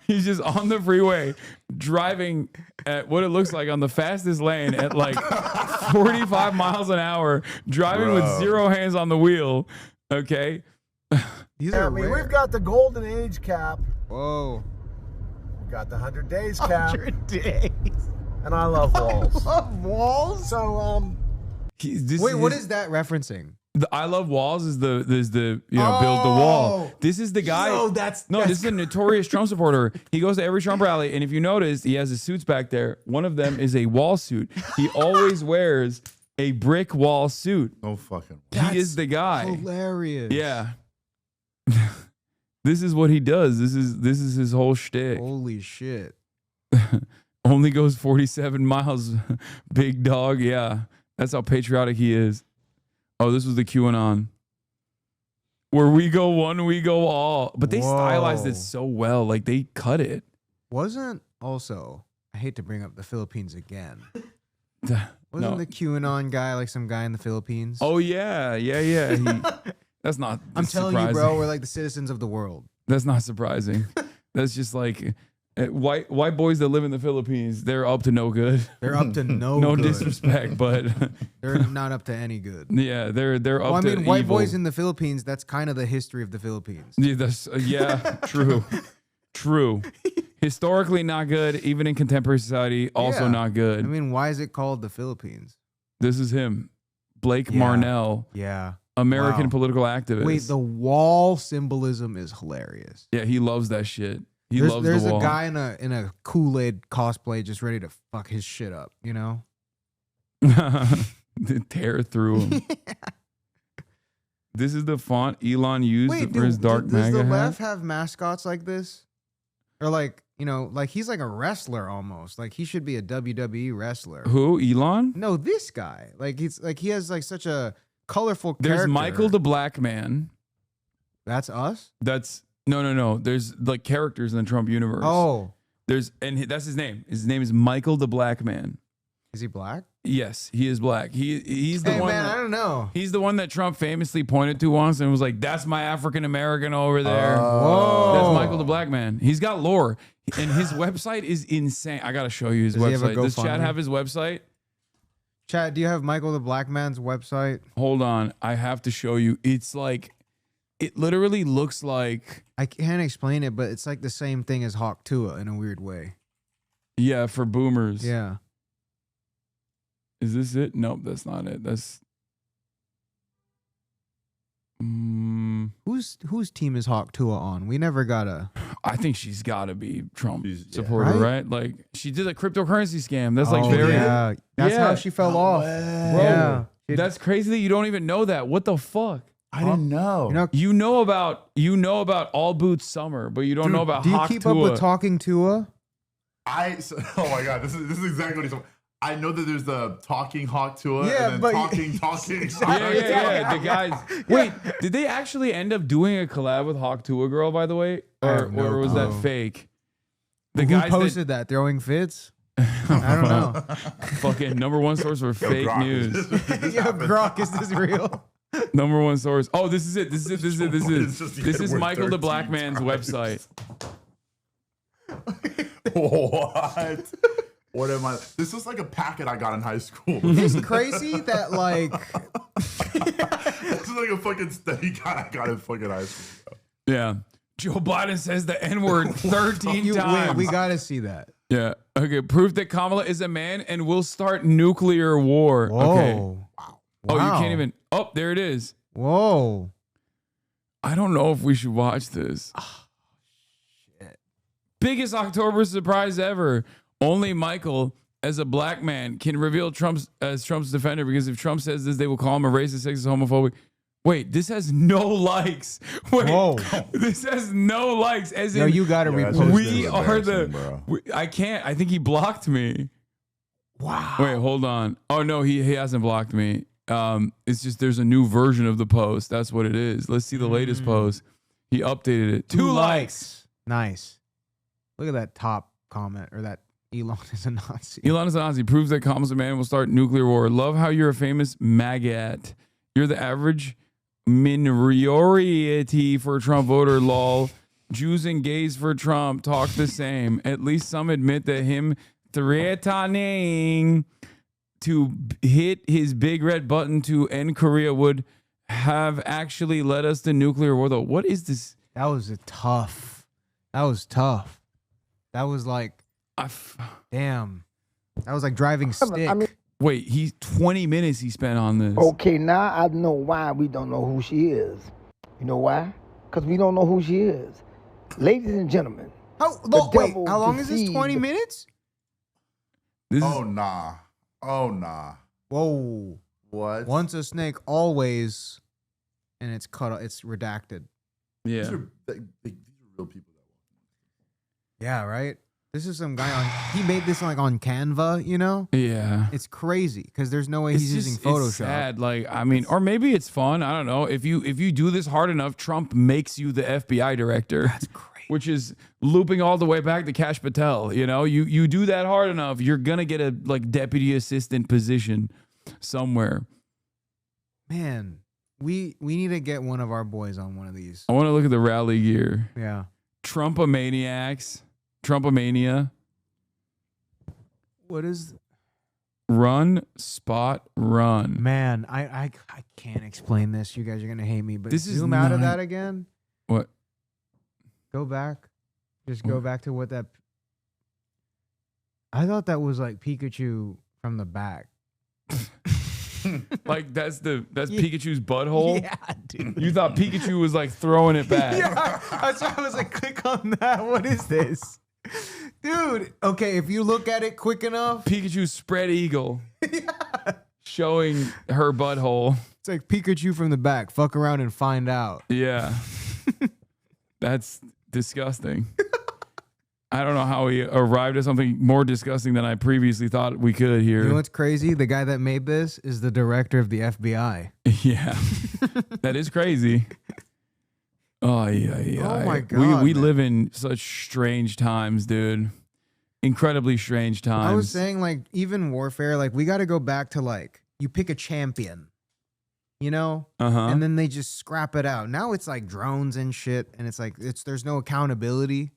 Speaker 1: He's just on the freeway, driving at what it looks like on the fastest lane at like 45 miles an hour, driving with zero hands on the wheel. Okay.
Speaker 3: These
Speaker 13: Yeah,
Speaker 3: are
Speaker 13: I mean,
Speaker 3: rare.
Speaker 13: we've got the golden age cap.
Speaker 3: Whoa.
Speaker 13: We've got the 100 days cap.
Speaker 3: 100 days.
Speaker 13: And I love walls.
Speaker 3: Love walls?
Speaker 13: So,
Speaker 3: Wait, what is that referencing?
Speaker 1: The I Love Walls is the build the wall. This is the guy.
Speaker 3: No,
Speaker 1: this is a notorious Trump supporter. He goes to every Trump rally, and if you notice, he has his suits back there. One of them is a wall suit. He always wears a brick wall suit.
Speaker 2: No fucking.
Speaker 1: He is the guy.
Speaker 3: Hilarious.
Speaker 1: Yeah. This is what he does. This is his whole shtick.
Speaker 3: Holy shit.
Speaker 1: Only goes 47 miles. Big dog. Yeah. That's how patriotic he is. Oh, this was the QAnon. Where we go one, we go all. But they stylized it so well. Like they cut it.
Speaker 3: Wasn't also, I hate to bring up the Philippines again.
Speaker 1: No.
Speaker 3: Wasn't the QAnon guy like some guy in the Philippines?
Speaker 1: Oh, yeah. Yeah. That's not
Speaker 3: I'm telling you,
Speaker 1: surprising.
Speaker 3: bro, we're like the citizens of the world.
Speaker 1: That's not surprising. That's just like White boys that live in the Philippines, they're up to no good.
Speaker 3: They're up to no
Speaker 1: no
Speaker 3: good.
Speaker 1: Disrespect, but
Speaker 3: they're not up to any good.
Speaker 1: Yeah, they're up
Speaker 3: Well, I
Speaker 1: to
Speaker 3: mean, white
Speaker 1: evil.
Speaker 3: boys in the Philippines, that's kind of the history of the Philippines.
Speaker 1: Yeah, true. True. Historically not good, even in contemporary society, also
Speaker 3: Yeah.
Speaker 1: not good.
Speaker 3: I mean, why is it called the Philippines?
Speaker 1: This is him. Blake
Speaker 3: Yeah.
Speaker 1: Marnell.
Speaker 3: Yeah.
Speaker 1: American
Speaker 3: Wow.
Speaker 1: political activist.
Speaker 3: Wait, the wall symbolism is hilarious.
Speaker 1: Yeah, he loves that shit. He loves
Speaker 3: There's
Speaker 1: the wall.
Speaker 3: a guy in a Kool-Aid cosplay just ready to fuck his shit up, you know?
Speaker 1: Tear through him. This is the font Elon used
Speaker 3: Wait,
Speaker 1: for his dark
Speaker 3: does
Speaker 1: MAGA
Speaker 3: the
Speaker 1: hat.
Speaker 3: left have mascots like this? Or like, you know, like he's like a wrestler almost. Like he should be a WWE wrestler.
Speaker 1: Who? Elon?
Speaker 3: No, this guy. Like he's like he has like such a colorful
Speaker 1: There's
Speaker 3: character.
Speaker 1: Michael the Black Man.
Speaker 3: That's us?
Speaker 1: That's no. There's like characters in the Trump universe.
Speaker 3: Oh.
Speaker 1: That's his name. His name is Michael the Black Man.
Speaker 3: Is he black?
Speaker 1: Yes, he is black. He's the
Speaker 3: Hey
Speaker 1: one.
Speaker 3: man, I don't know.
Speaker 1: He's the one that Trump famously pointed to once and was like, "That's my African American over there."
Speaker 3: Whoa.
Speaker 1: That's Michael the Black Man. He's got lore, and his website is insane. I gotta show you his
Speaker 3: Does he have a
Speaker 1: website. Does Chad
Speaker 3: GoFundMe?
Speaker 1: have his website?
Speaker 3: Chad, do you have Michael the Black Man's website?
Speaker 1: Hold on, I have to show you. It's like, it literally looks like,
Speaker 3: I can't explain it, but it's like the same thing as Hawk Tua in a weird way.
Speaker 1: yeah, for boomers.
Speaker 3: Yeah.
Speaker 1: Is this it? Nope, that's not it. That's.
Speaker 3: Whose team is Hawk Tua on? We never got a.
Speaker 1: I think she's got to be Trump supporter, right? Like she did a cryptocurrency scam. That's like
Speaker 3: Oh,
Speaker 1: very.
Speaker 3: yeah. That's how she fell off.
Speaker 1: Bro,
Speaker 3: Yeah.
Speaker 1: that's crazy that you don't even know that. What the fuck?
Speaker 2: I didn't know.
Speaker 1: You know about All Boots Summer, but you don't know about
Speaker 3: Do you
Speaker 1: Hawk
Speaker 3: keep
Speaker 1: Tua.
Speaker 3: up with Talking Tua?
Speaker 2: Oh my god, this is exactly what he's talking. I know that there's the talking Hawk Tua
Speaker 3: Yeah,
Speaker 2: and then
Speaker 3: but
Speaker 2: talking.
Speaker 1: Yeah. The guys. Wait, did they actually end up doing a collab with Hawk Tua Girl, by the way? Or was that fake? The
Speaker 3: Who
Speaker 1: guys
Speaker 3: posted that? Throwing fits? I don't know.
Speaker 1: fucking number one source for fake
Speaker 2: Grok,
Speaker 1: news.
Speaker 3: Yo, Grok, is this real?
Speaker 1: Number one source. Oh, this is it. This is
Speaker 2: worth
Speaker 1: Michael the
Speaker 2: 13
Speaker 1: Black Man's website.
Speaker 2: What? What am I? This was like a packet I got in high school.
Speaker 3: It's crazy that like
Speaker 2: This is like a fucking study guide I got in fucking high school. Bro.
Speaker 1: Yeah. Joe Biden says the N-word 13 times.
Speaker 3: wait, we gotta see that.
Speaker 1: Yeah. Okay. Proof that Kamala is a man and will start nuclear war.
Speaker 3: Whoa.
Speaker 1: Okay.
Speaker 3: Wow.
Speaker 1: Oh, you can't even. Oh, there it is.
Speaker 3: Whoa.
Speaker 1: I don't know if we should watch this. Biggest October surprise ever. Only Michael, as a black man, can reveal Trump's defender, because if Trump says this, they will call him a racist, sexist, homophobic. Wait, this has no likes. Wait,
Speaker 3: Whoa.
Speaker 1: This has no likes. As
Speaker 3: Yo,
Speaker 1: in,
Speaker 3: you gotta repost
Speaker 1: we
Speaker 3: this.
Speaker 1: are the.
Speaker 2: Bro.
Speaker 1: I can't. I think he blocked me.
Speaker 3: Wow.
Speaker 1: Wait, hold on. Oh no, he hasn't blocked me. It's just there's a new version of the post. That's what it is. Let's see the latest post. He updated it. 2 likes.
Speaker 3: Nice. Look at that top comment, or that Elon is a Nazi.
Speaker 1: Elon is a Nazi. Proves that Kamala's a man will start nuclear war. Love how you're a famous maggot. You're the average minority for a Trump voter, lol. Jews and gays for Trump talk the same. At least some admit that him threatening to hit his big red button to end Korea would have actually led us to nuclear war, though. What is this?
Speaker 3: That was tough. That was tough. That was like, damn. That was like driving stick.
Speaker 1: Wait, 20 minutes he spent on this.
Speaker 17: Okay, now I know why we don't know who she is. You know why? Because we don't know who she is. Ladies and gentlemen.
Speaker 3: How long is this? 20 minutes?
Speaker 2: Oh, nah.
Speaker 3: Whoa.
Speaker 2: What?
Speaker 3: Once a snake, always, and it's cut. It's redacted.
Speaker 1: Yeah.
Speaker 2: These are real people.
Speaker 3: Yeah, right? This is some guy he made this like on Canva, you know?
Speaker 1: Yeah.
Speaker 3: It's crazy because there's no way
Speaker 1: It's
Speaker 3: he's
Speaker 1: just-
Speaker 3: using Photoshop.
Speaker 1: It's sad. Like, I mean, or maybe it's fun. I don't know. If you do this hard enough, Trump makes you the FBI director. That's great. Which is looping all the way back to Kash Patel. You know, you do that hard enough, you're gonna get a like deputy assistant position somewhere.
Speaker 3: Man, we need to get one of our boys on one of these.
Speaker 1: I want to look at the rally gear.
Speaker 3: Yeah.
Speaker 1: Trumpomaniacs. Trumpomania.
Speaker 3: What is?
Speaker 1: Run, spot, run.
Speaker 3: Man, I can't explain this. You guys are gonna hate me, but
Speaker 1: This is
Speaker 3: zoom out of
Speaker 1: not-
Speaker 3: that again.
Speaker 1: What?
Speaker 3: Go back. Just go back to what that. I thought that was like Pikachu from the back.
Speaker 1: Like that's Pikachu's butthole.
Speaker 3: Yeah, dude.
Speaker 1: You thought Pikachu was like throwing it back.
Speaker 3: Yeah, that's why I was like, click on that. What is this? Dude, okay, if you look at it quick enough.
Speaker 1: Pikachu's spread eagle. Showing her butthole.
Speaker 3: It's like Pikachu from the back. Fuck around and find out.
Speaker 1: Yeah. That's disgusting. I don't know how we arrived at something more disgusting than I previously thought we could here.
Speaker 3: You know what's crazy? The guy that made this is the director of the FBI.
Speaker 1: Yeah. That is crazy. Oh, yeah.
Speaker 3: Oh, my God,
Speaker 1: We
Speaker 3: man.
Speaker 1: live in such strange times, dude. Incredibly strange times.
Speaker 3: I was saying, like, even warfare, like, we got to go back to, like, you pick a champion, you know?
Speaker 1: Uh-huh.
Speaker 3: And then they just scrap it out. Now it's like drones and shit, and it's like, there's no accountability.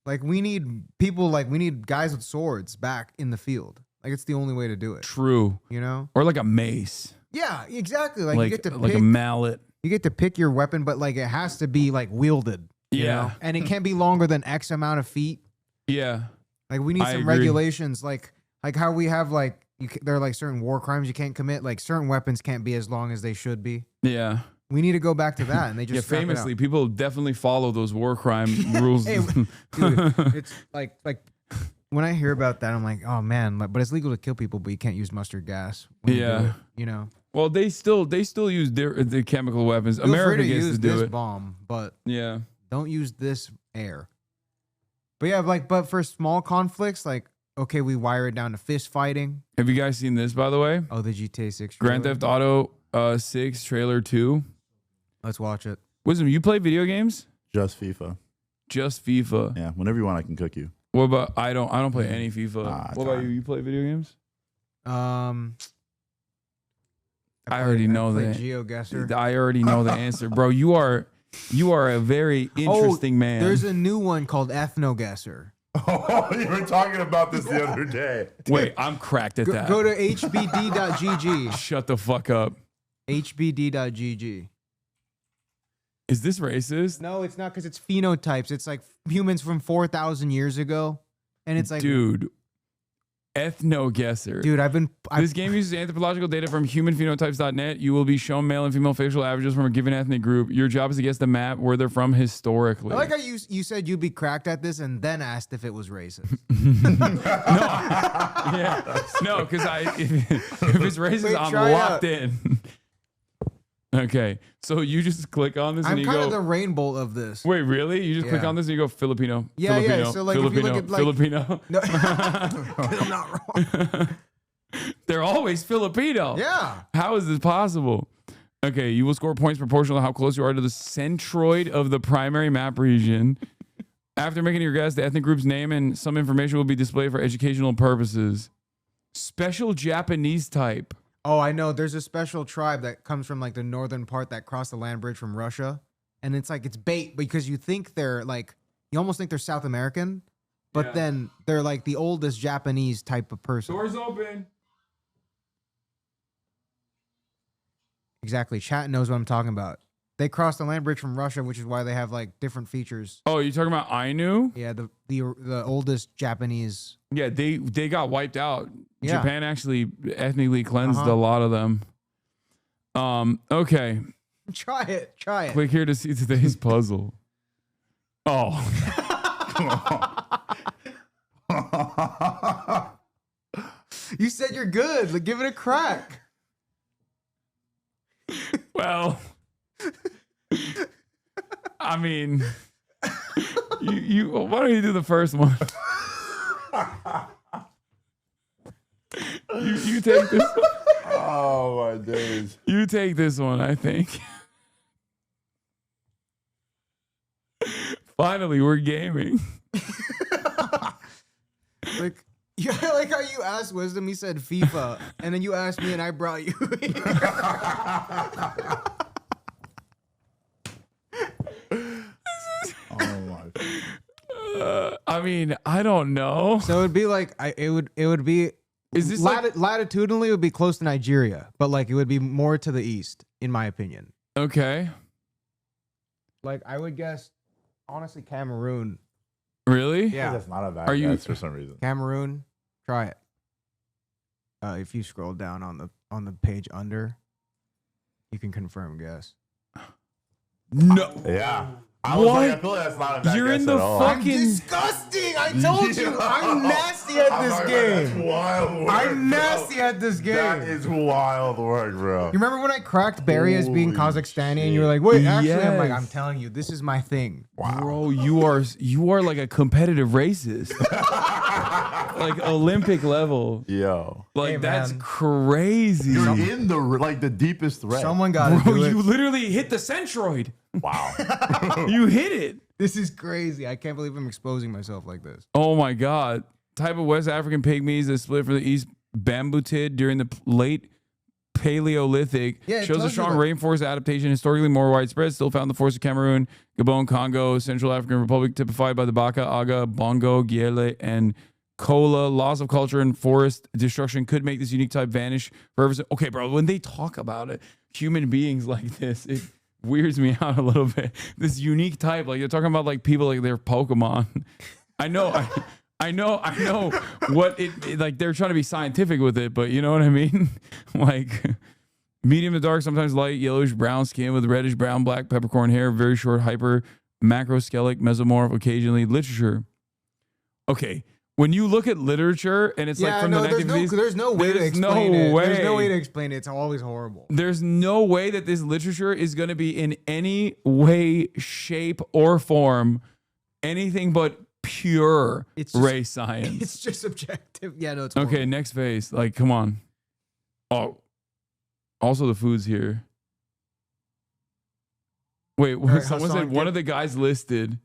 Speaker 3: Like, we need people, like, we need guys with swords back in the field. Like, it's the only way to do it.
Speaker 1: True.
Speaker 3: You know?
Speaker 1: Or like a mace.
Speaker 3: Yeah, exactly. Like you get to
Speaker 1: like
Speaker 3: pick,
Speaker 1: a mallet.
Speaker 3: You get to pick your weapon, but like it has to be like wielded. You
Speaker 1: Yeah.
Speaker 3: know? And it can't be longer than X amount of feet.
Speaker 1: Yeah.
Speaker 3: Like we need
Speaker 1: I
Speaker 3: some
Speaker 1: agree.
Speaker 3: regulations, like how we have like there are like certain war crimes you can't commit. Like certain weapons can't be as long as they should be.
Speaker 1: Yeah.
Speaker 3: We need to go back to that, and they just
Speaker 1: Yeah,
Speaker 3: scrap it out.
Speaker 1: famously, people definitely follow those war crime rules.
Speaker 3: Hey, dude, it's like when I hear about that, I'm like, oh man, but it's legal to kill people, but you can't use mustard gas. When you do
Speaker 1: Yeah.
Speaker 3: it, you know.
Speaker 1: Well, they still use the chemical weapons.
Speaker 3: Feel free
Speaker 1: America
Speaker 3: to
Speaker 1: gets
Speaker 3: use
Speaker 1: to do
Speaker 3: this
Speaker 1: it.
Speaker 3: bomb, but
Speaker 1: Yeah.
Speaker 3: don't use this air. But yeah, like, but for small conflicts, like, okay, we wire it down to fist fighting.
Speaker 1: Have you guys seen this, by the way?
Speaker 3: Oh, the GTA 6
Speaker 1: Grand
Speaker 3: trailer?
Speaker 1: Theft Auto 6 trailer 2.
Speaker 3: Let's watch it.
Speaker 1: Wisdom, you play video games?
Speaker 2: Just FIFA.
Speaker 1: Just FIFA.
Speaker 2: Yeah, whenever you want, I can cook you.
Speaker 1: What about I don't play any FIFA.
Speaker 2: Ah,
Speaker 1: What about you? You play video games?
Speaker 3: I
Speaker 1: already know
Speaker 3: play
Speaker 1: that.
Speaker 3: GeoGuessr.
Speaker 1: I already know the answer, bro. You are a very interesting man.
Speaker 3: There's a new one called EthnoGuessr.
Speaker 2: Oh, you were talking about this the other day.
Speaker 1: Wait, I'm cracked at that.
Speaker 3: Go to hbd.gg.
Speaker 1: Shut the fuck up.
Speaker 3: hbd.gg.
Speaker 1: Is this racist?
Speaker 3: No, it's not, because it's phenotypes. It's like humans from 4,000 years ago. And it's like,
Speaker 1: Dude, EthnoGuessr.
Speaker 3: Dude,
Speaker 1: This game uses anthropological data from humanphenotypes.net. You will be shown male and female facial averages from a given ethnic group. Your job is to guess the map where they're from historically.
Speaker 3: I like how you said you'd be cracked at this and then asked if it was racist.
Speaker 1: Yeah. No, because if it's racist,
Speaker 3: Wait,
Speaker 1: I'm
Speaker 3: try
Speaker 1: locked
Speaker 3: out.
Speaker 1: in. Okay. So you just click on this and
Speaker 3: I'm
Speaker 1: you
Speaker 3: kind
Speaker 1: go.
Speaker 3: of the rainbow of this.
Speaker 1: Wait, really? You just click
Speaker 3: Yeah.
Speaker 1: on this and you go Filipino.
Speaker 3: Yeah,
Speaker 1: Filipino,
Speaker 3: yeah. So like, if you
Speaker 1: Filipino,
Speaker 3: look at like,
Speaker 1: Filipino.
Speaker 3: No, 'cause I'm not wrong.
Speaker 1: They're always Filipino.
Speaker 3: Yeah.
Speaker 1: How is this possible? Okay, you will score points proportional to how close you are to the centroid of the primary map region. After making your guess, the ethnic group's name and some information will be displayed for educational purposes. Special Japanese type.
Speaker 3: Oh, I know. There's a special tribe that comes from like the northern part that crossed the land bridge from Russia. And it's like, it's bait because you think they're like, you almost think they're South American, but
Speaker 1: Yeah.
Speaker 3: then they're like the oldest Japanese type of person.
Speaker 1: Doors open.
Speaker 3: Exactly. Chat knows what I'm talking about. They crossed the land bridge from Russia, which is why they have like different features.
Speaker 1: Oh, you talking about Ainu?
Speaker 3: Yeah, the oldest Japanese.
Speaker 1: Yeah, they got wiped out.
Speaker 3: Yeah.
Speaker 1: Japan actually ethnically cleansed
Speaker 3: Uh-huh.
Speaker 1: a lot of them. Okay.
Speaker 3: Try it. Try it.
Speaker 1: Click here to see today's puzzle. Oh.
Speaker 3: You said you're good. Like, give it a crack.
Speaker 1: Well, I mean, you why don't you do the first one? you take this one.
Speaker 2: Oh my days.
Speaker 1: You take this one, I think. Finally, we're gaming.
Speaker 3: Like, yeah, I like how you asked Wisdom. He said FIFA, and then you asked me, and I brought you.
Speaker 2: Oh my.
Speaker 1: I mean, I don't know.
Speaker 3: So it'd be like it would be.
Speaker 1: Is this
Speaker 3: latitudinally? It would be close to Nigeria, but like it would be more to the east, in my opinion.
Speaker 1: Okay.
Speaker 3: Like I would guess, honestly, Cameroon.
Speaker 1: Really?
Speaker 3: Yeah.
Speaker 2: That's not a bad guess for some reason.
Speaker 3: Cameroon? Try it. If you scroll down on the page under, you can confirm guess.
Speaker 1: No.
Speaker 2: Yeah. I was like, I feel like that's not a bad
Speaker 1: You're
Speaker 2: guess
Speaker 1: in the
Speaker 2: at all.
Speaker 1: fucking.
Speaker 3: I'm disgusting. I told you. I'm nasty at this game.
Speaker 2: That's wild work,
Speaker 3: I'm nasty at this game.
Speaker 2: That is wild work, bro.
Speaker 3: You remember when I cracked Barry as being Kazakhstani and you were like, wait, actually, I'm like, I'm telling you, this is my thing.
Speaker 2: Wow.
Speaker 1: Bro, you are like a competitive racist. Like Olympic level.
Speaker 2: Yo.
Speaker 1: Like
Speaker 3: Hey,
Speaker 1: that's
Speaker 3: man.
Speaker 1: crazy.
Speaker 2: You're in the deepest threat.
Speaker 3: Someone got to
Speaker 1: Bro,
Speaker 3: do it.
Speaker 1: you literally hit the centroid.
Speaker 2: Wow.
Speaker 1: You hit it.
Speaker 3: This is crazy. I can't believe I'm exposing myself like this.
Speaker 1: Oh my God. Type of West African pygmies that split from the East Bambutid during the late Paleolithic
Speaker 3: Yeah, it
Speaker 1: shows a
Speaker 3: tells you
Speaker 1: strong
Speaker 3: that.
Speaker 1: rainforest adaptation, historically more widespread, still found in the forests of Cameroon, Gabon, Congo, Central African Republic, typified by the Baka, Aga, Bongo, Giele, and Kola. Loss of culture and forest destruction could make this unique type vanish forever. Okay, bro, when they talk about it, human beings like this, it weirds me out a little bit. This unique type, like you're talking about like people like they're Pokemon. I know what it like they're trying to be scientific with it, but you know what I mean? Like medium to dark, sometimes light, yellowish brown skin with reddish brown, black peppercorn hair, very short, hyper macroscelic, mesomorph, occasionally literature. Okay. When you look at literature and it's like from the 1950s,
Speaker 3: there's no way to explain it. There's no way to explain it. It's always horrible.
Speaker 1: There's no way that this literature is going to be in any way, shape, or form anything but pure race science.
Speaker 3: It's just subjective. Yeah, no, it's
Speaker 1: Okay,
Speaker 3: horrible.
Speaker 1: next phase. Like, come on. Oh, also the food's here. Wait,
Speaker 3: right,
Speaker 1: someone
Speaker 3: Hasan,
Speaker 1: said one of the guys listed.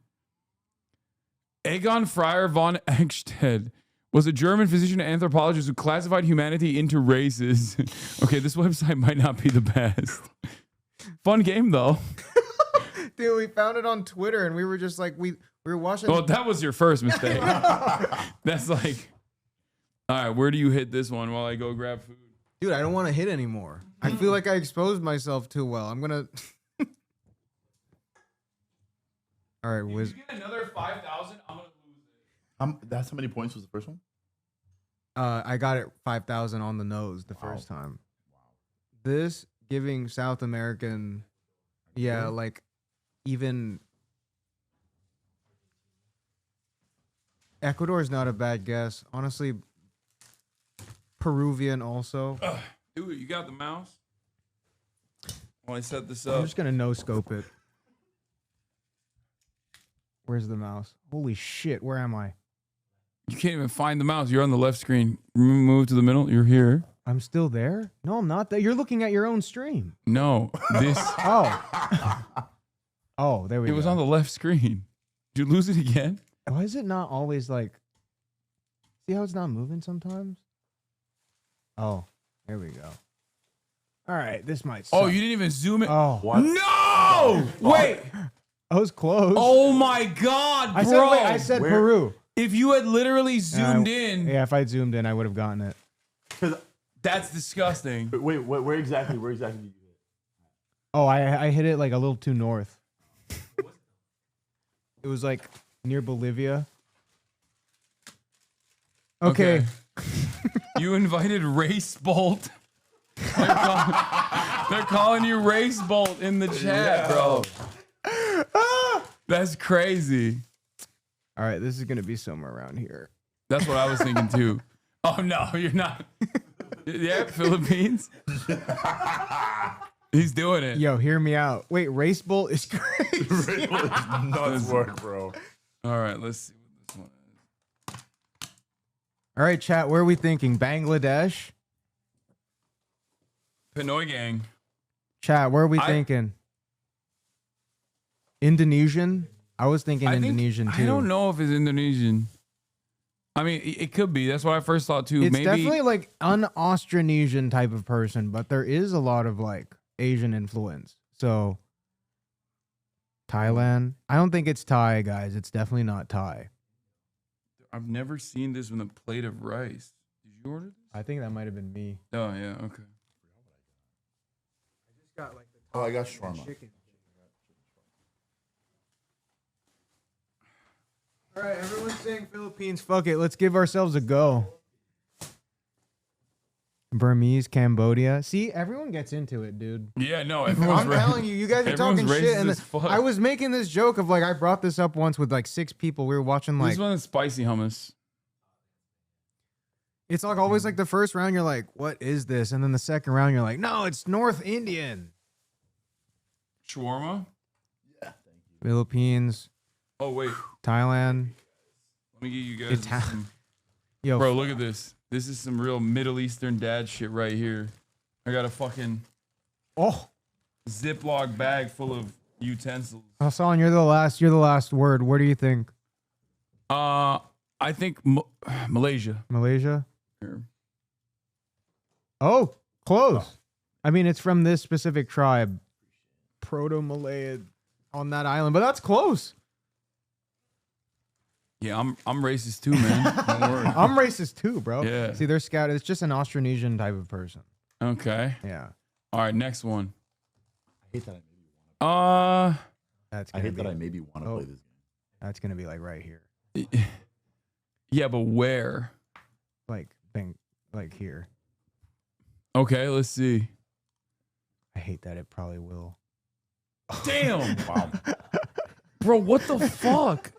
Speaker 1: Egon Freyr von Eckstedt was a German physician and anthropologist who classified humanity into races. Okay, this website might not be the best. Fun game, though.
Speaker 3: Dude, we found it on Twitter and we were just like, we were watching.
Speaker 1: Well, that was your first mistake. That's like, all right, where do you hit this one while I go grab food?
Speaker 3: Dude, I don't want to hit anymore. I feel like I exposed myself too well. I'm going to. All right,
Speaker 1: If you get another 5,000, I'm going to lose it.
Speaker 2: That's how many points was the first one?
Speaker 3: I got it 5,000 on the nose the first time. Wow. This giving South American, yeah, like even Ecuador is not a bad guess. Honestly, Peruvian also.
Speaker 1: Dude, you got the mouse? While I set this up.
Speaker 3: I'm just going to no-scope it. Where's the mouse? Holy shit, where am I?
Speaker 1: You can't even find the mouse. You're on the left screen. Move to the middle. You're here.
Speaker 3: I'm still there? No, I'm not there. You're looking at your own stream.
Speaker 1: No, this.
Speaker 3: Oh. Oh, there we go.
Speaker 1: It was on the left screen. Did you lose it again?
Speaker 3: Why is it not always like... See how it's not moving sometimes? Oh, there we go. All right, this might suck.
Speaker 1: Oh, you didn't even zoom in.
Speaker 3: Oh.
Speaker 2: What?
Speaker 1: No! Wait.
Speaker 3: I was close.
Speaker 1: Oh my God, bro.
Speaker 3: I said Peru.
Speaker 1: If you had literally zoomed in.
Speaker 3: Yeah, if I zoomed in, I would have gotten it.
Speaker 1: That's disgusting.
Speaker 2: Wait, where exactly did you hit?
Speaker 3: Oh, I hit it like a little too north. It was like near Bolivia. Okay.
Speaker 1: You invited Race Bolt. They're calling you Race Bolt in the chat, bro. That's crazy.
Speaker 3: All right, this is going to be somewhere around here.
Speaker 1: That's what I was thinking too. Oh, no, you're not. Yeah, Philippines. He's doing it.
Speaker 3: Yo, hear me out. Wait, Race Bolt is crazy.
Speaker 2: Race Bolt is nuts work, bro.
Speaker 1: All right, let's see what this one is.
Speaker 3: All right, chat, where are we thinking? Bangladesh?
Speaker 1: Pinoy Gang.
Speaker 3: Chat, where are we thinking? Indonesian? I was thinking Indonesian too.
Speaker 1: I don't know if it's Indonesian. I mean, it could be. That's what I first thought too.
Speaker 3: It's
Speaker 1: Maybe
Speaker 3: definitely like an Austronesian type of person, but there is a lot of like Asian influence. So Thailand. I don't think it's Thai, guys. It's definitely not Thai.
Speaker 1: I've never seen this with a plate of rice. Did you order this?
Speaker 3: I think that might have been me.
Speaker 1: Oh yeah, okay.
Speaker 3: I just got like the
Speaker 2: Oh, I got shawarma.
Speaker 3: chicken. All right, everyone's saying Philippines. Fuck it. Let's give ourselves a go. Burmese, Cambodia. See, everyone gets into it, dude.
Speaker 1: Yeah, no, everyone's
Speaker 3: I'm telling you, you guys are talking shit. And I was making this joke of like, I brought this up once with like 6 people. We were watching like.
Speaker 1: This one is spicy hummus.
Speaker 3: It's like always like the first round, you're like, what is this? And then the second round, you're like, no, it's North Indian.
Speaker 1: Shawarma?
Speaker 2: Yeah.
Speaker 3: Philippines.
Speaker 1: Oh, wait.
Speaker 3: Thailand.
Speaker 1: Let me give you guys some.
Speaker 3: Yo,
Speaker 1: bro, look at this. This is some real Middle Eastern dad shit right here. I got a fucking Ziploc bag full of utensils.
Speaker 3: Hasan, you're the last word. What do you think?
Speaker 1: I think Malaysia.
Speaker 3: Malaysia?
Speaker 1: Here.
Speaker 3: Oh, close. I mean, it's from this specific tribe. Proto-Malay on that island, but that's close.
Speaker 1: Yeah, I'm racist too, man. Don't worry.
Speaker 3: I'm racist too, bro.
Speaker 1: Yeah.
Speaker 3: See, they're scattered. It's just an Austronesian type of person.
Speaker 1: Okay.
Speaker 3: Yeah.
Speaker 1: All right, next one.
Speaker 2: I hate that I maybe want
Speaker 3: That's
Speaker 2: I hate that I maybe want to play this game.
Speaker 3: That's gonna be like right here.
Speaker 1: Yeah, but where?
Speaker 3: Like here.
Speaker 1: Okay, let's see.
Speaker 3: I hate that it probably will.
Speaker 1: Damn. Wow. Bro, what the fuck?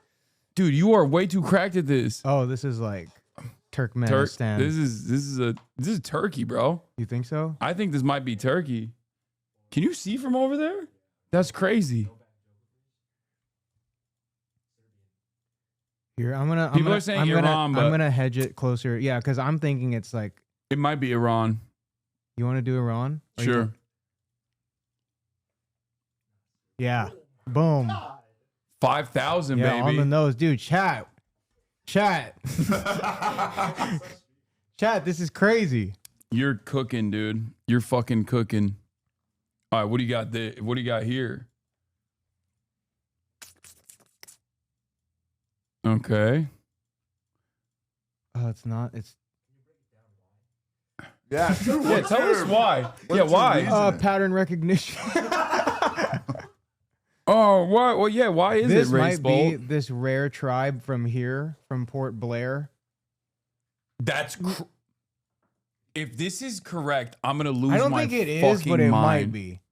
Speaker 1: Dude, you are way too cracked at this.
Speaker 3: Oh, this is like Turkmenistan.
Speaker 1: This is Turkey, bro.
Speaker 3: You think so?
Speaker 1: I think this might be Turkey. Can you see from over there? That's crazy.
Speaker 3: Here, I'm gonna.
Speaker 1: People are saying Iran, but
Speaker 3: I'm gonna hedge it closer. Yeah, because I'm thinking it's like.
Speaker 1: It might be Iran.
Speaker 3: You want to do Iran?
Speaker 1: Sure.
Speaker 3: Yeah. Boom.
Speaker 1: 5,000,
Speaker 3: yeah,
Speaker 1: baby.
Speaker 3: on the nose, dude. Chat. Chat, this is crazy.
Speaker 1: You're cooking, dude. You're fucking cooking. All right, what do you got there? What do you got here? Okay.
Speaker 3: Oh, it's not. It's.
Speaker 2: Yeah.
Speaker 1: Yeah, tell us why. Yeah, why?
Speaker 3: Pattern recognition.
Speaker 1: Oh, what? Well, yeah. Why is
Speaker 3: this
Speaker 1: it race
Speaker 3: might
Speaker 1: bolt?
Speaker 3: be this rare tribe from here, from Port Blair.
Speaker 1: That's. If this is correct, I'm gonna lose.
Speaker 3: I don't
Speaker 1: my
Speaker 3: think it is, but it
Speaker 1: mind.
Speaker 3: might be.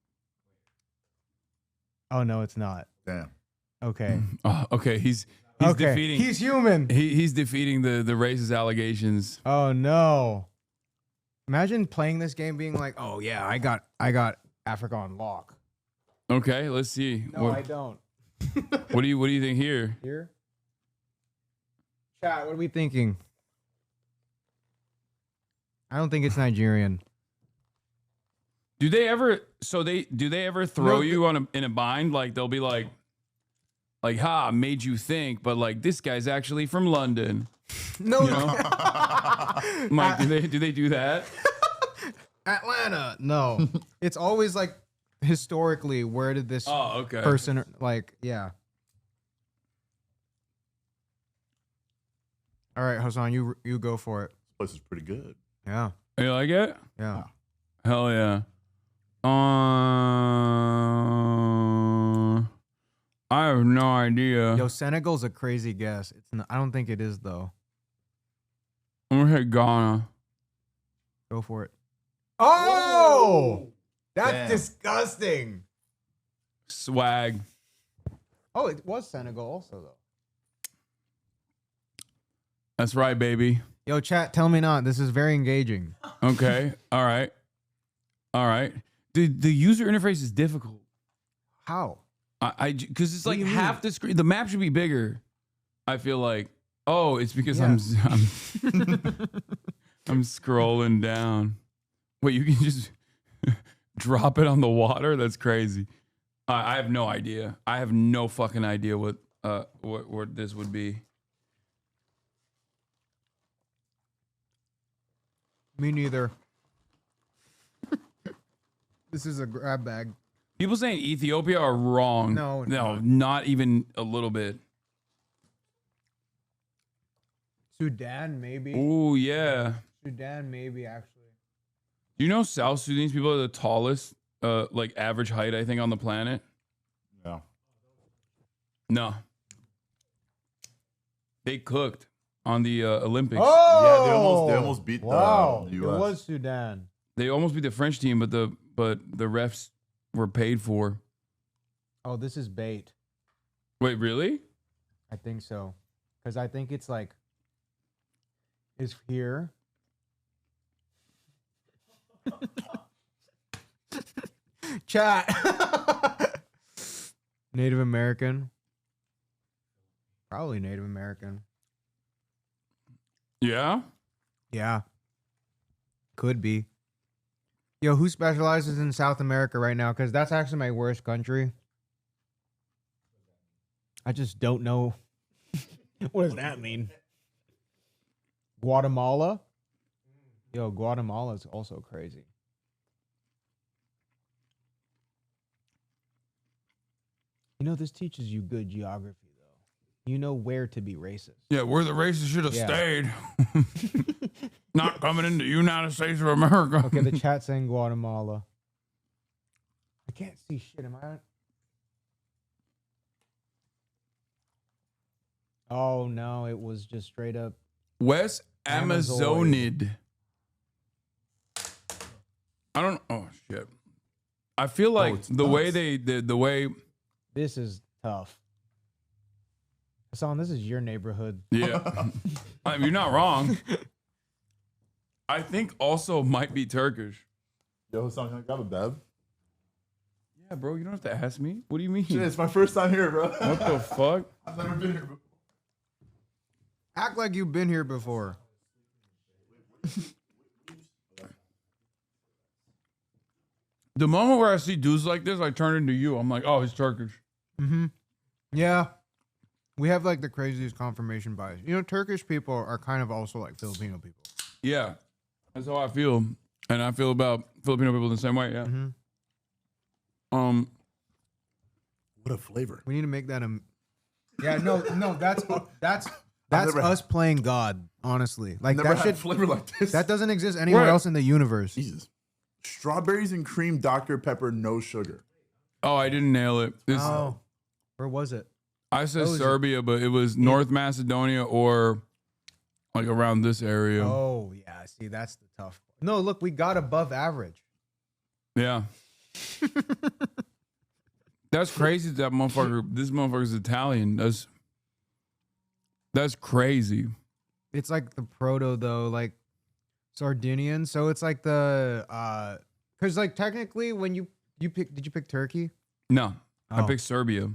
Speaker 3: Oh no, it's not.
Speaker 2: Damn.
Speaker 3: Okay.
Speaker 1: Oh, okay. He's
Speaker 3: okay.
Speaker 1: defeating.
Speaker 3: He's human.
Speaker 1: He's defeating the racist allegations.
Speaker 3: Oh no. Imagine playing this game being like, oh yeah, I got Africa on lock.
Speaker 1: Okay, let's see.
Speaker 3: No, I don't.
Speaker 1: What do you think here?
Speaker 3: Here? Chat, what are we thinking? I don't think it's Nigerian.
Speaker 1: Do they ever throw you in a bind? Like they'll be like, ha, made you think, but like this guy's actually from London.
Speaker 3: No,
Speaker 1: you know? Mike, do they do that?
Speaker 3: Atlanta. No. It's always like historically, where did this person like, yeah. All right, Hasan, you go for it.
Speaker 2: This place is pretty good.
Speaker 3: Yeah.
Speaker 1: You like it?
Speaker 3: Yeah.
Speaker 1: Hell yeah. I have no idea.
Speaker 3: Yo, Senegal's a crazy guess. It's not, I don't think it is though.
Speaker 1: I'm gonna hit Ghana.
Speaker 3: Go for it. Oh, that's
Speaker 2: Damn.
Speaker 3: disgusting.
Speaker 1: Swag.
Speaker 3: Oh, it was Senegal also though.
Speaker 1: That's right, baby.
Speaker 3: Yo, chat, tell me not. This is very engaging.
Speaker 1: Okay. All right. The user interface is difficult.
Speaker 3: How?
Speaker 1: Because it's
Speaker 3: What
Speaker 1: like
Speaker 3: do you
Speaker 1: half the screen. The map should be bigger. I feel like. Oh, it's because
Speaker 3: Yeah.
Speaker 1: I'm I'm scrolling down. Wait, you can just drop it on the water? That's crazy. I have no idea. I have no fucking idea what this would be.
Speaker 3: Me neither. This is a grab bag.
Speaker 1: People saying Ethiopia are wrong.
Speaker 3: No,
Speaker 1: no, not even a little bit.
Speaker 3: Sudan, maybe.
Speaker 1: Oh yeah.
Speaker 3: Sudan, maybe actually.
Speaker 1: Do you know South Sudanese people are the tallest, like average height, I think, on the planet?
Speaker 2: No.
Speaker 1: No. They cooked on the Olympics.
Speaker 3: Oh,
Speaker 2: Yeah, they almost beat
Speaker 3: wow.
Speaker 2: the
Speaker 3: It
Speaker 2: US.
Speaker 3: was Sudan.
Speaker 1: They almost beat the French team, but the refs were paid for.
Speaker 3: Oh, this is bait.
Speaker 1: Wait, really?
Speaker 3: I think so. Because I think it's like, is here. Chat. Native American. Probably Native American.
Speaker 1: Yeah?
Speaker 3: Yeah. Could be. Yo, who specializes in South America right now? Because that's actually my worst country. I just don't know. What does that mean? Guatemala? Yo, Guatemala is also crazy. You know, this teaches you good geography, though. You know where to be racist.
Speaker 1: Yeah, where the races should have
Speaker 3: Yeah.
Speaker 1: stayed. Not coming into the United States of America.
Speaker 3: Okay, the chat saying Guatemala. I can't see shit. Am I on? Oh, no. It was just straight up.
Speaker 1: West Amazonid. I don't. Oh shit. I feel like
Speaker 2: it's
Speaker 1: the way
Speaker 2: nuts.
Speaker 1: the way.
Speaker 3: This is tough. Hasan, this is your neighborhood.
Speaker 1: Yeah, you're not wrong. I think also might be Turkish.
Speaker 2: Yo, Hassan, can I grab a bev?
Speaker 1: Yeah, bro. You don't have to ask me. What do you mean?
Speaker 2: Shit, it's my first time here, bro.
Speaker 1: What the fuck?
Speaker 2: I've never been here before.
Speaker 3: Act like you've been here before.
Speaker 1: The moment where I see dudes like this, I turn into you. I'm like, oh, he's Turkish.
Speaker 3: Mm-hmm. Yeah. We have like the craziest confirmation bias. You know, Turkish people are kind of also like Filipino people.
Speaker 1: Yeah, that's how I feel, and I feel about Filipino people the same way. Yeah.
Speaker 3: Mm-hmm.
Speaker 2: What a flavor.
Speaker 3: We need to make that a. Yeah, no, that's us playing God. Honestly, like
Speaker 2: Never
Speaker 3: that
Speaker 2: had
Speaker 3: shit.
Speaker 2: flavor like this.
Speaker 3: That doesn't exist anywhere else in the universe.
Speaker 2: Jesus. Strawberries and cream Dr. Pepper, no sugar.
Speaker 1: Oh, I didn't nail it.
Speaker 3: Oh, where was it?
Speaker 1: I said
Speaker 3: Those-
Speaker 1: Serbia, but it was North Macedonia or like around this area.
Speaker 3: Oh yeah, see that's the tough. No, look, we got above average.
Speaker 1: Yeah. That's crazy that motherfucker, this motherfucker's Italian. That's crazy.
Speaker 3: It's like the proto though, like Sardinian. So it's like the because like technically when you pick, did you pick Turkey?
Speaker 1: No, I
Speaker 3: Oh.
Speaker 1: picked Serbia.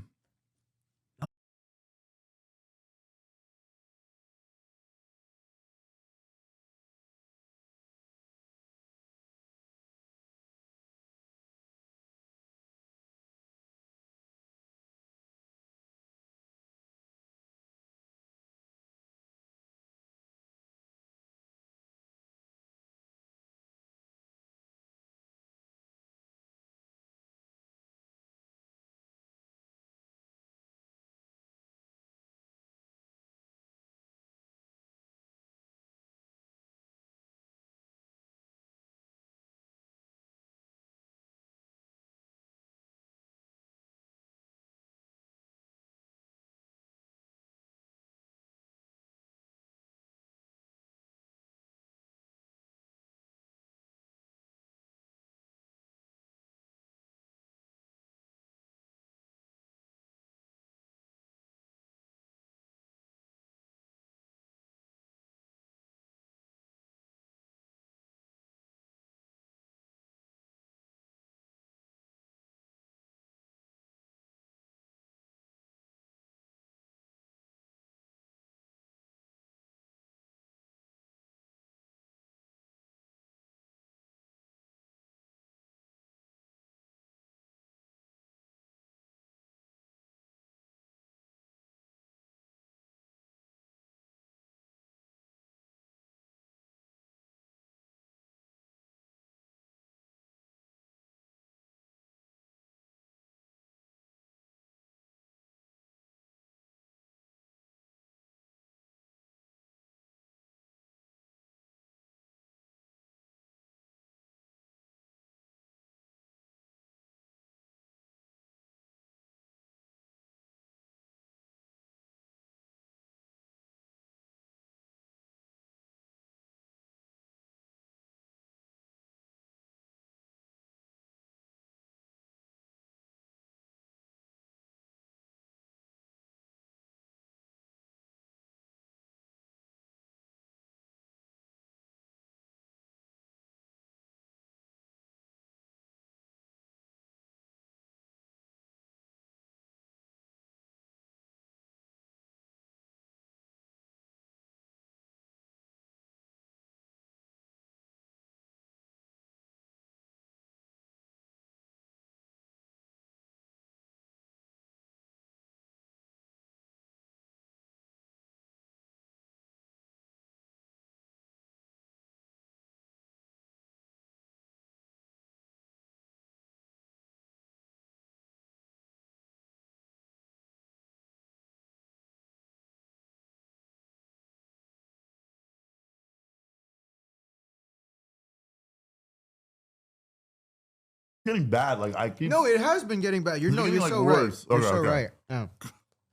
Speaker 2: getting bad. Like I keep.
Speaker 3: No, it has been getting bad. You're
Speaker 2: Is it getting,
Speaker 3: you're
Speaker 2: like,
Speaker 3: so
Speaker 2: worse?
Speaker 3: right. You're
Speaker 2: Okay,
Speaker 3: so
Speaker 2: okay.
Speaker 3: right. Yeah.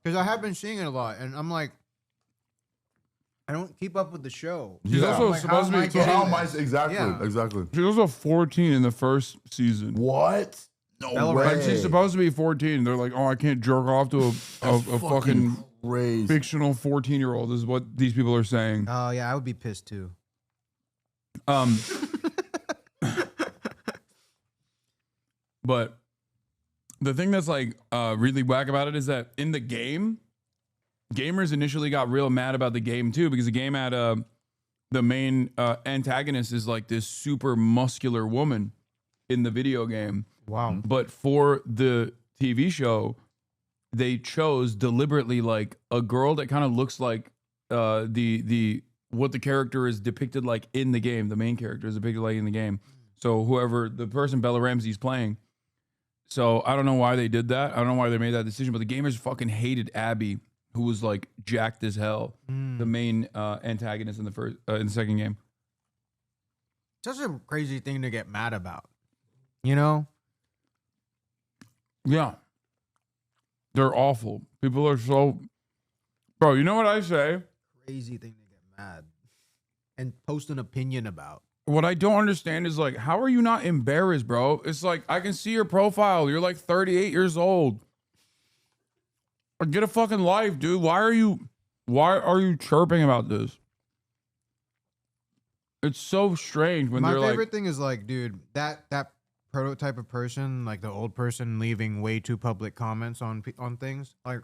Speaker 3: Because I have been seeing it a lot, and I'm like, I don't keep up with the show.
Speaker 1: She's also
Speaker 3: I'm like,
Speaker 1: supposed to be.
Speaker 2: So how am I
Speaker 3: this?
Speaker 2: exactly?
Speaker 3: Yeah.
Speaker 2: Exactly.
Speaker 1: She's also 14 in the first season.
Speaker 2: What? No
Speaker 3: Bella
Speaker 2: way.
Speaker 1: Like she's supposed to be 14. They're like, oh, I can't jerk off to a fucking
Speaker 2: crazy.
Speaker 1: fictional 14-year-old. Is what these people are saying.
Speaker 3: Oh yeah, I would be pissed too.
Speaker 1: But the thing that's like really whack about it is that in the game, gamers initially got real mad about the game too, because the game had the main antagonist is like this super muscular woman in the video game.
Speaker 3: Wow.
Speaker 1: But for the TV show, they chose deliberately like a girl that kind of looks like the what the character is depicted like in the game. The main character is depicted like in the game. So whoever the person Bella Ramsey's playing. So I don't know why they did that. I don't know why they made that decision, but the gamers fucking hated Abby, who was like jacked as hell, the main antagonist in the second game.
Speaker 3: Such a crazy thing to get mad about. You know?
Speaker 1: Yeah. They're awful. People are so... Bro, you know what I say?
Speaker 3: Crazy thing to get mad and post an opinion about.
Speaker 1: What I don't understand is like, how are you not embarrassed, bro? It's like, I can see your profile. You're like 38 years old. Or get a fucking life, dude. Why are you chirping about this? It's so strange when
Speaker 3: My
Speaker 1: they're
Speaker 3: favorite
Speaker 1: like...
Speaker 3: thing is like, dude, that prototype of person, like the old person leaving way too public comments on things. Like,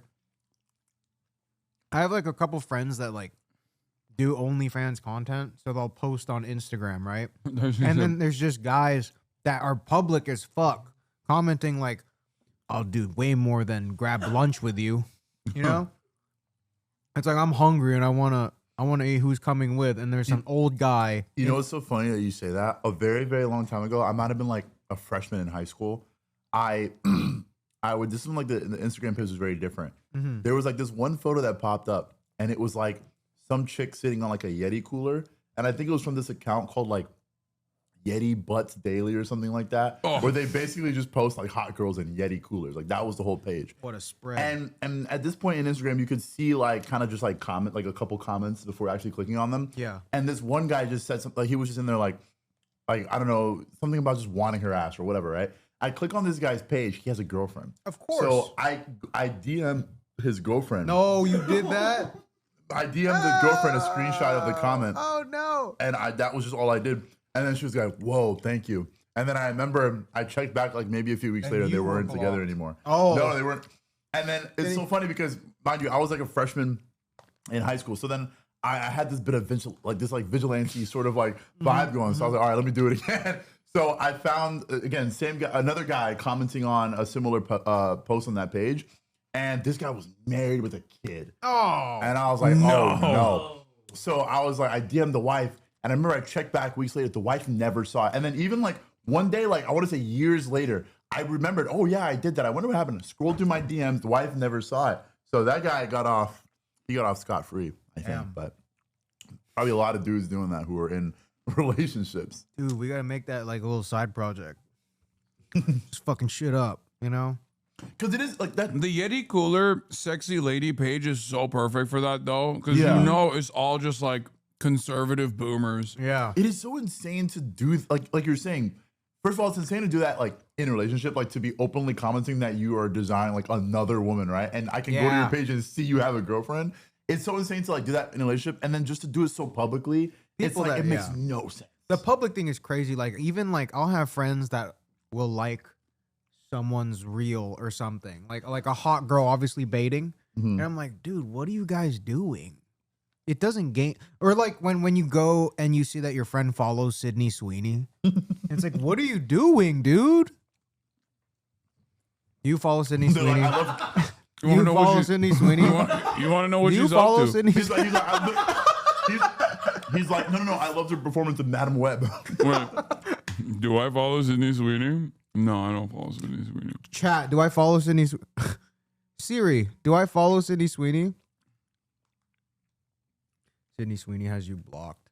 Speaker 3: I have like a couple friends that like do OnlyFans content, so they'll post on Instagram, right? And then there's just guys that are public as fuck commenting like, I'll do way more than grab lunch with you. You know? It's like, I'm hungry and I wanna eat, who's coming with, and there's an old guy.
Speaker 2: You know what's so funny that you say that? A very, very long time ago, I might have been like a freshman in high school. I would, this is when like the Instagram page was very different.
Speaker 3: Mhm.
Speaker 2: There was like this one photo that popped up, and it was like some chick sitting on like a Yeti cooler, and I think it was from this account called like Yeti Butts Daily or something like that, where they basically just post like hot girls in Yeti coolers. Like that was the whole page.
Speaker 3: What a spread.
Speaker 2: And at this point in Instagram, you could see like kind of just like comment, like a couple comments before actually clicking on them.
Speaker 3: Yeah.
Speaker 2: And this one guy just said something, like he was just in there like I don't know, something about just wanting her ass or whatever, right? I click on this guy's page. He has a girlfriend.
Speaker 3: Of course.
Speaker 2: So I DM his girlfriend.
Speaker 3: No, you did that?
Speaker 2: I DM'd the girlfriend a screenshot of the comment.
Speaker 3: Oh no.
Speaker 2: And that was just all I did. And then she was like, whoa, thank you. And then I remember I checked back like maybe a few weeks later, they weren't together anymore.
Speaker 3: Oh.
Speaker 2: No, they weren't. And then it's so funny because, mind you, I was like a freshman in high school. So then I had this bit of vigilante sort of like vibe going. So I was like, all right, let me do it again. So I found, again, same guy, another guy commenting on a similar post on that page. And this guy was married with a kid.
Speaker 3: Oh.
Speaker 2: And I was like, oh no. So I was like, I DM'd the wife. And I remember I checked back weeks later, the wife never saw it. And then even like one day, like I want to say years later, I remembered, oh yeah, I did that. I wonder what happened. I scrolled through my DMs, the wife never saw it. So that guy got off scot-free, I think.
Speaker 3: Damn.
Speaker 2: But probably a lot of dudes doing that who are in relationships.
Speaker 3: Dude, we gotta make that like a little side project. Just fucking shit up, you know?
Speaker 2: Because it is like that.
Speaker 1: The Yeti Cooler sexy lady page is so perfect for that though. Because you know it's all just like conservative boomers.
Speaker 3: Yeah.
Speaker 2: It is so insane to do, like you're saying, first of all, it's insane to do that like in a relationship, like to be openly commenting that you are designing like another woman, right? And I can go to your page and see you have a girlfriend. It's so insane to like do that in a relationship, and then just to do it so publicly, it's like it makes no sense.
Speaker 3: The public thing is crazy. Like even like I'll have friends that will like someone's reel or something. Like a hot girl obviously baiting. And I'm like, dude, what are you guys doing? It doesn't gain, or like when you go and you see that your friend follows Sydney Sweeney, it's like, what are you doing, dude? You follow Sydney Sweeney. You follow Sydney Sweeney.
Speaker 1: You want to know what
Speaker 3: you
Speaker 1: she's
Speaker 3: follow
Speaker 1: up to?
Speaker 3: Sydney?
Speaker 2: He's like, no, I loved her performance of Madam Web.
Speaker 1: Wait, do I follow Sydney Sweeney? No, I don't follow Sydney Sweeney.
Speaker 3: Chat, do I follow Sydney? Siri, do I follow Sydney Sweeney? Sydney Sweeney has you blocked.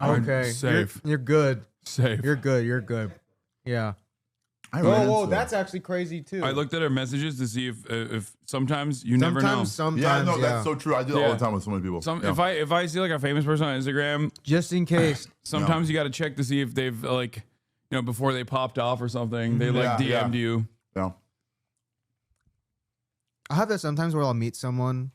Speaker 3: Okay.
Speaker 1: Safe.
Speaker 3: You're good.
Speaker 1: Safe.
Speaker 3: You're good. You're good. Yeah. Whoa, that's actually crazy too.
Speaker 1: I looked at her messages to see if sometimes you never know.
Speaker 3: Sometimes,
Speaker 2: Yeah, no, that's so true. I do it all the time with so many people.
Speaker 1: If I see like a famous person on Instagram,
Speaker 3: just in case,
Speaker 1: sometimes you got to check to see if they've like, before they popped off or something, they like DM'd you.
Speaker 2: Yeah.
Speaker 3: I have that sometimes where I'll meet someone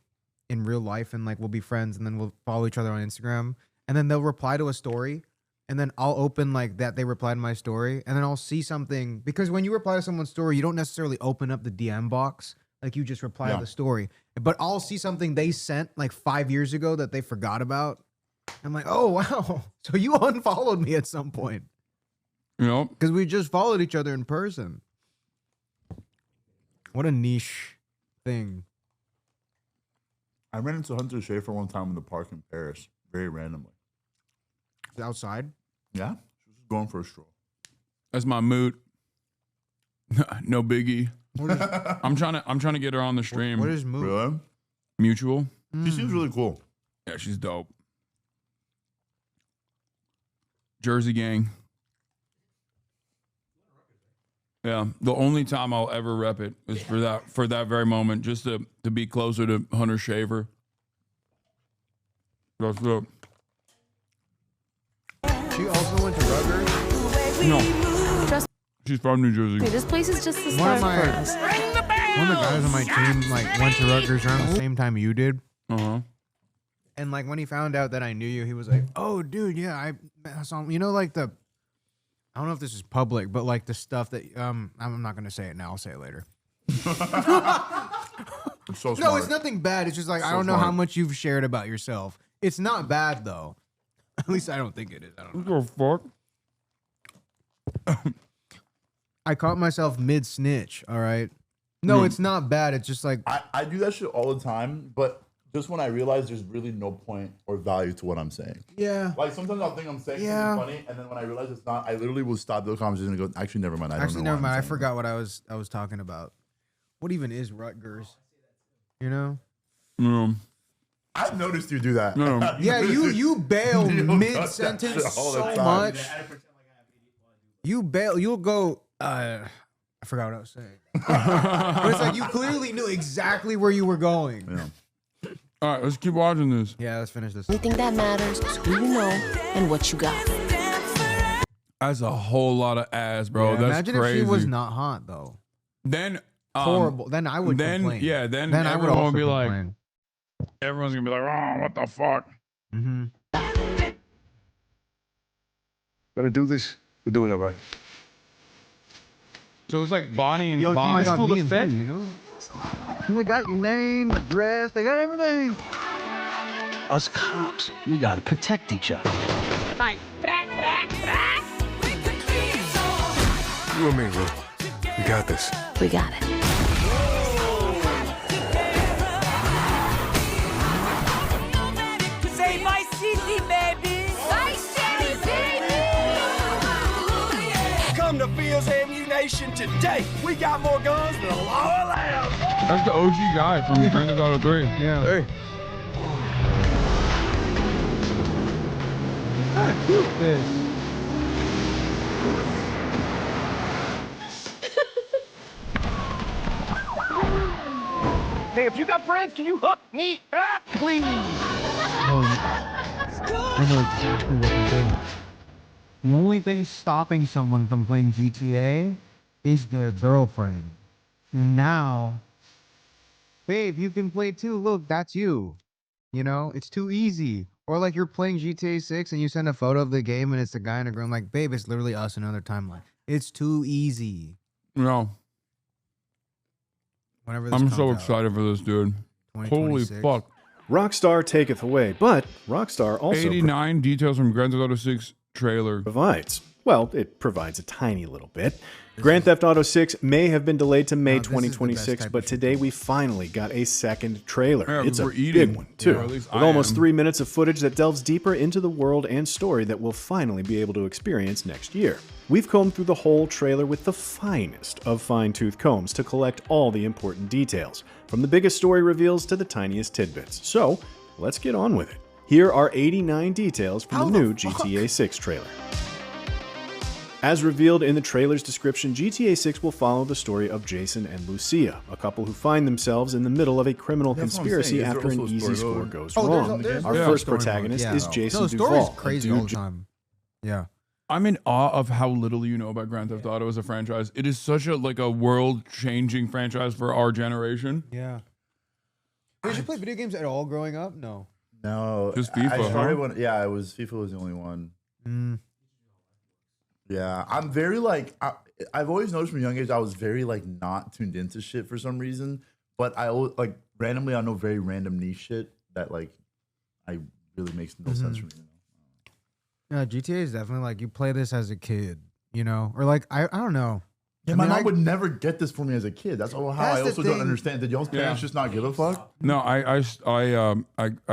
Speaker 3: in real life and like we'll be friends and then we'll follow each other on Instagram and then they'll reply to a story and then I'll open like that they replied to my story and then I'll see something because when you reply to someone's story, you don't necessarily open up the DM box. Like you just reply to the story, but I'll see something they sent like 5 years ago that they forgot about. I'm like, oh, wow. So you unfollowed me at some point. Because we just followed each other in person. What a niche thing.
Speaker 2: I ran into Hunter Schafer one time in the park in Paris, very randomly.
Speaker 3: Outside?
Speaker 2: Yeah. She was just going for a stroll.
Speaker 1: That's my mood. No biggie. I'm trying to get her on the stream.
Speaker 3: What is mood?
Speaker 2: Really?
Speaker 1: Mutual.
Speaker 2: She seems really cool.
Speaker 1: Yeah, she's dope. Jersey gang. Yeah, the only time I'll ever rep it is for that very moment, just to be closer to Hunter Shaver. That's it.
Speaker 3: She also went to Rutgers?
Speaker 1: No. She's from New Jersey.
Speaker 9: Dude, this place is just the
Speaker 3: One
Speaker 9: start
Speaker 3: of
Speaker 9: for us.
Speaker 3: One of the guys on my team like went to Rutgers around the same time you did. And like when he found out that I knew you, he was like, "Oh, dude, yeah, I saw like the I don't know if this is public, but like the stuff that I'm not gonna say it now. I'll say it later."
Speaker 2: I'm so smart.
Speaker 3: No, it's nothing bad. It's just like I don't know how much you've shared about yourself. It's not bad though. At least I don't think it is. I don't know.
Speaker 1: What the fuck?
Speaker 3: I caught myself mid snitch. All right. No, it's not bad. It's just like
Speaker 2: I do that shit all the time, but just when I realize there's really no point or value to what I'm saying.
Speaker 3: Yeah.
Speaker 2: Like sometimes I'll think I'm saying something funny, and then when I realize it's not, I literally will stop the conversation and go, actually, never mind.
Speaker 3: Never mind. I forgot what I was talking about. What even is Rutgers? You know?
Speaker 1: No.
Speaker 2: I've noticed you do that.
Speaker 1: No.
Speaker 3: Yeah, you bail mid sentence so much. You bail. You'll go. I forgot what I was saying. But it's like you clearly knew exactly where you were going.
Speaker 2: Yeah.
Speaker 1: All right, let's keep watching this.
Speaker 3: Yeah, let's finish this.
Speaker 9: The thing that matters is who you know and what you got.
Speaker 1: That's a whole lot of ass, bro.
Speaker 3: Yeah,
Speaker 1: That's
Speaker 3: imagine
Speaker 1: crazy.
Speaker 3: if she was not hot though.
Speaker 1: Then
Speaker 3: horrible. Then I would complain.
Speaker 1: Yeah, then
Speaker 3: I would
Speaker 1: everyone
Speaker 3: also
Speaker 1: would be like,
Speaker 3: complain.
Speaker 1: everyone's gonna be like, oh, what the fuck?
Speaker 3: Mm-hmm.
Speaker 18: Gotta do this. We're doing it right.
Speaker 1: So it's like Bonnie and
Speaker 3: Bonnie.
Speaker 1: Clyde.
Speaker 3: Full effect, you know? They got your name, address, they got everything.
Speaker 19: Us cops, we gotta protect each other.
Speaker 9: Fine.
Speaker 18: You and me, Lou. We got this.
Speaker 9: We got it.
Speaker 20: Say Vice City, baby. Vice City, baby. Come to Fields Ammunition today. We got more guns than a law allows.
Speaker 1: That's the OG guy from Grand Theft Auto 3.
Speaker 3: Yeah.
Speaker 18: Hey.
Speaker 3: This.
Speaker 20: Hey, if you got friends, can you hook me up, please?
Speaker 3: I know exactly what you're doing. The only thing stopping someone from playing GTA is their girlfriend. And now, babe, you can play too. Look, that's you. You know, it's too easy. Or like you're playing GTA 6 and you send a photo of the game and it's a guy and a girl. I'm like, babe, it's literally us another timeline. It's too easy.
Speaker 1: No.
Speaker 3: Whenever this
Speaker 1: I'm
Speaker 3: comes
Speaker 1: so
Speaker 3: out.
Speaker 1: excited for this, dude. Holy
Speaker 3: 2026.
Speaker 1: fuck.
Speaker 21: Rockstar taketh away, but Rockstar also
Speaker 1: 89 details from Grand Theft Auto 6 trailer.
Speaker 21: provides. Well, it provides a tiny little bit. Grand Theft Auto 6 may have been delayed to May
Speaker 3: this is the best
Speaker 21: 2026,
Speaker 3: type
Speaker 21: but
Speaker 3: of
Speaker 21: today we finally got a second trailer.
Speaker 1: Yeah,
Speaker 21: It's a
Speaker 1: we're eating.
Speaker 21: big one, too.
Speaker 1: Yeah, or at least
Speaker 21: with
Speaker 1: I
Speaker 21: almost
Speaker 1: am.
Speaker 21: 3 minutes of footage that delves deeper into the world and story that we'll finally be able to experience next year. We've combed through the whole trailer with the finest of fine-tooth combs to collect all the important details, from the biggest story reveals to the tiniest tidbits. So, let's get on with it. Here are 89 details from the new GTA 6 trailer. As revealed in the trailer's description, GTA 6 will follow the story of Jason and Lucia, a couple who find themselves in the middle of a criminal conspiracy after an easy score goes wrong. Our first protagonist is Jason Duvall.
Speaker 3: The story's crazy all the time. Yeah.
Speaker 1: I'm in awe of how little you know about Grand Theft Auto as a franchise. It is such a like a world-changing franchise for our generation.
Speaker 3: Yeah. Did you play video games at all growing up? No.
Speaker 2: No.
Speaker 1: Just FIFA,
Speaker 2: I started
Speaker 1: huh?
Speaker 2: when, yeah, it was FIFA was the only one. Yeah, I'm very like I've always noticed from a young age I was very like not tuned into shit for some reason, but I always like randomly I know very random niche shit that like I really makes no sense for me.
Speaker 3: Yeah, GTA is definitely like you play this as a kid, you know, or like I don't know.
Speaker 2: Yeah, my mom would never get this for me as a kid. That's how I also don't understand. Did y'all's parents just not give a fuck?
Speaker 1: No, I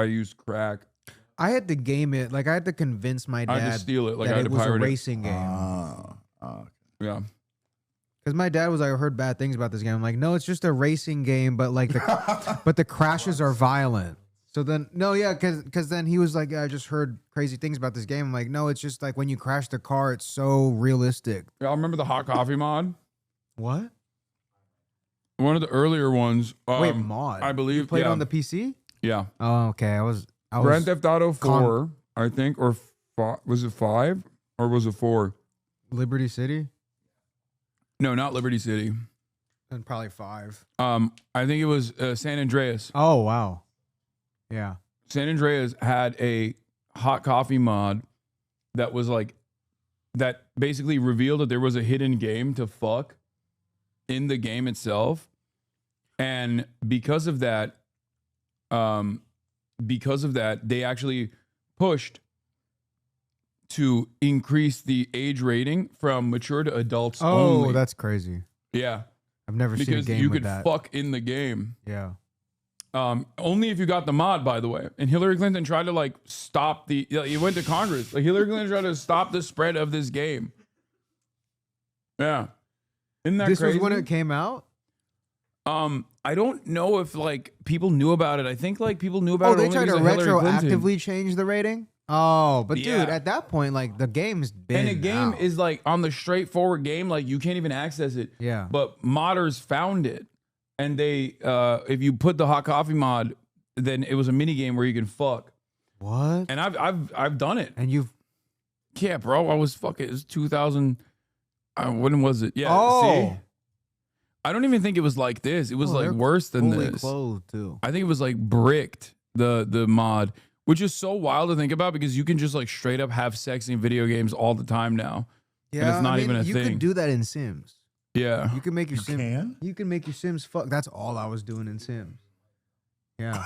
Speaker 1: used crack.
Speaker 3: I had to game it. Like I had to convince my dad
Speaker 1: I had to steal it. Like
Speaker 3: that
Speaker 1: I had to
Speaker 3: was a
Speaker 1: pirate it.
Speaker 3: racing game.
Speaker 1: Yeah.
Speaker 3: Because my dad was like, I heard bad things about this game. I'm like, no, it's just a racing game, but like but the crashes are violent. So then, no, yeah, because then he was like, yeah, I just heard crazy things about this game. I'm like, no, it's just like when you crash the car, it's so realistic.
Speaker 1: Y'all remember the hot coffee mod?
Speaker 3: What?
Speaker 1: One of the earlier ones.
Speaker 3: Wait, mod?
Speaker 1: I believe.
Speaker 3: You played on the PC?
Speaker 1: Yeah.
Speaker 3: Oh, okay. I was
Speaker 1: Grand Theft Auto 4, I think, or was it 5 or was it 4?
Speaker 3: Liberty City?
Speaker 1: No, not Liberty City.
Speaker 3: And probably 5.
Speaker 1: I think it was San Andreas.
Speaker 3: Oh, wow. Yeah.
Speaker 1: San Andreas had a hot coffee mod that was like, that basically revealed that there was a hidden game to fuck in the game itself. And because of that, they actually pushed to increase the age rating from mature to adults only.
Speaker 3: Oh, that's crazy.
Speaker 1: Yeah.
Speaker 3: I've never seen a game
Speaker 1: you
Speaker 3: with
Speaker 1: could
Speaker 3: that.
Speaker 1: fuck in the game.
Speaker 3: Yeah.
Speaker 1: Only if you got the mod, by the way. And Hillary Clinton tried to like stop the. He went to Congress. Like Hillary Clinton tried to stop the spread of this game. Yeah, isn't that
Speaker 3: This
Speaker 1: crazy?
Speaker 3: was when it came out.
Speaker 1: I don't know if like people knew about it. I think like people knew about it.
Speaker 3: They
Speaker 1: only
Speaker 3: tried to
Speaker 1: because of Hillary Clinton.
Speaker 3: retroactively change the rating. Oh, but
Speaker 1: Yeah.
Speaker 3: dude, at that point, like the game's been
Speaker 1: And a game
Speaker 3: out.
Speaker 1: is like on the straightforward game, like you can't even access it.
Speaker 3: Yeah.
Speaker 1: But modders found it, and they, if you put the hot coffee mod, then it was a mini game where you can fuck.
Speaker 3: What?
Speaker 1: And I've done it.
Speaker 3: And you've.
Speaker 1: Yeah, bro. I was fucking. It was 2000. When was it? Yeah.
Speaker 3: Oh.
Speaker 1: See? I don't even think it was like this. It was like
Speaker 3: they're
Speaker 1: worse than
Speaker 3: fully
Speaker 1: this.
Speaker 3: clothed too.
Speaker 1: I think it was like bricked the mod, which is so wild to think about because you can just like straight up have sex in video games all the time now.
Speaker 3: Yeah,
Speaker 1: and it's not
Speaker 3: I mean,
Speaker 1: even a
Speaker 3: you
Speaker 1: thing.
Speaker 3: could do that in Sims.
Speaker 1: Yeah.
Speaker 3: You can make your Sims. You can make your Sims fuck. That's all I was doing in Sims. Yeah.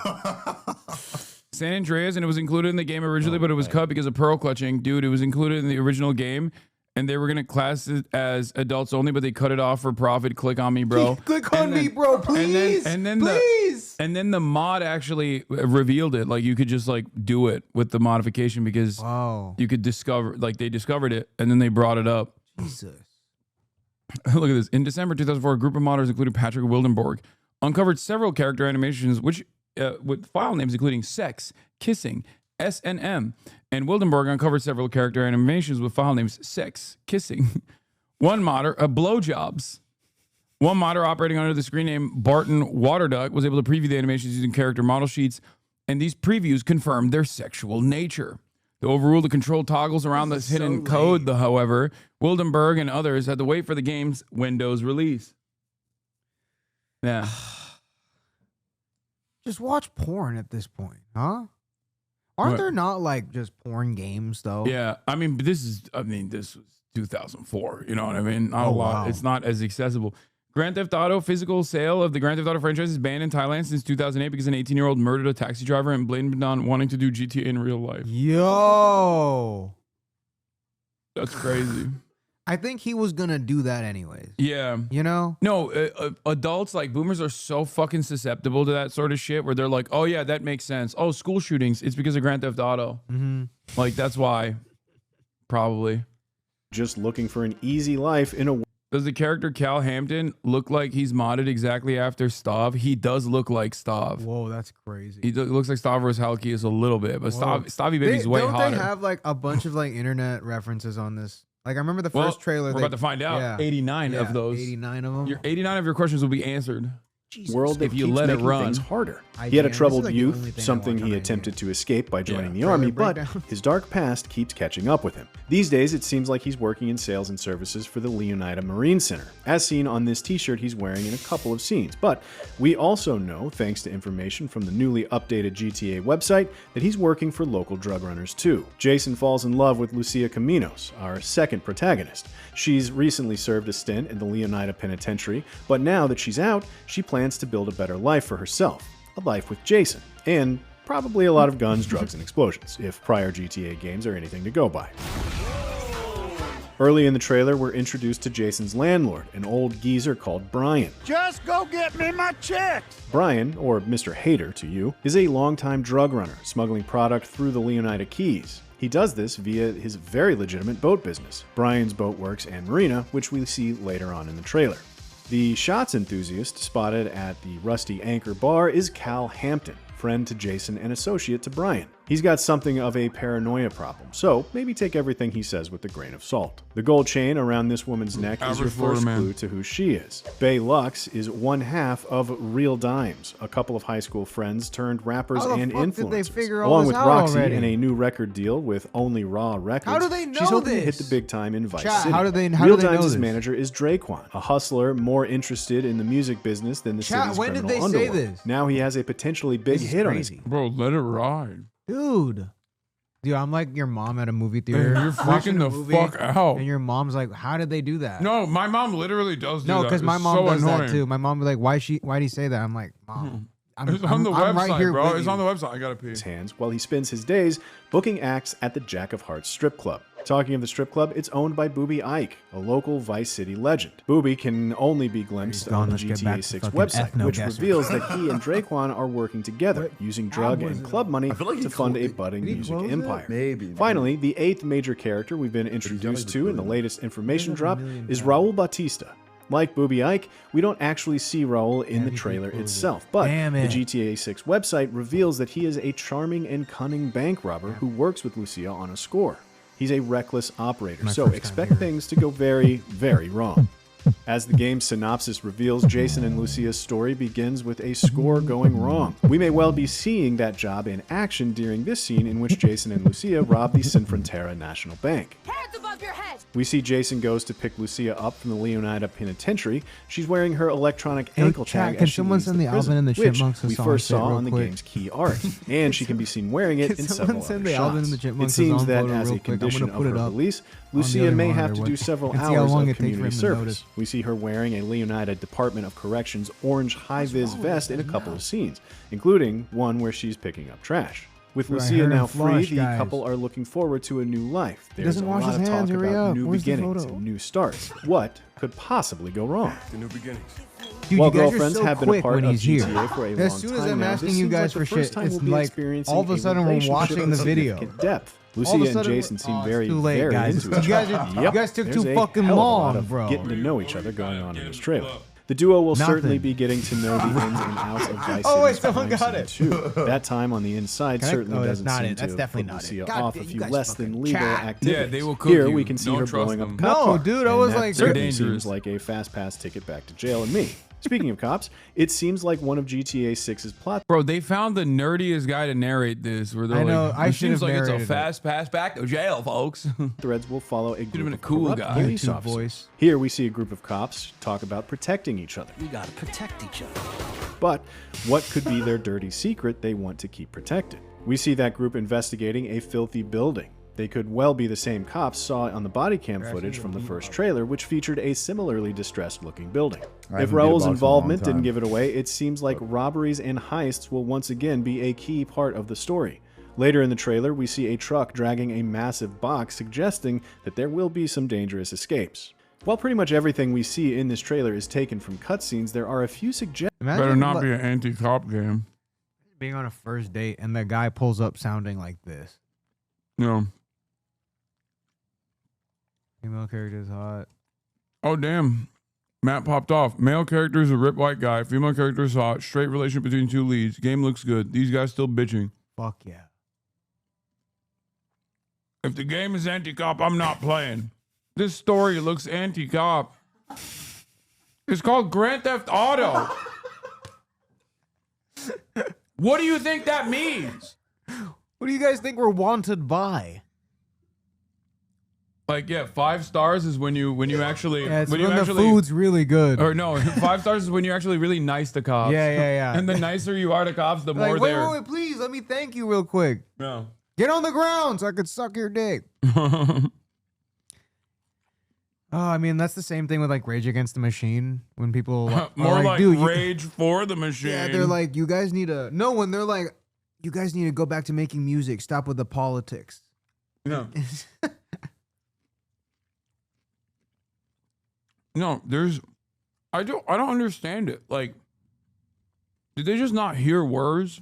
Speaker 1: San Andreas, and it was included in the game originally, but it was cut because of pearl clutching. Dude, it was included in the original game, and they were going to class it as adults only, but they cut it off for profit. Click on me, bro.
Speaker 3: Click on me, bro, please.
Speaker 1: And then
Speaker 3: please.
Speaker 1: the mod actually revealed it. Like you could just like do it with the modification because you could discover, like they discovered it, and then they brought it up.
Speaker 3: Jesus.
Speaker 1: Look at this. In December 2004, a group of modders, including Patrick Wildenborg, uncovered several character animations which with file names including sex, kissing, SNM, and Wildenborg uncovered several character animations with file names sex, kissing. One modder, blowjobs. One modder operating under the screen name Barton Waterduck was able to preview the animations using character model sheets, and these previews confirmed their sexual nature. To overrule the control toggles around this hidden code, though, however, Wildenberg and others had to wait for the game's Windows release. Yeah.
Speaker 3: Just watch porn at this point, huh? Aren't there not like just porn games though?
Speaker 1: Yeah, I mean, this was 2004. You know what I mean? Not a lot.
Speaker 3: Wow.
Speaker 1: It's not as accessible. Grand Theft Auto physical sale of the Grand Theft Auto franchise is banned in Thailand since 2008 because an 18-year-old murdered a taxi driver and blamed it on wanting to do GTA in real life.
Speaker 3: Yo,
Speaker 1: that's crazy.
Speaker 3: I think he was gonna do that anyways.
Speaker 1: Yeah.
Speaker 3: You know?
Speaker 1: No, adults like boomers are so fucking susceptible to that sort of shit where they're like, oh yeah, that makes sense. Oh, school shootings, it's because of Grand Theft Auto. Like that's why. Probably.
Speaker 21: Just looking for an easy life in a
Speaker 1: Does the character Cal Hampton look like he's modded exactly after Stav? He does look like Stav.
Speaker 3: Whoa, that's crazy.
Speaker 1: He looks like Stavros Halkias a little bit, but Stavy Baby's way hotter.
Speaker 3: Don't they have like a bunch of like internet references on this? Like I remember the first trailer.
Speaker 1: We're about to find out. 89 of those.
Speaker 3: 89 of them.
Speaker 1: Your 89 of your questions will be answered.
Speaker 21: World that
Speaker 1: if you
Speaker 21: keeps
Speaker 1: let it
Speaker 21: making
Speaker 1: run.
Speaker 21: things harder.
Speaker 3: IGN,
Speaker 21: He had a
Speaker 3: this is
Speaker 21: troubled
Speaker 3: like the only
Speaker 21: youth,
Speaker 3: thing I
Speaker 21: something
Speaker 3: watch
Speaker 21: he
Speaker 3: on
Speaker 21: attempted to escape by joining the
Speaker 3: Trailer
Speaker 21: army, but
Speaker 3: breakdown.
Speaker 21: his dark past keeps catching up with him. These days, it seems like he's working in sales and services for the Leonida Marine Center, as seen on this t-shirt he's wearing in a couple of scenes. But we also know, thanks to information from the newly updated GTA website, that he's working for local drug runners too. Jason falls in love with Lucia Caminos, our second protagonist. She's recently served a stint in the Leonida Penitentiary, but now that she's out, she plans to build a better life for herself. A life with Jason. And probably a lot of guns, drugs, and explosions, if prior GTA games are anything to go by. Early in the trailer, we're introduced to Jason's landlord, an old geezer called Brian.
Speaker 20: Just go get me my checks.
Speaker 21: Brian, or Mr. Hater to you, is a longtime drug runner, smuggling product through the Leonida Keys. He does this via his very legitimate boat business, Brian's Boat Works and Marina, which we see later on in the trailer. The shots enthusiast spotted at the Rusty Anchor Bar is Cal Hampton, friend to Jason and associate to Brian. He's got something of a paranoia problem, so maybe take everything he says with a grain of salt. The gold chain around this woman's neck is your first clue to who she is. Bay Lux is one half of Real Dimes, a couple of high school friends turned rappers and influencers, along with Roxy in a new record deal with Only Raw Records.
Speaker 3: How do they know
Speaker 21: She's hoping to hit
Speaker 3: this?
Speaker 21: the big time in Vice
Speaker 3: Chat,
Speaker 21: City.
Speaker 3: how do they
Speaker 21: Real
Speaker 3: know
Speaker 21: Dimes'
Speaker 3: this?
Speaker 21: manager is Draquan, a hustler more interested in the music business than the
Speaker 3: Chat,
Speaker 21: city's
Speaker 3: when did
Speaker 21: criminal
Speaker 3: they say
Speaker 21: underworld.
Speaker 3: this?
Speaker 21: Now he has a potentially big
Speaker 3: This is
Speaker 21: hit on his
Speaker 3: crazy.
Speaker 1: Bro, let it ride.
Speaker 3: Dude, I'm like your mom at a movie theater.
Speaker 1: You're
Speaker 3: watching
Speaker 1: freaking
Speaker 3: a
Speaker 1: the
Speaker 3: movie,
Speaker 1: fuck out.
Speaker 3: And your mom's like, how did they do that?
Speaker 1: No, my mom literally does do that.
Speaker 3: No, because my
Speaker 1: It's
Speaker 3: mom
Speaker 1: so
Speaker 3: does
Speaker 1: annoying.
Speaker 3: that too. My mom be like, why did he say that? I'm like, Mom,
Speaker 1: It's on the website,
Speaker 3: right here
Speaker 1: bro.
Speaker 3: with
Speaker 1: It's
Speaker 3: you.
Speaker 1: on the website. I gotta pee.
Speaker 21: his hands while he spends his days booking acts at the Jack of Hearts strip club. Talking of the strip club, it's owned by Booby Ike, a local Vice City legend. Booby can only be glimpsed on the
Speaker 3: let's get back
Speaker 21: GTA
Speaker 3: to
Speaker 21: 6
Speaker 3: fucking
Speaker 21: website, which
Speaker 3: ethno-guessing.
Speaker 21: reveals that he and Draquan are working together, using drug and club money to fund a budding music empire. Finally, the 8th major character we've been introduced to in the latest information drop is Raul Bautista. Like Booby Ike, we don't actually see Raul in the trailer itself, but the GTA 6 website reveals that he is a charming and cunning bank robber who works with Lucia on a score. He's a reckless operator, so expect things to go very, very wrong. As the game's synopsis reveals, Jason and Lucia's story begins with a score going wrong. We may well be seeing that job in action during this scene in which Jason and Lucia rob the Sinfrontera National Bank.
Speaker 9: Hands above your head.
Speaker 21: We see Jason goes to pick Lucia up from the Leonida Penitentiary. She's wearing her electronic ankle tag
Speaker 3: can
Speaker 21: as she
Speaker 3: someone
Speaker 21: leaves
Speaker 3: send the
Speaker 21: prison,
Speaker 3: Alvin and the
Speaker 21: which
Speaker 3: Chipmunks
Speaker 21: we
Speaker 3: song
Speaker 21: first
Speaker 3: shit
Speaker 21: saw
Speaker 3: real
Speaker 21: on the
Speaker 3: quick?
Speaker 21: game's key art, and she can be seen wearing it in
Speaker 3: someone
Speaker 21: several
Speaker 3: send
Speaker 21: other
Speaker 3: the Alvin and the
Speaker 21: shots.
Speaker 3: Chipmunks
Speaker 21: It seems
Speaker 3: song
Speaker 21: that
Speaker 3: photo
Speaker 21: as a
Speaker 3: real quick? I'm
Speaker 21: condition
Speaker 3: gonna
Speaker 21: of
Speaker 3: put
Speaker 21: her
Speaker 3: it up
Speaker 21: release,
Speaker 3: on the
Speaker 21: Lucia
Speaker 3: other
Speaker 21: may have
Speaker 3: monitor
Speaker 21: to
Speaker 3: one.
Speaker 21: do several
Speaker 3: And see how
Speaker 21: hours
Speaker 3: long
Speaker 21: of
Speaker 3: it takes for him
Speaker 21: community
Speaker 3: to
Speaker 21: service.
Speaker 3: notice.
Speaker 21: We see her wearing a Leonida Department of Corrections orange high-vis vest in a couple of scenes, including one where she's picking up trash. With
Speaker 3: Dude, I
Speaker 21: Lucia
Speaker 3: heard
Speaker 21: now
Speaker 3: him
Speaker 21: free,
Speaker 3: flush,
Speaker 21: the
Speaker 3: guys.
Speaker 21: couple are looking forward to a new life.
Speaker 3: He
Speaker 21: There's
Speaker 3: doesn't
Speaker 21: a
Speaker 3: wash
Speaker 21: lot
Speaker 3: his
Speaker 21: of
Speaker 3: hands,
Speaker 21: talk
Speaker 3: hurry
Speaker 21: about
Speaker 3: up.
Speaker 21: new
Speaker 3: Where's the
Speaker 21: beginnings
Speaker 3: photo?
Speaker 21: and new starts. What could possibly go wrong?
Speaker 18: The new beginnings.
Speaker 3: Dude,
Speaker 21: While
Speaker 3: you guys are
Speaker 21: girlfriends
Speaker 3: so
Speaker 21: have been a
Speaker 3: quick
Speaker 21: part
Speaker 3: when
Speaker 21: of
Speaker 3: he's here.
Speaker 21: GTA for a
Speaker 3: As
Speaker 21: long
Speaker 3: soon as
Speaker 21: time
Speaker 3: I'm
Speaker 21: now,
Speaker 3: asking
Speaker 21: this
Speaker 3: you
Speaker 21: seems
Speaker 3: guys
Speaker 21: like the
Speaker 3: for
Speaker 21: first
Speaker 3: shit,
Speaker 21: time
Speaker 3: it's
Speaker 21: we'll be
Speaker 3: like
Speaker 21: experiencing
Speaker 3: all of a sudden we're
Speaker 21: relationship
Speaker 3: watching the
Speaker 21: of
Speaker 3: video.
Speaker 21: significant depth.
Speaker 3: All of a
Speaker 21: Lucia and
Speaker 3: sudden
Speaker 21: Jason seem
Speaker 3: it's
Speaker 21: very,
Speaker 3: too late,
Speaker 21: very
Speaker 3: guys.
Speaker 21: into
Speaker 3: You
Speaker 21: each
Speaker 3: guys
Speaker 21: other.
Speaker 3: are- you guys took
Speaker 21: There's
Speaker 3: too
Speaker 21: a
Speaker 3: fucking
Speaker 21: hell of a lot
Speaker 3: long,
Speaker 21: of
Speaker 3: bro.
Speaker 21: Getting to know each other going on in this trailer. The duo will certainly be getting to know the ins and outs of Vice
Speaker 3: Oh, wait,
Speaker 21: City's
Speaker 3: someone
Speaker 21: crime
Speaker 3: got
Speaker 21: scene
Speaker 3: it.
Speaker 21: too. That time on the inside
Speaker 3: Can I-
Speaker 21: certainly
Speaker 3: oh, that's
Speaker 21: doesn't
Speaker 3: not
Speaker 21: seem
Speaker 3: it. That's
Speaker 21: to
Speaker 3: definitely
Speaker 21: put
Speaker 3: not it.
Speaker 21: Lucia
Speaker 3: God,
Speaker 21: off a
Speaker 3: you
Speaker 21: few
Speaker 3: guys
Speaker 21: less than
Speaker 3: fucking
Speaker 21: legal
Speaker 3: chat.
Speaker 21: activities.
Speaker 1: Yeah, they will cook
Speaker 21: Here
Speaker 1: you.
Speaker 21: we can see
Speaker 1: Don't
Speaker 21: her
Speaker 1: trust
Speaker 21: blowing up
Speaker 1: them.
Speaker 21: a cop
Speaker 3: No,
Speaker 21: car,
Speaker 3: dude, I
Speaker 21: and
Speaker 3: was
Speaker 21: that
Speaker 3: like-
Speaker 21: certainly
Speaker 1: They're dangerous.
Speaker 21: seems like a fast pass ticket back to jail to me. Speaking of cops, it seems like one of GTA 6's plot.
Speaker 1: Bro, they found the nerdiest guy to narrate this. Where they're
Speaker 3: I know,
Speaker 1: like,
Speaker 3: I
Speaker 1: it
Speaker 3: should
Speaker 1: seems
Speaker 3: have
Speaker 1: like it's a
Speaker 3: narrated it.
Speaker 1: fast pass back to jail, folks.
Speaker 21: Threads will follow a group
Speaker 1: been a
Speaker 21: of
Speaker 1: cool
Speaker 21: corrupt
Speaker 1: guy.
Speaker 21: police
Speaker 3: YouTube
Speaker 21: officers.
Speaker 3: voice.
Speaker 21: Here we see a group of cops talk about protecting each other.
Speaker 19: We gotta protect each other.
Speaker 21: But what could be their dirty secret they want to keep protected? We see that group investigating a filthy building. They could well be the same cops saw on the body cam footage from the first trailer, which featured a similarly distressed looking building.
Speaker 2: I
Speaker 21: If
Speaker 2: haven't beat a box
Speaker 21: Raul's
Speaker 2: in a long
Speaker 21: involvement didn't
Speaker 2: time.
Speaker 21: give it away, it seems like robberies and heists will once again be a key part of the story. Later in the trailer, we see a truck dragging a massive box, suggesting that there will be some dangerous escapes. While pretty much everything we see in this trailer is taken from cutscenes, there are a few suggestions.
Speaker 1: Better not be an anti-cop game.
Speaker 3: Being on a first date and the guy pulls up sounding like this.
Speaker 1: No.
Speaker 3: Female character is hot.
Speaker 1: Oh, damn. Matt popped off. Male character is a ripped white guy. Female character is hot. Straight relationship between two leads. Game looks good. These guys still bitching.
Speaker 3: Fuck yeah.
Speaker 1: If the game is anti-cop, I'm not playing. This story looks anti-cop. It's called Grand Theft Auto. What do you think that means?
Speaker 3: What do you guys think we're wanted by?
Speaker 1: Like, yeah, 5 stars is when you actually
Speaker 3: Yeah, it's when the food's really good.
Speaker 1: Or no, 5 stars is when you're actually really nice to cops.
Speaker 3: Yeah.
Speaker 1: And the nicer you are to cops, the
Speaker 3: Like,
Speaker 1: more
Speaker 3: wait,
Speaker 1: they're.
Speaker 3: wait, please, let me thank you real quick.
Speaker 1: No.
Speaker 3: Get on the ground so I could suck your dick. Oh, I mean, that's the same thing with like Rage Against the Machine. When people
Speaker 1: More like
Speaker 3: dude,
Speaker 1: Rage for the Machine.
Speaker 3: Yeah, they're like, you guys need to. No, when they're like, you guys need to go back to making music. Stop with the politics.
Speaker 1: No. No, I don't understand it. Like, did they just not hear words?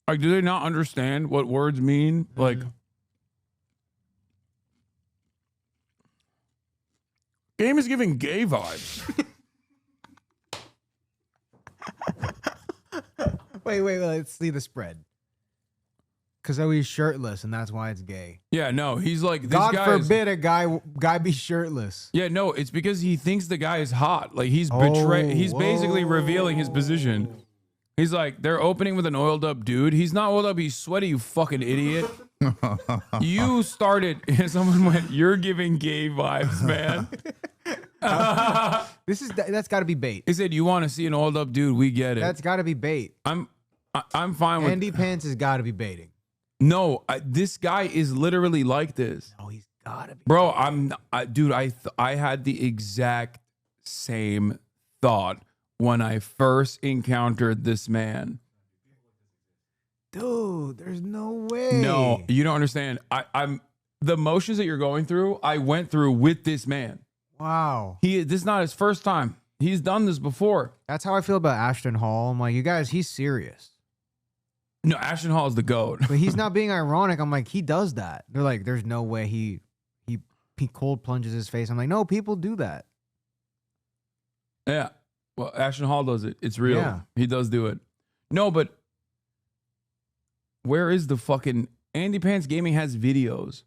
Speaker 1: Like, do they not understand what words mean? Like, game is giving gay vibes.
Speaker 3: Wait, let's see the spread. Because he's shirtless, and that's why it's gay.
Speaker 1: Yeah, no, he's like, this
Speaker 3: God
Speaker 1: guy
Speaker 3: forbid a guy be shirtless.
Speaker 1: Yeah, no, it's because he thinks the guy is hot. Like, he's basically revealing his position. He's like, they're opening with an oiled up dude. He's not oiled up, he's sweaty, you fucking idiot. You started, someone went, you're giving gay vibes, man.
Speaker 3: That's got to be bait.
Speaker 1: He said, you want to see an oiled up dude, we get it.
Speaker 3: That's got to be bait.
Speaker 1: I'm fine with
Speaker 3: Andy Pants has got to be baiting.
Speaker 1: No, this guy is literally like this.
Speaker 3: No, he's gotta be.
Speaker 1: Bro, dude, I had the exact same thought when I first encountered this man.
Speaker 3: Dude, there's no way.
Speaker 1: No, you don't understand. I'm the emotions that you're going through, I went through with this man.
Speaker 3: Wow.
Speaker 1: This is not his first time. He's done this before.
Speaker 3: That's how I feel about Ashton Hall. I'm like, you guys, he's serious.
Speaker 1: No, Ashton Hall is the GOAT.
Speaker 3: But he's not being ironic. I'm like, he does that. They're like, there's no way he cold plunges his face. I'm like, no, people do that.
Speaker 1: Yeah. Well, Ashton Hall does it. It's real.
Speaker 3: Yeah.
Speaker 1: He does do it. No, but where is the fucking Andy Pants Gaming has videos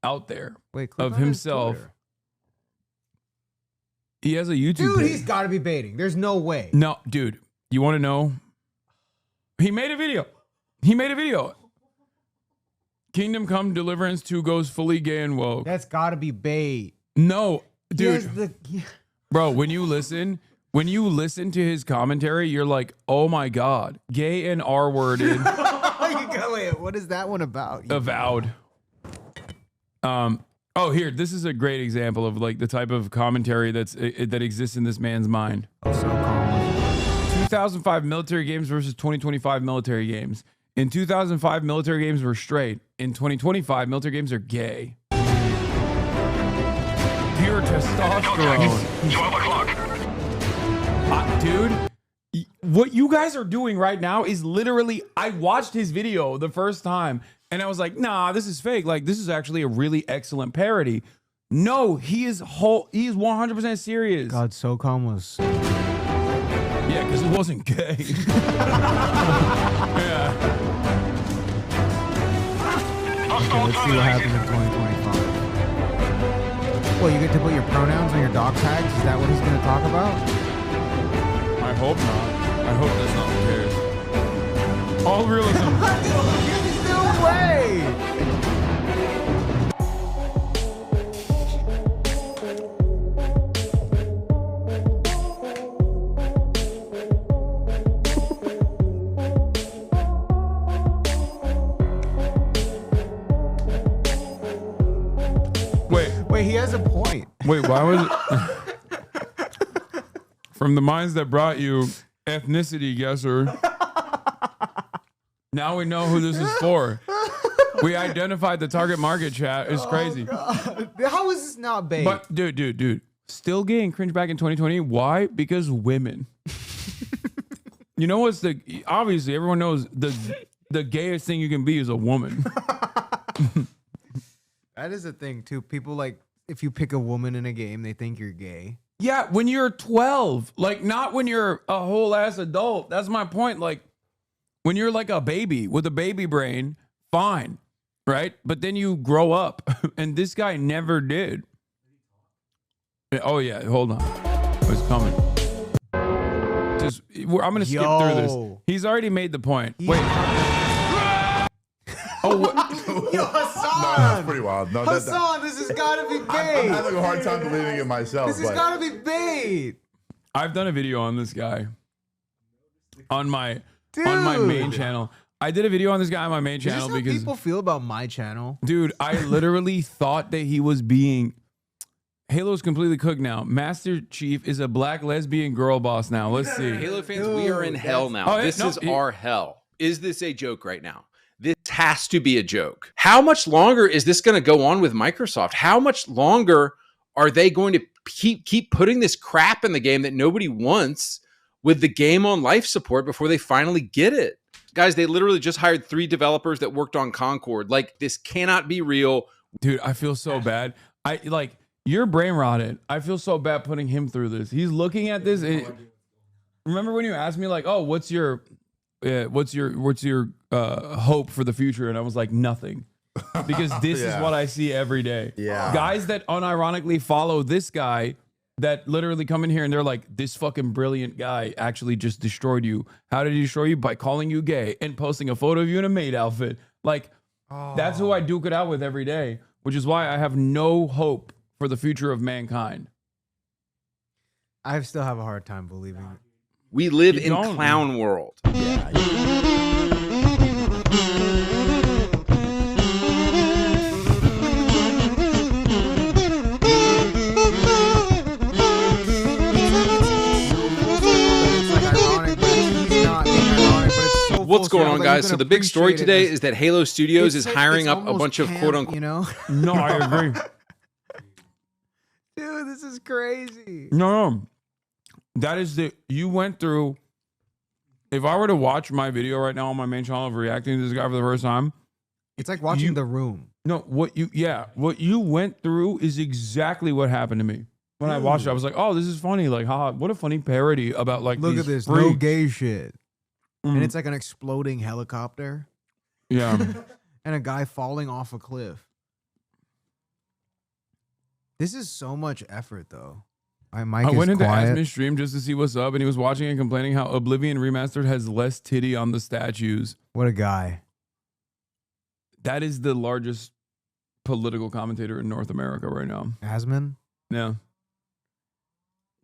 Speaker 1: out there of himself. He has a YouTube
Speaker 3: Dude,
Speaker 1: page.
Speaker 3: he's got to be baiting. There's no way.
Speaker 1: No, dude. You want to know? He made a video. Kingdom Come Deliverance 2 goes fully gay and woke.
Speaker 3: That's got to be bait.
Speaker 1: No, dude. Bro, when you listen to his commentary, you're like, oh my God, gay and R-worded.
Speaker 3: Wait, what is that one about?
Speaker 1: Avowed. Oh, here, this is a great example of like the type of commentary that exists in this man's mind.
Speaker 3: So common.
Speaker 1: 2005 military games versus 2025 military games. In 2005, military games were straight. In 2025, military games are gay. Pure testosterone.
Speaker 20: 12 o'clock.
Speaker 1: Dude, what you guys are doing right now is literally, I watched his video the first time and I was like, nah, this is fake. Like, this is actually a really excellent parody. No, he is 100% serious.
Speaker 3: God, SOCOM was...
Speaker 1: Yeah, because it wasn't gay. Yeah.
Speaker 3: Okay, let's see what happens in 2025. Well, you get to put your pronouns on your dog tags? Is that what he's going to talk about?
Speaker 1: I hope not. I hope that's not the case. All realism.
Speaker 3: There's no way! Wait, he has a point.
Speaker 1: Wait, why was it? From the minds that brought you, ethnicity guesser. Now we know who this is for. We identified the target market, chat. It's crazy.
Speaker 3: God. How is this not bait?
Speaker 1: But dude, still gay and cringe back in 2020. Why? Because women. You know what's obviously everyone knows the gayest thing you can be is a woman.
Speaker 3: That is a thing too. People like if you pick a woman in a game, they think you're gay.
Speaker 1: Yeah, when you're 12, like not when you're a whole ass adult. That's my point. Like when you're like a baby with a baby brain, fine, right? But then you grow up, and this guy never did. Oh yeah, hold on, it's coming. Just I'm gonna skip through this. He's already made the point. Wait. Oh, what?
Speaker 3: Yo, Hasan!
Speaker 2: No, that's pretty wild. No,
Speaker 3: Hasan, this has got to be bait.
Speaker 2: I'm having a hard time believing it myself.
Speaker 3: This has got to be bait.
Speaker 1: I've done a video on this guy on my main channel. I did a video on this guy on my main channel because
Speaker 3: people feel about my channel.
Speaker 1: Dude, I literally thought that he was being. Halo's completely cooked now. Master Chief is a black lesbian girl boss now. Let's see.
Speaker 6: Halo fans, we are in hell now. This is our hell. Is this a joke right now? This has to be a joke. How much longer is this going to go on with Microsoft? How much longer are they going to keep putting this crap in the game that nobody wants with the game on life support before they finally get it? Guys, they literally just hired 3 developers that worked on Concord. Like, this cannot be real.
Speaker 1: Dude, I feel so bad. You're brain rotted. I feel so bad putting him through this. He's looking at this. Remember when you asked me like, "Oh, what's your hope for the future?" And I was like, nothing, because this is what I see every day.
Speaker 2: Yeah,
Speaker 1: guys that unironically follow this guy that literally come in here and they're like, "This fucking brilliant guy actually just destroyed you. How did he destroy you? By calling you gay and posting a photo of you in a maid outfit." Like, that's who I duke it out with every day, which is why I have no hope for the future of mankind.
Speaker 3: I still have a hard time believing it.
Speaker 6: We live in clown world. What's going on, guys? So the big story today is that Halo Studios is hiring up a bunch of quote-unquote...
Speaker 3: You know?
Speaker 1: No, I agree.
Speaker 3: Dude, this is crazy.
Speaker 1: No. That is you went through. If I were to watch my video right now on my main channel of reacting to this guy for the first time,
Speaker 3: it's like watching The Room.
Speaker 1: No, what you went through is exactly what happened to me. When I watched it, I was like, oh, this is funny. Like, haha, what a funny parody about like
Speaker 3: Look
Speaker 1: these
Speaker 3: at this,
Speaker 1: freaks.
Speaker 3: no gay shit. And it's like an exploding helicopter.
Speaker 1: Yeah.
Speaker 3: And a guy falling off a cliff. This is so much effort, though. I
Speaker 1: went into Asmin's stream just to see what's up, and he was watching and complaining how Oblivion Remastered has less titty on the statues.
Speaker 3: What a guy.
Speaker 1: That is the largest political commentator in North America right now.
Speaker 3: Asmin?
Speaker 1: Yeah.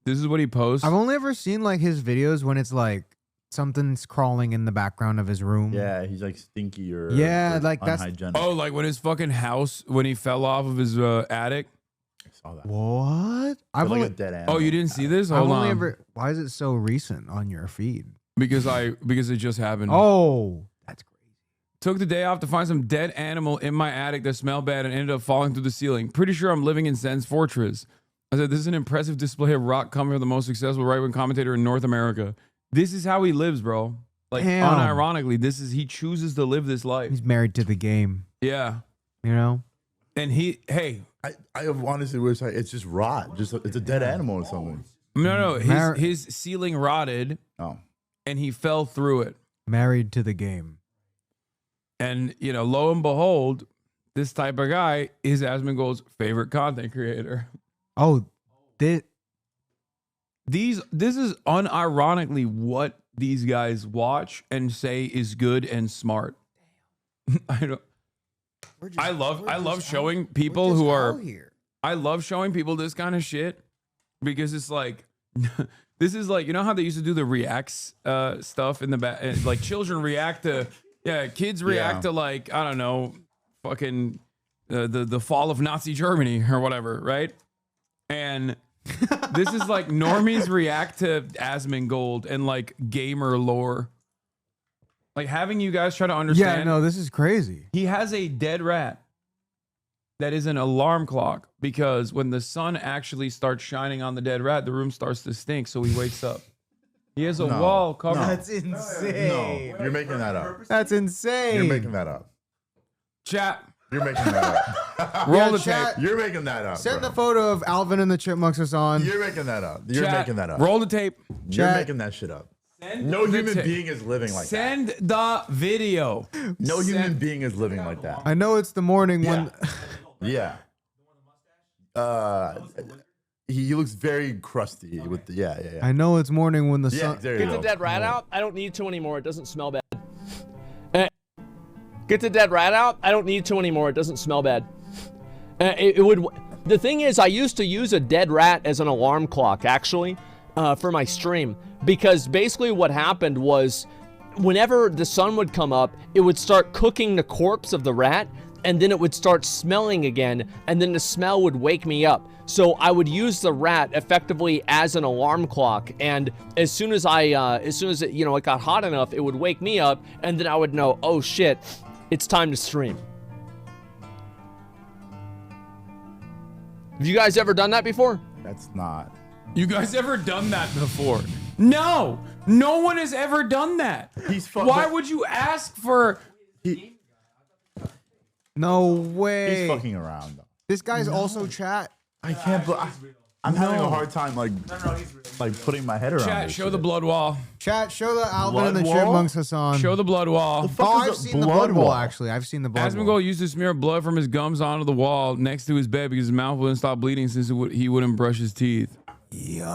Speaker 1: This is what he posts.
Speaker 3: I've only ever seen like his videos when it's like something's crawling in the background of his room.
Speaker 2: Yeah, he's like stinky or
Speaker 3: like that's
Speaker 2: unhygienic.
Speaker 1: Oh, like when his fucking house, when he fell off of his attic.
Speaker 2: I saw that.
Speaker 3: What? I've
Speaker 2: like
Speaker 3: only,
Speaker 2: a dead animal.
Speaker 1: Oh, you didn't see this?
Speaker 3: I've
Speaker 1: Hold
Speaker 3: only
Speaker 1: on.
Speaker 3: ever. Why is it so recent on your feed?
Speaker 1: Because it just happened.
Speaker 3: Oh, that's crazy.
Speaker 1: Took the day off to find some dead animal in my attic that smelled bad and ended up falling through the ceiling. Pretty sure I'm living in Zen's Fortress. I said, this is an impressive display of rock coming from the most successful right-wing commentator in North America. This is how he lives, bro. Like,
Speaker 3: Damn.
Speaker 1: unironically, he chooses to live this life.
Speaker 3: He's married to the game.
Speaker 1: Yeah.
Speaker 3: You know?
Speaker 1: And
Speaker 2: I honestly wish it's just rot. It's a dead animal or something.
Speaker 1: No. His ceiling rotted.
Speaker 2: Oh.
Speaker 1: And he fell through it.
Speaker 3: Married to the game.
Speaker 1: And, lo and behold, this type of guy is Asmongold's favorite content creator.
Speaker 3: Oh, this
Speaker 1: is unironically what these guys watch and say is good and smart. I love showing people who are
Speaker 3: here.
Speaker 1: I love showing people this kind of shit because it's like this is like, you know how they used to do the reacts stuff in the back, like children react to kids react to like, I don't know, fucking the fall of Nazi Germany or whatever, right? And this is like normies react to Asmongold and like gamer lore. Like having you guys try to understand.
Speaker 3: Yeah, no, this is crazy.
Speaker 1: He has a dead rat that is an alarm clock because when the sun actually starts shining on the dead rat, the room starts to stink. So he wakes up. He has a wall covered.
Speaker 3: That's insane.
Speaker 2: No, you're making that up.
Speaker 3: That's insane.
Speaker 2: You're making that up.
Speaker 1: Chat.
Speaker 2: You're making that up.
Speaker 1: Roll the
Speaker 3: chat.
Speaker 1: tape.
Speaker 2: You're making that up.
Speaker 3: Send
Speaker 2: bro.
Speaker 3: the photo of Alvin and the Chipmunks, Hasan.
Speaker 2: You're making that up. You're
Speaker 1: Chat,
Speaker 2: making that up.
Speaker 1: Roll the tape.
Speaker 2: You're
Speaker 3: Chat.
Speaker 2: making that shit up. No human being is living like that.
Speaker 1: Send the video.
Speaker 2: No human being is living like that.
Speaker 3: I know it's the morning when.
Speaker 2: Yeah. He looks very crusty with the yeah.
Speaker 3: I know it's morning when the
Speaker 2: Yeah,
Speaker 3: sun.
Speaker 2: there you
Speaker 5: Get
Speaker 2: go.
Speaker 5: the dead rat out. I don't need to anymore. It doesn't smell bad. Get the dead rat out. I don't need to anymore. It doesn't smell bad. It would. The thing is, I used to use a dead rat as an alarm clock, actually, for my stream, because basically what happened was, whenever the sun would come up, it would start cooking the corpse of the rat, and then it would start smelling again, and then the smell would wake me up. So I would use the rat effectively as an alarm clock, and as soon as it, you know, it got hot enough, it would wake me up, and then I would know, oh shit, it's time to stream. Have you guys ever done that before?
Speaker 2: That's not.
Speaker 1: You guys ever done that before? No. No one has ever done that. Why would you ask for...
Speaker 3: No way.
Speaker 2: He's fucking around though.
Speaker 3: This guy's also chat.
Speaker 2: I can't. I'm having a hard time like putting my head around.
Speaker 1: Chat,
Speaker 2: this
Speaker 1: show
Speaker 2: shit.
Speaker 1: the blood wall.
Speaker 3: Chat, show the Alvin
Speaker 2: Blood
Speaker 3: and the
Speaker 2: wall?
Speaker 3: Chipmunks, Hasan.
Speaker 1: Show the blood wall.
Speaker 3: Oh, I've seen the blood wall, actually. I've seen the blood wall.
Speaker 1: Asmongold used to smear blood from his gums onto the wall next to his bed because his mouth wouldn't stop bleeding since he wouldn't brush his teeth.
Speaker 3: Yo.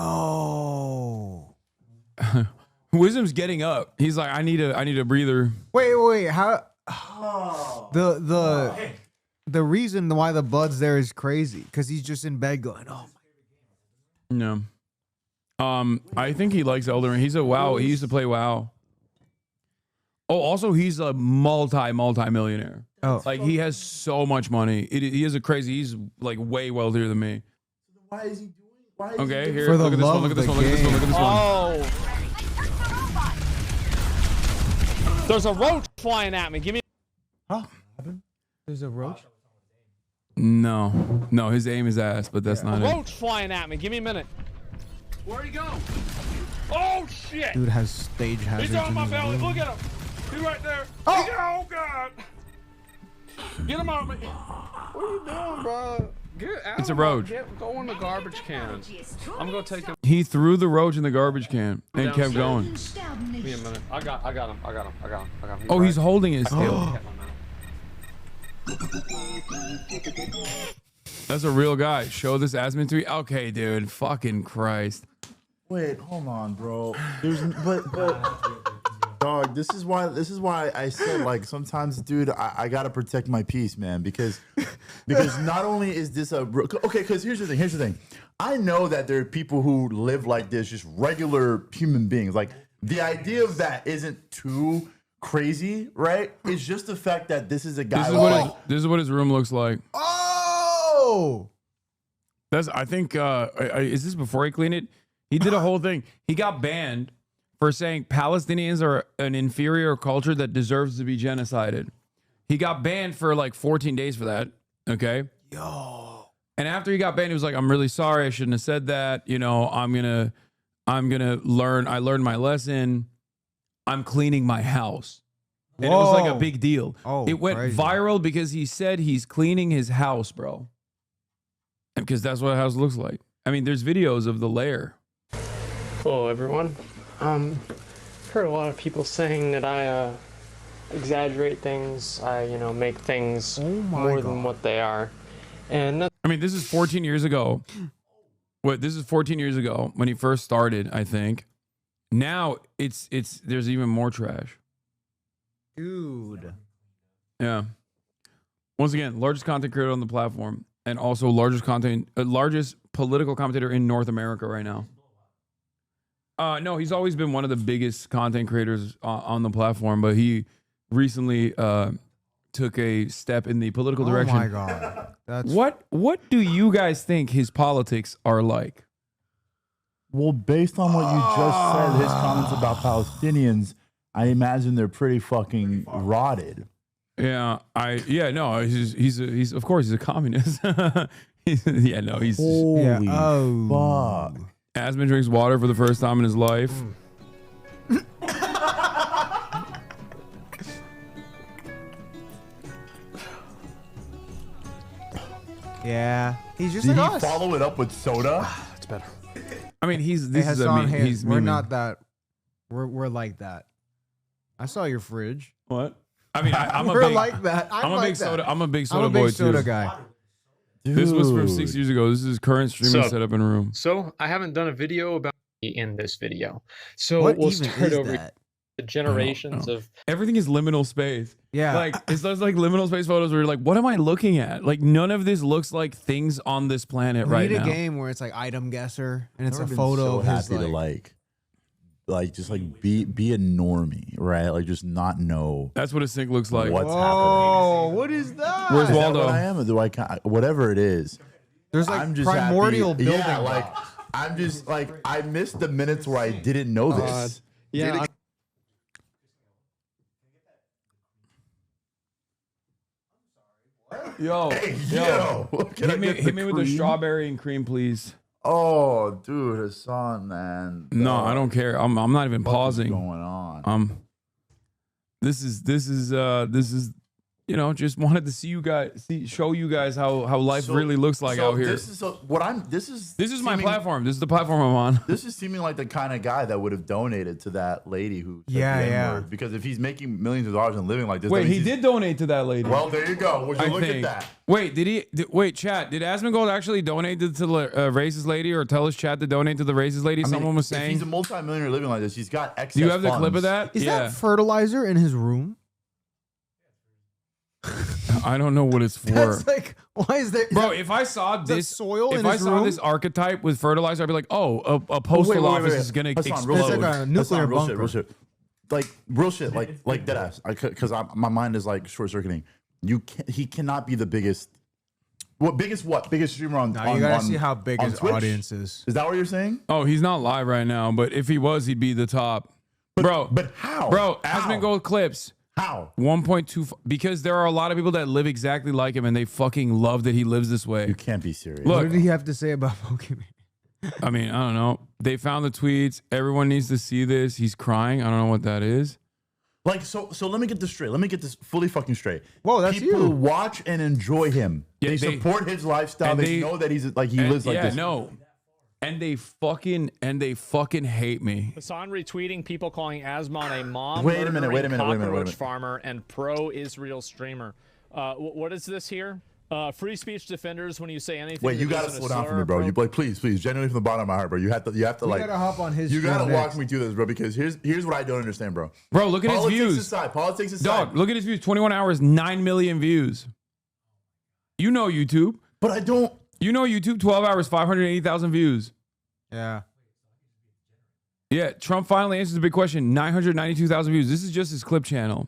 Speaker 1: Wisdom's getting up. He's like, I need a breather.
Speaker 3: Wait. How? The reason why the blood's there is crazy because he's just in bed going, oh my.
Speaker 1: No. I think he likes Elden Ring. He's a WoW. He used to play WoW. Oh, also he's a multi-millionaire.
Speaker 3: Oh,
Speaker 1: like he has so much money. He is a crazy. He's like way wealthier than me.
Speaker 2: Why is he doing? Why is
Speaker 1: Okay,
Speaker 2: he
Speaker 1: here.
Speaker 3: For the
Speaker 1: Look at this one.
Speaker 3: love
Speaker 1: Look at this
Speaker 3: of
Speaker 1: one.
Speaker 3: the
Speaker 1: Look at this one. Look at this one.
Speaker 5: Oh. There's a roach flying at me. Give me.
Speaker 2: Huh?
Speaker 3: There's a roach.
Speaker 1: No, his aim is ass, but that's not
Speaker 5: A
Speaker 1: it.
Speaker 5: roach flying at me. Give me a minute. Where'd he go? Oh shit!
Speaker 3: Dude has stage hazards.
Speaker 5: He's on
Speaker 3: in
Speaker 5: my
Speaker 3: his
Speaker 5: belly.
Speaker 3: room.
Speaker 5: Look at him. He's right there.
Speaker 3: Oh.
Speaker 5: Oh god. Get him out of me. What are you doing, bro? Get out.
Speaker 1: It's a roach.
Speaker 5: Go in the garbage can. I'm gonna take him.
Speaker 1: He threw the roach in the garbage can and kept going.
Speaker 5: Give me a minute. I got him.
Speaker 1: Oh, he's holding it still. That's a real guy. Show this Asmon to me. Okay, dude. Fucking Christ.
Speaker 2: Wait, hold on, bro. But dog, this is why I said like sometimes, dude, I gotta protect my peace, man, because not only is this because here's the thing. I know that there are people who live like this, just regular human beings. Like the idea of that isn't too crazy, right? It's just the fact that this is a guy.
Speaker 1: This is what his room looks like.
Speaker 3: Oh,
Speaker 1: I think. Is this before he cleaned it? He did a whole thing. He got banned for saying Palestinians are an inferior culture that deserves to be genocided. He got banned for like 14 days for that. Okay.
Speaker 3: Yo.
Speaker 1: And after he got banned, he was like, "I'm really sorry. I shouldn't have said that. You know, I'm gonna learn. I learned my lesson. I'm cleaning my house." And it was like a big deal.
Speaker 3: Oh,
Speaker 1: it went
Speaker 3: crazy.
Speaker 1: viral because he said he's cleaning his house, bro. And because that's what a house looks like. I mean, there's videos of the lair.
Speaker 5: Hello, everyone. Heard a lot of people saying that I exaggerate things. I, make things more than what they are. And
Speaker 1: I mean, this is 14 years ago. This is 14 years ago when he first started, I think. Now there's even more trash.
Speaker 3: Dude.
Speaker 1: Yeah. Once again, largest content creator on the platform, and also largest political commentator in North America right now. No, he's always been one of the biggest content creators on the platform, but he recently took a step in the political direction.
Speaker 3: Oh my god. That's
Speaker 1: What do you guys think his politics are like?
Speaker 2: Well, based on what you just said, his comments about Palestinians, I imagine they're pretty fucking rotted.
Speaker 1: Yeah, he's of course he's a communist. He's
Speaker 2: Holy fuck.
Speaker 1: Asmon drinks water for the first time in his life.
Speaker 3: He's just
Speaker 2: Did
Speaker 3: like
Speaker 2: he
Speaker 3: us.
Speaker 2: follow it up with soda?
Speaker 8: It's better.
Speaker 1: I mean,
Speaker 3: Hey,
Speaker 1: this is
Speaker 3: Hasan, hey,
Speaker 1: he's
Speaker 3: we're
Speaker 1: memeing.
Speaker 3: not that. We're like that. I saw your fridge.
Speaker 1: What? I mean, I'm a
Speaker 3: We're
Speaker 1: big,
Speaker 3: like that.
Speaker 1: I'm a
Speaker 3: like
Speaker 1: big
Speaker 3: that.
Speaker 1: soda. I'm a big
Speaker 3: I'm
Speaker 1: soda
Speaker 3: a big
Speaker 1: boy
Speaker 3: soda
Speaker 1: too.
Speaker 3: guy.
Speaker 1: This was from
Speaker 2: Dude.
Speaker 1: 6 years ago. This is his current streaming setup in room.
Speaker 10: So I haven't done a video about me in this video. So
Speaker 3: What
Speaker 10: we'll
Speaker 3: even
Speaker 10: start
Speaker 3: is
Speaker 10: over
Speaker 3: that?
Speaker 10: the generations
Speaker 1: I don't know.
Speaker 10: of
Speaker 1: Everything is liminal space.
Speaker 3: Yeah.
Speaker 1: Like it's those like liminal space photos where you're like, what am I looking at? Like none of this looks like things on this planet
Speaker 3: We
Speaker 1: right
Speaker 3: need a
Speaker 1: now.
Speaker 3: game where it's like item guesser and it's a
Speaker 2: I've been
Speaker 3: photo
Speaker 2: so
Speaker 3: of his
Speaker 2: happy to like just like be a normie, right? Like just not know
Speaker 1: That's what a sink looks like.
Speaker 2: what's
Speaker 3: Oh, what is that?
Speaker 1: Where's
Speaker 2: happening. Is that
Speaker 1: Waldo?
Speaker 2: what I am? Or do I whatever it is?
Speaker 3: There's like
Speaker 2: I'm just
Speaker 3: primordial
Speaker 2: happy.
Speaker 3: building.
Speaker 2: Yeah, like I'm just like I missed the minutes where I didn't know this.
Speaker 10: yeah.
Speaker 1: Yo,
Speaker 2: Can I
Speaker 1: hit me,
Speaker 2: get the
Speaker 1: hit me with the
Speaker 2: cream?
Speaker 1: strawberry and cream, please.
Speaker 2: Oh, dude, Hasan, man.
Speaker 1: No, I don't care. I'm not even
Speaker 2: What is
Speaker 1: pausing.
Speaker 2: going on?
Speaker 1: This is you know, just wanted to see you guys, show you guys how life
Speaker 2: So-
Speaker 1: really looks like
Speaker 2: so
Speaker 1: out here.
Speaker 2: This is
Speaker 1: This is my
Speaker 2: seeming-
Speaker 1: platform. This is the platform I'm on.
Speaker 2: This is seeming like the kind of guy that would have donated to that lady who said
Speaker 3: Yeah,
Speaker 2: the
Speaker 3: yeah.
Speaker 2: N-word. Because if he's making millions of dollars and living like this, that
Speaker 1: Wait,
Speaker 2: means
Speaker 1: he
Speaker 2: he's-
Speaker 1: did donate to that lady.
Speaker 2: Well, there you go. Would you
Speaker 1: I
Speaker 2: look
Speaker 1: think.
Speaker 2: at that?
Speaker 1: Wait, wait, chat. Did Asmongold actually donate to the racist lady, or tell his chat to donate to the racist lady?
Speaker 2: I mean,
Speaker 1: Someone was
Speaker 2: if
Speaker 1: saying.
Speaker 2: he's a multimillionaire living like this, he's got excess.
Speaker 1: Do you have the clip of
Speaker 2: funds.
Speaker 1: that?
Speaker 3: Is
Speaker 1: yeah.
Speaker 3: that fertilizer in his room?
Speaker 1: I don't know what it's for.
Speaker 3: That's like, why is there?
Speaker 1: Bro, if I saw
Speaker 3: that
Speaker 1: this
Speaker 3: soil
Speaker 1: if
Speaker 3: in
Speaker 1: I
Speaker 3: his
Speaker 1: saw
Speaker 3: room?
Speaker 1: this archetype with fertilizer, I'd be like, oh, a postal office is gonna
Speaker 2: Hasan,
Speaker 1: explode.
Speaker 2: real shit.
Speaker 3: It's like a nuclear
Speaker 2: Hasan, real shit,
Speaker 3: bunker.
Speaker 2: real shit. Like real shit, like dead ass. Because my mind is like short circuiting. He cannot be the biggest. Biggest streamer on?
Speaker 3: Now you gotta see how big
Speaker 2: on
Speaker 3: his
Speaker 2: Twitch?
Speaker 3: audience is.
Speaker 2: Is that what you're saying?
Speaker 1: Oh, he's not live right now, but if he was, he'd be the top.
Speaker 2: But how?
Speaker 1: Bro,
Speaker 2: How?
Speaker 1: Asmongold clips.
Speaker 2: How?
Speaker 1: 1.2 because there are a lot of people that live exactly like him and they fucking love that he lives this way.
Speaker 2: You can't be serious.
Speaker 1: Look,
Speaker 3: What did he have to say about Pokemon?
Speaker 1: I mean, I don't know. They found the tweets. Everyone needs to see this. He's crying. I don't know what that is.
Speaker 2: Like so let me get this straight. Let me get this fully fucking straight.
Speaker 3: Whoa, that's
Speaker 2: People
Speaker 3: you.
Speaker 2: watch and enjoy him.
Speaker 1: Yeah,
Speaker 2: they
Speaker 1: they-
Speaker 2: support his lifestyle.
Speaker 1: and
Speaker 2: They know that he's like he lives like
Speaker 1: yeah,
Speaker 2: this.
Speaker 1: no. And they fucking hate me.
Speaker 10: Hasan retweeting people calling Asmon a mom.
Speaker 2: Wait a minute, wait a minute, wait a minute, wait a
Speaker 10: cockroach
Speaker 2: minute.
Speaker 10: farmer and pro-Israel streamer. What is this here? Free speech defenders. When you say anything,
Speaker 2: Wait, you
Speaker 10: that
Speaker 2: gotta
Speaker 10: isn't a
Speaker 2: slow down for
Speaker 10: slur,
Speaker 2: me, bro.
Speaker 10: pro-
Speaker 2: You like, please, genuinely from the bottom of my heart, bro. You have to
Speaker 3: You
Speaker 2: like
Speaker 3: gotta hop on his.
Speaker 2: you gotta
Speaker 3: stream
Speaker 2: walk
Speaker 3: next.
Speaker 2: me through this, bro. Because here's what I don't understand, bro.
Speaker 1: Bro, look at his
Speaker 2: Politics
Speaker 1: views.
Speaker 2: aside, politics aside.
Speaker 1: Dog, look at his views. 21 hours, 9 million views. You know YouTube.
Speaker 2: But I don't.
Speaker 1: You know YouTube, 12 hours, 580,000 views.
Speaker 3: Yeah.
Speaker 1: Yeah, Trump finally answers the big question. 992,000 views. This is just his clip channel.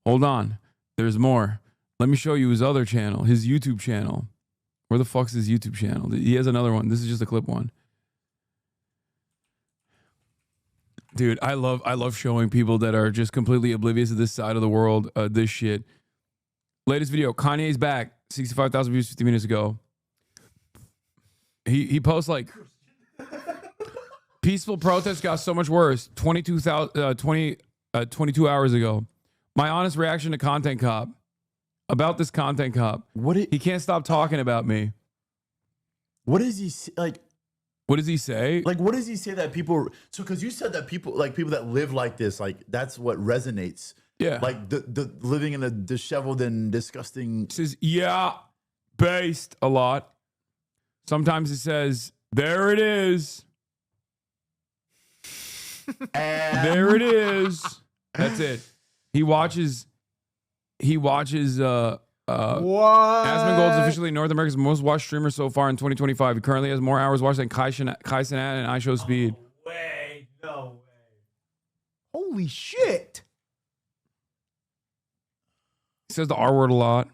Speaker 1: Hold on. There's more. Let me show you his other channel, his YouTube channel. Where the fuck's his YouTube channel? He has another one. This is just a clip one. Dude, I love showing people that are just completely oblivious to this side of the world, this shit. Latest video, Kanye's back. 65,000 views 50 minutes ago. He posts like peaceful protests got so much worse. 22 hours ago. My honest reaction to Content Cop. About this Content Cop. He can't stop talking about me.
Speaker 2: What is he like?
Speaker 1: What does he say?
Speaker 2: Like, what does he say that people? So, because you said that people that live like this, like that's what resonates.
Speaker 1: Yeah.
Speaker 2: Like the living in a disheveled and disgusting.
Speaker 1: Says yeah, based a lot. Sometimes it says there it is. There it is. That's it. He watches. What? Asmongold's officially North America's most watched streamer so far in 2025. He currently has more hours watched than Kai Cenat and iShowSpeed.
Speaker 3: No way. Holy shit.
Speaker 1: He says the R word a lot.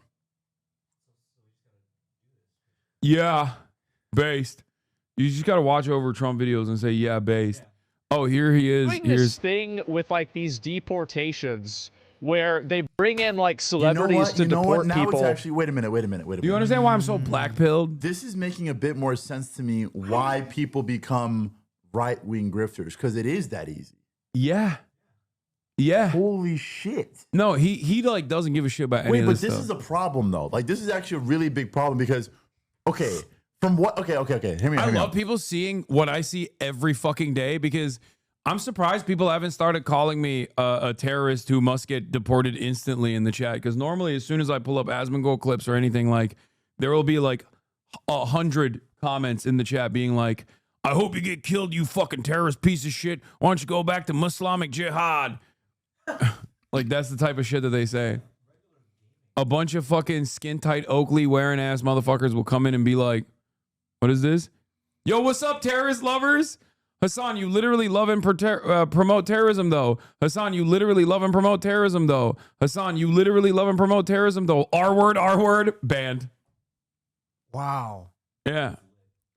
Speaker 1: Yeah, based. You just gotta watch over Trump videos and say yeah, based. Oh, here he is.
Speaker 10: Doing this thing with like these deportations where they bring in like celebrities to deport
Speaker 2: Now
Speaker 10: people.
Speaker 2: it's actually wait a minute.
Speaker 1: Do you understand why I'm so black-pilled?
Speaker 2: This is making a bit more sense to me why people become right-wing grifters, because it is that easy.
Speaker 1: Yeah. Yeah.
Speaker 2: Holy shit.
Speaker 1: No, he like doesn't give a shit about any
Speaker 2: Wait,
Speaker 1: of
Speaker 2: but
Speaker 1: this
Speaker 2: this
Speaker 1: stuff.
Speaker 2: is a problem though. Like this is actually a really big problem because, okay, From what? Okay. Hear me out.
Speaker 1: I love people seeing what I see every fucking day because I'm surprised people haven't started calling me a terrorist who must get deported instantly in the chat. Because normally, as soon as I pull up Asmongold clips or anything, like there will be like 100 comments in the chat being like, "I hope you get killed, you fucking terrorist piece of shit. Why don't you go back to Muslimic jihad?" Like that's the type of shit that they say. A bunch of fucking skin tight Oakley wearing ass motherfuckers will come in and be like, "What is this? Yo, what's up, terrorist lovers? Hasan, you literally love and promote terrorism, though. Hasan, you literally love and promote terrorism, though. Hasan, you literally love and promote terrorism, though. R word, banned."
Speaker 3: Wow.
Speaker 1: Yeah.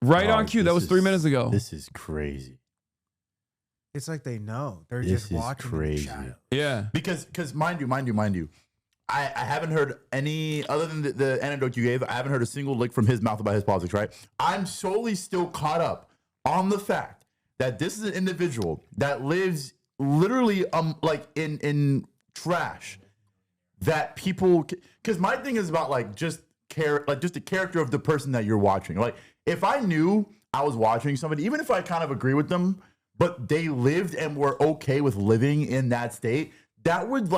Speaker 1: Right on cue. That was 3 minutes ago.
Speaker 2: This is crazy.
Speaker 3: It's like they know. They're
Speaker 2: This
Speaker 3: just
Speaker 2: is
Speaker 3: watching
Speaker 2: crazy.
Speaker 3: the chat.
Speaker 1: Yeah.
Speaker 2: Because mind you, I haven't heard any other than the anecdote you gave. I haven't heard a single lick from his mouth about his politics. Right? I'm solely still caught up on the fact that this is an individual that lives literally like in trash. That people, because my thing is about like just the character of the person that you're watching. Like if I knew I was watching somebody, even if I kind of agree with them, but they lived and were okay with living in that state, that would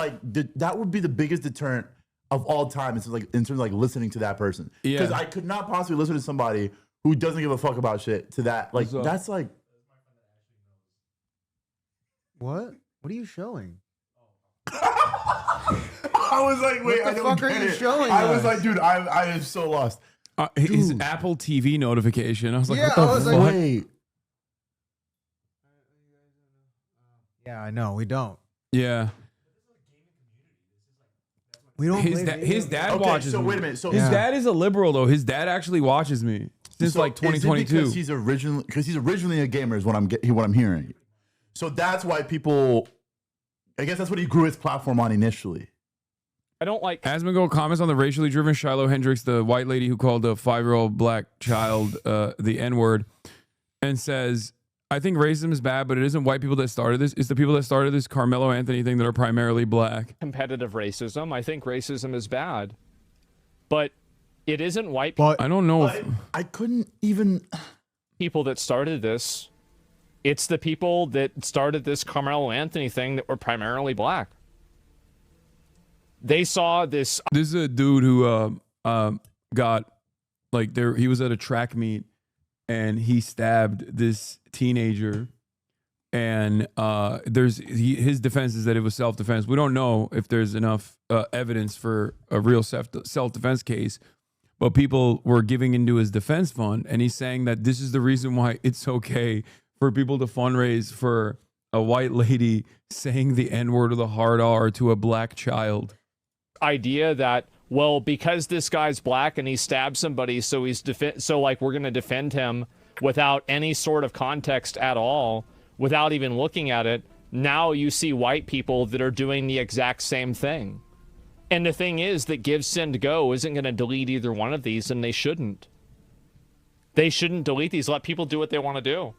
Speaker 2: be the biggest deterrent of all time. It's like in terms of like listening to that person. Because I could not possibly listen to somebody who doesn't give a fuck about shit to that. Like that's like.
Speaker 3: What? What are you showing?
Speaker 2: I was like, wait,
Speaker 3: what the fuck are you showing?
Speaker 2: I was like, dude, I am so lost.
Speaker 1: His Apple TV notification. I was like,
Speaker 3: Yeah,
Speaker 1: what the
Speaker 3: I was
Speaker 1: fuck?
Speaker 3: like,
Speaker 2: wait.
Speaker 3: Yeah, I know. We don't.
Speaker 1: Yeah.
Speaker 3: We don't.
Speaker 1: His dad
Speaker 2: Okay,
Speaker 1: watches
Speaker 2: so
Speaker 1: me.
Speaker 2: wait a minute. So
Speaker 1: his dad is a liberal, though. His dad actually watches me since like 2022.
Speaker 2: Because he's originally a gamer is what I'm hearing. So that's why people, I guess that's what he grew his platform on initially.
Speaker 10: I don't like.
Speaker 1: Asmongold comments on the racially driven Shiloh Hendricks, the white lady who called a 5-year-old black child the N-word, and says, "I think racism is bad, but it isn't white people that started this. It's the people that started this Carmelo Anthony thing that are primarily black."
Speaker 10: Competitive racism. I think racism is bad, but it isn't white people.
Speaker 1: I don't know.
Speaker 2: I couldn't even.
Speaker 10: People that started this. It's the people that started this Carmelo Anthony thing that were primarily black. They saw this.
Speaker 1: This is a dude who got like there. He was at a track meet and he stabbed this teenager. And his defense is that it was self-defense. We don't know if there's enough evidence for a real self-defense case, but people were giving into his defense fund, and he's saying that this is the reason why it's okay for people to fundraise for a white lady saying the N-word or the hard R to a black child.
Speaker 10: Idea that, well, because this guy's black and he stabbed somebody, so we're going to defend him without any sort of context at all, without even looking at it. Now you see white people that are doing the exact same thing. And the thing is that Give, Send, Go isn't going to delete either one of these, and they shouldn't. They shouldn't delete these. Let people do what they want to do.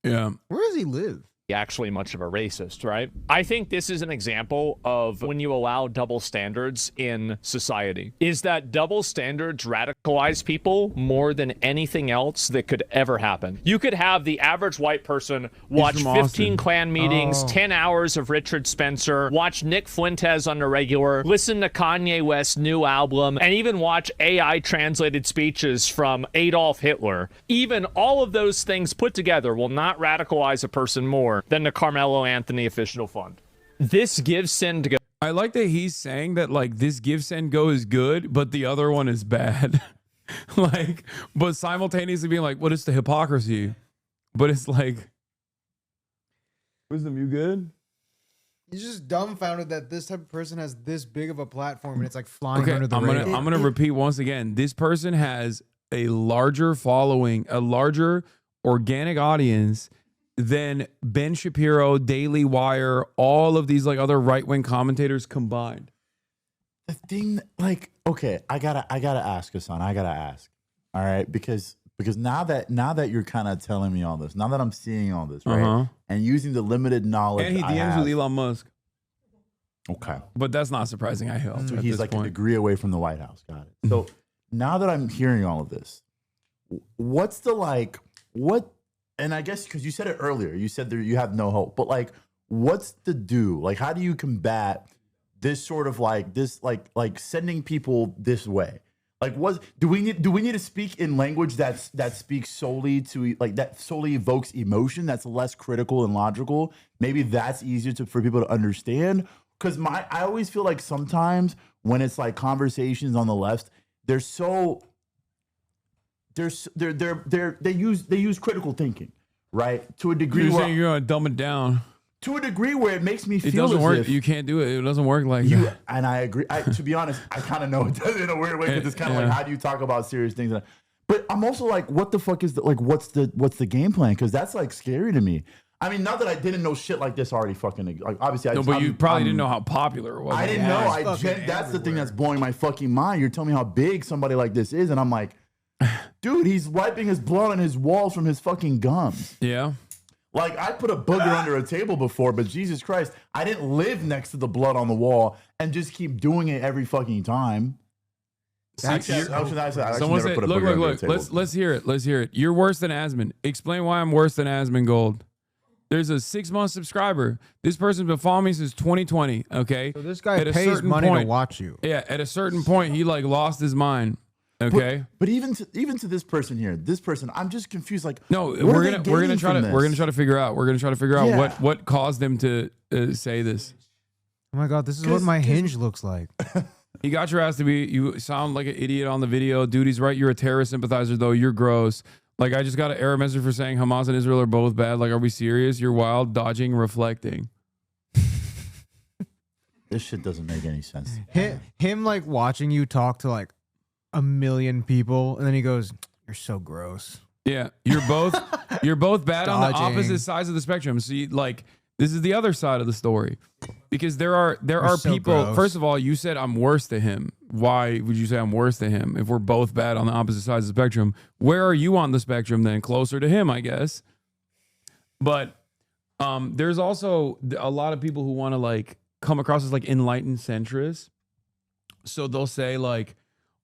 Speaker 1: Yeah.
Speaker 3: Where does he live?
Speaker 10: Actually much of a racist, right? I think this is an example of when you allow double standards in society. Is that double standards radicalize people more than anything else that could ever happen. You could have the average white person watch 15 Klan meetings, 10 hours of Richard Spencer, watch Nick Fuentes on the regular, listen to Kanye West's new album, and even watch AI translated speeches from Adolf Hitler. Even all of those things put together will not radicalize a person more than the Carmelo Anthony official fund. This Give, Send, Go.
Speaker 1: I like that he's saying that like this Give, Send, Go is good, but the other one is bad. Like, but simultaneously being like, what is the hypocrisy? But it's like, WISDM, you good?
Speaker 3: He's just dumbfounded that this type of person has this big of a platform and it's like flying under the radar.
Speaker 1: I'm gonna repeat once again. This person has a larger following, a larger organic audience than Ben Shapiro, Daily Wire, all of these like other right-wing commentators combined.
Speaker 2: The thing, like, okay, I gotta ask, Hasan. I gotta ask. All right, because now that you're kind of telling me all this, now that I'm seeing all this, right, and using the limited knowledge,
Speaker 1: and he DMs with Elon Musk.
Speaker 2: Okay,
Speaker 1: but that's not surprising. I helped.
Speaker 2: So he's like a degree away from the White House. Got it. So now that I'm hearing all of this, what's the like what? And I guess because you said it earlier, you said that you have no hope, but like, what's the do? Like, how do you combat this sort of like this like sending people this way? Like, do we need to speak in language that speaks solely to like that solely evokes emotion, that's less critical and logical? Maybe that's easier for people to understand. Because I always feel like sometimes when it's like conversations on the left, they use critical thinking, right? To a degree.
Speaker 1: You're saying you're gonna dumb it down.
Speaker 2: To a degree where it makes me feel
Speaker 1: it doesn't
Speaker 2: as
Speaker 1: work.
Speaker 2: if
Speaker 1: You can't do it. It doesn't work like that.
Speaker 2: And I agree. To be honest, I kind of know it does in a weird way because it's kind of like, how do you talk about serious things? But I'm also like, what the fuck is what's the game plan? Because that's like scary to me. I mean, not that I didn't know shit like this already fucking like obviously.
Speaker 1: But you probably didn't know how popular it was.
Speaker 2: I didn't know. That's the thing that's blowing my fucking mind. You're telling me how big somebody like this is, and I'm like, dude, he's wiping his blood on his walls from his fucking gums.
Speaker 1: Yeah.
Speaker 2: Like, I put a booger under a table before, but Jesus Christ, I didn't live next to the blood on the wall and just keep doing it every fucking time.
Speaker 1: Someone said, look, let's hear it. Let's hear it. You're worse than Asmon. Explain why I'm worse than Asmon Gold. There's a 6-month subscriber. This person's been following me since 2020, okay?
Speaker 3: So this guy pays money to watch you.
Speaker 1: Yeah, at a certain point, he like lost his mind. Okay,
Speaker 2: but even to this person here, I'm just confused. Like,
Speaker 1: no, we're gonna try to figure out. We're gonna try to figure out what caused him to say this.
Speaker 3: Oh my god, this is what my hinge looks like.
Speaker 1: He got your ass to be. You sound like an idiot on the video, dude. He's right. You're a terrorist sympathizer, though. You're gross. Like, I just got an error message for saying Hamas and Israel are both bad. Like, are we serious? You're wild, dodging, reflecting.
Speaker 2: This shit doesn't make any sense.
Speaker 3: Him like watching you talk to like 1 million people, and then he goes, "You're so gross."
Speaker 1: Yeah, you're both bad on the opposite sides of the spectrum. So like, this is the other side of the story, because there are
Speaker 3: so
Speaker 1: people.
Speaker 3: Gross.
Speaker 1: First of all, you said I'm worse to him. Why would you say I'm worse to him if we're both bad on the opposite sides of the spectrum? Where are you on the spectrum then? Closer to him, I guess. But there's also a lot of people who want to like come across as like enlightened centrists. So they'll say like,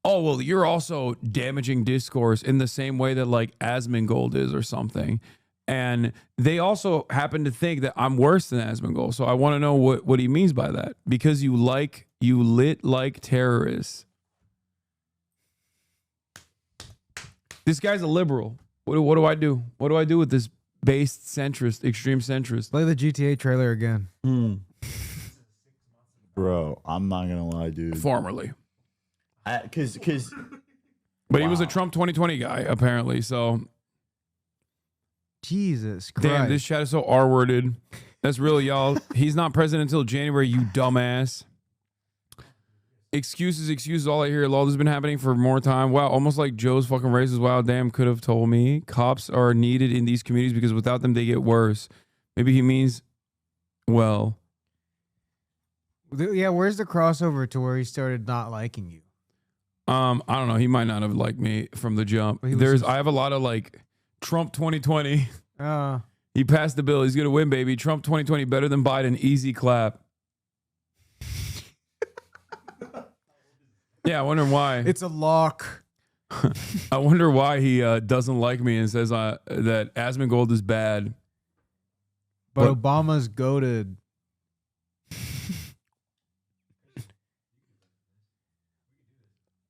Speaker 1: oh, well, you're also damaging discourse in the same way that like Asmongold is or something. And they also happen to think that I'm worse than Asmongold. So I want to know what he means by that. Because you lit like terrorists. This guy's a liberal. What do I do? What do I do with this based centrist, extreme centrist?
Speaker 3: Play the GTA trailer again.
Speaker 2: Bro, I'm not going to lie, dude.
Speaker 1: Formerly.
Speaker 2: But
Speaker 1: he was a Trump 2020 guy, apparently. So,
Speaker 3: Jesus Christ.
Speaker 1: Damn, this chat is so R-worded. That's real, y'all. He's not president until January, you dumbass. Excuses, all I hear. Lol, this has been happening for more time. Wow, almost like Joe's fucking racist. Wow, damn, could have told me. Cops are needed in these communities because without them, they get worse. Maybe he means, well.
Speaker 3: Yeah, where's the crossover to where he started not liking you?
Speaker 1: I don't know. He might not have liked me from the jump. I have a lot of like Trump 2020. He passed the bill. He's gonna win, baby. Trump 2020 better than Biden. Easy clap. Yeah, I wonder why.
Speaker 3: It's a lock.
Speaker 1: I wonder why he doesn't like me and says that Asmongold is bad.
Speaker 3: But Obama's goated.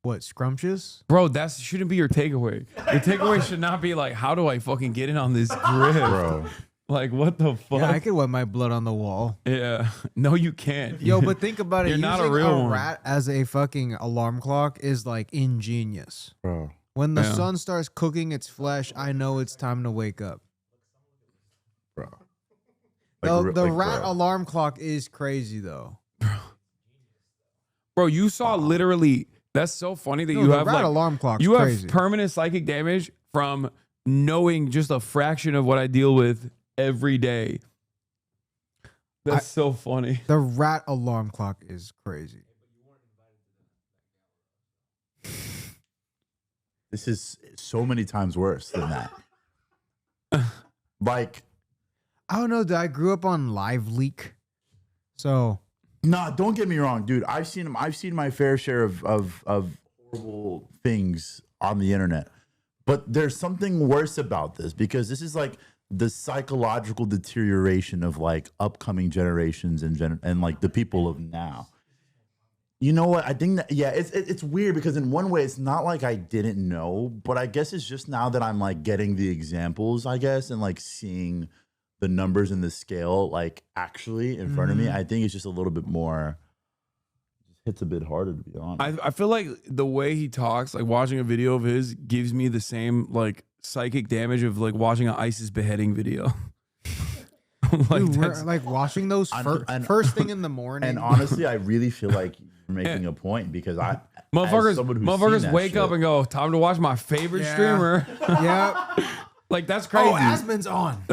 Speaker 3: What, scrumptious?
Speaker 1: Bro, that shouldn't be your takeaway. Your takeaway should not be like, how do I fucking get in on this grip?
Speaker 2: Bro.
Speaker 1: Like, what the fuck?
Speaker 3: Yeah, I could wipe my blood on the wall.
Speaker 1: Yeah. No, you can't.
Speaker 3: Yo, but think about it.
Speaker 1: You're not a
Speaker 3: Using
Speaker 1: real one.
Speaker 3: rat as a fucking alarm clock is like ingenious.
Speaker 2: Bro.
Speaker 3: When the sun starts cooking its flesh, I know it's time to wake up.
Speaker 2: Bro.
Speaker 3: The rat alarm clock is crazy, though.
Speaker 1: Bro, you saw literally... That's so funny that you
Speaker 3: the
Speaker 1: have
Speaker 3: rat
Speaker 1: like
Speaker 3: alarm clock's
Speaker 1: you have
Speaker 3: crazy.
Speaker 1: Permanent psychic damage from knowing just a fraction of what I deal with every day. That's so funny.
Speaker 3: The rat alarm clock is crazy.
Speaker 2: This is so many times worse than that. Like,
Speaker 3: I don't know. I grew up on Live Leak, so.
Speaker 2: Nah, don't get me wrong, dude. I've seen my fair share of horrible things on the internet, But there's something worse about this because this is like the psychological deterioration of like upcoming generations and like the people of now. You know what? I think that, yeah, it's weird because in one way it's not like I didn't know, but I guess it's just now that I'm like getting the examples, I guess, and like seeing the numbers and the scale like actually in front of me. I think it's just a little bit more, it just hits a bit harder, to be honest.
Speaker 1: I feel like the way he talks, like watching a video of his gives me the same like psychic damage of like watching an ISIS beheading video.
Speaker 3: Dude, we're, like watching those first thing in the morning.
Speaker 2: And honestly, I really feel like you're making a point because
Speaker 1: motherfuckers wake up and go, time to watch my favorite streamer.
Speaker 3: Yeah.
Speaker 1: Like that's crazy.
Speaker 3: Oh, Asmon's on.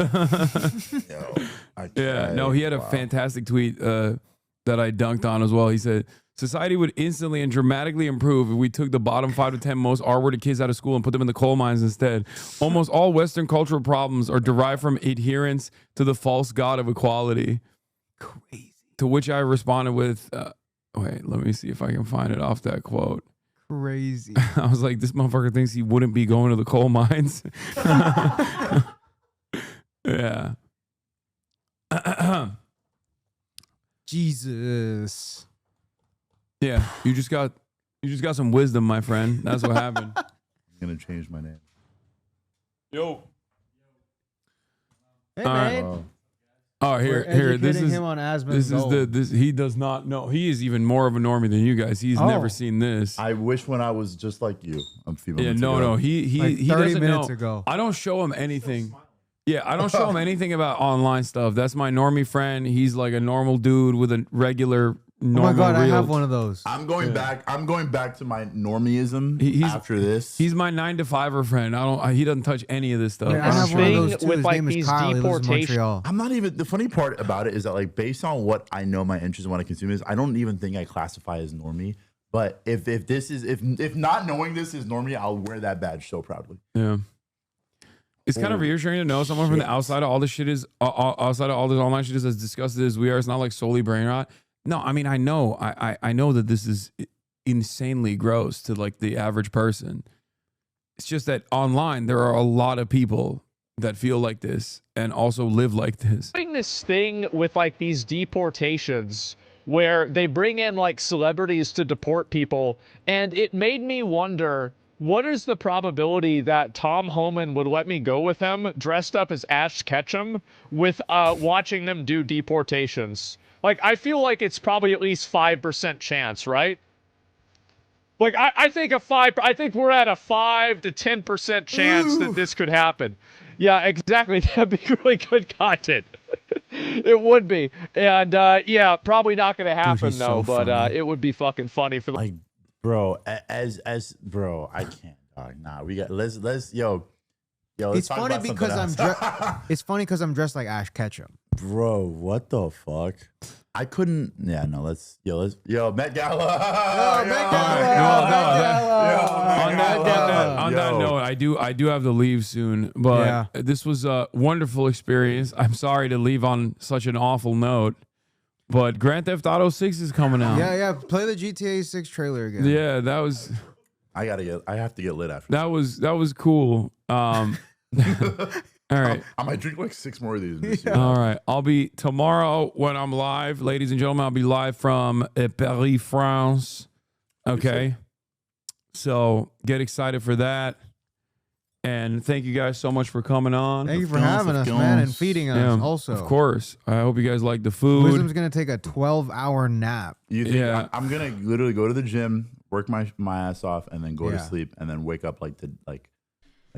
Speaker 1: Yeah, no, he had a fantastic tweet that I dunked on as well. He said, society would instantly and dramatically improve if we took the bottom 5 to 10 most R-worded kids out of school and put them in the coal mines instead. Almost all Western cultural problems are derived from adherence to the false god of equality. Crazy. To which I responded with, wait, let me see if I can find it off that quote.
Speaker 3: Crazy.
Speaker 1: I was like, this motherfucker thinks he wouldn't be going to the coal mines. Yeah.
Speaker 3: Jesus.
Speaker 1: Yeah, you just got some wisdom, my friend. That's what happened.
Speaker 2: I'm gonna change my name.
Speaker 1: Yo.
Speaker 3: Hey, man.
Speaker 1: Oh, here. This is
Speaker 3: him on Asmon's
Speaker 1: this. He does not know. He is even more of a normie than you guys. He's never seen this.
Speaker 2: I wish when I was just like you. I'm feeling.
Speaker 1: Yeah, no. He
Speaker 3: like 30
Speaker 1: doesn't
Speaker 3: minutes
Speaker 1: know.
Speaker 3: ago.
Speaker 1: I don't show him anything. Yeah, I don't show him anything about online stuff. That's my normie friend. He's like a normal dude with a regular.
Speaker 3: Oh my God, I have one of those.
Speaker 2: I'm going back to my normieism after this.
Speaker 1: He's my 9-to-5er friend. He doesn't touch any of this stuff.
Speaker 3: I have one of those too. His name is Kyle. He lives in Montreal.
Speaker 2: I'm not even, the funny part about it is that like based on what I know my interests and what I consume is, I don't even think I classify as normie. But if not knowing this is normie, I'll wear that badge so proudly.
Speaker 1: Yeah. It's kind of reassuring to know someone from the outside of all this shit is outside of all this online shit is as disgusted as we are. It's not like solely brain rot. No, I mean I know that this is insanely gross to like the average person. It's just that online there are a lot of people that feel like this and also live like this.
Speaker 10: Doing this thing with like these deportations where they bring in like celebrities to deport people, and it made me wonder, what is the probability that Tom Homan would let me go with him dressed up as Ash Ketchum with watching them do deportations? Like, I feel like it's probably at least 5% chance, right? Like, I think we're at a 5 to 10% chance that this could happen. Yeah, exactly. That'd be really good content. It would be. And yeah, probably not going to happen though, but it would be fucking funny for
Speaker 2: like, bro, bro, I can't. Nah, we got let's yo.
Speaker 3: It's funny because I'm dressed like Ash Ketchum.
Speaker 2: Bro, what the fuck? I couldn't. Yeah, no. Let's Met Gala.
Speaker 1: On that note, I do have to leave soon, but this was a wonderful experience. I'm sorry to leave on such an awful note, but Grand Theft Auto 6 is coming out.
Speaker 3: Yeah. Play the GTA 6 trailer again.
Speaker 1: Yeah, that was.
Speaker 2: I have to get lit after.
Speaker 1: That was cool. All right.
Speaker 2: I might drink like 6 more of these.
Speaker 1: All right. I'll be when I'm live, ladies and gentlemen. I'll be live from Paris, France. Okay. So get excited for that. And thank you guys so much for coming on.
Speaker 3: Thank you for having us, man, and feeding us also.
Speaker 1: Of course. I hope you guys like the food.
Speaker 3: Wisdom's going to take a 12-hour nap.
Speaker 2: You think I'm going to literally go to the gym, work my ass off, and then go to sleep, and then wake up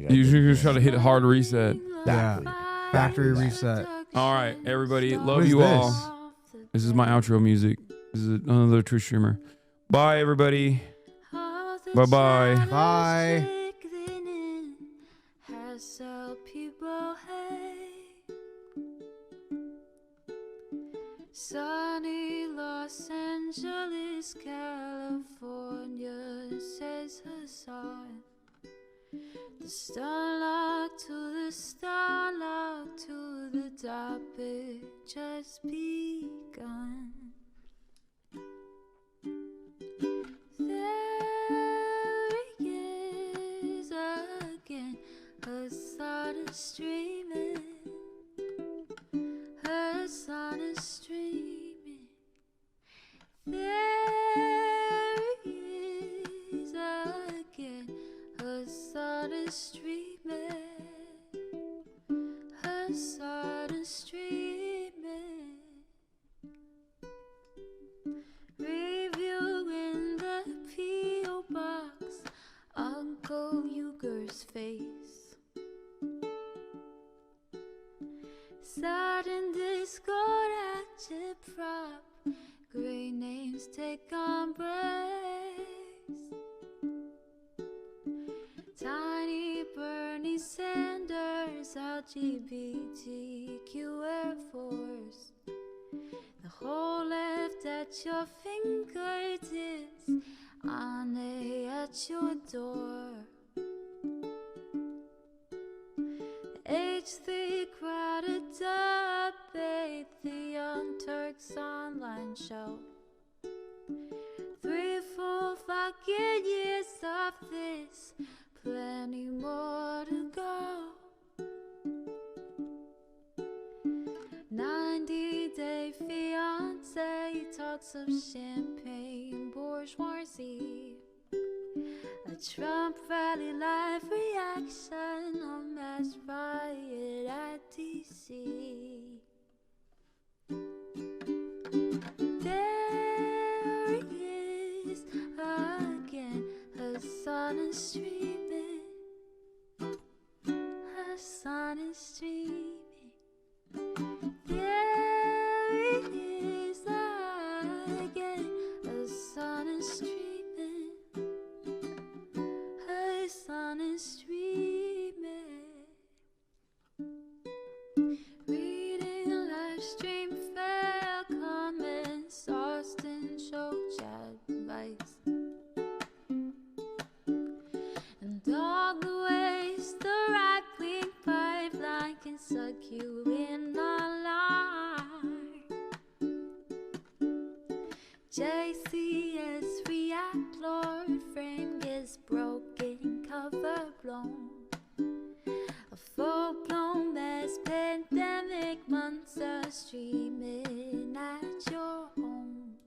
Speaker 1: you just try to hit a hard reset.
Speaker 2: Exactly.
Speaker 3: Yeah. Factory reset.
Speaker 1: All right, everybody. Love you all. This is my outro music. This is another Twitch streamer. Bye, everybody. Bye-bye.
Speaker 3: Bye.
Speaker 4: Sunny Los Angeles, California, says Hasan. The starlight to the starlight to the topic just begun. There he is again. is streaming. There he is again. Hasan is streaming. Hasan is streaming. Review in the P.O. box. Uncle Uger's face. Sudden Discord active prop. Great names take embrace. Tiny Bernie Sanders, LGBTQ Air Force. The whole left at your fingertips, Ane at your door. H3 crowded debate, the Young Turks online show. 3 full fucking years of this, plenty more to go. 90-day fiance talks of champagne bourgeoisie. A Trump rally live reaction, a mass riot at DC. There he is again, Hasan is streaming. Hasan is streaming. There he is again, Hasan is streaming. Hasan is streaming. Reading live stream fail comments, Austin show chat advice. And all the ways the right-wing pipeline can suck you in online. JCS react, Lord frame gets broken, cover blown. A full-blown mass pandemic, monster streaming at your home.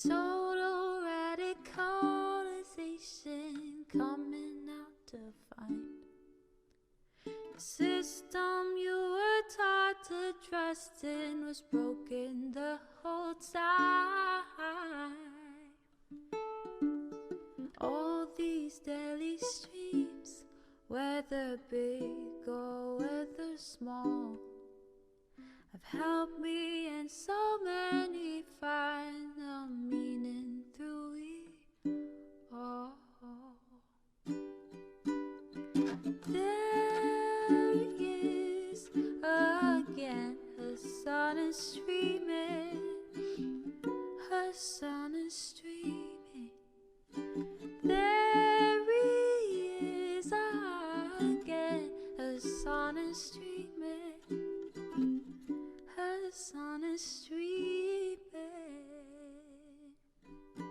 Speaker 4: Total radicalization coming out to find. The system you were taught to trust in was broken the whole time. All these daily streams, whether big or whether small, have helped me and so many find the meaning through it all. There he is again, Hasan is streaming. Hasan